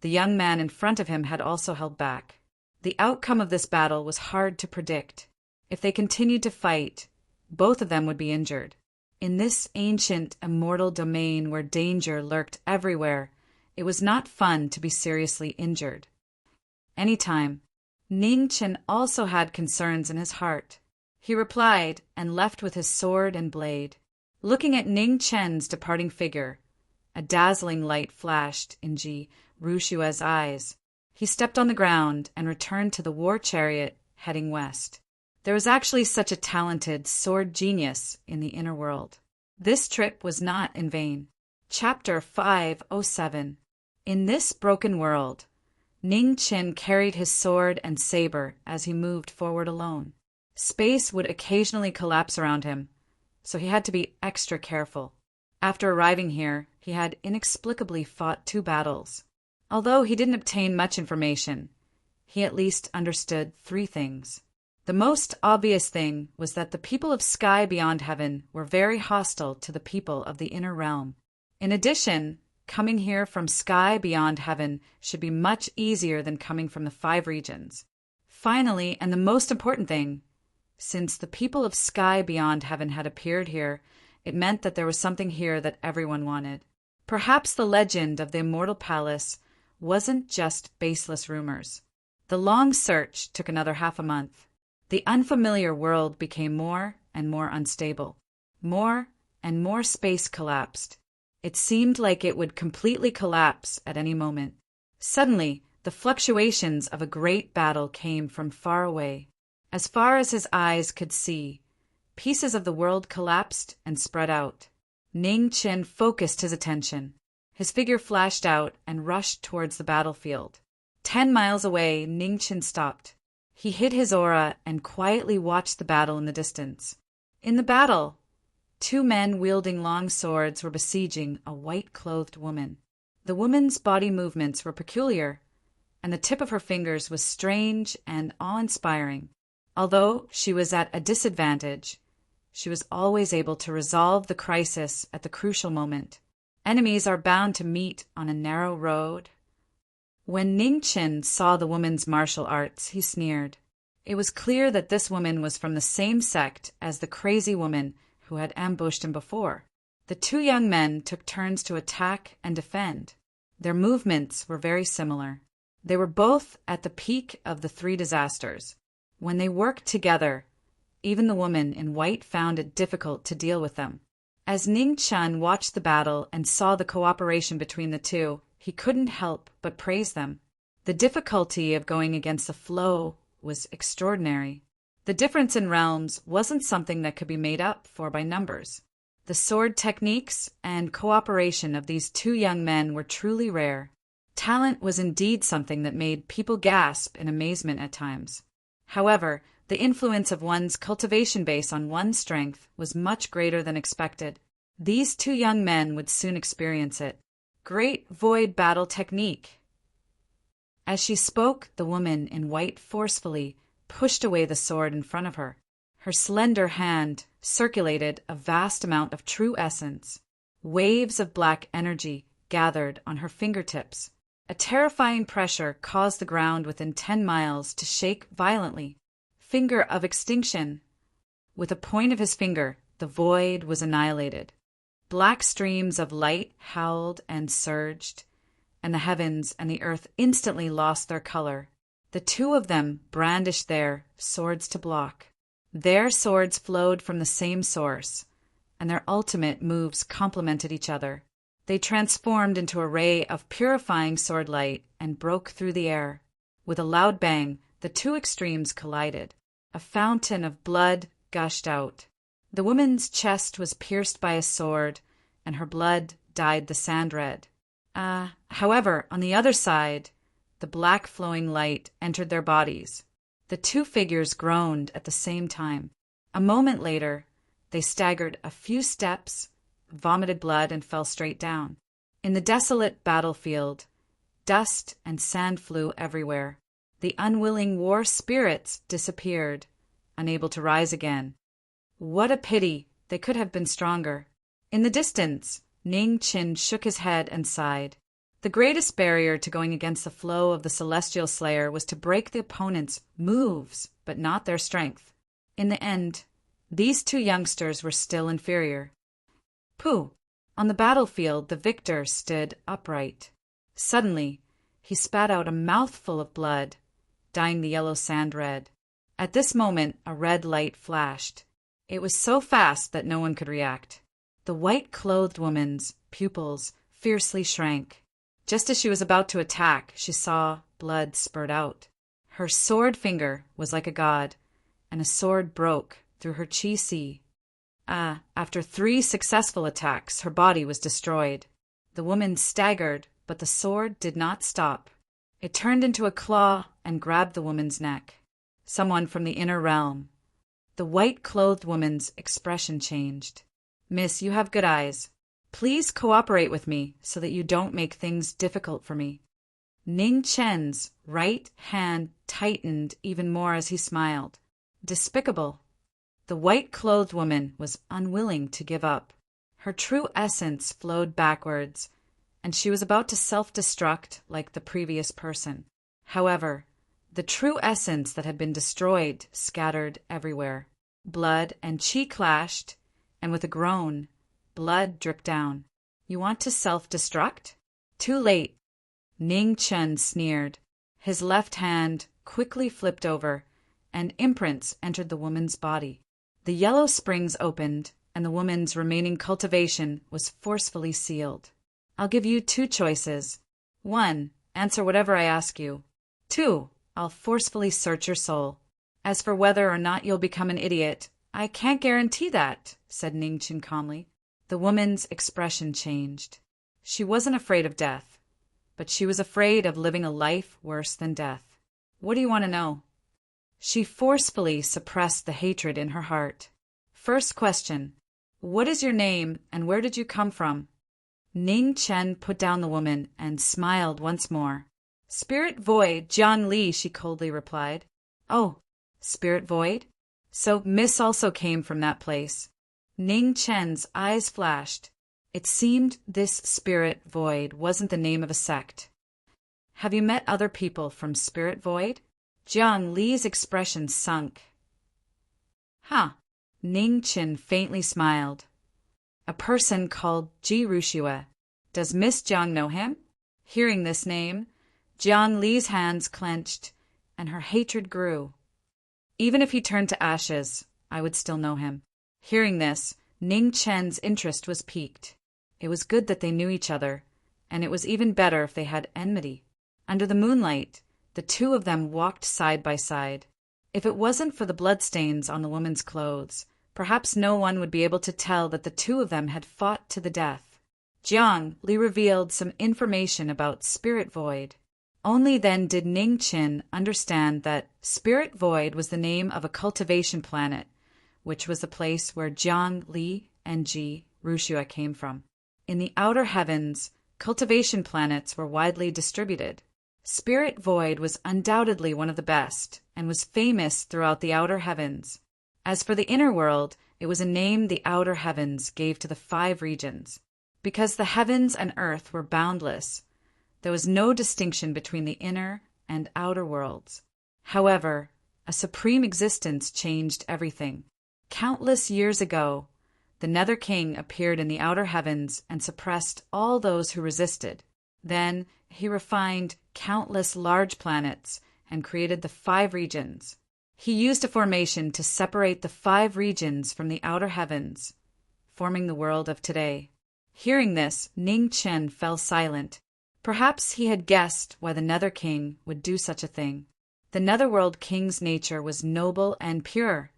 the young man in front of him had also held back. The outcome of this battle was hard to predict. If they continued to fight, both of them would be injured. In this ancient, immortal domain where danger lurked everywhere, it was not fun to be seriously injured. Anytime, Ning Chen also had concerns in his heart. He replied and left with his sword and blade. Looking at Ning Chen's departing figure, a dazzling light flashed in Ji Rushua's eyes. He stepped on the ground and returned to the war chariot, heading west. There was actually such a talented sword genius in the inner world. This trip was not in vain. Chapter 507. In this broken world, Ning Chen carried his sword and saber as he moved forward alone. Space would occasionally collapse around him, so he had to be extra careful. After arriving here, he had inexplicably fought 2 battles. Although he didn't obtain much information, he at least understood 3 things. The most obvious thing was that the people of Sky Beyond Heaven were very hostile to the people of the Inner Realm. In addition, coming here from Sky Beyond Heaven should be much easier than coming from the 5 regions. Finally, and the most important thing, since the people of Sky Beyond Heaven had appeared here, it meant that there was something here that everyone wanted. Perhaps the legend of the Immortal Palace wasn't just baseless rumors. The long search took another half a month. The unfamiliar world became more and more unstable. More and more space collapsed. It seemed like it would completely collapse at any moment. Suddenly, the fluctuations of a great battle came from far away. As far as his eyes could see, pieces of the world collapsed and spread out. Ning Chen focused his attention. His figure flashed out and rushed towards the battlefield. 10 miles away, Ning Chen stopped. He hid his aura and quietly watched the battle in the distance. In the battle, 2 men wielding long swords were besieging a white-clothed woman. The woman's body movements were peculiar, and the tip of her fingers was strange and awe-inspiring. Although she was at a disadvantage, she was always able to resolve the crisis at the crucial moment. Enemies are bound to meet on a narrow road. When Ning Chen saw the woman's martial arts, he sneered. It was clear that this woman was from the same sect as the crazy woman who had ambushed him before. The 2 young men took turns to attack and defend. Their movements were very similar. They were both at the peak of the 3 disasters. When they worked together, even the woman in white found it difficult to deal with them. As Ning Chen watched the battle and saw the cooperation between the 2, he couldn't help but praise them. The difficulty of going against the flow was extraordinary. The difference in realms wasn't something that could be made up for by numbers. The sword techniques and cooperation of these 2 young men were truly rare. Talent was indeed something that made people gasp in amazement at times. However, the influence of one's cultivation base on one's strength was much greater than expected. These 2 young men would soon experience it. Great void battle technique. As she spoke, the woman in white forcefully pushed away the sword in front of her. Her slender hand circulated a vast amount of true essence. Waves of black energy gathered on her fingertips. A terrifying pressure caused the ground within 10 miles to shake violently. Finger of extinction. With a point of his finger, the void was annihilated. Black streams of light howled and surged, and the heavens and the earth instantly lost their color. The two of them brandished their swords to block. Their swords flowed from the same source, and their ultimate moves complemented each other. They transformed into a ray of purifying sword light and broke through the air. With a loud bang, the two extremes collided. A fountain of blood gushed out. The woman's chest was pierced by a sword, and her blood dyed the sand red. However, on the other side, the black flowing light entered their bodies. The two figures groaned at the same time. A moment later, they staggered a few steps, vomited blood, and fell straight down. In the desolate battlefield, dust and sand flew everywhere. The unwilling war spirits disappeared, unable to rise again. What a pity! They could have been stronger. In the distance, Ning Qin shook his head and sighed. The greatest barrier to going against the flow of the celestial slayer was to break the opponent's moves, but not their strength. In the end, these two youngsters were still inferior. Pooh! On the battlefield, the victor stood upright. Suddenly, he spat out a mouthful of blood, dyeing the yellow sand red. At this moment, a red light flashed. It was so fast that no one could react. The white-clothed woman's pupils fiercely shrank. Just as she was about to attack, she saw blood spurt out. Her sword finger was like a god, and a sword broke through her chi. After 3 successful attacks, her body was destroyed. The woman staggered, but the sword did not stop. It turned into a claw and grabbed the woman's neck. Someone from the inner realm. The white-clothed woman's expression changed. Miss, you have good eyes. Please cooperate with me so that you don't make things difficult for me. Ning Chen's right hand tightened even more as he smiled. Despicable. The white-clothed woman was unwilling to give up. Her true essence flowed backwards, and she was about to self-destruct like the previous person. However, the true essence that had been destroyed scattered everywhere. Blood and chi clashed, and with a groan, blood dripped down. You want to self-destruct? Too late. Ning Chen sneered. His left hand quickly flipped over, and imprints entered the woman's body. The yellow springs opened, and the woman's remaining cultivation was forcefully sealed. I'll give you 2 choices. 1, answer whatever I ask you. 2, I'll forcefully search your soul. As for whether or not you'll become an idiot, I can't guarantee that, said Ning Chen calmly. The woman's expression changed. She wasn't afraid of death, but she was afraid of living a life worse than death. What do you want to know? She forcefully suppressed the hatred in her heart. First question, what is your name and where did you come from? Ning Chen put down the woman and smiled once more. Spirit Void, Jiang Li, she coldly replied. Oh, Spirit Void? So Miss also came from that place. Ning Chen's eyes flashed. It seemed this Spirit Void wasn't the name of a sect. Have you met other people from Spirit Void? Jiang Li's expression sunk. Ning Chen faintly smiled. A person called Ji Rushua. Does Miss Jiang know him? Hearing this name, Jiang Li's hands clenched, and her hatred grew. Even if he turned to ashes, I would still know him. Hearing this, Ning Chen's interest was piqued. It was good that they knew each other, and it was even better if they had enmity. Under the moonlight, the two of them walked side by side. If it wasn't for the bloodstains on the woman's clothes, perhaps no one would be able to tell that the two of them had fought to the death. Jiang Li revealed some information about Spirit Void. Only then did Ning Chen understand that Spirit Void was the name of a cultivation planet, which was the place where Jiang Li and Ji Rushua came from. In the outer heavens, cultivation planets were widely distributed. Spirit Void was undoubtedly one of the best, and was famous throughout the outer heavens. As for the inner world, it was a name the outer heavens gave to the 5 regions. Because the heavens and earth were boundless, there was no distinction between the inner and outer worlds. However, a supreme existence changed everything. Countless years ago, The Nether King appeared in the outer heavens and suppressed all those who resisted. Then he refined countless large planets and created the 5 regions. He used a formation to separate the 5 regions from the outer heavens, forming the world of today. Hearing this, Ning Chen fell silent. Perhaps he had guessed why the Nether King would do such a thing. The Netherworld King's nature was noble and pure,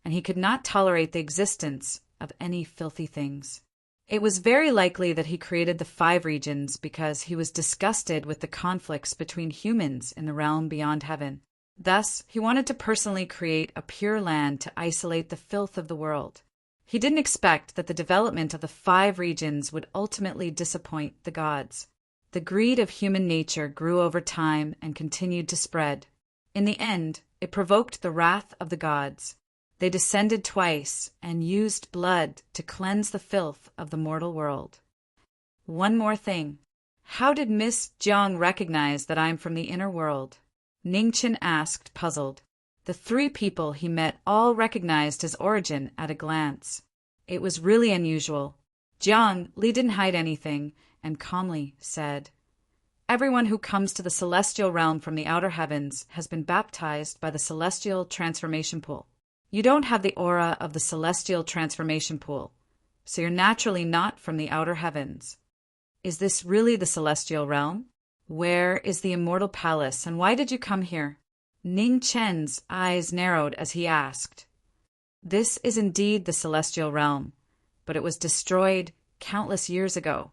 and he could not tolerate the existence of any filthy things. It was very likely that he created the 5 regions because he was disgusted with the conflicts between humans in the realm beyond heaven. Thus, he wanted to personally create a pure land to isolate the filth of the world. He didn't expect that the development of the 5 regions would ultimately disappoint the gods. The greed of human nature grew over time and continued to spread. In the end, it provoked the wrath of the gods. They descended twice and used blood to cleanse the filth of the mortal world. One more thing. How did Miss Jiang recognize that I'm from the inner world? Ning Chen asked, puzzled. The 3 people he met all recognized his origin at a glance. It was really unusual. Jiang Li didn't hide anything and calmly said, "Everyone who comes to the celestial realm from the outer heavens has been baptized by the celestial transformation pool. You don't have the aura of the celestial transformation pool, so you're naturally not from the outer heavens. Is this really the celestial realm? Where is the immortal palace, and why did you come here?" Ning Chen's eyes narrowed as he asked. This is indeed the celestial realm, but it was destroyed countless years ago.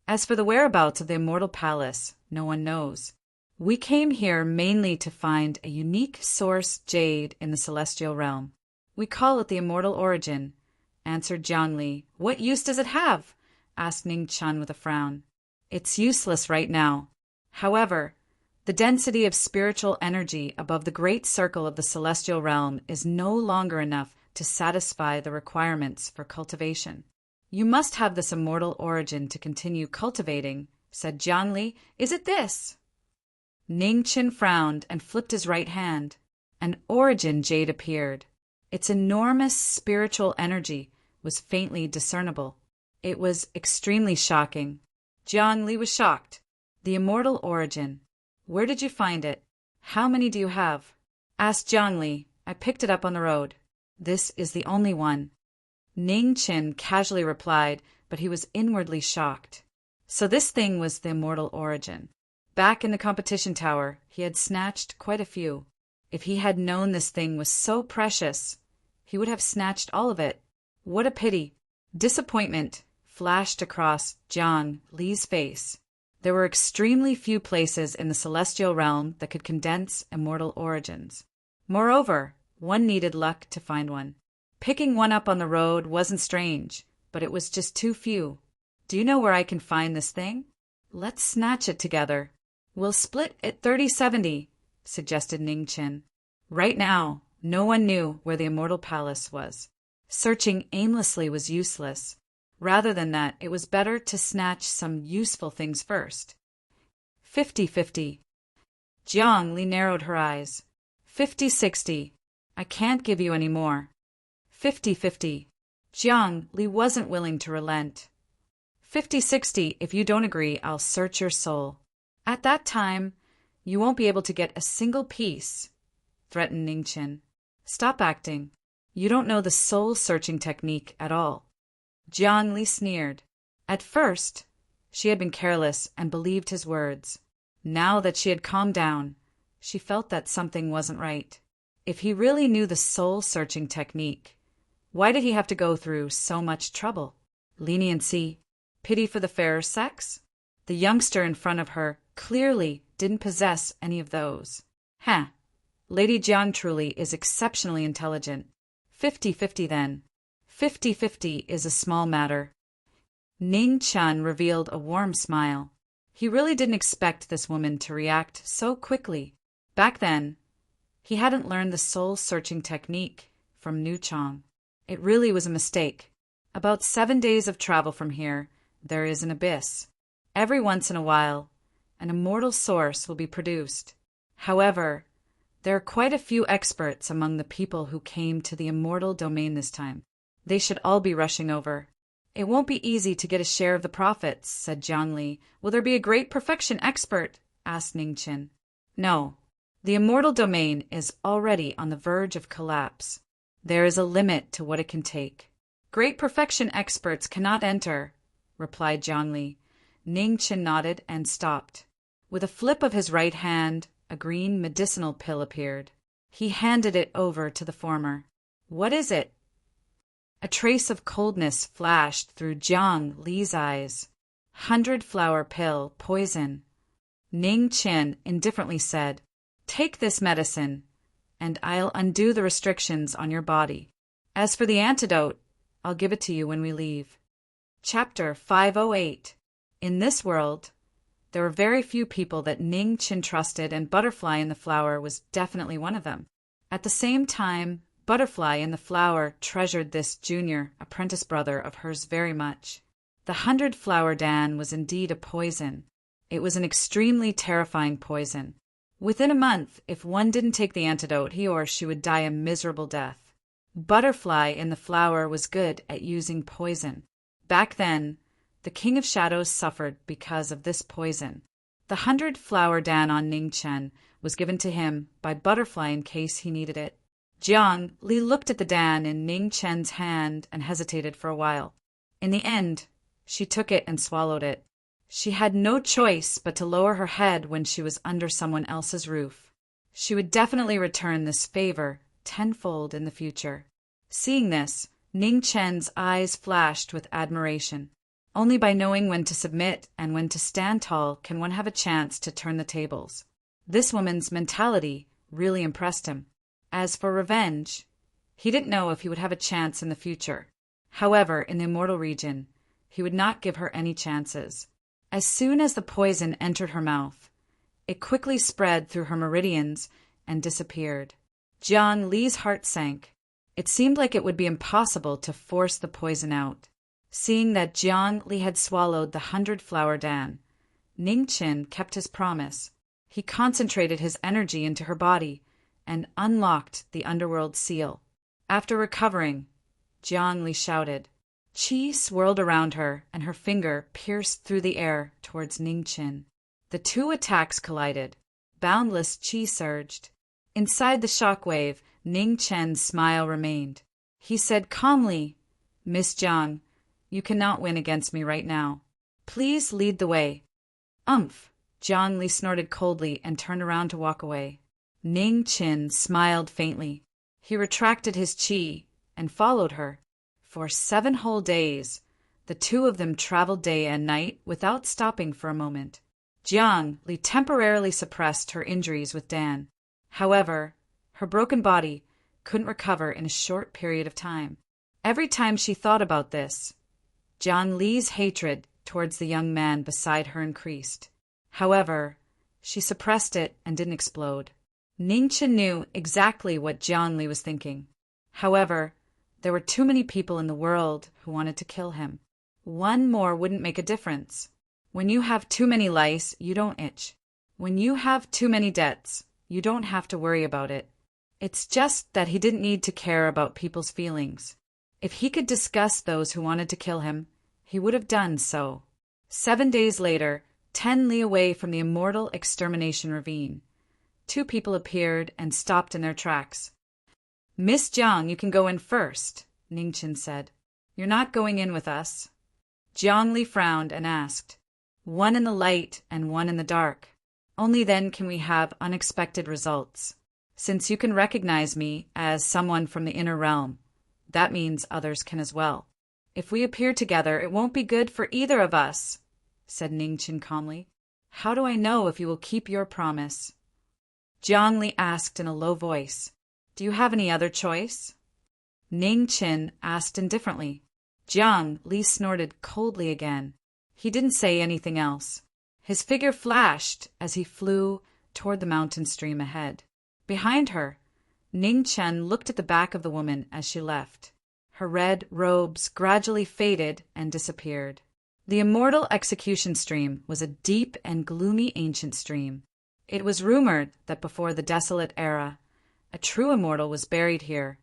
As for the whereabouts of the immortal palace, no one knows. We came here mainly to find a unique source jade in the celestial realm. We call it the immortal origin, answered Jiang Li. What use does it have? Asked Ning Chen with a frown. It's useless right now. However, the density of spiritual energy above the great circle of the celestial realm is no longer enough to satisfy the requirements for cultivation. You must have this immortal origin to continue cultivating, said Jiang Li. Is it this? Ning Chen frowned and flipped his right hand. An origin jade appeared. Its enormous spiritual energy was faintly discernible. It was extremely shocking. Jiang Li was shocked. The immortal origin. Where did you find it? How many do you have? Asked Jiang Li. I picked it up on the road. This is the only one. Ning Chen casually replied, but he was inwardly shocked. So this thing was the immortal origin. Back in the competition tower, he had snatched quite a few. If he had known this thing was so precious, he would have snatched all of it. What a pity. Disappointment flashed across Jiang Li's face. There were extremely few places in the celestial realm that could condense immortal origins. Moreover, one needed luck to find one. Picking one up on the road wasn't strange, but it was just too few. Do you know where I can find this thing? Let's snatch it together. We'll split it 30-70, suggested Ning Chen. Right now, no one knew where the immortal palace was. Searching aimlessly was useless. Rather than that, it was better to snatch some useful things first. 50-50. Jiang Li narrowed her eyes. 50-60. I can't give you any more. 50-50. Jiang Li wasn't willing to relent. 50-60. If you don't agree, I'll search your soul. At that time, you won't be able to get a single piece, threatened Ning Chen. Stop acting. You don't know the soul-searching technique at all. Jiang Li sneered. At first, she had been careless and believed his words. Now that she had calmed down, she felt that something wasn't right. If he really knew the soul-searching technique, why did he have to go through so much trouble? Leniency? Pity for the fairer sex? The youngster in front of her clearly didn't possess any of those. Lady Jiang truly is exceptionally intelligent. 50-50 then. 50-50 is a small matter. Ning Chen revealed a warm smile. He really didn't expect this woman to react so quickly. Back then, he hadn't learned the soul-searching technique from Nu Chong. It really was a mistake. About 7 days of travel from here, there is an abyss. Every once in a while, an immortal source will be produced. However, there are quite a few experts among the people who came to the immortal domain this time. They should all be rushing over. It won't be easy to get a share of the profits, said Jiangli. Will there be a great perfection expert? Asked Ningqin. No. The immortal domain is already on the verge of collapse. There is a limit to what it can take. Great perfection experts cannot enter, replied Jiangli. Ningqin nodded and stopped. With a flip of his right hand, a green medicinal pill appeared. He handed it over to the former. What is it? A trace of coldness flashed through Jiang Li's eyes. 100-flower pill, poison. Ningqin indifferently said, Take this medicine, and I'll undo the restrictions on your body. As for the antidote, I'll give it to you when we leave. Chapter 508. In this world, there were very few people that Ningqin trusted, and Butterfly in the Flower was definitely one of them. At the same time, Butterfly in the Flower treasured this junior apprentice brother of hers very much. The 100-flower Dan was indeed a poison. It was an extremely terrifying poison. Within a month, if one didn't take the antidote, he or she would die a miserable death. Butterfly in the Flower was good at using poison. Back then, the King of Shadows suffered because of this poison. The 100-flower Dan on Ningqin was given to him by Butterfly in case he needed it. Jiang Li looked at the Dan in Ningqin's hand and hesitated for a while. In the end, she took it and swallowed it. She had no choice but to lower her head when she was under someone else's roof. She would definitely return this favor tenfold in the future. Seeing this, Ningqin's eyes flashed with admiration. Only by knowing when to submit and when to stand tall can one have a chance to turn the tables. This woman's mentality really impressed him. As for revenge, he didn't know if he would have a chance in the future. However, in the immortal region, he would not give her any chances. As soon as the poison entered her mouth, it quickly spread through her meridians and disappeared. Jiang Li's heart sank. It seemed like it would be impossible to force the poison out. Seeing that Jiang Li had swallowed the 100-flower Dan, Ningqin kept his promise. He concentrated his energy into her body and unlocked the underworld seal. After recovering, Jiang Li shouted. Qi swirled around her, and her finger pierced through the air towards Ningqin. The two attacks collided. Boundless Qi surged. Inside the shockwave, Ningqin's smile remained. He said calmly, Miss Jiang, you cannot win against me right now. Please lead the way. Umph! Jiang Li snorted coldly and turned around to walk away. Ningqin smiled faintly. He retracted his qi and followed her. For 7 whole days, the two of them traveled day and night without stopping for a moment. Jiang Li temporarily suppressed her injuries with Dan. However, her broken body couldn't recover in a short period of time. Every time she thought about this, Jiang Li's hatred towards the young man beside her increased. However, she suppressed it and didn't explode. Ningqin knew exactly what Jiang Li was thinking. However, there were too many people in the world who wanted to kill him. One more wouldn't make a difference. When you have too many lice, you don't itch. When you have too many debts, you don't have to worry about it. It's just that he didn't need to care about people's feelings. If he could disgust those who wanted to kill him, he would have done so. 7 days later, 10 li away from the immortal extermination ravine, 2 people appeared and stopped in their tracks. Miss Jiang, you can go in first, Ningqin said. You're not going in with us. Jiang Li frowned and asked, one in the light and one in the dark. Only then can we have unexpected results. Since you can recognize me as someone from the inner realm, that means others can as well. If we appear together, it won't be good for either of us, said Ningqin calmly. How do I know if you will keep your promise? Jiang Li asked in a low voice. Do you have any other choice? Ningqin asked indifferently. Jiang Li snorted coldly again. He didn't say anything else. His figure flashed as he flew toward the mountain stream ahead. Behind her, Ningqin looked at the back of the woman as she left. Her red robes gradually faded and disappeared. The immortal execution stream was a deep and gloomy ancient stream. It was rumored that before the desolate era, a true immortal was buried here,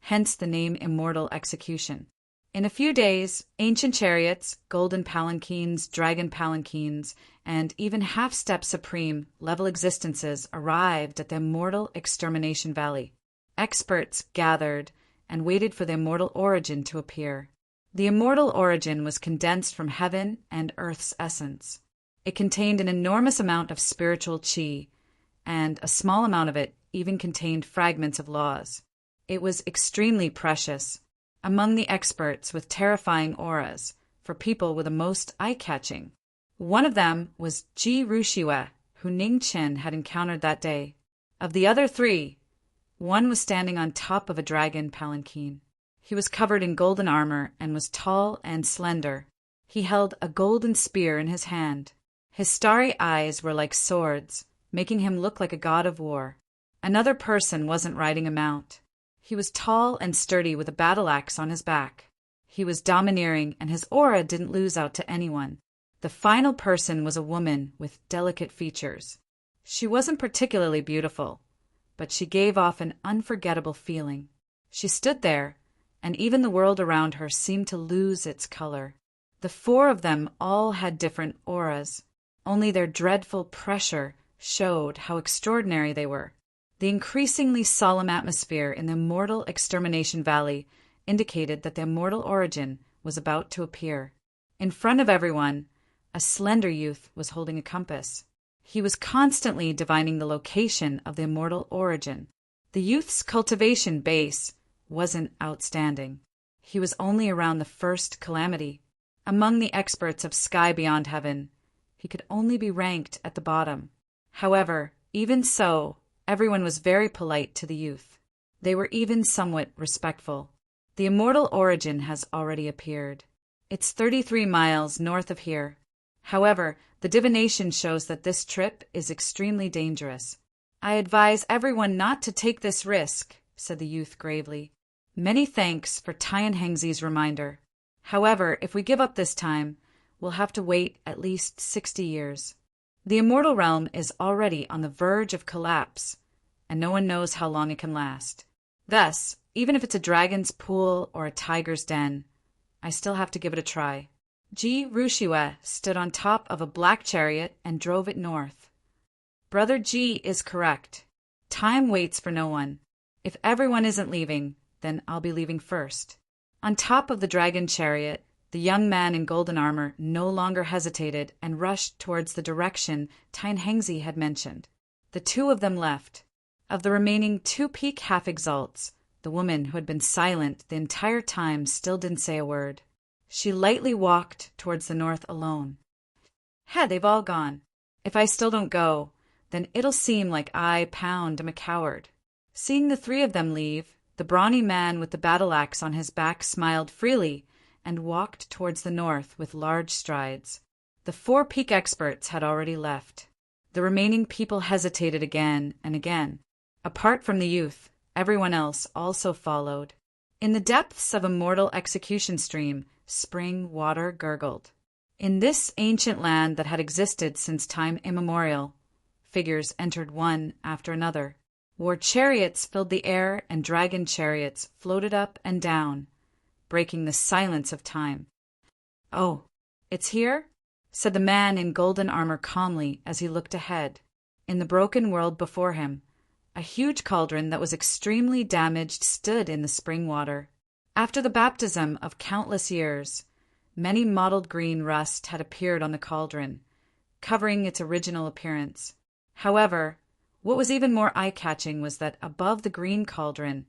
hence the name Immortal Execution. In a few days, ancient chariots, golden palanquins, dragon palanquins, and even half-step supreme level existences arrived at the Immortal Extermination Valley. Experts gathered and waited for the immortal origin to appear. The immortal origin was condensed from heaven and earth's essence. It contained an enormous amount of spiritual chi, and a small amount of it even contained fragments of laws. It was extremely precious, among the experts with terrifying auras, for people with the most eye-catching. One of them was Ji Rushiwe, who Ning Qin had encountered that day. Of the other three, one was standing on top of a dragon palanquin. He was covered in golden armor and was tall and slender. He held a golden spear in his hand. His starry eyes were like swords, making him look like a god of war. Another person wasn't riding a mount. He was tall and sturdy with a battle axe on his back. He was domineering, and his aura didn't lose out to anyone. The final person was a woman with delicate features. She wasn't particularly beautiful, but she gave off an unforgettable feeling. She stood there, and even the world around her seemed to lose its color. The four of them all had different auras. Only their dreadful pressure showed how extraordinary they were. The increasingly solemn atmosphere in the Immortal Extermination Valley indicated that the immortal origin was about to appear. In front of everyone, a slender youth was holding a compass. He was constantly divining the location of the immortal origin. The youth's cultivation base wasn't outstanding. He was only around the first calamity. Among the experts of Sky Beyond Heaven, he could only be ranked at the bottom. However, even so, everyone was very polite to the youth. They were even somewhat respectful. The immortal origin has already appeared. It's 33 miles north of here. However, the divination shows that this trip is extremely dangerous. I advise everyone not to take this risk, said the youth gravely. Many thanks for Tian Hengzi's reminder. However, if we give up this time, we'll have to wait at least 60 years. The immortal realm is already on the verge of collapse, and no one knows how long it can last. Thus, even if it's a dragon's pool or a tiger's den, I still have to give it a try. Ji Rushiwe stood on top of a black chariot and drove it north. Brother Ji is correct. Time waits for no one. If everyone isn't leaving, then I'll be leaving first. On top of the dragon chariot, the young man in golden armor no longer hesitated and rushed towards the direction Tian Hengzi had mentioned. The two of them left. Of the remaining 2 peak half-exalts, the woman who had been silent the entire time still didn't say a word. She lightly walked towards the north alone. They've all gone. If I still don't go, then it'll seem like I, Pound, am a coward. Seeing the 3 of them leave, the brawny man with the battle axe on his back smiled freely and walked towards the north with large strides. The 4 peak experts had already left. The remaining people hesitated again and again. Apart from the youth, everyone else also followed. In the depths of Immortal Execution Stream, spring water gurgled. In this ancient land that had existed since time immemorial, figures entered one after another. War chariots filled the air and dragon chariots floated up and down, breaking the silence of time. "Oh, it's here?" said the man in golden armor calmly as he looked ahead. In the broken world before him, a huge cauldron that was extremely damaged stood in the spring water. After the baptism of countless years, many mottled green rust had appeared on the cauldron, covering its original appearance. However, what was even more eye-catching was that above the green cauldron,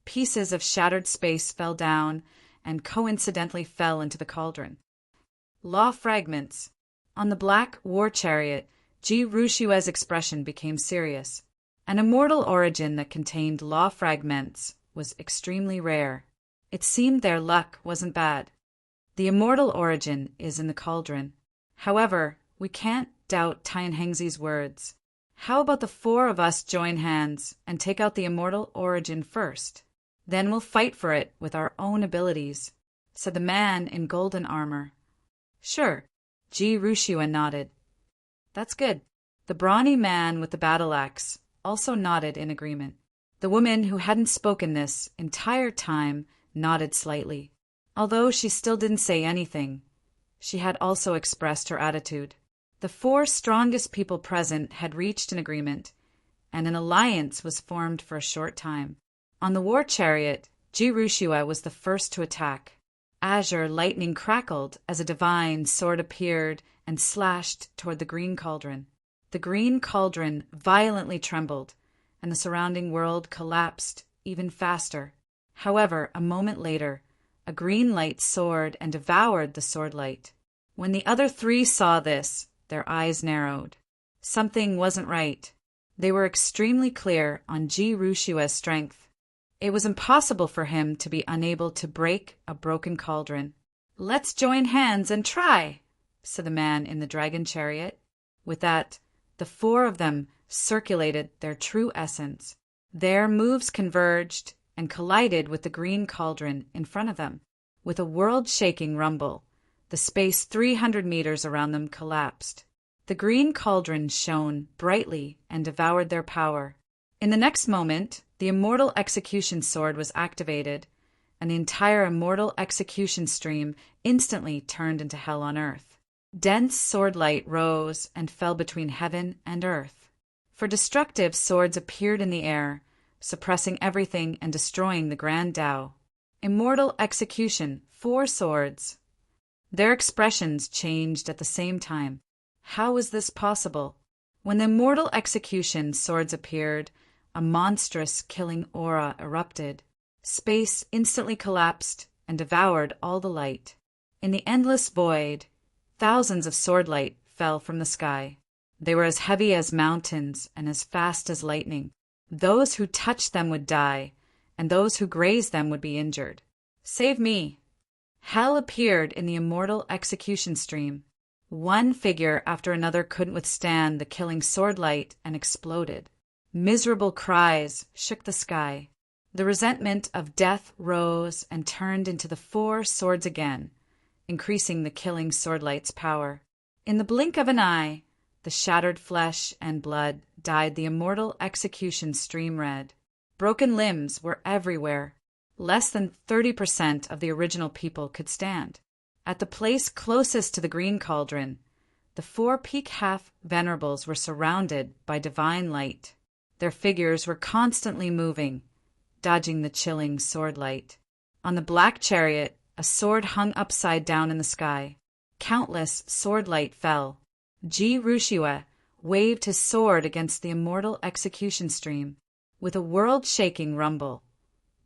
pieces of shattered space fell down and coincidentally fell into the cauldron. Law fragments. On the black war chariot, Ji Rushiwe's expression became serious. An immortal origin that contained law fragments was extremely rare. It seemed their luck wasn't bad. The immortal origin is in the cauldron. However, we can't doubt Tian Hengzi's words. How about the 4 of us join hands and take out the immortal origin first? Then we'll fight for it with our own abilities, said the man in golden armor. Sure, Ji Rushiwe nodded. That's good. The brawny man with the battle axe also nodded in agreement. The woman who hadn't spoken this entire time nodded slightly. Although she still didn't say anything, she had also expressed her attitude. The 4 strongest people present had reached an agreement, and an alliance was formed for a short time. On the war chariot, Jirushua was the first to attack. Azure lightning crackled as a divine sword appeared and slashed toward the green cauldron. The green cauldron violently trembled, and the surrounding world collapsed even faster. However, a moment later, a green light soared and devoured the sword light. When the other 3 saw this, their eyes narrowed. Something wasn't right. They were extremely clear on Jirushua's strength. It was impossible for him to be unable to break a broken cauldron. "Let's join hands and try," said the man in the dragon chariot. With that, the 4 of them circulated their true essence. Their moves converged and collided with the green cauldron in front of them. With a world-shaking rumble, the space 300 meters around them collapsed. The green cauldron shone brightly and devoured their power. In the next moment, the immortal execution sword was activated, and the entire immortal execution stream instantly turned into hell on earth. Dense sword light rose and fell between heaven and earth. For destructive swords appeared in the air, suppressing everything and destroying the grand Tao. Immortal execution, 4 swords. Their expressions changed at the same time. How was this possible? When the immortal execution swords appeared, a monstrous killing aura erupted. Space instantly collapsed and devoured all the light. In the endless void, thousands of sword light fell from the sky. They were as heavy as mountains and as fast as lightning. Those who touched them would die, and those who grazed them would be injured. "Save me!" Hell appeared in the immortal execution stream. One figure after another couldn't withstand the killing sword light and exploded. Miserable cries shook the sky. The resentment of death rose and turned into the 4 swords again, increasing the killing sword light's power. In the blink of an eye, the shattered flesh and blood dyed the immortal execution stream red. Broken limbs were everywhere. Less than 30% of the original people could stand. At the place closest to the green cauldron, the 4 peak half venerables were surrounded by divine light. Their figures were constantly moving, dodging the chilling sword light. On the black chariot, a sword hung upside down in the sky. Countless sword light fell. Jirushua waved his sword against the immortal execution stream. With a world-shaking rumble,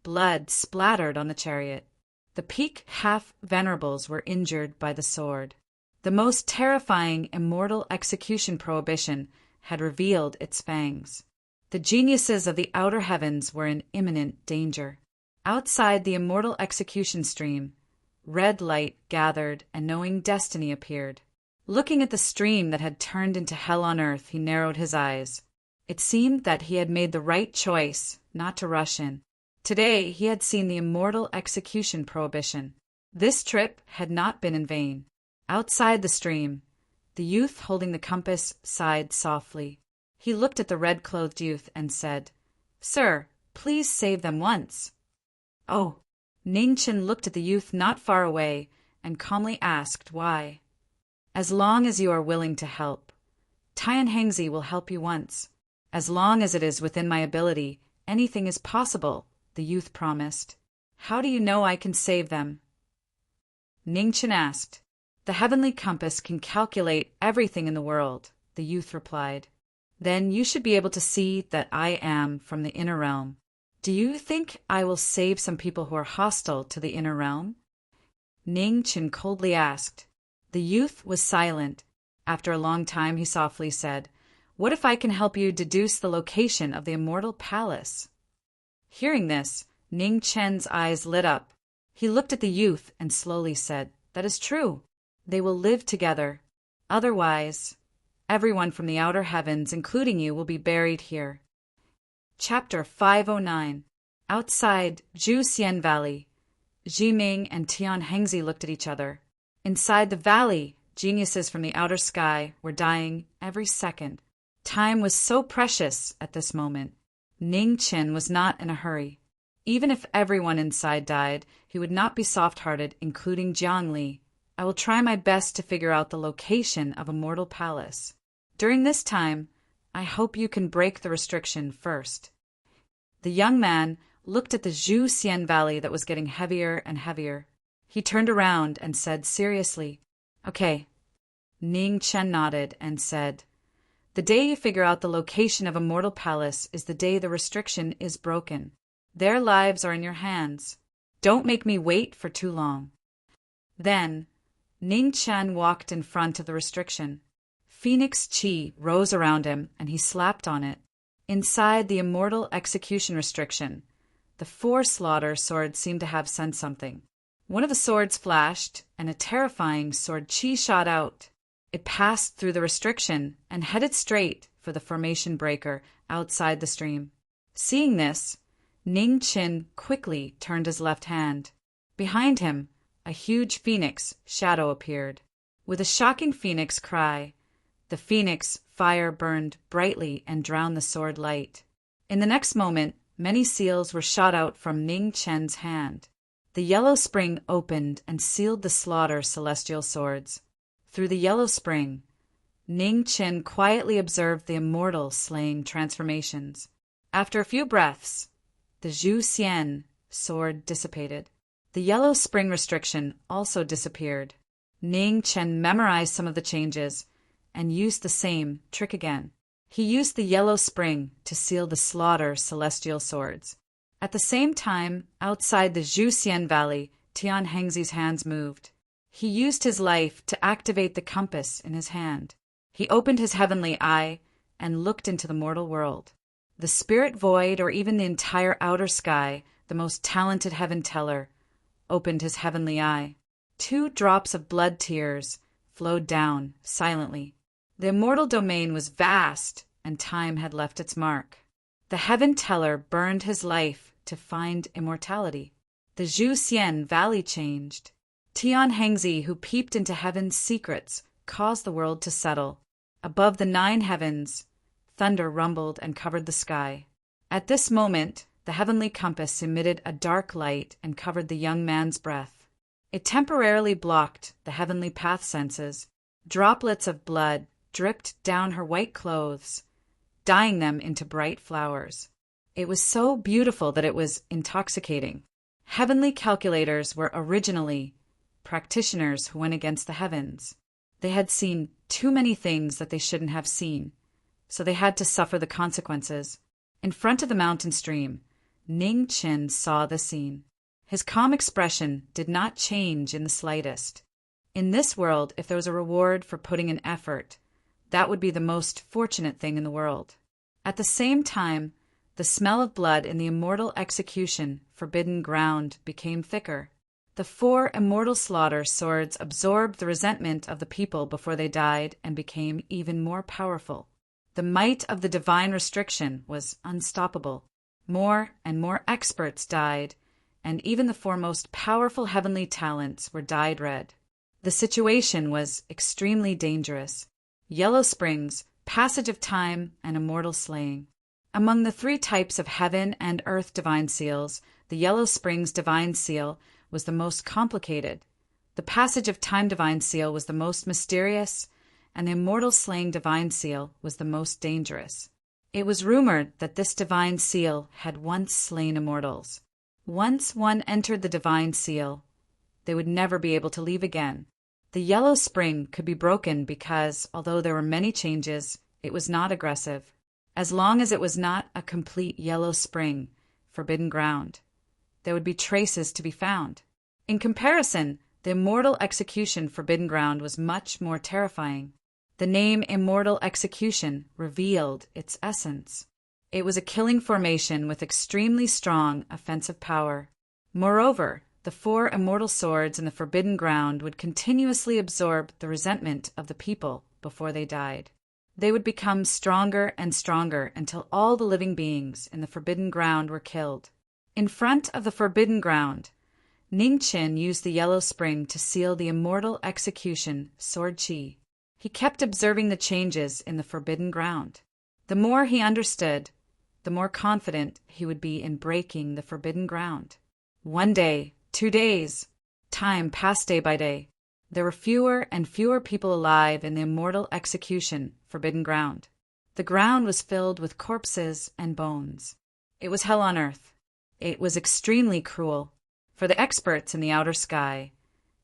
blood splattered on the chariot. The peak half venerables were injured by the sword. The most terrifying immortal execution prohibition had revealed its fangs. The geniuses of the outer heavens were in imminent danger. Outside the immortal execution stream, red light gathered and knowing destiny appeared. Looking at the stream that had turned into hell on earth, he narrowed his eyes. It seemed that he had made the right choice not to rush in. Today he had seen the immortal execution prohibition. This trip had not been in vain. Outside the stream, the youth holding the compass sighed softly. He looked at the red-clothed youth and said, "Sir, please save them once." "Oh." Ningchen looked at the youth not far away and calmly asked why. "As long as you are willing to help. Tian Hengzi will help you once. As long as it is within my ability, anything is possible," the youth promised. "How do you know I can save them?" Ningchen asked. "The heavenly compass can calculate everything in the world," the youth replied. "Then you should be able to see that I am from the inner realm. Do you think I will save some people who are hostile to the inner realm?" Ningchen coldly asked. The youth was silent. After a long time, he softly said, "What if I can help you deduce the location of the immortal palace?" Hearing this, Ning Chen's eyes lit up. He looked at the youth and slowly said, "That is true. They will live together. Otherwise, everyone from the outer heavens, including you, will be buried here." Chapter 509. Outside Juxian Valley, Jiming and Tian Hengzi looked at each other. Inside the valley, geniuses from the outer sky were dying every second. Time was so precious at this moment. Ning Qin was not in a hurry. Even if everyone inside died, he would not be soft-hearted, including Jiang Li. I will try my best to figure out the location of Immortal Palace. During this time, I hope you can break the restriction first. The young man looked at the Zhu Xian Valley that was getting heavier and heavier. He turned around and said seriously, "Okay." Ning Chen nodded and said, "The day you figure out the location of Immortal Palace is the day the restriction is broken. Their lives are in your hands. Don't make me wait for too long." Then, Ning Chen walked in front of the restriction. Phoenix Qi rose around him and he slapped on it. Inside the immortal execution restriction, the 4 slaughter swords seemed to have sensed something. One of the swords flashed, and a terrifying sword Qi shot out. It passed through the restriction and headed straight for the formation breaker outside the stream. Seeing this, Ning Qin quickly turned his left hand. Behind him, a huge phoenix shadow appeared. With a shocking phoenix cry, the phoenix fire burned brightly and drowned the sword light. In the next moment, many seals were shot out from Ning Chen's hand. The yellow spring opened and sealed the slaughter celestial swords. Through the yellow spring, Ning Chen quietly observed the immortal slaying transformations. After a few breaths, the Zhu Xian sword dissipated. The yellow spring restriction also disappeared. Ning Chen memorized some of the changes and used the same trick again. He used the yellow spring to seal the slaughter celestial swords. At the same time, outside the Zhu Xian Valley, Tian Hengzi's hands moved. He used his life to activate the compass in his hand. He opened his heavenly eye and looked into the mortal world. The spirit void, or even the entire outer sky, the most talented heaven teller, opened his heavenly eye. 2 drops of blood tears flowed down silently. The immortal domain was vast, and time had left its mark. The heaven teller burned his life to find immortality. The Zhu Xian Valley changed. Tian Hengzi, who peeped into heaven's secrets, caused the world to settle. Above the 9 heavens, thunder rumbled and covered the sky. At this moment, the heavenly compass emitted a dark light and covered the young man's breath. It temporarily blocked the heavenly path senses. Droplets of blood dripped down her white clothes, dyeing them into bright flowers. It was so beautiful that it was intoxicating. Heavenly calculators were originally practitioners who went against the heavens. They had seen too many things that they shouldn't have seen, so they had to suffer the consequences. In front of the mountain stream, Ning Qin saw the scene. His calm expression did not change in the slightest. In this world, if there was a reward for putting in effort, that would be the most fortunate thing in the world. At the same time, the smell of blood in the immortal execution forbidden ground became thicker. The 4 immortal slaughter swords absorbed the resentment of the people before they died and became even more powerful. The might of the divine restriction was unstoppable. More and more experts died, and even the 4 most powerful heavenly talents were dyed red. The situation was extremely dangerous. Yellow springs, passage of time, and immortal slaying. Among the 3 types of heaven and earth divine seals, the yellow springs divine seal was the most complicated. The passage of time divine seal was the most mysterious, and the immortal slaying divine seal was the most dangerous. It was rumored that this divine seal had once slain immortals. Once one entered the divine seal, they would never be able to leave again. The yellow spring could be broken because, although there were many changes, it was not aggressive. As long as it was not a complete yellow spring, forbidden ground, there would be traces to be found. In comparison, the immortal execution forbidden ground was much more terrifying. The name Immortal Execution revealed its essence. It was a killing formation with extremely strong offensive power. Moreover, the 4 immortal swords in the forbidden ground would continuously absorb the resentment of the people before they died. They would become stronger and stronger until all the living beings in the forbidden ground were killed. In front of the forbidden ground, Ning Qin used the yellow spring to seal the immortal execution sword Qi. He kept observing the changes in the forbidden ground. The more he understood, the more confident he would be in breaking the forbidden ground. 1 day, 2 days. Time passed day by day. There were fewer and fewer people alive in the immortal execution forbidden ground. The ground was filled with corpses and bones. It was hell on earth. It was extremely cruel. For the experts in the outer sky,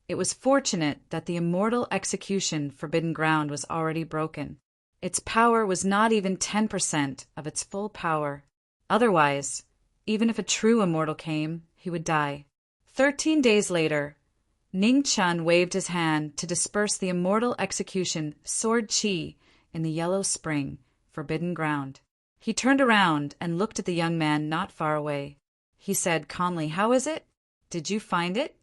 it was fortunate that the immortal execution forbidden ground was already broken. Its power was not even 10% of its full power. Otherwise, even if a true immortal came, he would die. 13 days later, Ning Chun waved his hand to disperse the immortal execution sword chi in the yellow spring, forbidden ground. He turned around and looked at the young man not far away. He said calmly, "How is it? Did you find it?"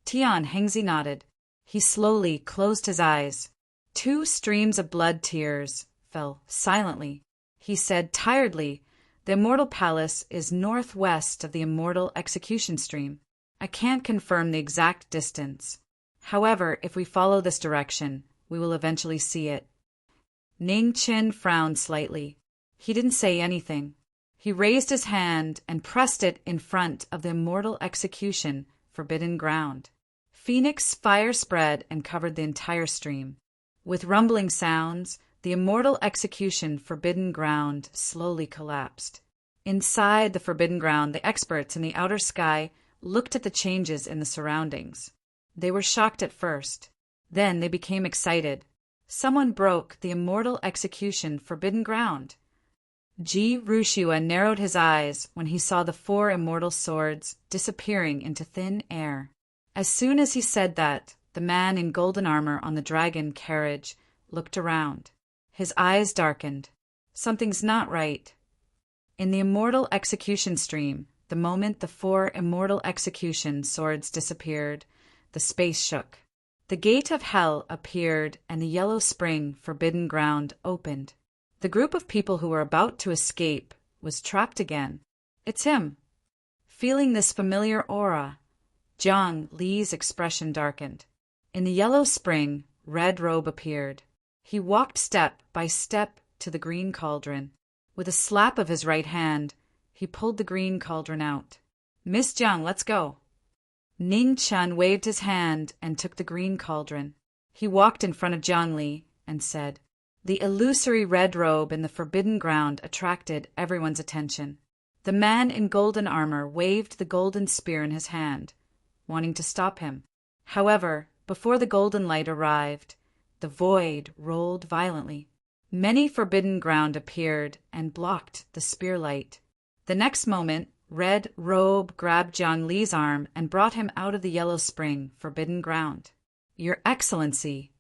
Tian Hengzi nodded. He slowly closed his eyes. 2 streams of blood tears fell silently. He said tiredly, "The immortal palace is northwest of the immortal execution stream. I can't confirm the exact distance. However, if we follow this direction, we will eventually see it." Ning Chin frowned slightly. He didn't say anything. He raised his hand and pressed it in front of the immortal execution forbidden ground. Phoenix fire spread and covered the entire stream. With rumbling sounds, the immortal execution forbidden ground slowly collapsed. Inside the forbidden ground, the experts in the outer sky looked at the changes in the surroundings. They were shocked at first. Then they became excited. Someone broke the immortal execution forbidden ground. Ji Rushua narrowed his eyes when he saw the 4 immortal swords disappearing into thin air. As soon as he said that, the man in golden armor on the dragon carriage looked around. His eyes darkened. Something's not right. In the immortal execution stream, the moment the 4 immortal execution swords disappeared, the space shook. The gate of hell appeared and the yellow spring forbidden ground opened. The group of people who were about to escape was trapped again. It's him. Feeling this familiar aura, Jiang Li's expression darkened. In the yellow spring, Red Robe appeared. He walked step by step to the green cauldron. With a slap of his right hand, he pulled the green cauldron out. "Miss Jiang, let's go." Ning Chun waved his hand and took the green cauldron. He walked in front of Jiang Li and said, The illusory red robe in the forbidden ground attracted everyone's attention. The man in golden armor waved the golden spear in his hand, wanting to stop him. However, before the golden light arrived, the void rolled violently. Many forbidden ground appeared and blocked the spear light. The next moment, Red Robe grabbed Jiang Li's arm and brought him out of the yellow spring, forbidden ground. Your Excellency!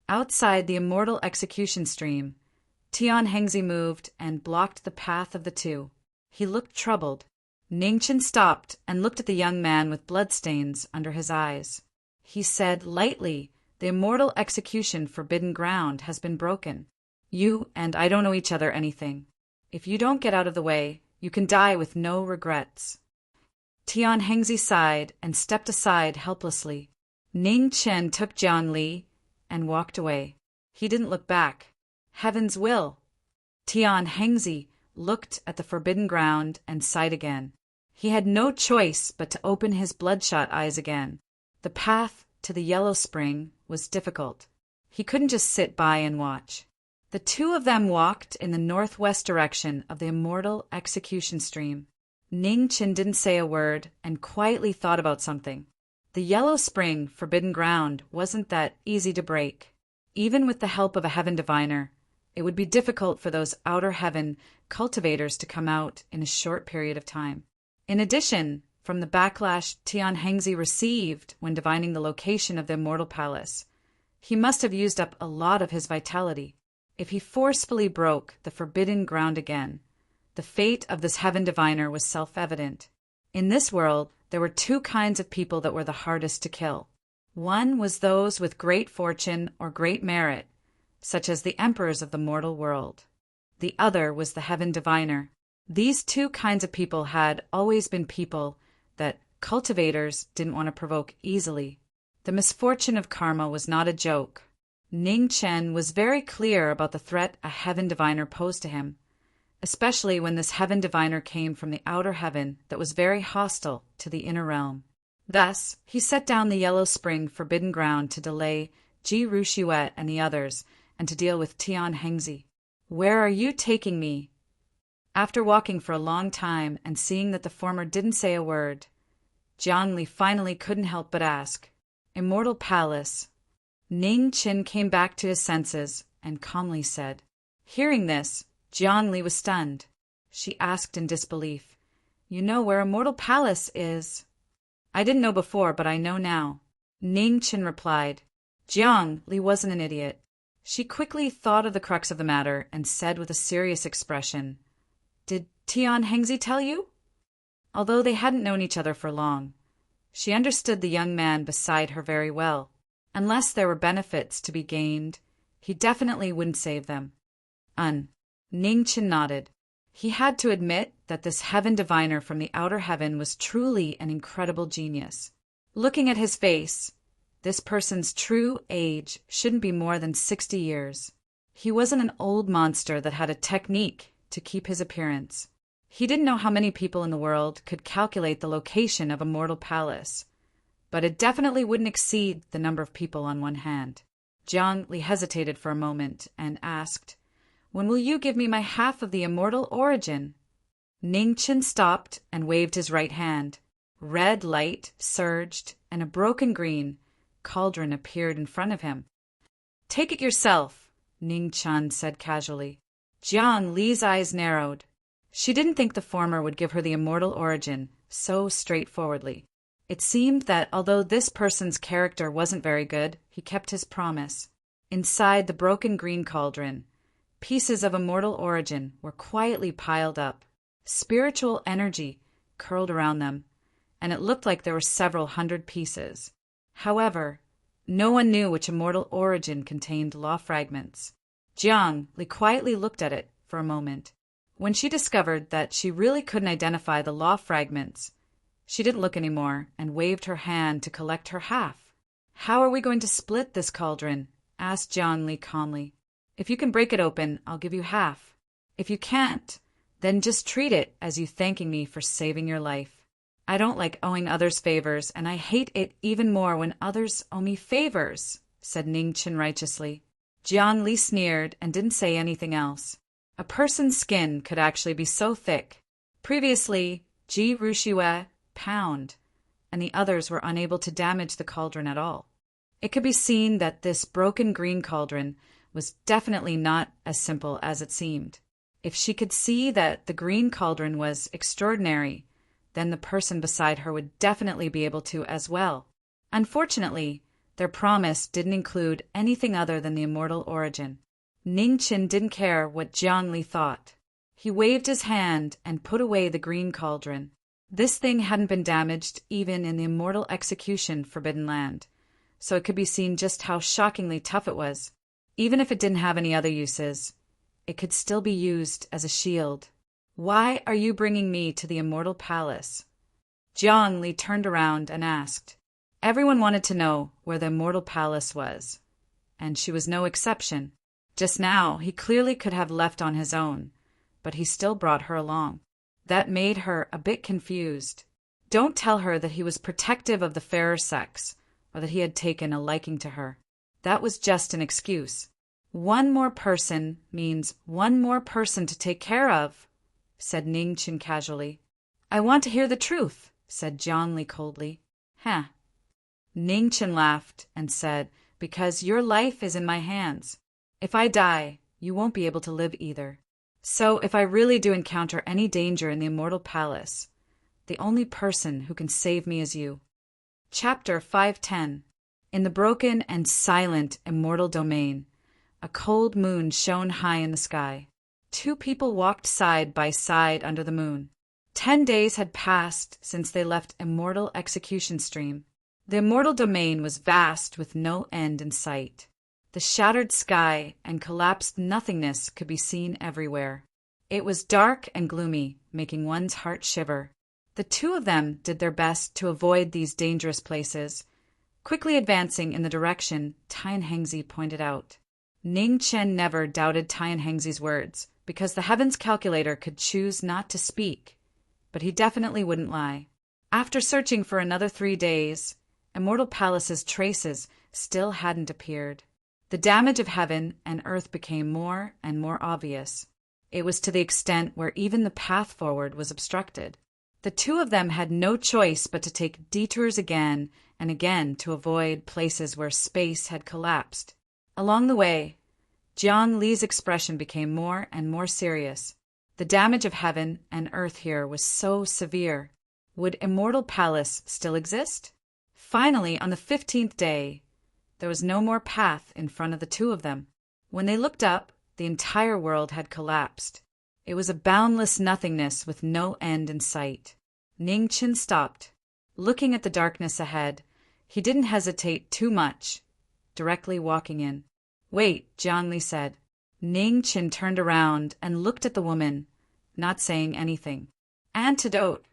Outside the immortal execution stream, Tian Hengzi moved and blocked the path of the 2. He looked troubled. Ningchen stopped and looked at the young man with bloodstains under his eyes. He said lightly, The immortal execution forbidden ground has been broken. You and I don't owe each other anything. If you don't get out of the way, you can die with no regrets. Tian Hengzi sighed and stepped aside helplessly. Ning Chen took Jiang Li and walked away. He didn't look back. Heaven's will. Tian Hengzi looked at the forbidden ground and sighed again. He had no choice but to open his bloodshot eyes again. The path to the yellow spring was difficult. He couldn't just sit by and watch. The 2 of them walked in the northwest direction of the immortal execution stream. Ning Chen didn't say a word and quietly thought about something. The yellow spring, forbidden ground, wasn't that easy to break. Even with the help of a heaven diviner, it would be difficult for those outer heaven cultivators to come out in a short period of time. In addition, from the backlash Tian Hengzi received when divining the location of the immortal palace, he must have used up a lot of his vitality. If he forcefully broke the forbidden ground again, the fate of this heaven diviner was self-evident. In this world, there were 2 kinds of people that were the hardest to kill. One was those with great fortune or great merit, such as the emperors of the mortal world. The other was the heaven diviner. These 2 kinds of people had always been people that cultivators didn't want to provoke easily. The misfortune of karma was not a joke. Ning Chen was very clear about the threat a heaven diviner posed to him. especially when this heaven diviner came from the outer heaven that was very hostile to the inner realm. Thus, he set down the yellow spring forbidden ground to delay Ji Rushiwet and the others, and to deal with Tian Hengzi. "Where are you taking me?" After walking for a long time and seeing that the former didn't say a word, Jiangli finally couldn't help but ask, "Immortal Palace." Ning Qin came back to his senses and calmly said. Hearing this, Jiangli was stunned. She asked in disbelief, "You know where Immortal Palace is?" "I didn't know before, but I know now," Ning Qin replied. Jiangli wasn't an idiot. She quickly thought of the crux of the matter and said with a serious expression, "Did Tian Hengzi tell you?" Although they hadn't known each other for long, she understood the young man beside her very well. Unless there were benefits to be gained, he definitely wouldn't save them. Ning Qin nodded. He had to admit that this heaven diviner from the outer heaven was truly an incredible genius. Looking at his face, this person's true age shouldn't be more than 60 years. He wasn't an old monster that had a technique to keep his appearance. He didn't know how many people in the world could calculate the location of Immortal Palace, but it definitely wouldn't exceed the number of people on one hand. Jiangli hesitated for a moment and asked, "When will you give me my half of the immortal origin?" Ning Qin stopped and waved his right hand. Red light surged, and a broken green cauldron appeared in front of him. "Take it yourself," Ning Qin said casually. Jiangli's eyes narrowed. She didn't think the former would give her the immortal origin so straightforwardly. It seemed that although this person's character wasn't very good, he kept his promise. Inside the broken green cauldron, pieces of immortal origin were quietly piled up. Spiritual energy curled around them, and it looked like there were several hundred pieces. However, no one knew which immortal origin contained law fragments. Jiangli quietly looked at it for a moment. When she discovered that she really couldn't identify the law fragments, she didn't look anymore and waved her hand to collect her half. "How are we going to split this cauldron?" asked Jiangli calmly. "If you can break it open, I'll give you half. If you can't, then just treat it as you thanking me for saving your life. I don't like owing others favors, and I hate it even more when others owe me favors," said Ning Qin righteously. Jiangli sneered and didn't say anything else. A person's skin could actually be so thick. Previously, Ji Rushiwei, Pound, and the others were unable to damage the cauldron at all. It could be seen that this broken green cauldron was definitely not as simple as it seemed. If she could see that the green cauldron was extraordinary, then the person beside her would definitely be able to as well. Unfortunately, their promise didn't include anything other than the immortal origin. Ning Qin didn't care what Jiangli thought. He waved his hand and put away the green cauldron. This thing hadn't been damaged even in the immortal execution Forbidden Land, so it could be seen just how shockingly tough it was. Even if it didn't have any other uses, it could still be used as a shield. "Why are you bringing me to the Immortal Palace?" Jiangli turned around and asked. Everyone wanted to know where the Immortal Palace was, and she was no exception. Just now, he clearly could have left on his own, but he still brought her along. That made her a bit confused. Don't tell her that he was protective of the fairer sex, or that he had taken a liking to her. That was just an excuse. "One more person means one more person to take care of," said Ning Qin casually. "I want to hear the truth," said Jiangli coldly. "Huh." Ning Qin laughed and said, "Because your life is in my hands. If I die, you won't be able to live either. So if I really do encounter any danger in the Immortal Palace, the only person who can save me is you." Chapter 510. In the broken and silent immortal domain, a cold moon shone high in the sky. Two people walked side by side under the moon. 10 days had passed since they left Immortal Execution Stream. The immortal domain was vast with no end in sight. The shattered sky and collapsed nothingness could be seen everywhere. It was dark and gloomy, making one's heart shiver. The two of them did their best to avoid these dangerous places, quickly advancing in the direction Tian Hengzi pointed out. Ning Chen never doubted Tian Hengzi's words, because the heavens calculator could choose not to speak, but he definitely wouldn't lie. After searching for another 3 days, Immortal Palace's traces still hadn't appeared. The damage of heaven and earth became more and more obvious. It was to the extent where even the path forward was obstructed. The two of them had no choice but to take detours again and again to avoid places where space had collapsed. Along the way, Jiang Li's expression became more and more serious. The damage of heaven and earth here was so severe. Would Immortal Palace still exist? Finally, on the 15th day, there was no more path in front of the two of them. When they looked up, the entire world had collapsed. It was a boundless nothingness with no end in sight. Ning Qin stopped. Looking at the darkness ahead, he didn't hesitate too much, directly walking in. "Wait," Jiang Li said. Ning Qin turned around and looked at the woman, not saying anything. "Antidote,"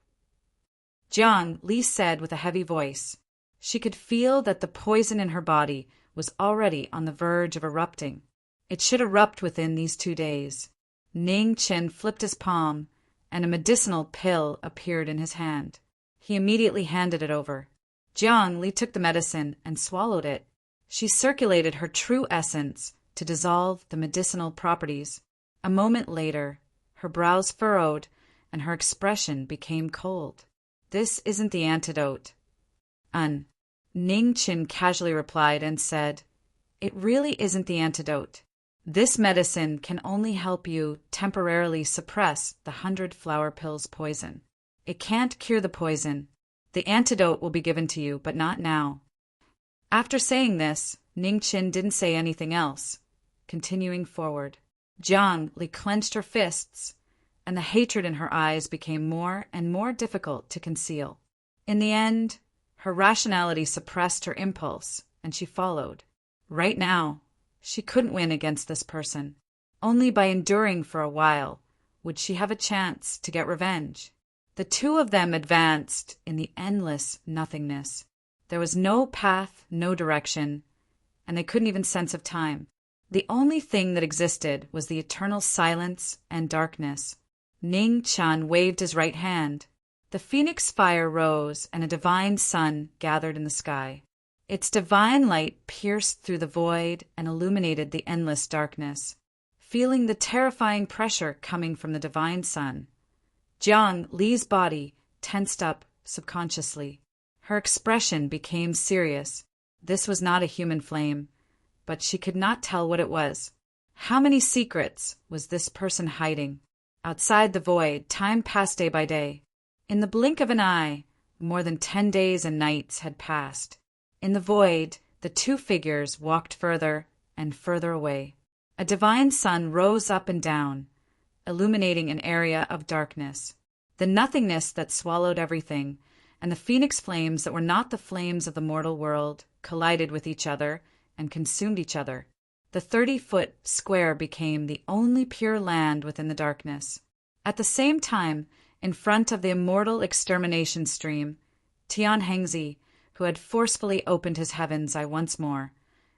Jiang Li said with a heavy voice. She could feel that the poison in her body was already on the verge of erupting. It should erupt within these 2 days. Ning Qin flipped his palm, and a medicinal pill appeared in his hand. He immediately handed it over. Jiang Li took the medicine and swallowed it. She circulated her true essence to dissolve the medicinal properties. A moment later, her brows furrowed and her expression became cold. "This isn't the antidote." Ning Qin casually replied and said, "It really isn't the antidote. This medicine can only help you temporarily suppress the 100 flower pills poison. It can't cure the poison. The antidote will be given to you, but not now." After saying this, Ning Qin didn't say anything else, continuing forward. Jiang Li clenched her fists, and the hatred in her eyes became more and more difficult to conceal. In the end, her rationality suppressed her impulse, and she followed. Right now, she couldn't win against this person. Only by enduring for a while would she have a chance to get revenge. The two of them advanced in the endless nothingness. There was no path, no direction, and they couldn't even sense of time. The only thing that existed was the eternal silence and darkness. Ning Qin waved his right hand. The phoenix fire rose, and a divine sun gathered in the sky. Its divine light pierced through the void and illuminated the endless darkness. Feeling the terrifying pressure coming from the divine sun, Jiang Li's body tensed up subconsciously. Her expression became serious. This was not a human flame, but she could not tell what it was. How many secrets was this person hiding? Outside the void, time passed day by day. In the blink of an eye, more than 10 days and nights had passed. In the void, the two figures walked further and further away. A divine sun rose up and down, illuminating an area of darkness. The nothingness that swallowed everything, and the phoenix flames that were not the flames of the mortal world, collided with each other and consumed each other. The 30-foot square became the only pure land within the darkness. At the same time, in front of the immortal extermination stream, Tian Hengzi, who had forcefully opened his heaven's eye once more,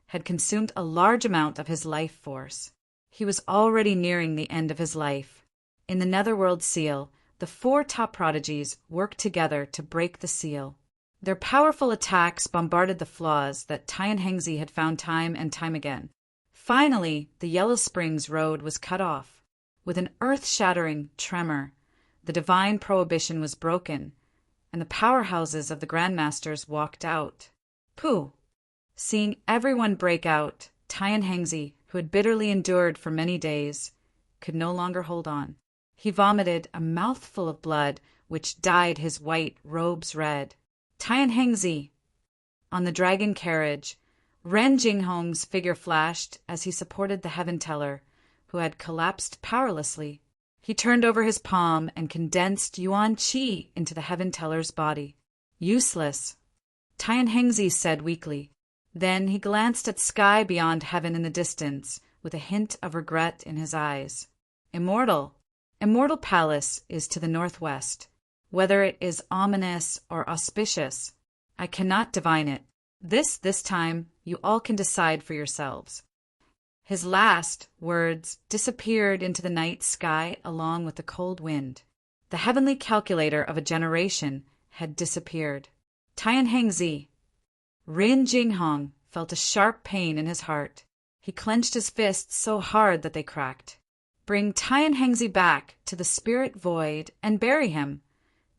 had consumed a large amount of his life force. He was already nearing the end of his life. In the Netherworld seal, the 4 top prodigies worked together to break the seal. Their powerful attacks bombarded the flaws that Tian Hengzi had found time and time again. Finally, the Yellow Springs road was cut off. With an earth-shattering tremor, the divine prohibition was broken, and the powerhouses of the Grandmasters walked out. Pooh! Seeing everyone break out, Tian Hengzi, who had bitterly endured for many days, could no longer hold on. He vomited a mouthful of blood, which dyed his white robes red. Tian Hengzi! On the dragon carriage, Ren Jinghong's figure flashed as he supported the Heaven Teller, who had collapsed powerlessly. He turned over his palm and condensed Yuan Qi into the Heaven Teller's body. "Useless," Tian Hengzi said weakly. Then he glanced at sky beyond heaven in the distance, with a hint of regret in his eyes. Immortal Palace is to the northwest. Whether it is ominous or auspicious, I cannot divine it. This time, you all can decide for yourselves. His last words disappeared into the night sky along with the cold wind. The heavenly calculator of a generation had disappeared. Tianhengzi. Rin Jinghong felt a sharp pain in his heart. He clenched his fists so hard that they cracked. Bring Tianhengzi back to the spirit void and bury him.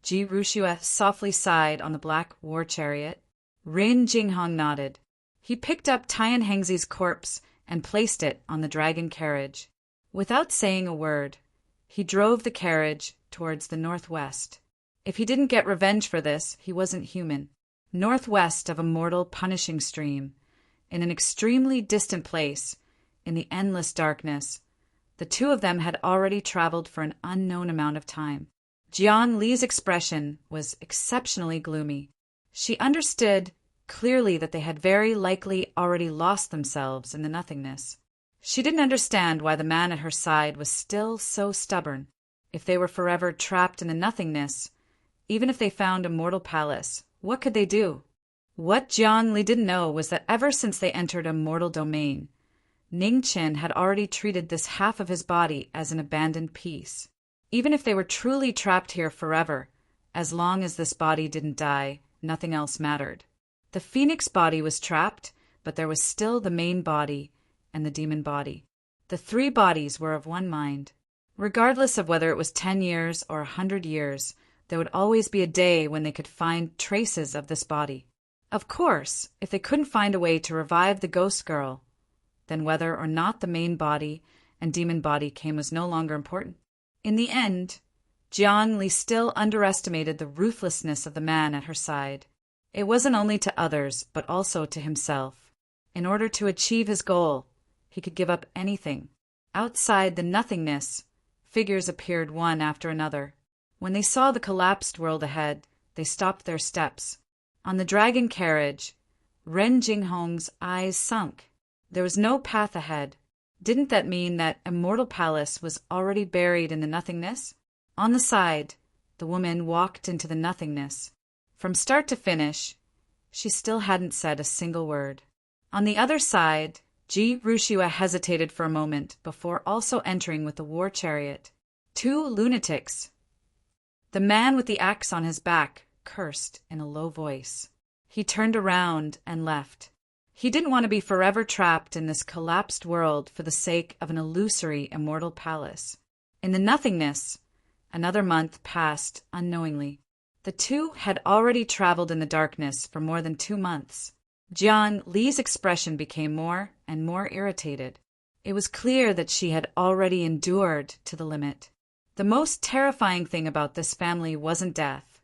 Ji Rushua softly sighed on the black war chariot. Rin Jinghong nodded. He picked up Tianhengzi's corpse and placed it on the dragon carriage. Without saying a word, he drove the carriage towards the northwest. If he didn't get revenge for this, he wasn't human. Northwest of a mortal punishing stream, in an extremely distant place, in the endless darkness, the two of them had already traveled for an unknown amount of time. Jiang Li's expression was exceptionally gloomy. She understood clearly that they had very likely already lost themselves in the nothingness. She didn't understand why the man at her side was still so stubborn. If they were forever trapped in the nothingness, even if they found a mortal palace, what could they do? What Jiang Li didn't know was that ever since they entered a mortal domain, Ning Chen had already treated this half of his body as an abandoned piece. Even if they were truly trapped here forever, as long as this body didn't die, nothing else mattered. The phoenix body was trapped, but there was still the main body and the demon body. The three bodies were of one mind. Regardless of whether it was 10 years or 100 years, there would always be a day when they could find traces of this body. Of course, if they couldn't find a way to revive the ghost girl, then whether or not the main body and demon body came was no longer important. In the end, Jiang Li still underestimated the ruthlessness of the man at her side. It wasn't only to others, but also to himself. In order to achieve his goal, he could give up anything. Outside the nothingness, figures appeared one after another. When they saw the collapsed world ahead, they stopped their steps. On the dragon carriage, Ren Jinghong's eyes sunk. There was no path ahead. Didn't that mean that Immortal Palace was already buried in the nothingness? On the side, the woman walked into the nothingness. From start to finish, she still hadn't said a single word. On the other side, Ji Rushua hesitated for a moment before also entering with the war chariot. 2 lunatics. The man with the axe on his back cursed in a low voice. He turned around and left. He didn't want to be forever trapped in this collapsed world for the sake of an illusory immortal palace. In the nothingness, another month passed unknowingly. The two had already traveled in the darkness for more than 2 months. Jiang Li's expression became more and more irritated. It was clear that she had already endured to the limit. The most terrifying thing about this family wasn't death,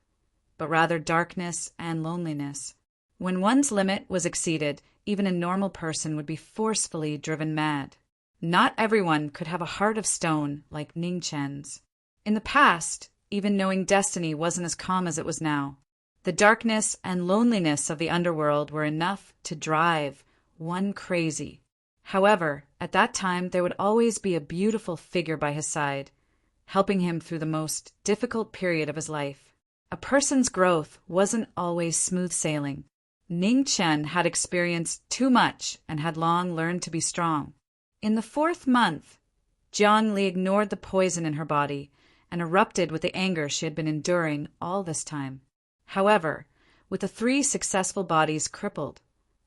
but rather darkness and loneliness. When one's limit was exceeded, even a normal person would be forcefully driven mad. Not everyone could have a heart of stone like Ning Chen's. In the past, even knowing destiny wasn't as calm as it was now. The darkness and loneliness of the underworld were enough to drive one crazy. However, at that time there would always be a beautiful figure by his side, helping him through the most difficult period of his life. A person's growth wasn't always smooth sailing. Ning Chen had experienced too much and had long learned to be strong. In the 4th month, Jiang Li ignored the poison in her body and erupted with the anger she had been enduring all this time. However, with the 3 successful bodies crippled,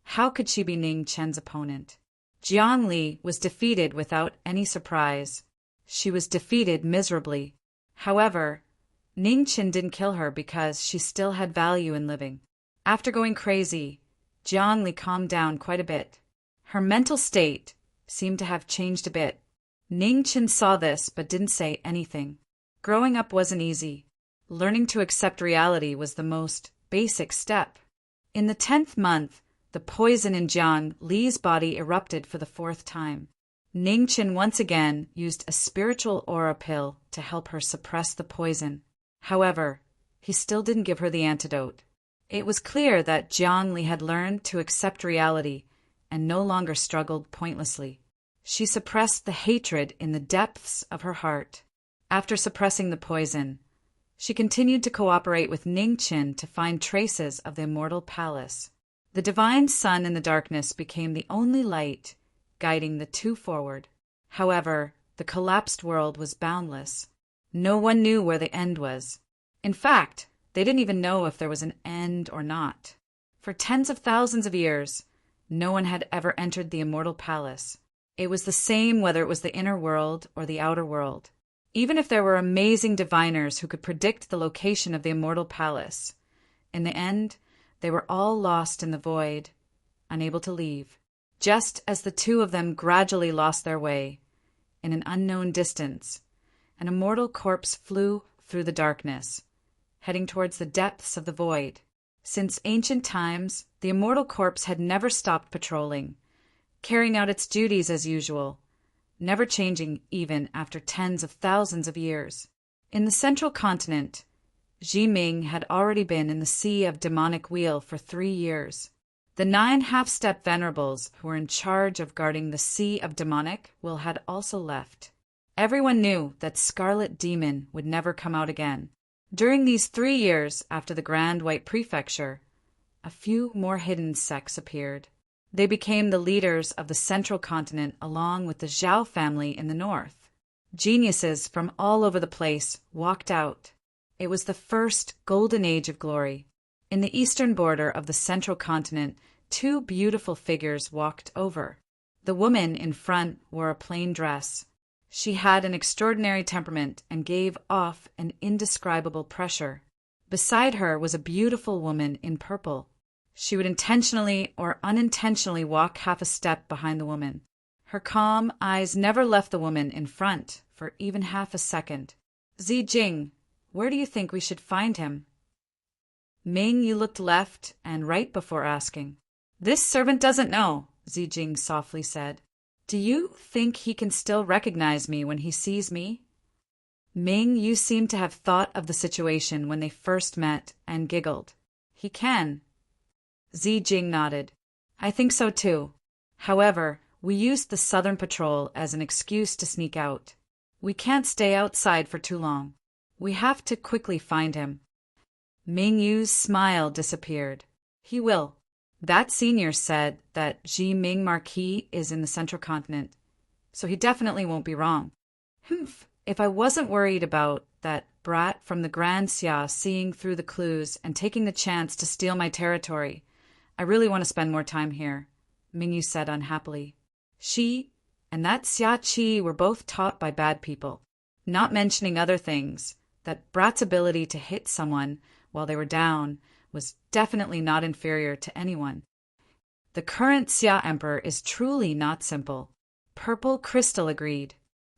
how could she be Ning Chen's opponent? Jiang Li was defeated without any surprise. She was defeated miserably. However, Ning Chen didn't kill her because she still had value in living. After going crazy, Jiang Li calmed down quite a bit. Her mental state seemed to have changed a bit. Ning Chen saw this but didn't say anything. Growing up wasn't easy. Learning to accept reality was the most basic step. In the 10th month, the poison in Jiang Li's body erupted for the 4th time. Ning Chen once again used a spiritual aura pill to help her suppress the poison. However, he still didn't give her the antidote. It was clear that Jiang Li had learned to accept reality and no longer struggled pointlessly. She suppressed the hatred in the depths of her heart. After suppressing the poison, she continued to cooperate with Ning Chen to find traces of the immortal palace. The divine sun in the darkness became the only light guiding the two forward. However, the collapsed world was boundless. No one knew where the end was. In fact, they didn't even know if there was an end or not. For tens of thousands of years, no one had ever entered the immortal palace. It was the same whether it was the inner world or the outer world. Even if there were amazing diviners who could predict the location of the immortal palace, in the end, they were all lost in the void, unable to leave. Just as the two of them gradually lost their way, in an unknown distance, an immortal corpse flew through the darkness, heading towards the depths of the void. Since ancient times, the immortal corpse had never stopped patrolling, carrying out its duties as usual, never changing even after tens of thousands of years. In the central continent, Ji Ming had already been in the Sea of Demonic Wheel for 3 years. The 9 half-step venerables who were in charge of guarding the Sea of Demonic Wheel had also left. Everyone knew that Scarlet Demon would never come out again. During these 3 years after the Grand White Prefecture, a few more hidden sects appeared. They became the leaders of the central continent along with the Zhao family in the north. Geniuses from all over the place walked out. It was the first golden age of glory. In the eastern border of the central continent, 2 beautiful figures walked over. The woman in front wore a plain dress. She had an extraordinary temperament and gave off an indescribable pressure. Beside her was a beautiful woman in purple. She would intentionally or unintentionally walk half a step behind the woman. Her calm eyes never left the woman in front for even half a second. Zijing, where do you think we should find him? Ming Yu looked left and right before asking. This servant doesn't know, Zijing softly said. Do you think he can still recognize me when he sees me? Ming Yu seemed to have thought of the situation when they first met and giggled. He can. Zijing nodded. I think so too. However, we used the Southern Patrol as an excuse to sneak out. We can't stay outside for too long. We have to quickly find him. Ming Yu's smile disappeared. He will. That senior said that Ji Ming Marquis is in the central continent, so he definitely won't be wrong. Humph, if I wasn't worried about that brat from the Grand Xia seeing through the clues and taking the chance to steal my territory, I really want to spend more time here, Ming Yu said unhappily. She and that Xia Qi were both taught by bad people, not mentioning other things. That brat's ability to hit someone while they were down was definitely not inferior to anyone. The current Xia Emperor is truly not simple. Purple Crystal agreed.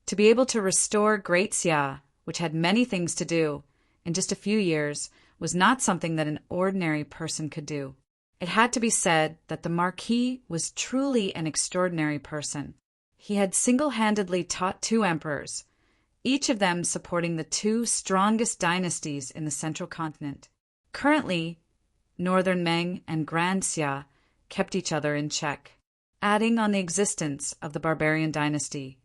To be able to restore Great Xia, which had many things to do, in just a few years, was not something that an ordinary person could do. It had to be said that the Marquis was truly an extraordinary person. He had single-handedly taught 2 emperors, each of them supporting the 2 strongest dynasties in the central continent. Currently, Northern Meng and Grand Xia kept each other in check. Adding on the existence of the barbarian dynasty,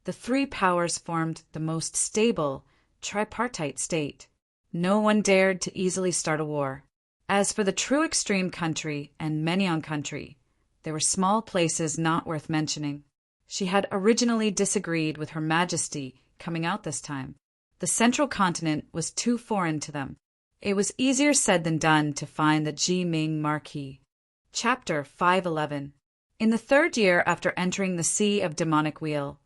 the 3 powers formed the most stable, tripartite state. No one dared to easily start a war. As for the true extreme country and Menyon country, they were small places not worth mentioning. She had originally disagreed with Her Majesty coming out this time. The central continent was too foreign to them. It was easier said than done to find the Ji Ming Marquis. Chapter 511. In the 3rd year after entering the Sea of Demonic Wheel,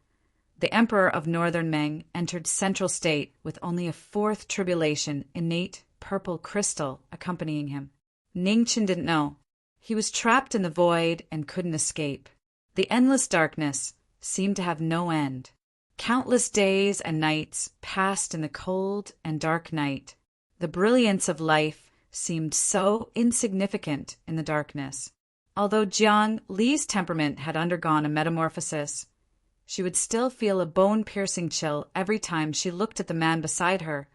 the Emperor of Northern Meng entered Central State with only a 4th tribulation innate purple crystal accompanying him. Ningchen didn't know. He was trapped in the void and couldn't escape. The endless darkness seemed to have no end. Countless days and nights passed in the cold and dark night. The brilliance of life seemed so insignificant in the darkness. Although Jiang Li's temperament had undergone a metamorphosis, she would still feel a bone-piercing chill every time she looked at the man beside her,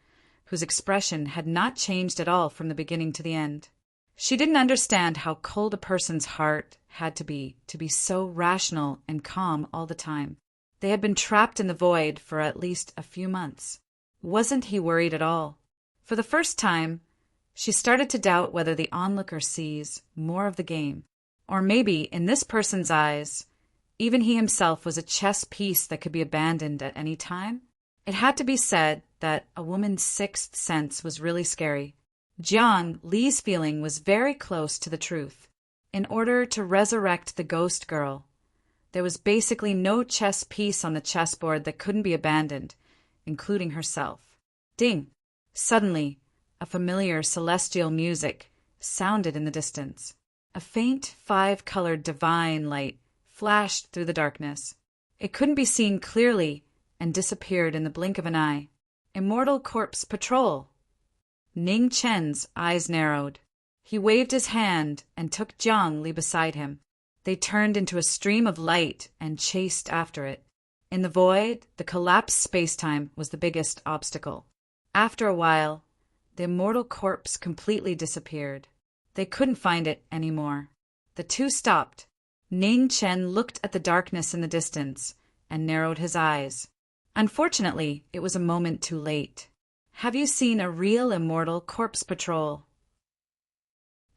whose expression had not changed at all from the beginning to the end. She didn't understand how cold a person's heart had to be so rational and calm all the time. They had been trapped in the void for at least a few months. Wasn't he worried at all? For the first time, she started to doubt whether the onlooker sees more of the game. Or maybe, in this person's eyes, Even he himself was a chess piece that could be abandoned at any time. It had to be said that a woman's sixth sense was really scary. Jiang Li's feeling was very close to the truth. In order to resurrect the ghost girl, there was basically no chess piece on the chessboard that couldn't be abandoned, including herself. Ding! Suddenly, a familiar celestial music sounded in the distance. A faint 5-colored divine light flashed through the darkness. It couldn't be seen clearly and disappeared in the blink of an eye. Immortal Corpse Patrol! Ning Chen's eyes narrowed. He waved his hand and took Jiang Li beside him. They turned into a stream of light and chased after it. In the void, the collapsed spacetime was the biggest obstacle. After a while, the immortal corpse completely disappeared. They couldn't find it anymore. The two stopped. Ning Chen looked at the darkness in the distance and narrowed his eyes. Unfortunately, it was a moment too late. Have you seen a real immortal corpse patrol?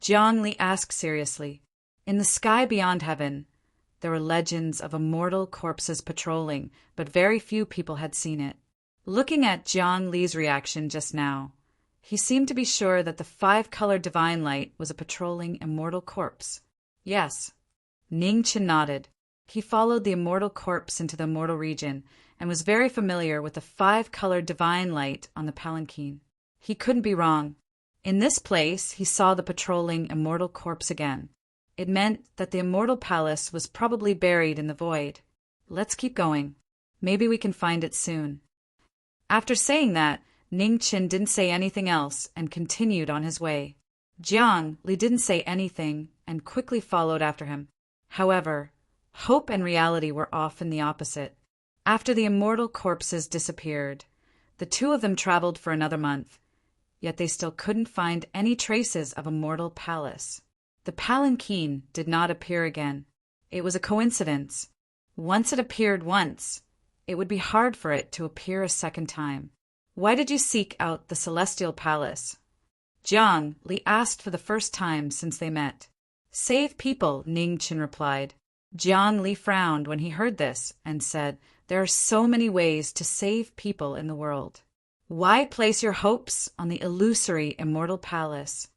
Jiang Li asked seriously. In the sky beyond heaven, there were legends of immortal corpses patrolling, but very few people had seen it. Looking at Jiang Li's reaction just now, he seemed to be sure that the 5-colored divine light was a patrolling immortal corpse. Yes. Ning Chen nodded. He followed the immortal corpse into the immortal region and was very familiar with the 5-colored divine light on the palanquin. He couldn't be wrong. In this place, he saw the patrolling immortal corpse again. It meant that the immortal palace was probably buried in the void. Let's keep going. Maybe we can find it soon. After saying that, Ning Chen didn't say anything else and continued on his way. Jiang Li didn't say anything and quickly followed after him. However, hope and reality were often the opposite. After the immortal corpses disappeared, the two of them traveled for another month, yet they still couldn't find any traces of a mortal palace. The palanquin did not appear again. It was a coincidence. Once it appeared once, it would be hard for it to appear a second time. Why did you seek out the celestial palace? Jiang Li asked for the first time since they met. Save people, Ning Chen replied. Jiang Li frowned when he heard this and said, there are so many ways to save people in the world. Why place your hopes on the illusory immortal palace?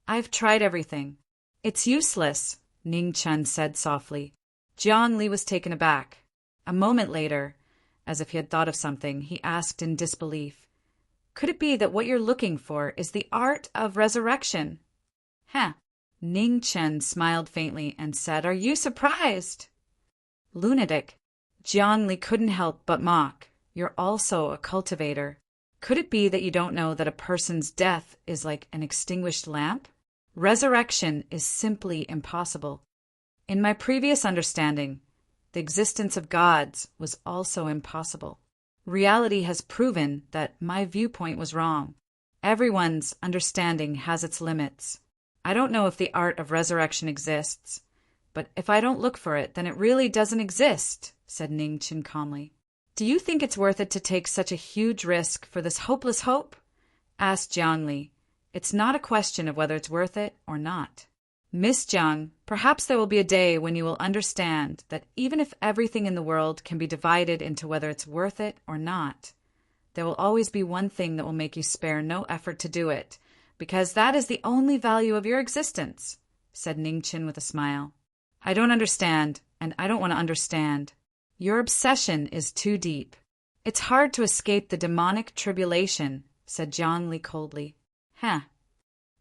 I've tried everything. It's useless, Ning Chen said softly. Jiang Li was taken aback. A moment later, as if he had thought of something, he asked in disbelief, could it be that what you're looking for is the art of resurrection? Huh. Ning Chen smiled faintly and said, are you surprised? Lunatic. Jiang Li couldn't help but mock. You're also a cultivator. Could it be that you don't know that a person's death is like an extinguished lamp? Resurrection is simply impossible. In my previous understanding, the existence of gods was also impossible. Reality has proven that my viewpoint was wrong. Everyone's understanding has its limits. I don't know if the art of resurrection exists, but if I don't look for it, then it really doesn't exist, said Ning Chen calmly. Do you think it's worth it to take such a huge risk for this hopeless hope? Asked Jiang Li. It's not a question of whether it's worth it or not. Miss Jiang, perhaps there will be a day when you will understand that even if everything in the world can be divided into whether it's worth it or not, there will always be one thing that will make you spare no effort to do it, because that is the only value of your existence, said Ning Chen with a smile. I don't understand, and I don't want to understand. Your obsession is too deep. It's hard to escape the demonic tribulation, said Jiang Li coldly. Huh.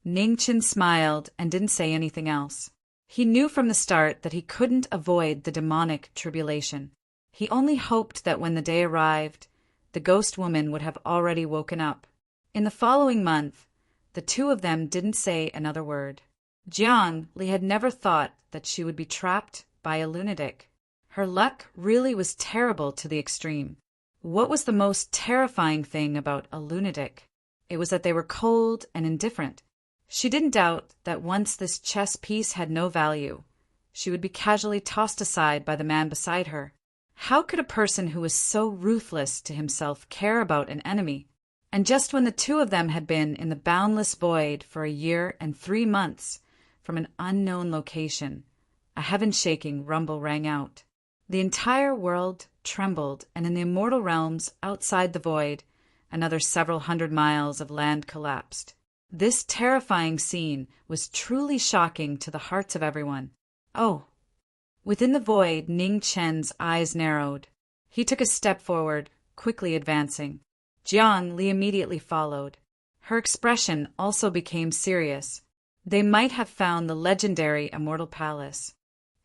Ning Chen smiled and didn't say anything else. He knew from the start that he couldn't avoid the demonic tribulation. He only hoped that when the day arrived, the ghost woman would have already woken up. In the following month, the two of them didn't say another word. Jiang Li had never thought that she would be trapped by a lunatic. Her luck really was terrible to the extreme. What was the most terrifying thing about a lunatic? It was that they were cold and indifferent. She didn't doubt that once this chess piece had no value, she would be casually tossed aside by the man beside her. How could a person who was so ruthless to himself care about an enemy? And just when the two of them had been in the boundless void for a year and 3 months from an unknown location, a heaven-shaking rumble rang out. The entire world trembled, and in the immortal realms outside the void, another several hundred miles of land collapsed. This terrifying scene was truly shocking to the hearts of everyone. Oh! Within the void, Ning Chen's eyes narrowed. He took a step forward, quickly advancing. Jiang Li immediately followed. Her expression also became serious. They might have found the legendary Immortal Palace.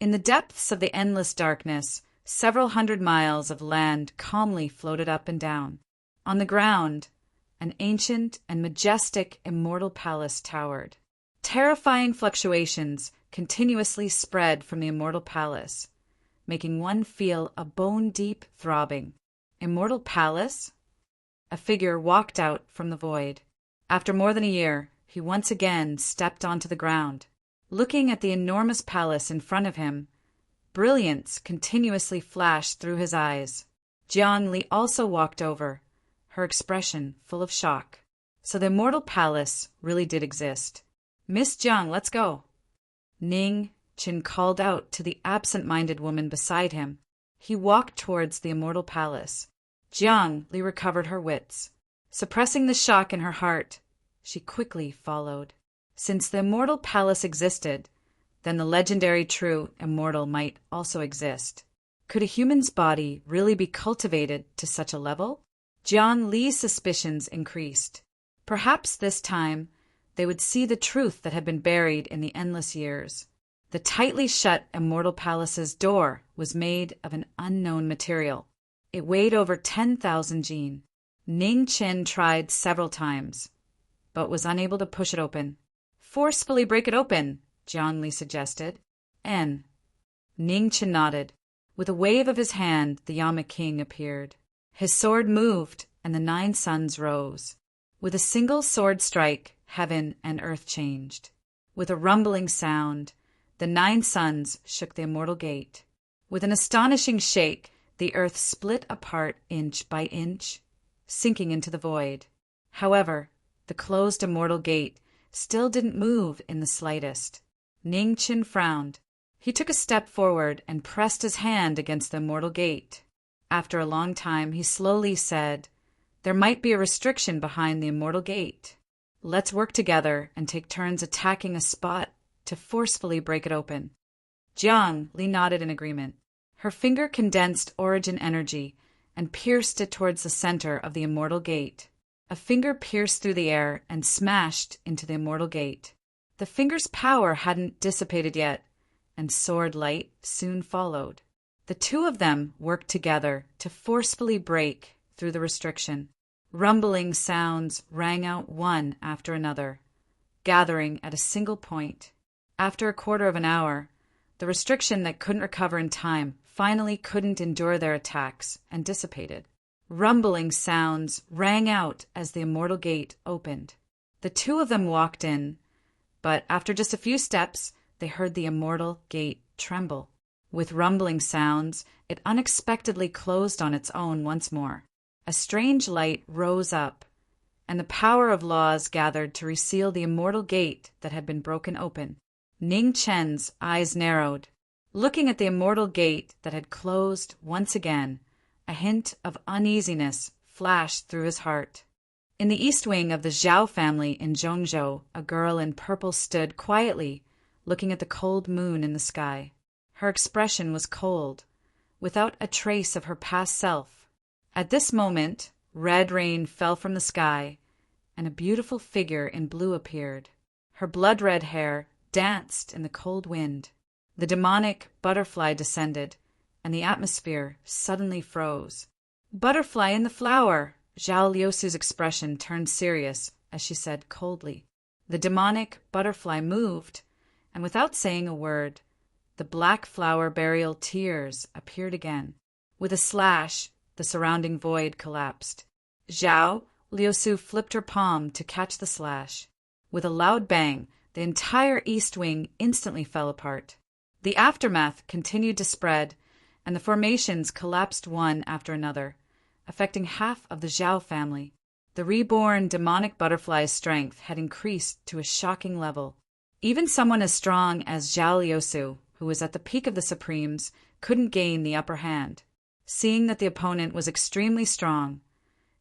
In the depths of the endless darkness, several hundred miles of land calmly floated up and down. On the ground, an ancient and majestic Immortal Palace towered. Terrifying fluctuations continuously spread from the Immortal Palace, making one feel a bone-deep throbbing. Immortal Palace? A figure walked out from the void. After more than a year, he once again stepped onto the ground. Looking at the enormous palace in front of him, brilliance continuously flashed through his eyes. Jiang Li also walked over, her expression full of shock. So the Immortal Palace really did exist. "Miss Jiang, let's go." Ning Chen called out to the absent-minded woman beside him. He walked towards the Immortal Palace. Jiang Li recovered her wits. Suppressing the shock in her heart, she quickly followed. Since the Immortal Palace existed, then the legendary true immortal might also exist. Could a human's body really be cultivated to such a level? Jiang Li's suspicions increased. Perhaps this time they would see the truth that had been buried in the endless years. The tightly shut Immortal Palace's door was made of an unknown material. It weighed over 10,000 jin. Ning Chen tried several times, but was unable to push it open. "Forcefully break it open," Jiang Li suggested. "N." Ning Chen nodded. With a wave of his hand, the Yama King appeared. His sword moved, and the 9 suns rose. With a single sword strike, heaven and earth changed. With a rumbling sound, the 9 suns shook the immortal gate. With an astonishing shake, the earth split apart inch by inch, sinking into the void. However, the closed immortal gate still didn't move in the slightest. Ning Chen frowned. He took a step forward and pressed his hand against the immortal gate. After a long time, he slowly said, "There might be a restriction behind the immortal gate. Let's work together and take turns attacking a spot to forcefully break it open." Jiang Li nodded in agreement. Her finger condensed origin energy and pierced it towards the center of the immortal gate. A finger pierced through the air and smashed into the immortal gate. The finger's power hadn't dissipated yet, and sword light soon followed. The two of them worked together to forcefully break through the restriction. Rumbling sounds rang out one after another, gathering at a single point. After a quarter of an hour, the restriction that couldn't recover in time finally couldn't endure their attacks and dissipated. Rumbling sounds rang out as the immortal gate opened. The two of them walked in, but after just a few steps, they heard the immortal gate tremble. With rumbling sounds, it unexpectedly closed on its own once more. A strange light rose up, and the power of laws gathered to reseal the immortal gate that had been broken open. Ning Chen's eyes narrowed. Looking at the immortal gate that had closed once again, a hint of uneasiness flashed through his heart. In the east wing of the Zhao family in Zhongzhou, a girl in purple stood quietly, looking at the cold moon in the sky. Her expression was cold, without a trace of her past self. At this moment, red rain fell from the sky, and a beautiful figure in blue appeared. Her blood-red hair danced in the cold wind. The demonic butterfly descended, and the atmosphere suddenly froze. "Butterfly in the flower!" Zhao Liusu's expression turned serious as she said coldly. The demonic butterfly moved, and without saying a word, the black flower burial tears appeared again. With a slash, the surrounding void collapsed. Zhao Liusu flipped her palm to catch the slash. With a loud bang, the entire east wing instantly fell apart. The aftermath continued to spread, and the formations collapsed one after another, affecting half of the Zhao family. The reborn demonic butterfly's strength had increased to a shocking level. Even someone as strong as Zhao Liusu, who was at the peak of the Supremes, couldn't gain the upper hand. Seeing that the opponent was extremely strong,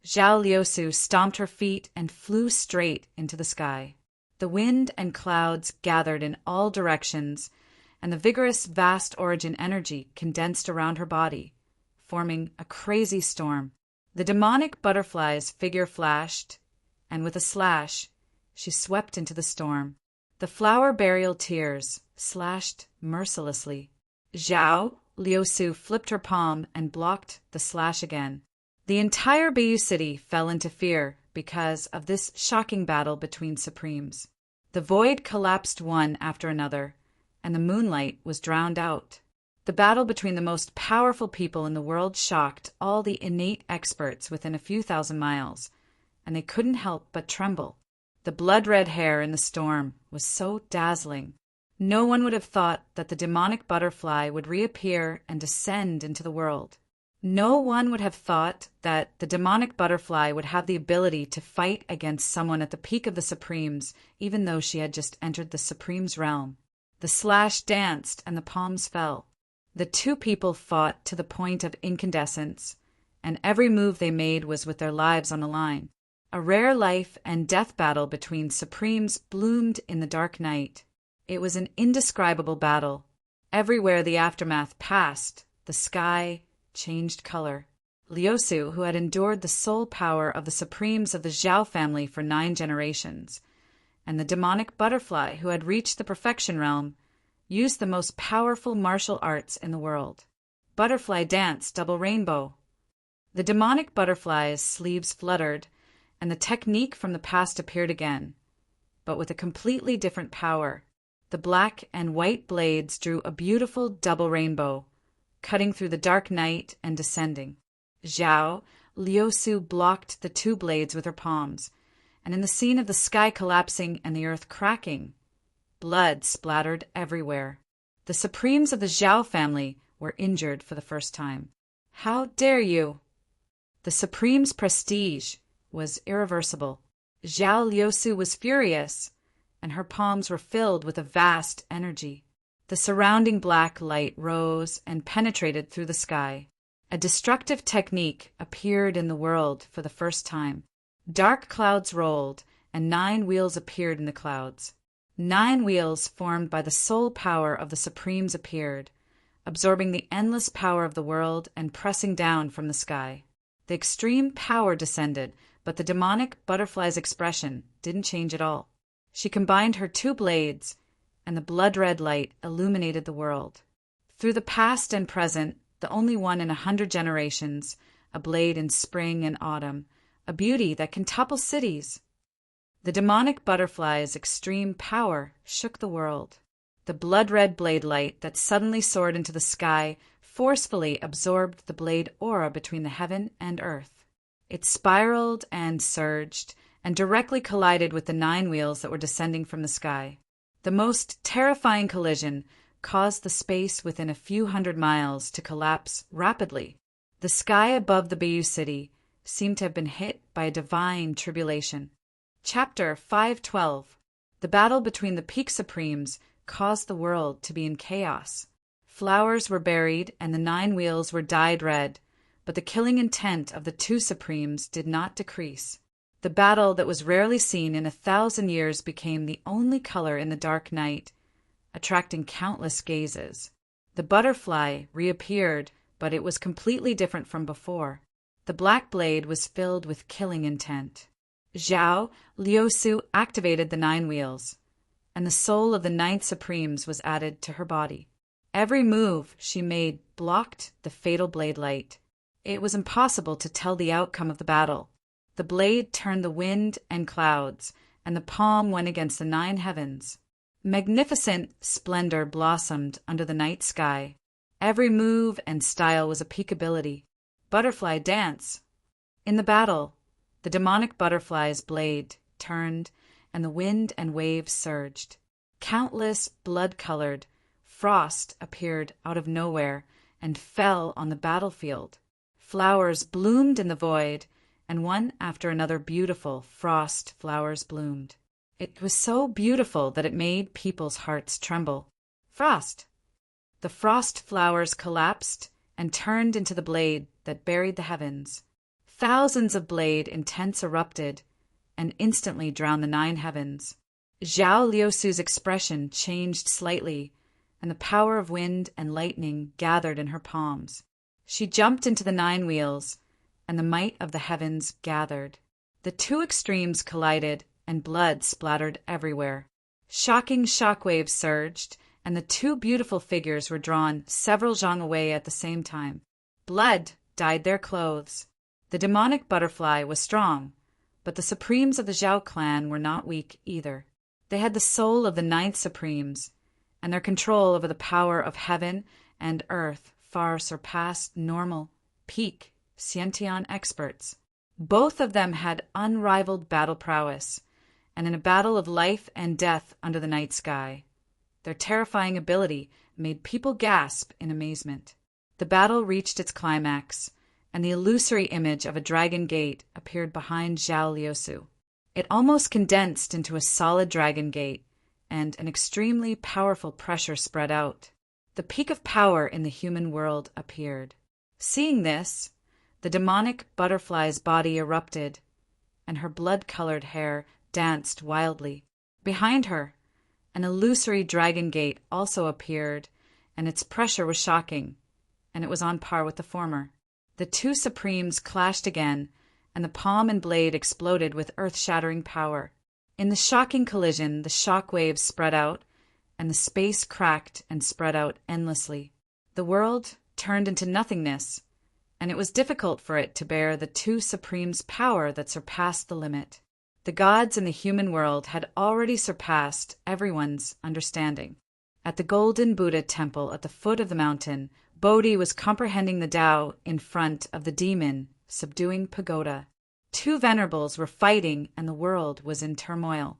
Zhao Liusu stomped her feet and flew straight into the sky. The wind and clouds gathered in all directions, and the vigorous vast origin energy condensed around her body, forming a crazy storm. The demonic butterfly's figure flashed, and with a slash, she swept into the storm. The flower burial tears slashed mercilessly. Zhao Liusu flipped her palm and blocked the slash again. The entire Bayou City fell into fear because of this shocking battle between supremes. The void collapsed one after another, and the moonlight was drowned out. The battle between the most powerful people in the world shocked all the innate experts within a few thousand miles, and they couldn't help but tremble. The blood-red hair in the storm was so dazzling. No one would have thought that the demonic butterfly would reappear and descend into the world. No one would have thought that the demonic butterfly would have the ability to fight against someone at the peak of the Supremes, even though she had just entered the Supremes' realm. The slash danced and the palms fell. The two people fought to the point of incandescence, and every move they made was with their lives on the line. A rare life and death battle between Supremes bloomed in the dark night. It was an indescribable battle. Everywhere the aftermath passed, the sky changed color. Liusu, who had endured the soul power of the Supremes of the Zhao family for 9 generations, and the demonic butterfly, who had reached the perfection realm, used the most powerful martial arts in the world. Butterfly dance double rainbow. The demonic butterfly's sleeves fluttered, and the technique from the past appeared again, but with a completely different power. The black and white blades drew a beautiful double rainbow, cutting through the dark night and descending. Zhao Liusu blocked the 2 blades with her palms, and in the scene of the sky collapsing and the earth cracking, blood splattered everywhere. The Supremes of the Zhao family were injured for the first time. How dare you! The Supreme's prestige was irreversible. Zhao Liusu was furious, and her palms were filled with a vast energy. The surrounding black light rose and penetrated through the sky. A destructive technique appeared in the world for the first time. Dark clouds rolled, and 9 wheels appeared in the clouds. 9 wheels formed by the soul power of the Supremes appeared, absorbing the endless power of the world and pressing down from the sky. The extreme power descended, but the demonic butterfly's expression didn't change at all. She combined her 2 blades, and the blood-red light illuminated the world. Through the past and present, the only one in 100 generations, a blade in spring and autumn, a beauty that can topple cities. The demonic butterfly's extreme power shook the world. The blood-red blade light that suddenly soared into the sky forcefully absorbed the blade aura between the heaven and earth. It spiraled and surged, and directly collided with the 9 wheels that were descending from the sky. The most terrifying collision caused the space within a few hundred miles to collapse rapidly. The sky above the Bayou City seemed to have been hit by a divine tribulation. Chapter 512. The battle between the Peak Supremes caused the world to be in chaos. Flowers were buried and the 9 wheels were dyed red, but the killing intent of the 2 Supremes did not decrease. The battle that was rarely seen in 1,000 years became the only color in the dark night, attracting countless gazes. The butterfly reappeared, but it was completely different from before. The black blade was filled with killing intent. Zhao Liusu activated the 9 wheels, and the soul of the 9th Supremes was added to her body. Every move she made blocked the fatal blade light. It was impossible to tell the outcome of the battle. The blade turned the wind and clouds, and the palm went against the 9 heavens. Magnificent splendor blossomed under the night sky. Every move and style was a peak ability. Butterfly dance. In the battle, the demonic butterfly's blade turned, and the wind and waves surged. Countless blood-colored frost appeared out of nowhere and fell on the battlefield. Flowers bloomed in the void, and one after another beautiful frost flowers bloomed. It was so beautiful that it made people's hearts tremble. Frost. The frost flowers collapsed and turned into the blade that buried the heavens. Thousands of blade intents erupted and instantly drowned the 9 heavens. Zhao Liusu's expression changed slightly, and the power of wind and lightning gathered in her palms. She jumped into the 9 wheels, and the might of the heavens gathered. The 2 extremes collided, and blood splattered everywhere. Shocking shockwaves surged, and the 2 beautiful figures were drawn several zhang away at the same time. Blood dyed their clothes. The demonic butterfly was strong, but the supremes of the Zhao clan were not weak either. They had the soul of the 9th supremes, and their control over the power of heaven and earth far surpassed normal, peak, Xiantian experts. Both of them had unrivaled battle prowess, and in a battle of life and death under the night sky, their terrifying ability made people gasp in amazement. The battle reached its climax, and the illusory image of a dragon gate appeared behind Zhao Liusu. It almost condensed into a solid dragon gate, and an extremely powerful pressure spread out. The peak of power in the human world appeared. Seeing this, the demonic butterfly's body erupted, and her blood-colored hair danced wildly. Behind her, an illusory dragon gate also appeared, and its pressure was shocking, and it was on par with the former. The 2 supremes clashed again, and the palm and blade exploded with earth-shattering power. In the shocking collision, the shock waves spread out, and the space cracked and spread out endlessly. The world turned into nothingness, and it was difficult for it to bear the 2 supremes' power that surpassed the limit. The gods in the human world had already surpassed everyone's understanding. At the Golden Buddha temple at the foot of the mountain, Bodhi was comprehending the Tao in front of the demon, subduing pagoda. 2 venerables were fighting, and the world was in turmoil.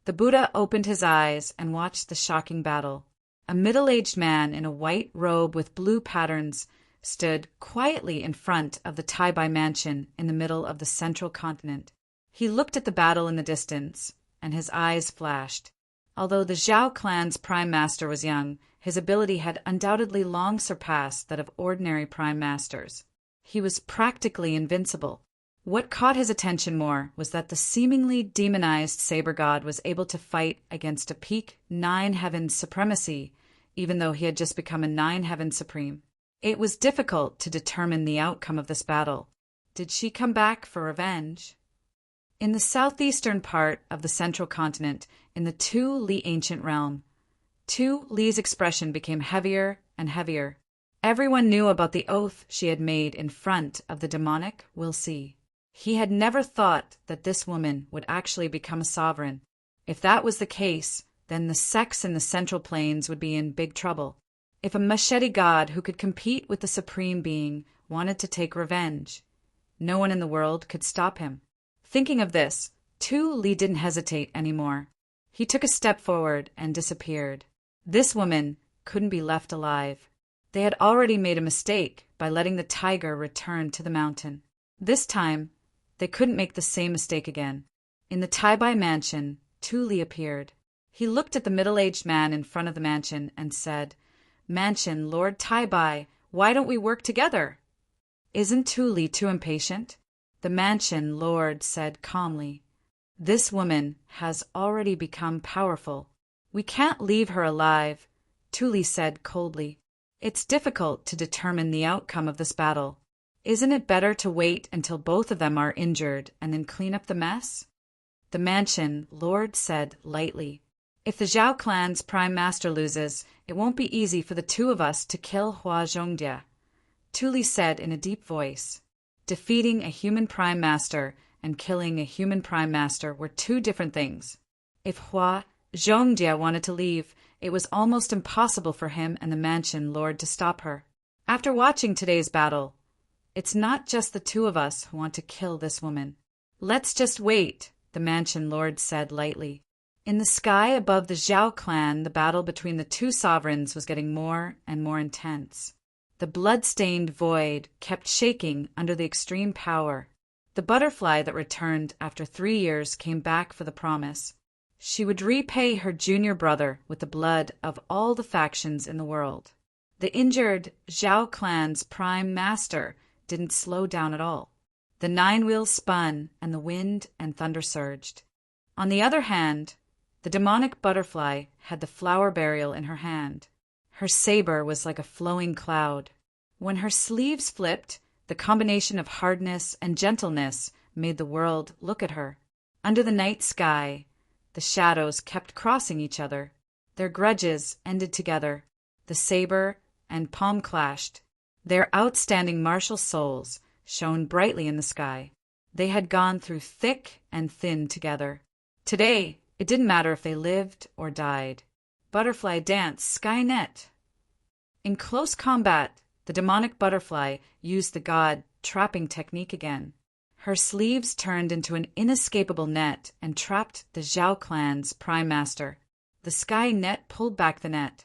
The Buddha opened his eyes and watched the shocking battle. A middle-aged man in a white robe with blue patterns stood quietly in front of the Taibai mansion in the middle of the central continent. He looked at the battle in the distance, and his eyes flashed. Although the Zhao clan's prime master was young, his ability had undoubtedly long surpassed that of ordinary prime masters. He was practically invincible. What caught his attention more was that the seemingly demonized saber god was able to fight against a peak 9 heavens supremacy, even though he had just become a 9 heaven supreme. It was difficult to determine the outcome of this battle. Did she come back for revenge? In the southeastern part of the central continent, in the Tu Li ancient realm, Tu Li's expression became heavier and heavier. Everyone knew about the oath she had made in front of the demonic Will See. He had never thought that this woman would actually become a sovereign. If that was the case, then the sects in the Central Plains would be in big trouble. If a machete god who could compete with the Supreme Being wanted to take revenge, no one in the world could stop him. Thinking of this, Tu Li didn't hesitate anymore. He took a step forward and disappeared. This woman couldn't be left alive. They had already made a mistake by letting the tiger return to the mountain. This time, they couldn't make the same mistake again. In the Taibai mansion, Tu Li appeared. He looked at the middle-aged man in front of the mansion and said, "Mansion, Lord Taibai, why don't we work together?" "Isn't Tu Li too impatient?" The mansion lord said calmly, "This woman has already become powerful. We can't leave her alive," Tu Li said coldly. "It's difficult to determine the outcome of this battle. Isn't it better to wait until both of them are injured and then clean up the mess?" The mansion lord said lightly, "If the Zhao clan's prime master loses, it won't be easy for the 2 of us to kill Hua Zhongdia," Tu Li said in a deep voice. Defeating a human prime master and killing a human prime master were 2 different things. If Hua Zhongdia wanted to leave, it was almost impossible for him and the mansion lord to stop her. After watching today's battle, it's not just the 2 of us who want to kill this woman. "Let's just wait," the mansion lord said lightly. In the sky above the Zhao clan, the battle between the 2 sovereigns was getting more and more intense. The blood-stained void kept shaking under the extreme power. The butterfly that returned after 3 years came back for the promise. She would repay her junior brother with the blood of all the factions in the world. The injured Zhao clan's prime master didn't slow down at all. The 9 wheels spun, and the wind and thunder surged. On the other hand, the demonic butterfly had the flower burial in her hand. Her saber was like a flowing cloud. When her sleeves flipped, the combination of hardness and gentleness made the world look at her. Under the night sky, the shadows kept crossing each other. Their grudges ended together. The saber and palm clashed. Their outstanding martial souls shone brightly in the sky. They had gone through thick and thin together. Today, it didn't matter if they lived or died. Butterfly dance, Skynet. In close combat, the demonic butterfly used the god trapping technique again. Her sleeves turned into an inescapable net and trapped the Zhao clan's prime master. The sky net pulled back the net.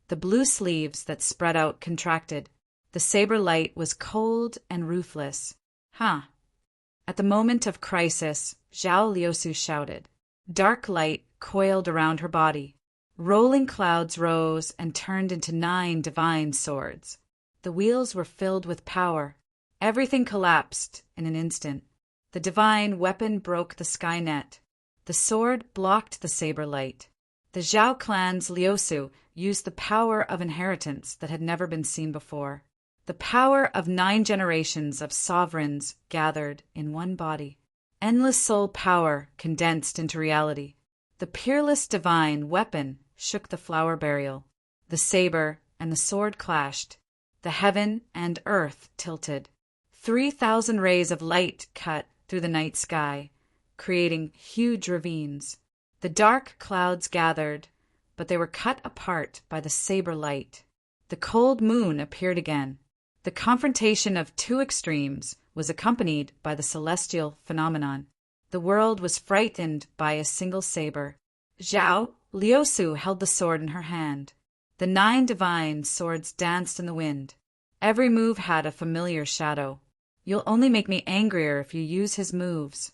The blue sleeves that spread out contracted. The saber light was cold and ruthless. At the moment of crisis, Zhao Liusu shouted. Dark light coiled around her body. Rolling clouds rose and turned into 9 divine swords. The wheels were filled with power. Everything collapsed in an instant. The divine weapon broke the sky net. The sword blocked the saber light. The Zhao clan's Liusu used the power of inheritance that had never been seen before. The power of 9 generations of sovereigns gathered in one body. Endless soul power condensed into reality. The peerless divine weapon shook the flower burial. The saber and the sword clashed. The heaven and earth tilted. 3,000 rays of light cut through the night sky, creating huge ravines. The dark clouds gathered, but they were cut apart by the saber light. The cold moon appeared again. The confrontation of 2 extremes was accompanied by the celestial phenomenon. The world was frightened by a single saber. Zhao Liusu held the sword in her hand. The 9 divine swords danced in the wind. Every move had a familiar shadow. You'll only make me angrier if you use his moves.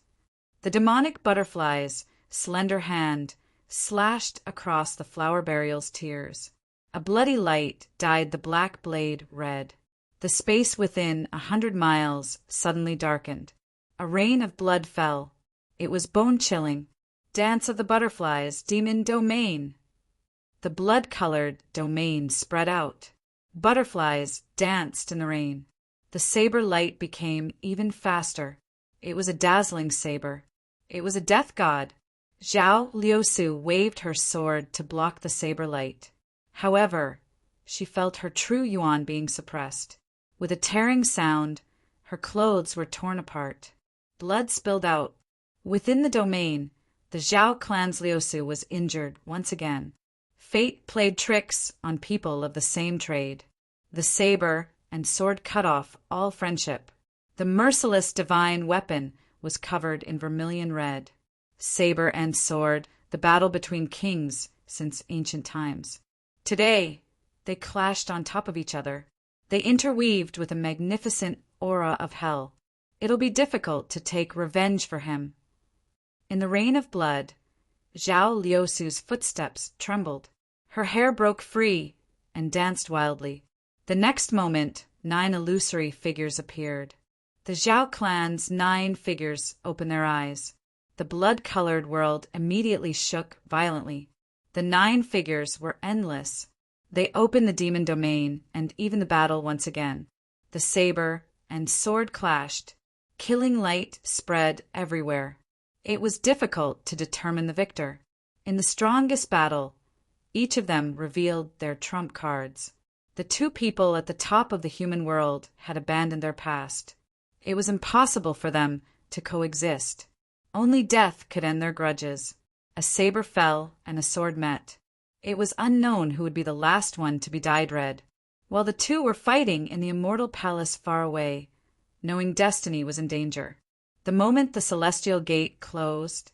The demonic butterfly's slender hand slashed across the flower burial's tears. A bloody light dyed the black blade red. The space within 100 miles suddenly darkened. A rain of blood fell. It was bone-chilling. Dance of the butterflies, demon domain. The blood-colored domain spread out. Butterflies danced in the rain. The saber light became even faster. It was a dazzling saber. It was a death god. Zhao Liusu waved her sword to block the saber light. However, she felt her true yuan being suppressed. With a tearing sound, her clothes were torn apart. Blood spilled out. Within the domain, the Zhao clan's Liusu was injured once again. Fate played tricks on people of the same trade. The saber and sword cut off all friendship. The merciless divine weapon was covered in vermilion red. Saber and sword, the battle between kings since ancient times. Today, they clashed on top of each other. They interweaved with a magnificent aura of hell. It'll be difficult to take revenge for him. In the rain of blood, Zhao Liusu's footsteps trembled. Her hair broke free and danced wildly. The next moment, 9 illusory figures appeared. The Zhao clan's 9 figures opened their eyes. The blood-colored world immediately shook violently. The 9 figures were endless. They opened the demon domain and even the battle once again. The saber and sword clashed. Killing light spread everywhere. It was difficult to determine the victor. In the strongest battle, each of them revealed their trump cards. The 2 people at the top of the human world had abandoned their past. It was impossible for them to coexist. Only death could end their grudges. A saber fell and a sword met. It was unknown who would be the last one to be dyed red. While the 2 were fighting in the immortal palace far away, knowing destiny was in danger. The moment the celestial gate closed,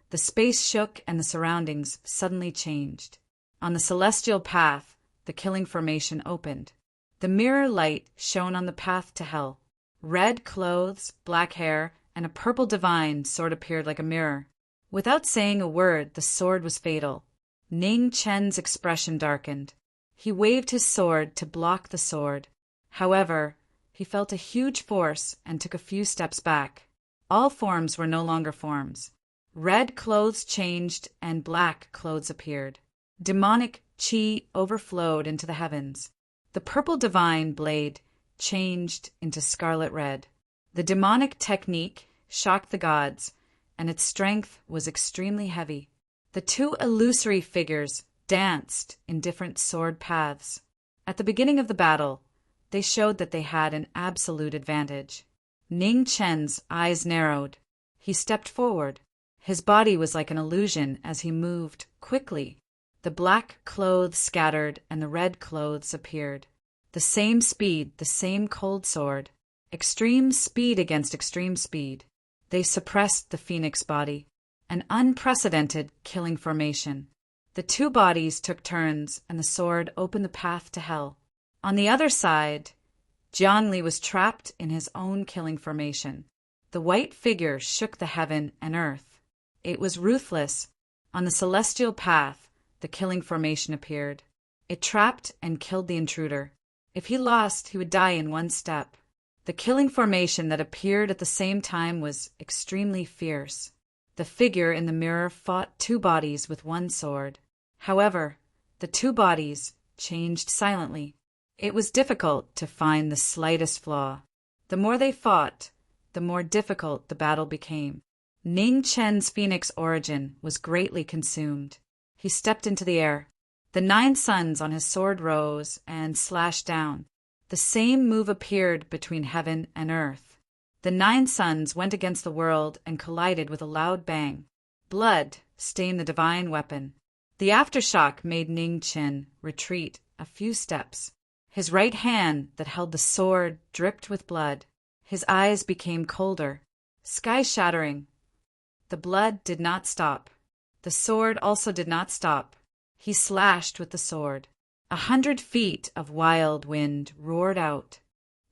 the space shook and the surroundings suddenly changed. On the celestial path, the killing formation opened. The mirror light shone on the path to hell. Red clothes, black hair, and a purple divine sword appeared like a mirror. Without saying a word, the sword was fatal. Ning Chen's expression darkened. He waved his sword to block the sword. However, he felt a huge force and took a few steps back. All forms were no longer forms. Red clothes changed and black clothes appeared. Demonic chi overflowed into the heavens. The purple divine blade changed into scarlet red. The demonic technique shocked the gods, and its strength was extremely heavy. The two illusory figures danced in different sword paths. At the beginning of the battle, they showed that they had an absolute advantage. Ning Chen's eyes narrowed. He stepped forward. His body was like an illusion as he moved quickly. The black clothes scattered and the red clothes appeared. The same speed, the same cold sword. Extreme speed against extreme speed. They suppressed the phoenix body. An unprecedented killing formation. The two bodies took turns and the sword opened the path to hell. On the other side, Jiangli was trapped in his own killing formation. The white figure shook the heaven and earth. It was ruthless. On the celestial path, the killing formation appeared. It trapped and killed the intruder. If he lost, he would die in one step. The killing formation that appeared at the same time was extremely fierce. The figure in the mirror fought two bodies with one sword. However, the two bodies changed silently. It was difficult to find the slightest flaw. The more they fought, the more difficult the battle became. Ning Chen's phoenix origin was greatly consumed. He stepped into the air. The 9 suns on his sword rose and slashed down. The same move appeared between heaven and earth. The 9 suns went against the world and collided with a loud bang. Blood stained the divine weapon. The aftershock made Ning Chen retreat a few steps. His right hand that held the sword dripped with blood. His eyes became colder, sky-shattering. The blood did not stop. The sword also did not stop. He slashed with the sword. 100 feet of wild wind roared out.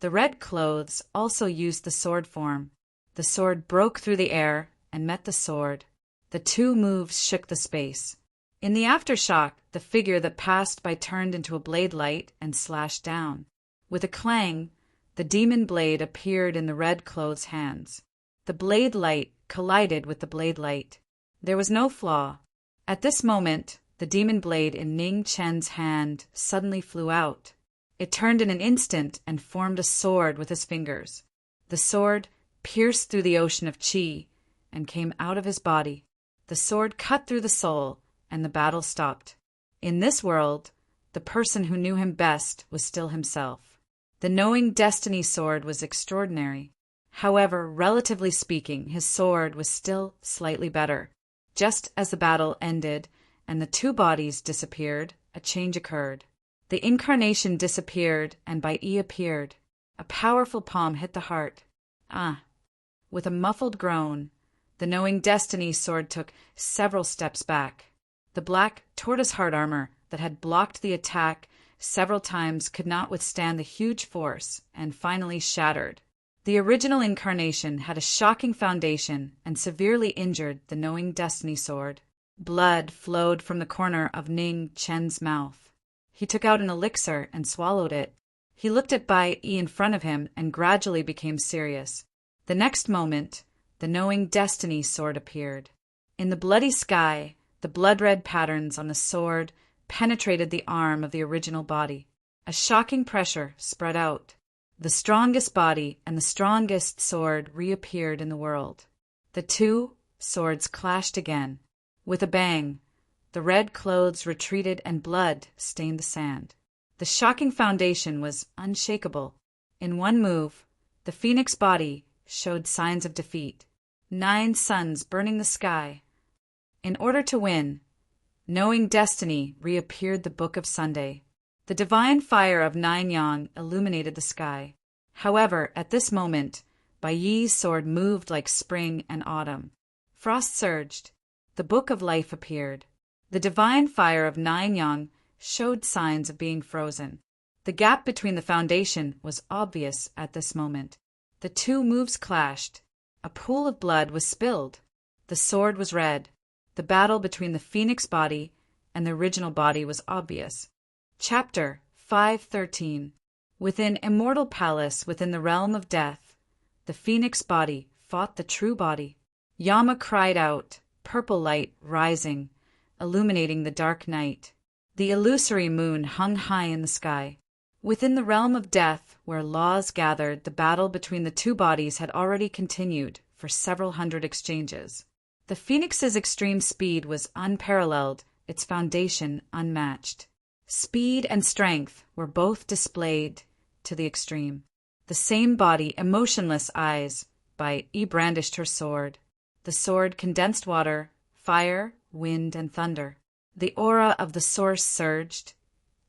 The red clothes also used the sword form. The sword broke through the air and met the sword. The two moves shook the space. In the aftershock, the figure that passed by turned into a blade light and slashed down. With a clang, the demon blade appeared in the red clothes' hands. The blade light collided with the blade light. There was no flaw. At this moment, the demon blade in Ning Chen's hand suddenly flew out. It turned in an instant and formed a sword with his fingers. The sword pierced through the ocean of qi and came out of his body. The sword cut through the soul, and the battle stopped. In this world, the person who knew him best was still himself. The knowing destiny sword was extraordinary. However, relatively speaking, his sword was still slightly better. Just as the battle ended and the two bodies disappeared, a change occurred. The incarnation disappeared and Bai Yi appeared. A powerful palm hit the heart. Ah! With a muffled groan, the knowing destiny sword took several steps back. The black tortoise heart armor that had blocked the attack several times could not withstand the huge force and finally shattered. The original incarnation had a shocking foundation and severely injured the knowing destiny sword. Blood flowed from the corner of Ning Chen's mouth. He took out an elixir and swallowed it. He looked at Bai Yi in front of him and gradually became serious. The next moment, the knowing destiny sword appeared. In the bloody sky, the blood-red patterns on the sword penetrated the arm of the original body. A shocking pressure spread out. The strongest body and the strongest sword reappeared in the world. The two swords clashed again. With a bang, the red clothes retreated and blood stained the sand. The shocking foundation was unshakable. In one move, the phoenix body showed signs of defeat. 9 suns burning the sky. In order to win, knowing destiny reappeared the Book of Sunday. The divine fire of 9 yang illuminated the sky. However, at this moment, Bai Yi's sword moved like spring and autumn. Frost surged. The Book of Life appeared. The divine fire of 9 yang showed signs of being frozen. The gap between the foundation was obvious at this moment. The two moves clashed. A pool of blood was spilled. The sword was red. The battle between the phoenix body and the original body was obvious. Chapter 513. Within immortal palace, within the realm of death, the phoenix body fought the true body. Yama cried out, purple light rising, illuminating the dark night. The illusory moon hung high in the sky. Within the realm of death, where laws gathered, the battle between the two bodies had already continued for several hundred exchanges. The phoenix's extreme speed was unparalleled, its foundation unmatched. Speed and strength were both displayed to the extreme. The same body, emotionless eyes, brandished her sword. The sword condensed water, fire, wind, and thunder. The aura of the source surged,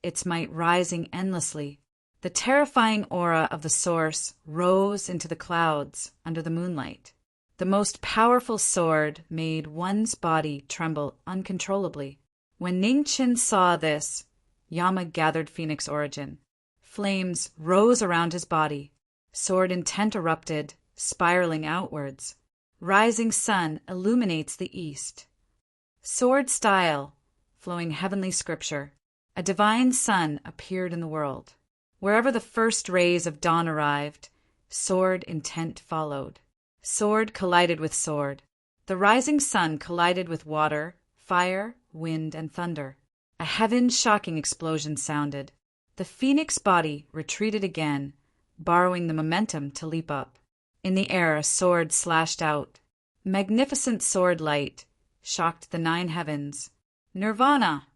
its might rising endlessly. The terrifying aura of the source rose into the clouds under the moonlight. The most powerful sword made one's body tremble uncontrollably. When Ning-Chin saw this, Yama gathered Phoenix origin. Flames rose around his body. Sword intent erupted, spiraling outwards. Rising sun illuminates the east. Sword style, flowing heavenly scripture. A divine sun appeared in the world. Wherever the first rays of dawn arrived, sword intent followed. Sword collided with sword. The rising sun collided with water, fire, wind, and thunder. A heaven-shocking explosion sounded. The phoenix body retreated again, borrowing the momentum to leap up. In the air, a sword slashed out. Magnificent sword light shocked the 9 heavens. Nirvana!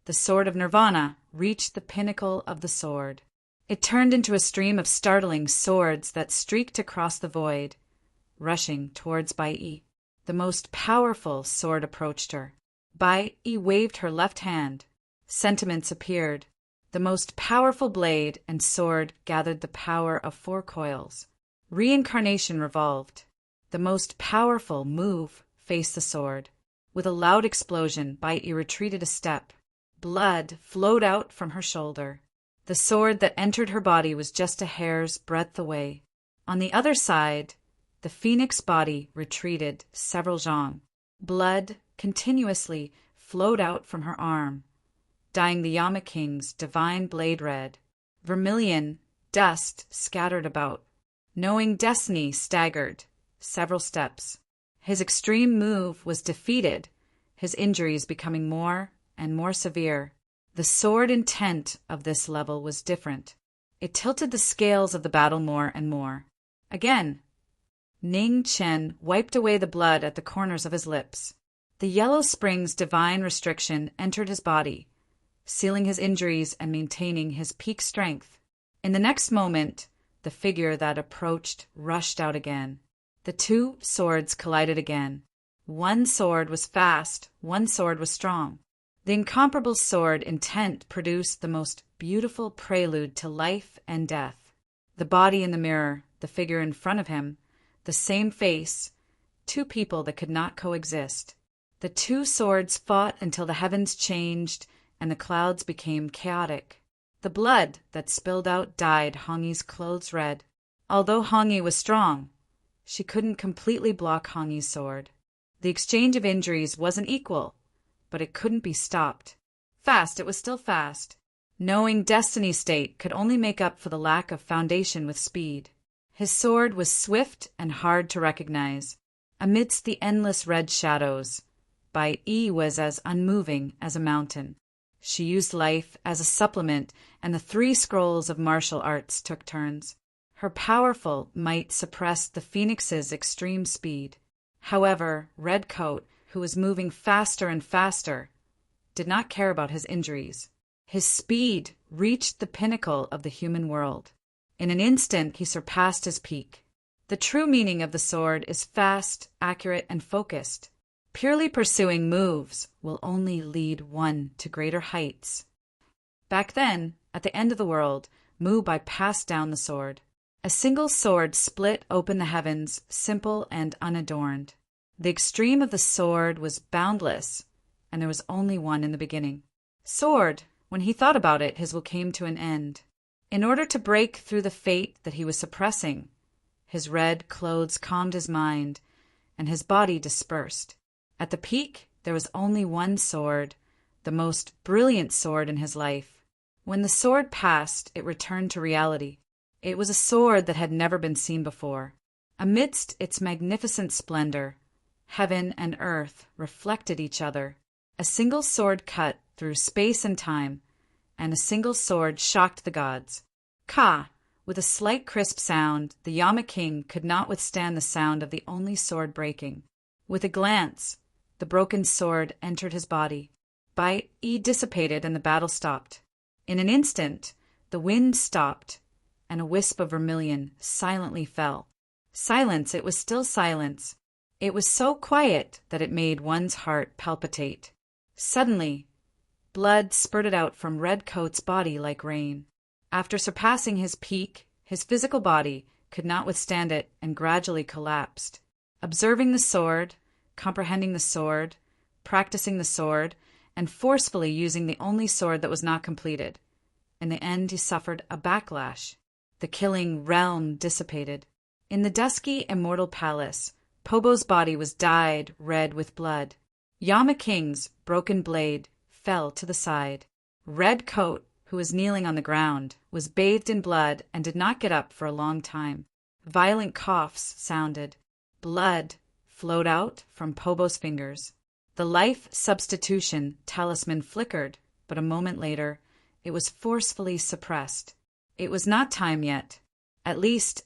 The sword of Nirvana reached the pinnacle of the sword. It turned into a stream of startling swords that streaked across the void, rushing towards Bai. The most powerful sword approached her. Bai waved her left hand. Sentiments appeared. The most powerful blade and sword gathered the power of 4 coils. Reincarnation revolved. The most powerful move faced the sword. With a loud explosion, Bai retreated a step. Blood flowed out from her shoulder. The sword that entered her body was just a hair's breadth away. On the other side, the phoenix body retreated several zhang. Blood continuously flowed out from her arm, dyeing the Yama King's divine blade red. Vermilion dust scattered about. Knowing destiny staggered several steps. His extreme move was defeated, his injuries becoming more and more severe. The sword intent of this level was different. It tilted the scales of the battle more and more. Again, Ning-Chen wiped away the blood at the corners of his lips. The Yellow Spring's divine restriction entered his body, sealing his injuries and maintaining his peak strength. In the next moment, the figure that approached rushed out again. The 2 swords collided again. One sword was fast, one sword was strong. The incomparable sword intent produced the most beautiful prelude to life and death. The body in the mirror, the figure in front of him, the same face, 2 people that could not coexist. The 2 swords fought until the heavens changed and the clouds became chaotic. The blood that spilled out dyed Hongyi's clothes red. Although Hongyi was strong, she couldn't completely block Hongyi's sword. The exchange of injuries wasn't equal, but it couldn't be stopped. Fast, it was still fast. Knowing destiny's state could only make up for the lack of foundation with speed. His sword was swift and hard to recognize. Amidst the endless red shadows, Bai was as unmoving as a mountain. She used life as a supplement, and the 3 scrolls of martial arts took turns. Her powerful might suppressed the phoenix's extreme speed. However, Redcoat, who was moving faster and faster, did not care about his injuries. His speed reached the pinnacle of the human world. In an instant, he surpassed his peak. The true meaning of the sword is fast, accurate, and focused. Purely pursuing moves will only lead one to greater heights. Back then, at the end of the world, Mu Bai passed down the sword. A single sword split open the heavens, simple and unadorned. The extreme of the sword was boundless, and there was only one in the beginning. Sword, when he thought about it, his will came to an end. In order to break through the fate that he was suppressing, his red clothes calmed his mind, and his body dispersed. At the peak, there was only one sword, the most brilliant sword in his life. When the sword passed, it returned to reality. It was a sword that had never been seen before. Amidst its magnificent splendor, heaven and earth reflected each other. A single sword cut through space and time, and a single sword shocked the gods. Ka! With a slight crisp sound, the Yama king could not withstand the sound of the only sword breaking. With a glance, the broken sword entered his body. Bai-e dissipated and the battle stopped. In an instant, the wind stopped, and a wisp of vermilion silently fell. Silence, it was still silence. It was so quiet that it made one's heart palpitate. Suddenly, blood spurted out from Redcoat's body like rain. After surpassing his peak, his physical body could not withstand it and gradually collapsed. Observing the sword, comprehending the sword, practicing the sword, and forcefully using the only sword that was not completed. In the end, he suffered a backlash. The killing realm dissipated. In the dusky, immortal palace, Pobo's body was dyed red with blood. Yama King's broken blade fell to the side. Redcoat, who was kneeling on the ground, was bathed in blood and did not get up for a long time. Violent coughs sounded. Blood flowed out from Pobo's fingers. The life substitution talisman flickered, but a moment later, it was forcefully suppressed. It was not time yet. At least,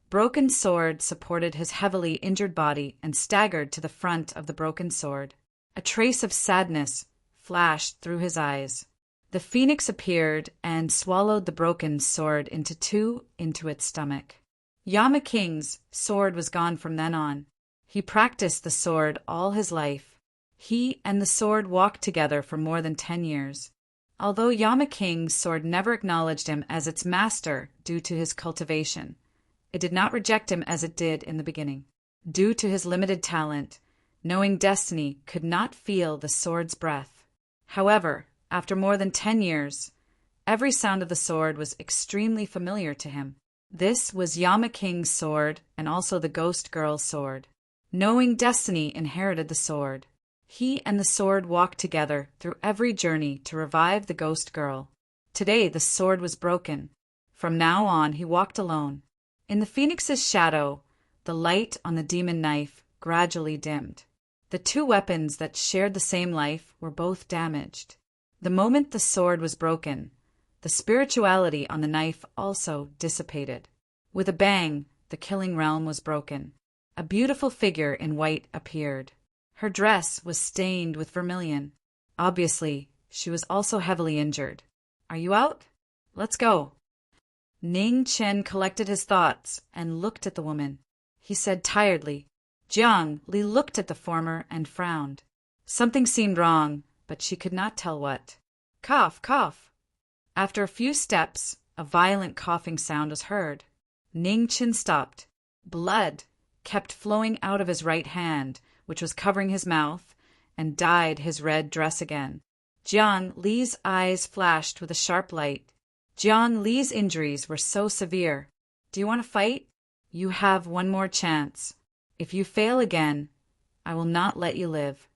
broken sword supported his heavily injured body and staggered to the front of the broken sword. A trace of sadness flashed through his eyes. The phoenix appeared and swallowed the broken sword into its stomach. Yama King's sword was gone from then on. He practiced the sword all his life. He and the sword walked together for more than 10 years. Although Yama King's sword never acknowledged him as its master due to his cultivation, it did not reject him as it did in the beginning. Due to his limited talent, knowing destiny could not feel the sword's breath. However, after more than 10 years, every sound of the sword was extremely familiar to him. This was Yama King's sword and also the ghost girl's sword. Knowing destiny inherited the sword. He and the sword walked together through every journey to revive the ghost girl. Today the sword was broken. From now on he walked alone. In the phoenix's shadow, the light on the demon knife gradually dimmed. The two weapons that shared the same life were both damaged. The moment the sword was broken, the spirituality on the knife also dissipated. With a bang, the killing realm was broken. A beautiful figure in white appeared. Her dress was stained with vermilion. Obviously, she was also heavily injured. "Are you out? Let's go." Ning Chen collected his thoughts and looked at the woman. He said tiredly. Jiang Li looked at the former and frowned. Something seemed wrong, but she could not tell what. Cough, cough. After a few steps, a violent coughing sound was heard. Ning Chen stopped. Blood kept flowing out of his right hand, which was covering his mouth, and dyed his red dress again. Jiang Li's eyes flashed with a sharp light. Jiang Li's injuries were so severe. "Do you want to fight? You have one more chance. If you fail again, I will not let you live."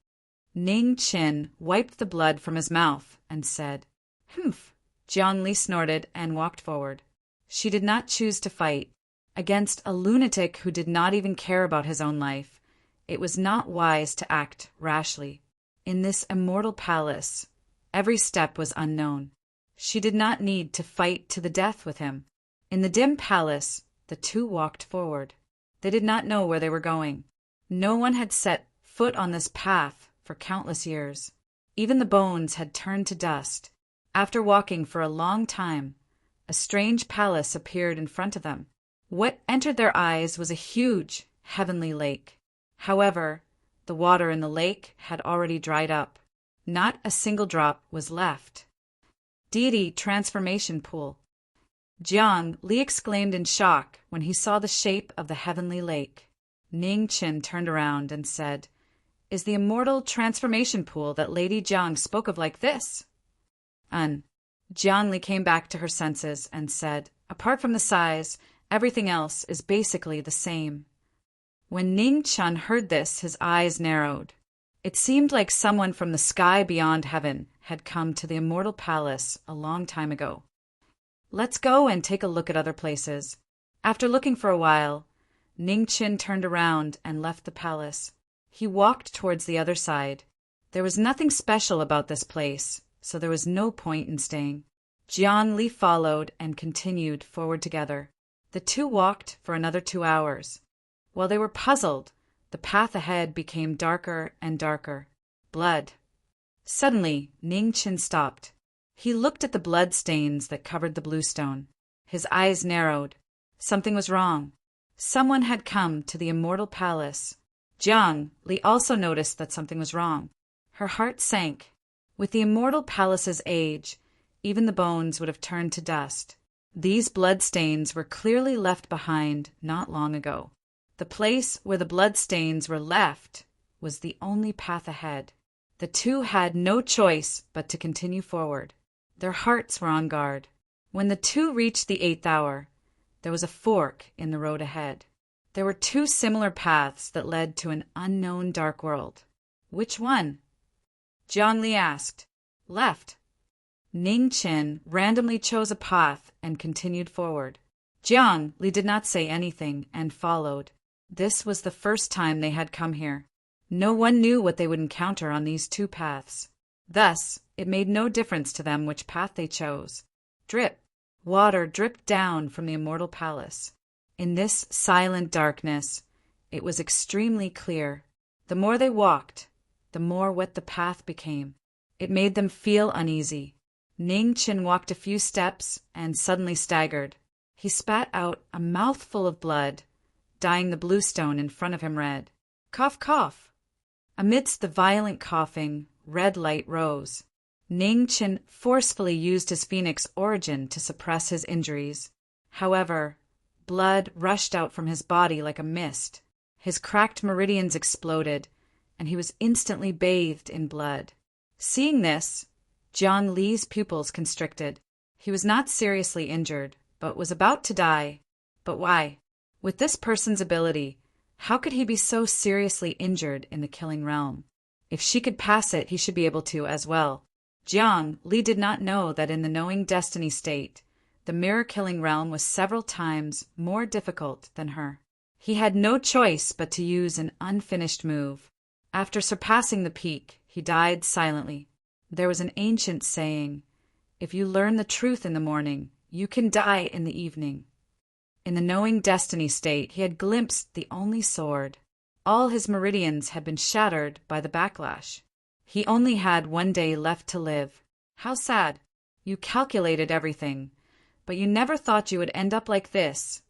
Ning Chen wiped the blood from his mouth and said, "Humph." Jiang Li snorted and walked forward. She did not choose to fight. Against a lunatic who did not even care about his own life, it was not wise to act rashly. In this immortal palace, every step was unknown. She did not need to fight to the death with him. In the dim palace, the two walked forward. They did not know where they were going. No one had set foot on this path for countless years. Even the bones had turned to dust. After walking for a long time, a strange palace appeared in front of them. What entered their eyes was a huge, heavenly lake. However, the water in the lake had already dried up. Not a single drop was left. Deity transformation pool. Jiang Li exclaimed in shock when he saw the shape of the heavenly lake. Ning Chen turned around and said, "Is the immortal transformation pool that Lady Jiang spoke of like this?" Jiang Li came back to her senses and said, "Apart from the size, everything else is basically the same." When Ning Chen heard this, his eyes narrowed. It seemed like someone from the sky beyond heaven had come to the immortal palace a long time ago. Let's go and take a look at other places. After looking for a while, Ningqin turned around and left the palace. He walked towards the other side. There was nothing special about this place, so there was no point in staying. Jiangli followed and continued forward together. The two walked for another 2 hours. While they were puzzled, the path ahead became darker and darker. Blood. Suddenly, Ningqin stopped. He looked at the blood stains that covered the bluestone. His eyes narrowed. Something was wrong. Someone had come to the immortal palace. Jiang Li also noticed that something was wrong. Her heart sank. With the immortal palace's age, even the bones would have turned to dust. These bloodstains were clearly left behind not long ago. The place where the bloodstains were left was the only path ahead. The two had no choice but to continue forward. Their hearts were on guard. When the two reached the 8th hour, there was a fork in the road ahead. There were two similar paths that led to an unknown dark world. Which one? Jiang Li asked. Left. Ningqin randomly chose a path and continued forward. Jiang Li did not say anything and followed. This was the first time they had come here. No one knew what they would encounter on these two paths. Thus, it made no difference to them which path they chose. Drip. Water dripped down from the immortal palace. In this silent darkness, it was extremely clear. The more they walked, the more wet the path became. It made them feel uneasy. Ningqin walked a few steps and suddenly staggered. He spat out a mouthful of blood, dyeing the bluestone in front of him red. Cough, cough. Amidst the violent coughing, red light rose. Ningqin forcefully used his phoenix origin to suppress his injuries. However, blood rushed out from his body like a mist. His cracked meridians exploded, and he was instantly bathed in blood. Seeing this, Jiang Li's pupils constricted. He was not seriously injured, but was about to die. But why? With this person's ability, how could he be so seriously injured in the killing realm? If she could pass it, he should be able to as well. Jiang Li did not know that in the knowing destiny state, the mirror-killing realm was several times more difficult than her. He had no choice but to use an unfinished move. After surpassing the peak, he died silently. There was an ancient saying, "If you learn the truth in the morning, you can die in the evening." In the knowing destiny state, he had glimpsed the only sword. All his meridians had been shattered by the backlash. He only had 1 day left to live. How sad. You calculated everything, but you never thought you would end up like this,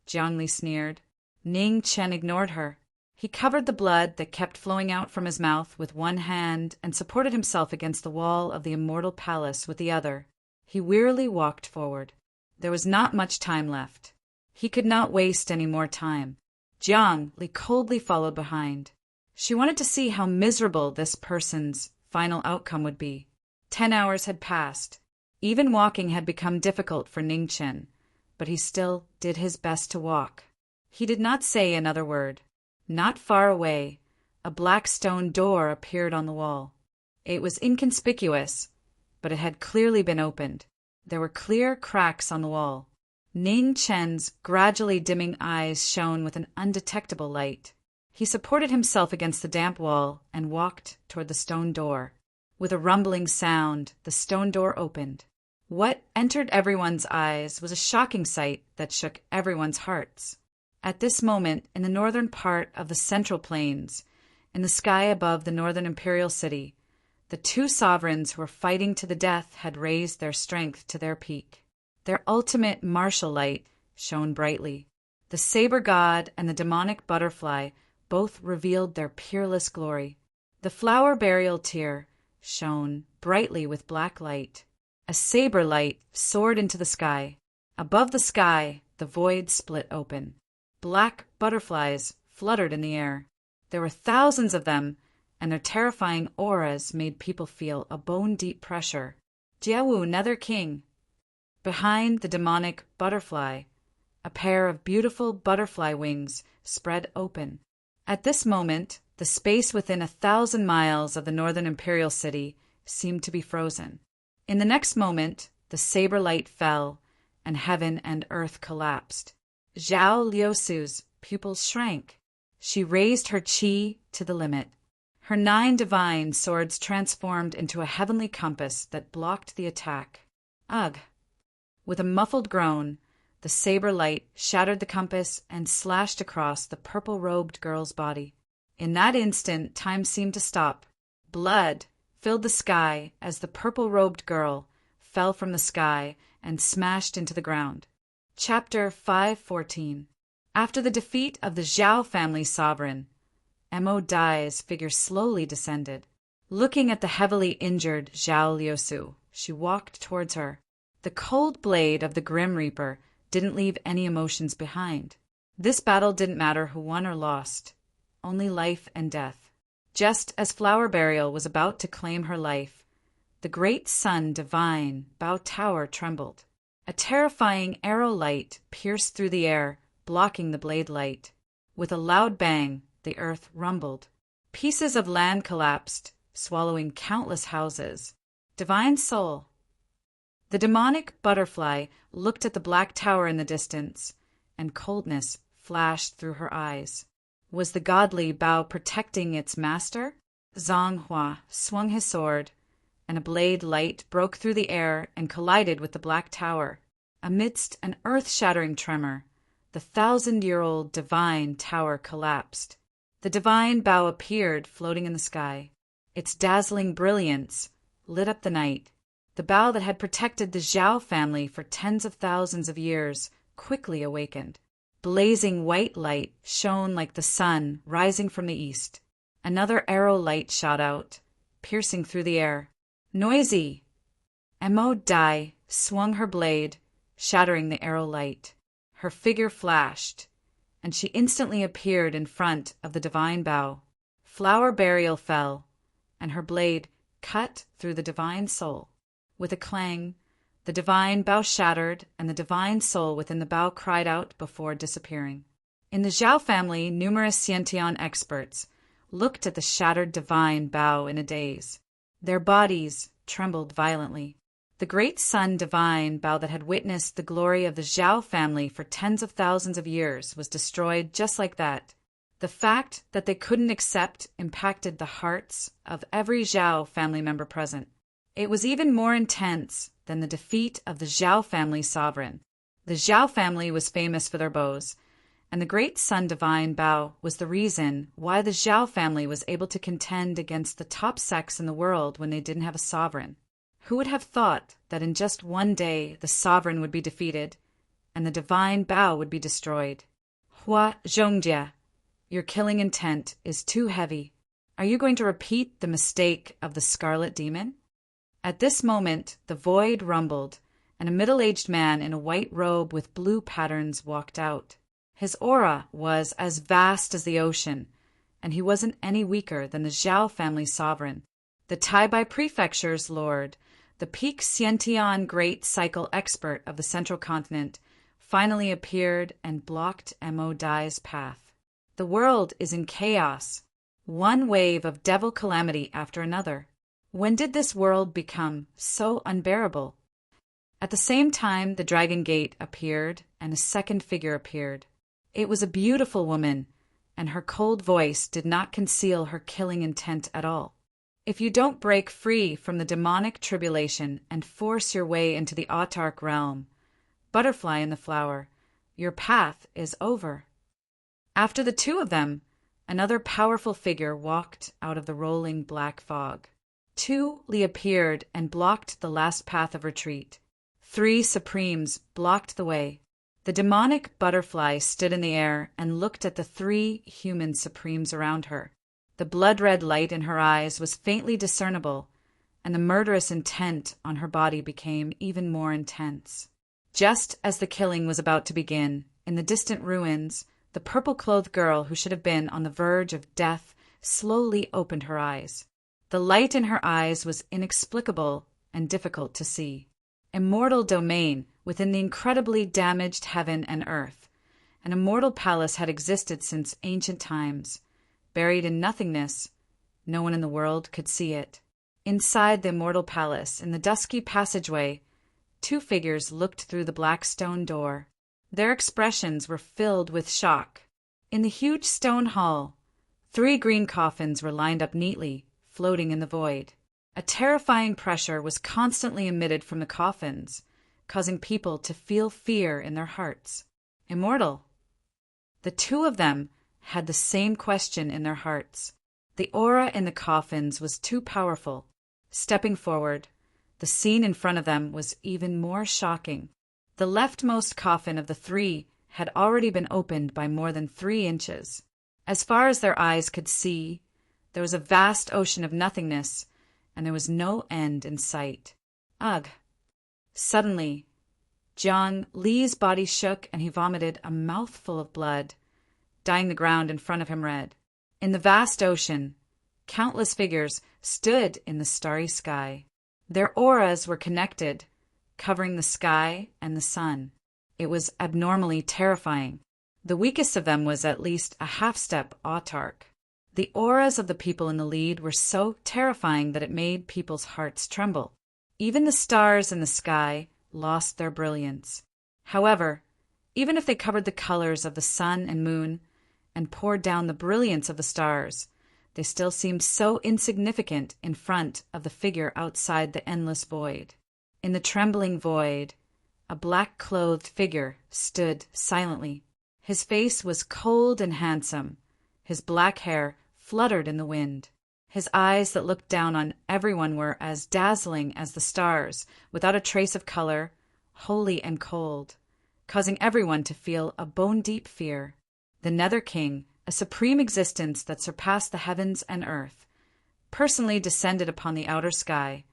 Jiang Li sneered. Ningqin ignored her. He covered the blood that kept flowing out from his mouth with one hand and supported himself against the wall of the immortal palace with the other. He wearily walked forward. There was not much time left. He could not waste any more time. Jiang Li coldly followed behind. She wanted to see how miserable this person's final outcome would be. 10 hours had passed. Even walking had become difficult for Ningqin, but he still did his best to walk. He did not say another word. Not far away, a black stone door appeared on the wall. It was inconspicuous, but it had clearly been opened. There were clear cracks on the wall. Ningqin's gradually dimming eyes shone with an undetectable light. He supported himself against the damp wall and walked toward the stone door. With a rumbling sound, the stone door opened. What entered everyone's eyes was a shocking sight that shook everyone's hearts. At this moment, in the northern part of the Central Plains, in the sky above the northern imperial city, the two sovereigns who were fighting to the death had raised their strength to their peak. Their ultimate martial light shone brightly. The saber god and the demonic butterfly both revealed their peerless glory. The flower burial tear shone brightly with black light. A saber light soared into the sky. Above the sky, the void split open. Black butterflies fluttered in the air. There were thousands of them, and their terrifying auras made people feel a bone-deep pressure. Jiewu, Nether King. Behind the demonic butterfly, a pair of beautiful butterfly wings spread open. At this moment, The space within 1,000 miles of the northern imperial city seemed to be frozen. In the next moment, the saber light fell, and heaven and earth collapsed. Zhao Liusu's pupils shrank. She raised her qi to the limit. Her 9 divine swords transformed into a heavenly compass that blocked the attack. Ugh! With a muffled groan, the saber light shattered the compass and slashed across the purple-robed girl's body. In that instant, time seemed to stop. Blood filled the sky as the purple-robed girl fell from the sky and smashed into the ground. Chapter 514. After the defeat of the Zhao family sovereign, Mo Dai's figure slowly descended. Looking at the heavily injured Zhao Liusu, she walked towards her. The cold blade of the Grim Reaper didn't leave any emotions behind. This battle didn't matter who won or lost, only life and death. Just as Flower Burial was about to claim her life, the great sun divine Bao Tower trembled. A terrifying arrow light pierced through the air, blocking the blade light. With a loud bang, the earth rumbled. Pieces of land collapsed, swallowing countless houses. Divine Soul. The demonic butterfly looked at the black tower in the distance, and coldness flashed through her eyes. Was the godly Bao protecting its master? Zhang Hua swung his sword, and a blade light broke through the air and collided with the black tower. Amidst an earth-shattering tremor, the 1,000-year-old divine tower collapsed. The divine Bao appeared floating in the sky. Its dazzling brilliance lit up the night. The Bao that had protected the Zhao family for tens of thousands of years quickly awakened. Blazing white light shone like the sun rising from the east. Another arrow light shot out, piercing through the air. Noisy! Mo Dai swung her blade, shattering the arrow light. Her figure flashed, and she instantly appeared in front of the divine Bao. Flower Burial fell, and her blade cut through the divine soul. With a clang, the divine Bao shattered, and the divine soul within the Bao cried out before disappearing. In the Zhao family, numerous Xiantian experts looked at the shattered divine Bao in a daze. Their bodies trembled violently. The great sun divine Bao that had witnessed the glory of the Zhao family for tens of thousands of years was destroyed just like that. The fact that they couldn't accept impacted the hearts of every Zhao family member present. It was even more intense than the defeat of the Zhao family sovereign. The Zhao family was famous for their bows, and the great sun divine Bao was the reason why the Zhao family was able to contend against the top sects in the world when they didn't have a sovereign. Who would have thought that in just one day the sovereign would be defeated and the divine Bao would be destroyed? Hua Zhongjia, your killing intent is too heavy. Are you going to repeat the mistake of the Scarlet Demon? At this moment, the void rumbled, and a middle-aged man in a white robe with blue patterns walked out. His aura was as vast as the ocean, and he wasn't any weaker than the Zhao family sovereign. The Taibai Prefecture's lord, the peak Xiantian great cycle expert of the central continent, finally appeared and blocked Mo Dai's path. The world is in chaos, one wave of devil calamity after another. When did this world become so unbearable? At the same time, the Dragon Gate appeared, and a second figure appeared. It was a beautiful woman, and her cold voice did not conceal her killing intent at all. If you don't break free from the demonic tribulation and force your way into the autarch realm, butterfly in the flower, your path is over. After the two of them, another powerful figure walked out of the rolling black fog. 2 appeared and blocked the last path of retreat. 3 supremes blocked the way. The demonic butterfly stood in the air and looked at the 3 human supremes around her. The blood-red light in her eyes was faintly discernible, and the murderous intent on her body became even more intense. Just as the killing was about to begin, in the distant ruins, the purple-clothed girl who should have been on the verge of death slowly opened her eyes. The light in her eyes was inexplicable and difficult to see. Immortal domain within the incredibly damaged heaven and earth. An immortal palace had existed since ancient times, buried in nothingness. No one in the world could see it. Inside the immortal palace, in the dusky passageway, two figures looked through the black stone door. Their expressions were filled with shock. In the huge stone hall, 3 green coffins were lined up neatly, floating in the void. A terrifying pressure was constantly emitted from the coffins, causing people to feel fear in their hearts. Immortal. The two of them had the same question in their hearts. The aura in the coffins was too powerful. Stepping forward, the scene in front of them was even more shocking. The leftmost coffin of the 3 had already been opened by more than 3 inches. As far as their eyes could see, there was a vast ocean of nothingness, and there was no end in sight. Ugh! Suddenly, Jiang Li's body shook and he vomited a mouthful of blood, dyeing the ground in front of him red. In the vast ocean, countless figures stood in the starry sky. Their auras were connected, covering the sky and the sun. It was abnormally terrifying. The weakest of them was at least a half-step autarch. The auras of the people in the lead were so terrifying that it made people's hearts tremble. Even the stars in the sky lost their brilliance. However, even if they covered the colors of the sun and moon and poured down the brilliance of the stars, they still seemed so insignificant in front of the figure outside the endless void. In the trembling void, a black-clothed figure stood silently. His face was cold and handsome. His black hair fluttered in the wind. His eyes that looked down on everyone were as dazzling as the stars, without a trace of color, holy and cold, causing everyone to feel a bone-deep fear. The Nether King, a supreme existence that surpassed the heavens and earth, personally descended upon the outer sky,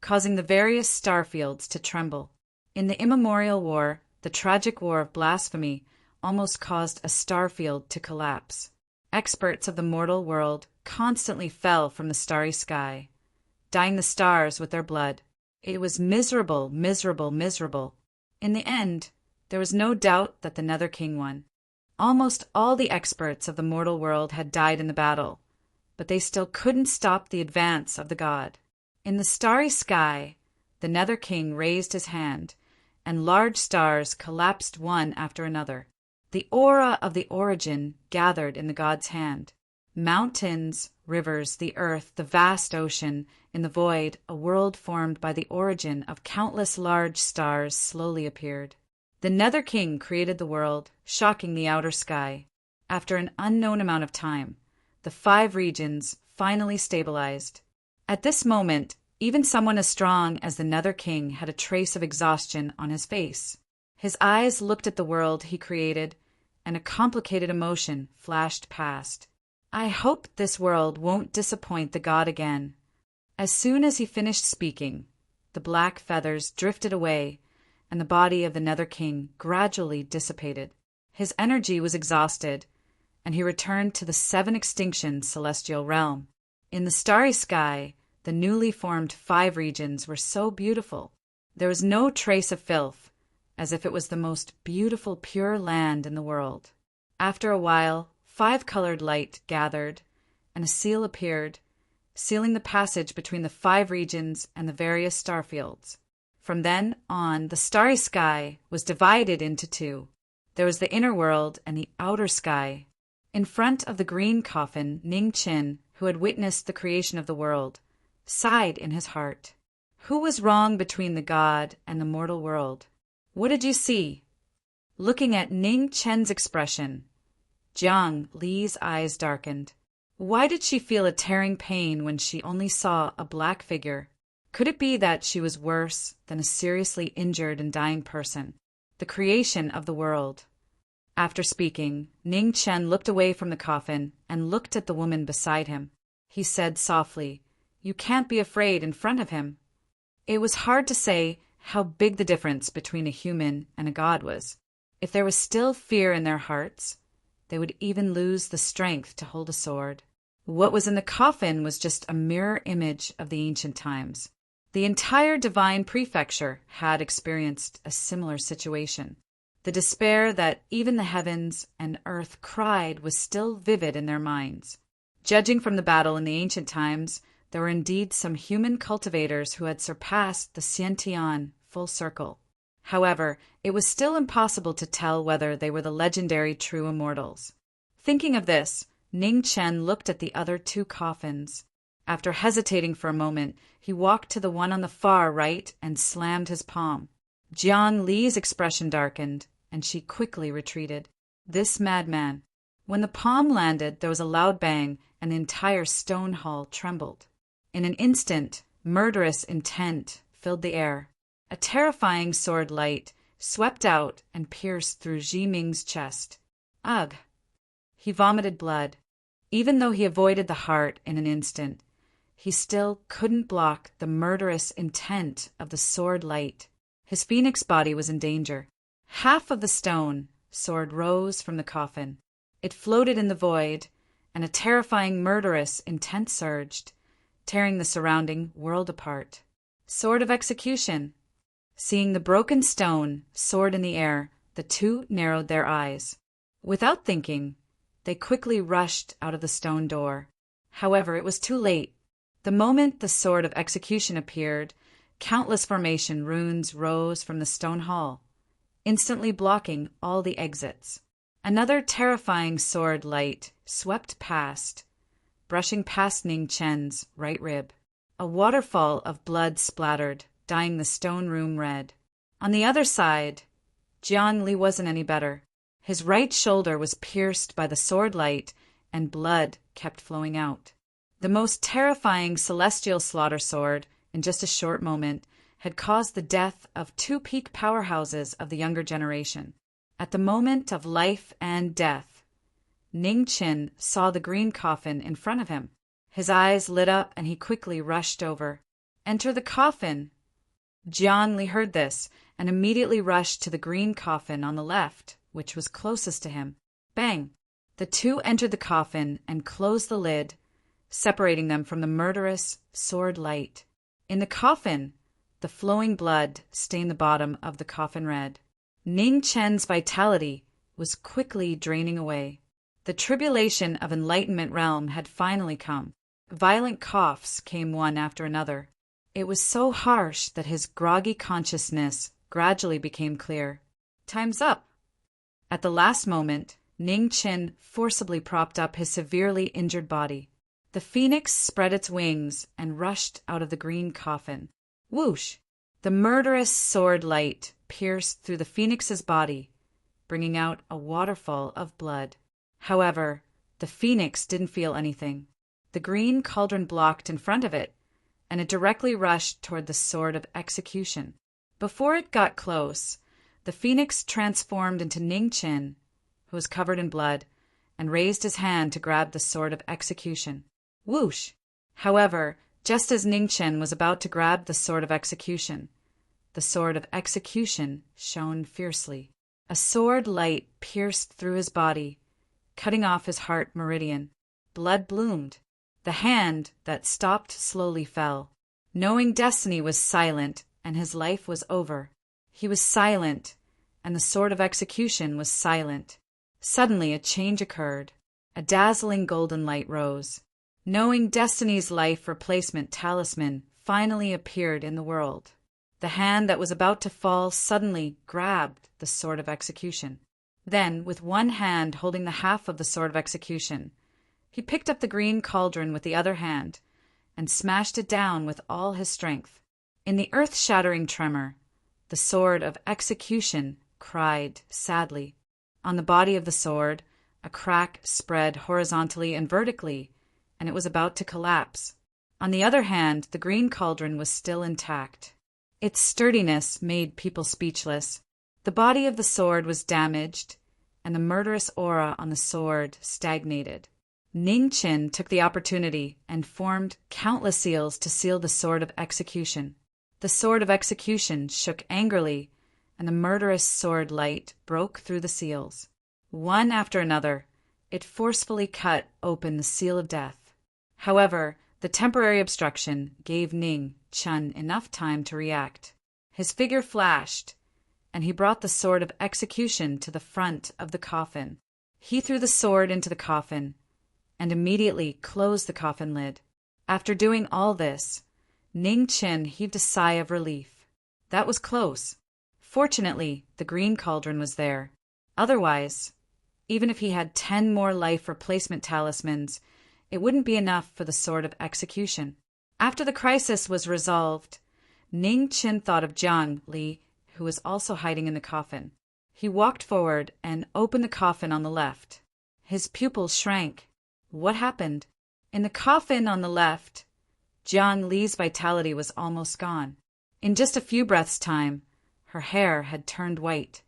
causing the various star fields to tremble. In the immemorial war, the tragic war of blasphemy almost caused a star field to collapse. Experts of the mortal world constantly fell from the starry sky, dyeing the stars with their blood. It was miserable, miserable, miserable. In the end, there was no doubt that the Nether King won. Almost all the experts of the mortal world had died in the battle, but they still couldn't stop the advance of the god. In the starry sky, the Nether King raised his hand, and large stars collapsed one after another. The aura of the origin gathered in the god's hand. Mountains, rivers, the earth, the vast ocean, in the void, a world formed by the origin of countless large stars slowly appeared. The Nether King created the world, shocking the outer sky. After an unknown amount of time, the 5 regions finally stabilized. At this moment, even someone as strong as the Nether King had a trace of exhaustion on his face. His eyes looked at the world he created, and a complicated emotion flashed past. I hope this world won't disappoint the god again. As soon as he finished speaking, the black feathers drifted away, and the body of the Nether King gradually dissipated. His energy was exhausted, and he returned to the 7 extinction celestial realm. In the starry sky, the newly formed 5 regions were so beautiful. There was no trace of filth, as if it was the most beautiful pure land in the world. After a while, 5-colored light gathered, and a seal appeared, sealing the passage between the 5 regions and the various starfields. From then on, the starry sky was divided into 2. There was the inner world and the outer sky. In front of the green coffin, Ning Qin, who had witnessed the creation of the world, sighed in his heart. Who was wrong between the god and the mortal world? What did you see? Looking at Ning Chen's expression, Jiang Li's eyes darkened. Why did she feel a tearing pain when she only saw a black figure? Could it be that she was worse than a seriously injured and dying person? The creation of the world. After speaking, Ning Chen looked away from the coffin and looked at the woman beside him. He said softly, "You can't be afraid in front of him." It was hard to say how big the difference between a human and a god was. If there was still fear in their hearts, they would even lose the strength to hold a sword. What was in the coffin was just a mirror image of the ancient times. The entire divine prefecture had experienced a similar situation. The despair that even the heavens and earth cried was still vivid in their minds. Judging from the battle in the ancient times, there were indeed some human cultivators who had surpassed the Xiantian full circle. However, it was still impossible to tell whether they were the legendary true immortals. Thinking of this, Ning Chen looked at the other two coffins. After hesitating for a moment, he walked to the one on the far right and slammed his palm. Jiang Li's expression darkened, and she quickly retreated. This madman. When the palm landed, there was a loud bang, and the entire stone hall trembled. In an instant, murderous intent filled the air. A terrifying sword light swept out and pierced through Ji Ming's chest. Ugh! He vomited blood. Even though he avoided the heart in an instant, he still couldn't block the murderous intent of the sword light. His phoenix body was in danger. Half of the stone sword rose from the coffin. It floated in the void, and a terrifying murderous intent surged, tearing the surrounding world apart. Sword of execution! Seeing the broken stone soared in the air, the two narrowed their eyes. Without thinking, they quickly rushed out of the stone door. However, it was too late. The moment the sword of execution appeared, countless formation runes rose from the stone hall, instantly blocking all the exits. Another terrifying sword light swept past, brushing past Ning Chen's right rib. A waterfall of blood splattered, dyeing the stone room red. On the other side, Jiang Li wasn't any better. His right shoulder was pierced by the sword light, and blood kept flowing out. The most terrifying celestial slaughter sword, in just a short moment, had caused the death of two peak powerhouses of the younger generation. At the moment of life and death, Ning Chen saw the green coffin in front of him. His eyes lit up and he quickly rushed over. Enter the coffin! Jiang Li heard this and immediately rushed to the green coffin on the left, which was closest to him. Bang! The two entered the coffin and closed the lid, separating them from the murderous sword light. In the coffin, the flowing blood stained the bottom of the coffin red. Ning Chen's vitality was quickly draining away. The tribulation of Enlightenment Realm had finally come. Violent coughs came one after another. It was so harsh that his groggy consciousness gradually became clear. Time's up! At the last moment, Ning Chen forcibly propped up his severely injured body. The phoenix spread its wings and rushed out of the green coffin. Whoosh! The murderous sword light pierced through the phoenix's body, bringing out a waterfall of blood. However, the phoenix didn't feel anything. The green cauldron blocked in front of it, and it directly rushed toward the sword of execution. Before it got close, the phoenix transformed into Ning Chen, who was covered in blood, and raised his hand to grab the sword of execution. Whoosh! However, just as Ning Chen was about to grab the sword of execution shone fiercely. A sword light pierced through his body, cutting off his heart meridian. Blood bloomed. The hand that stopped slowly fell. Knowing destiny was silent and his life was over. He was silent, and the sword of execution was silent. Suddenly a change occurred. A dazzling golden light rose. Knowing destiny's life replacement talisman finally appeared in the world. The hand that was about to fall suddenly grabbed the sword of execution. Then, with one hand holding the half of the sword of execution, he picked up the green cauldron with the other hand and smashed it down with all his strength. In the earth-shattering tremor, the sword of execution cried sadly. On the body of the sword, a crack spread horizontally and vertically, and it was about to collapse. On the other hand, the green cauldron was still intact. Its sturdiness made people speechless. The body of the sword was damaged, and the murderous aura on the sword stagnated. Ning Chen took the opportunity and formed countless seals to seal the sword of execution. The sword of execution shook angrily, and the murderous sword light broke through the seals. One after another, it forcefully cut open the seal of death. However, the temporary obstruction gave Ning Chen enough time to react. His figure flashed, and he brought the sword of execution to the front of the coffin. He threw the sword into the coffin, and immediately closed the coffin lid. After doing all this, Ning Qin heaved a sigh of relief. That was close. Fortunately, the green cauldron was there. Otherwise, even if he had 10 more life replacement talismans, it wouldn't be enough for the sword of execution. After the crisis was resolved, Ning Qin thought of Jiang Li, who was also hiding in the coffin. He walked forward and opened the coffin on the left. His pupils shrank. What happened? In the coffin on the left, Jiang Li's vitality was almost gone. In just a few breaths' time, her hair had turned white.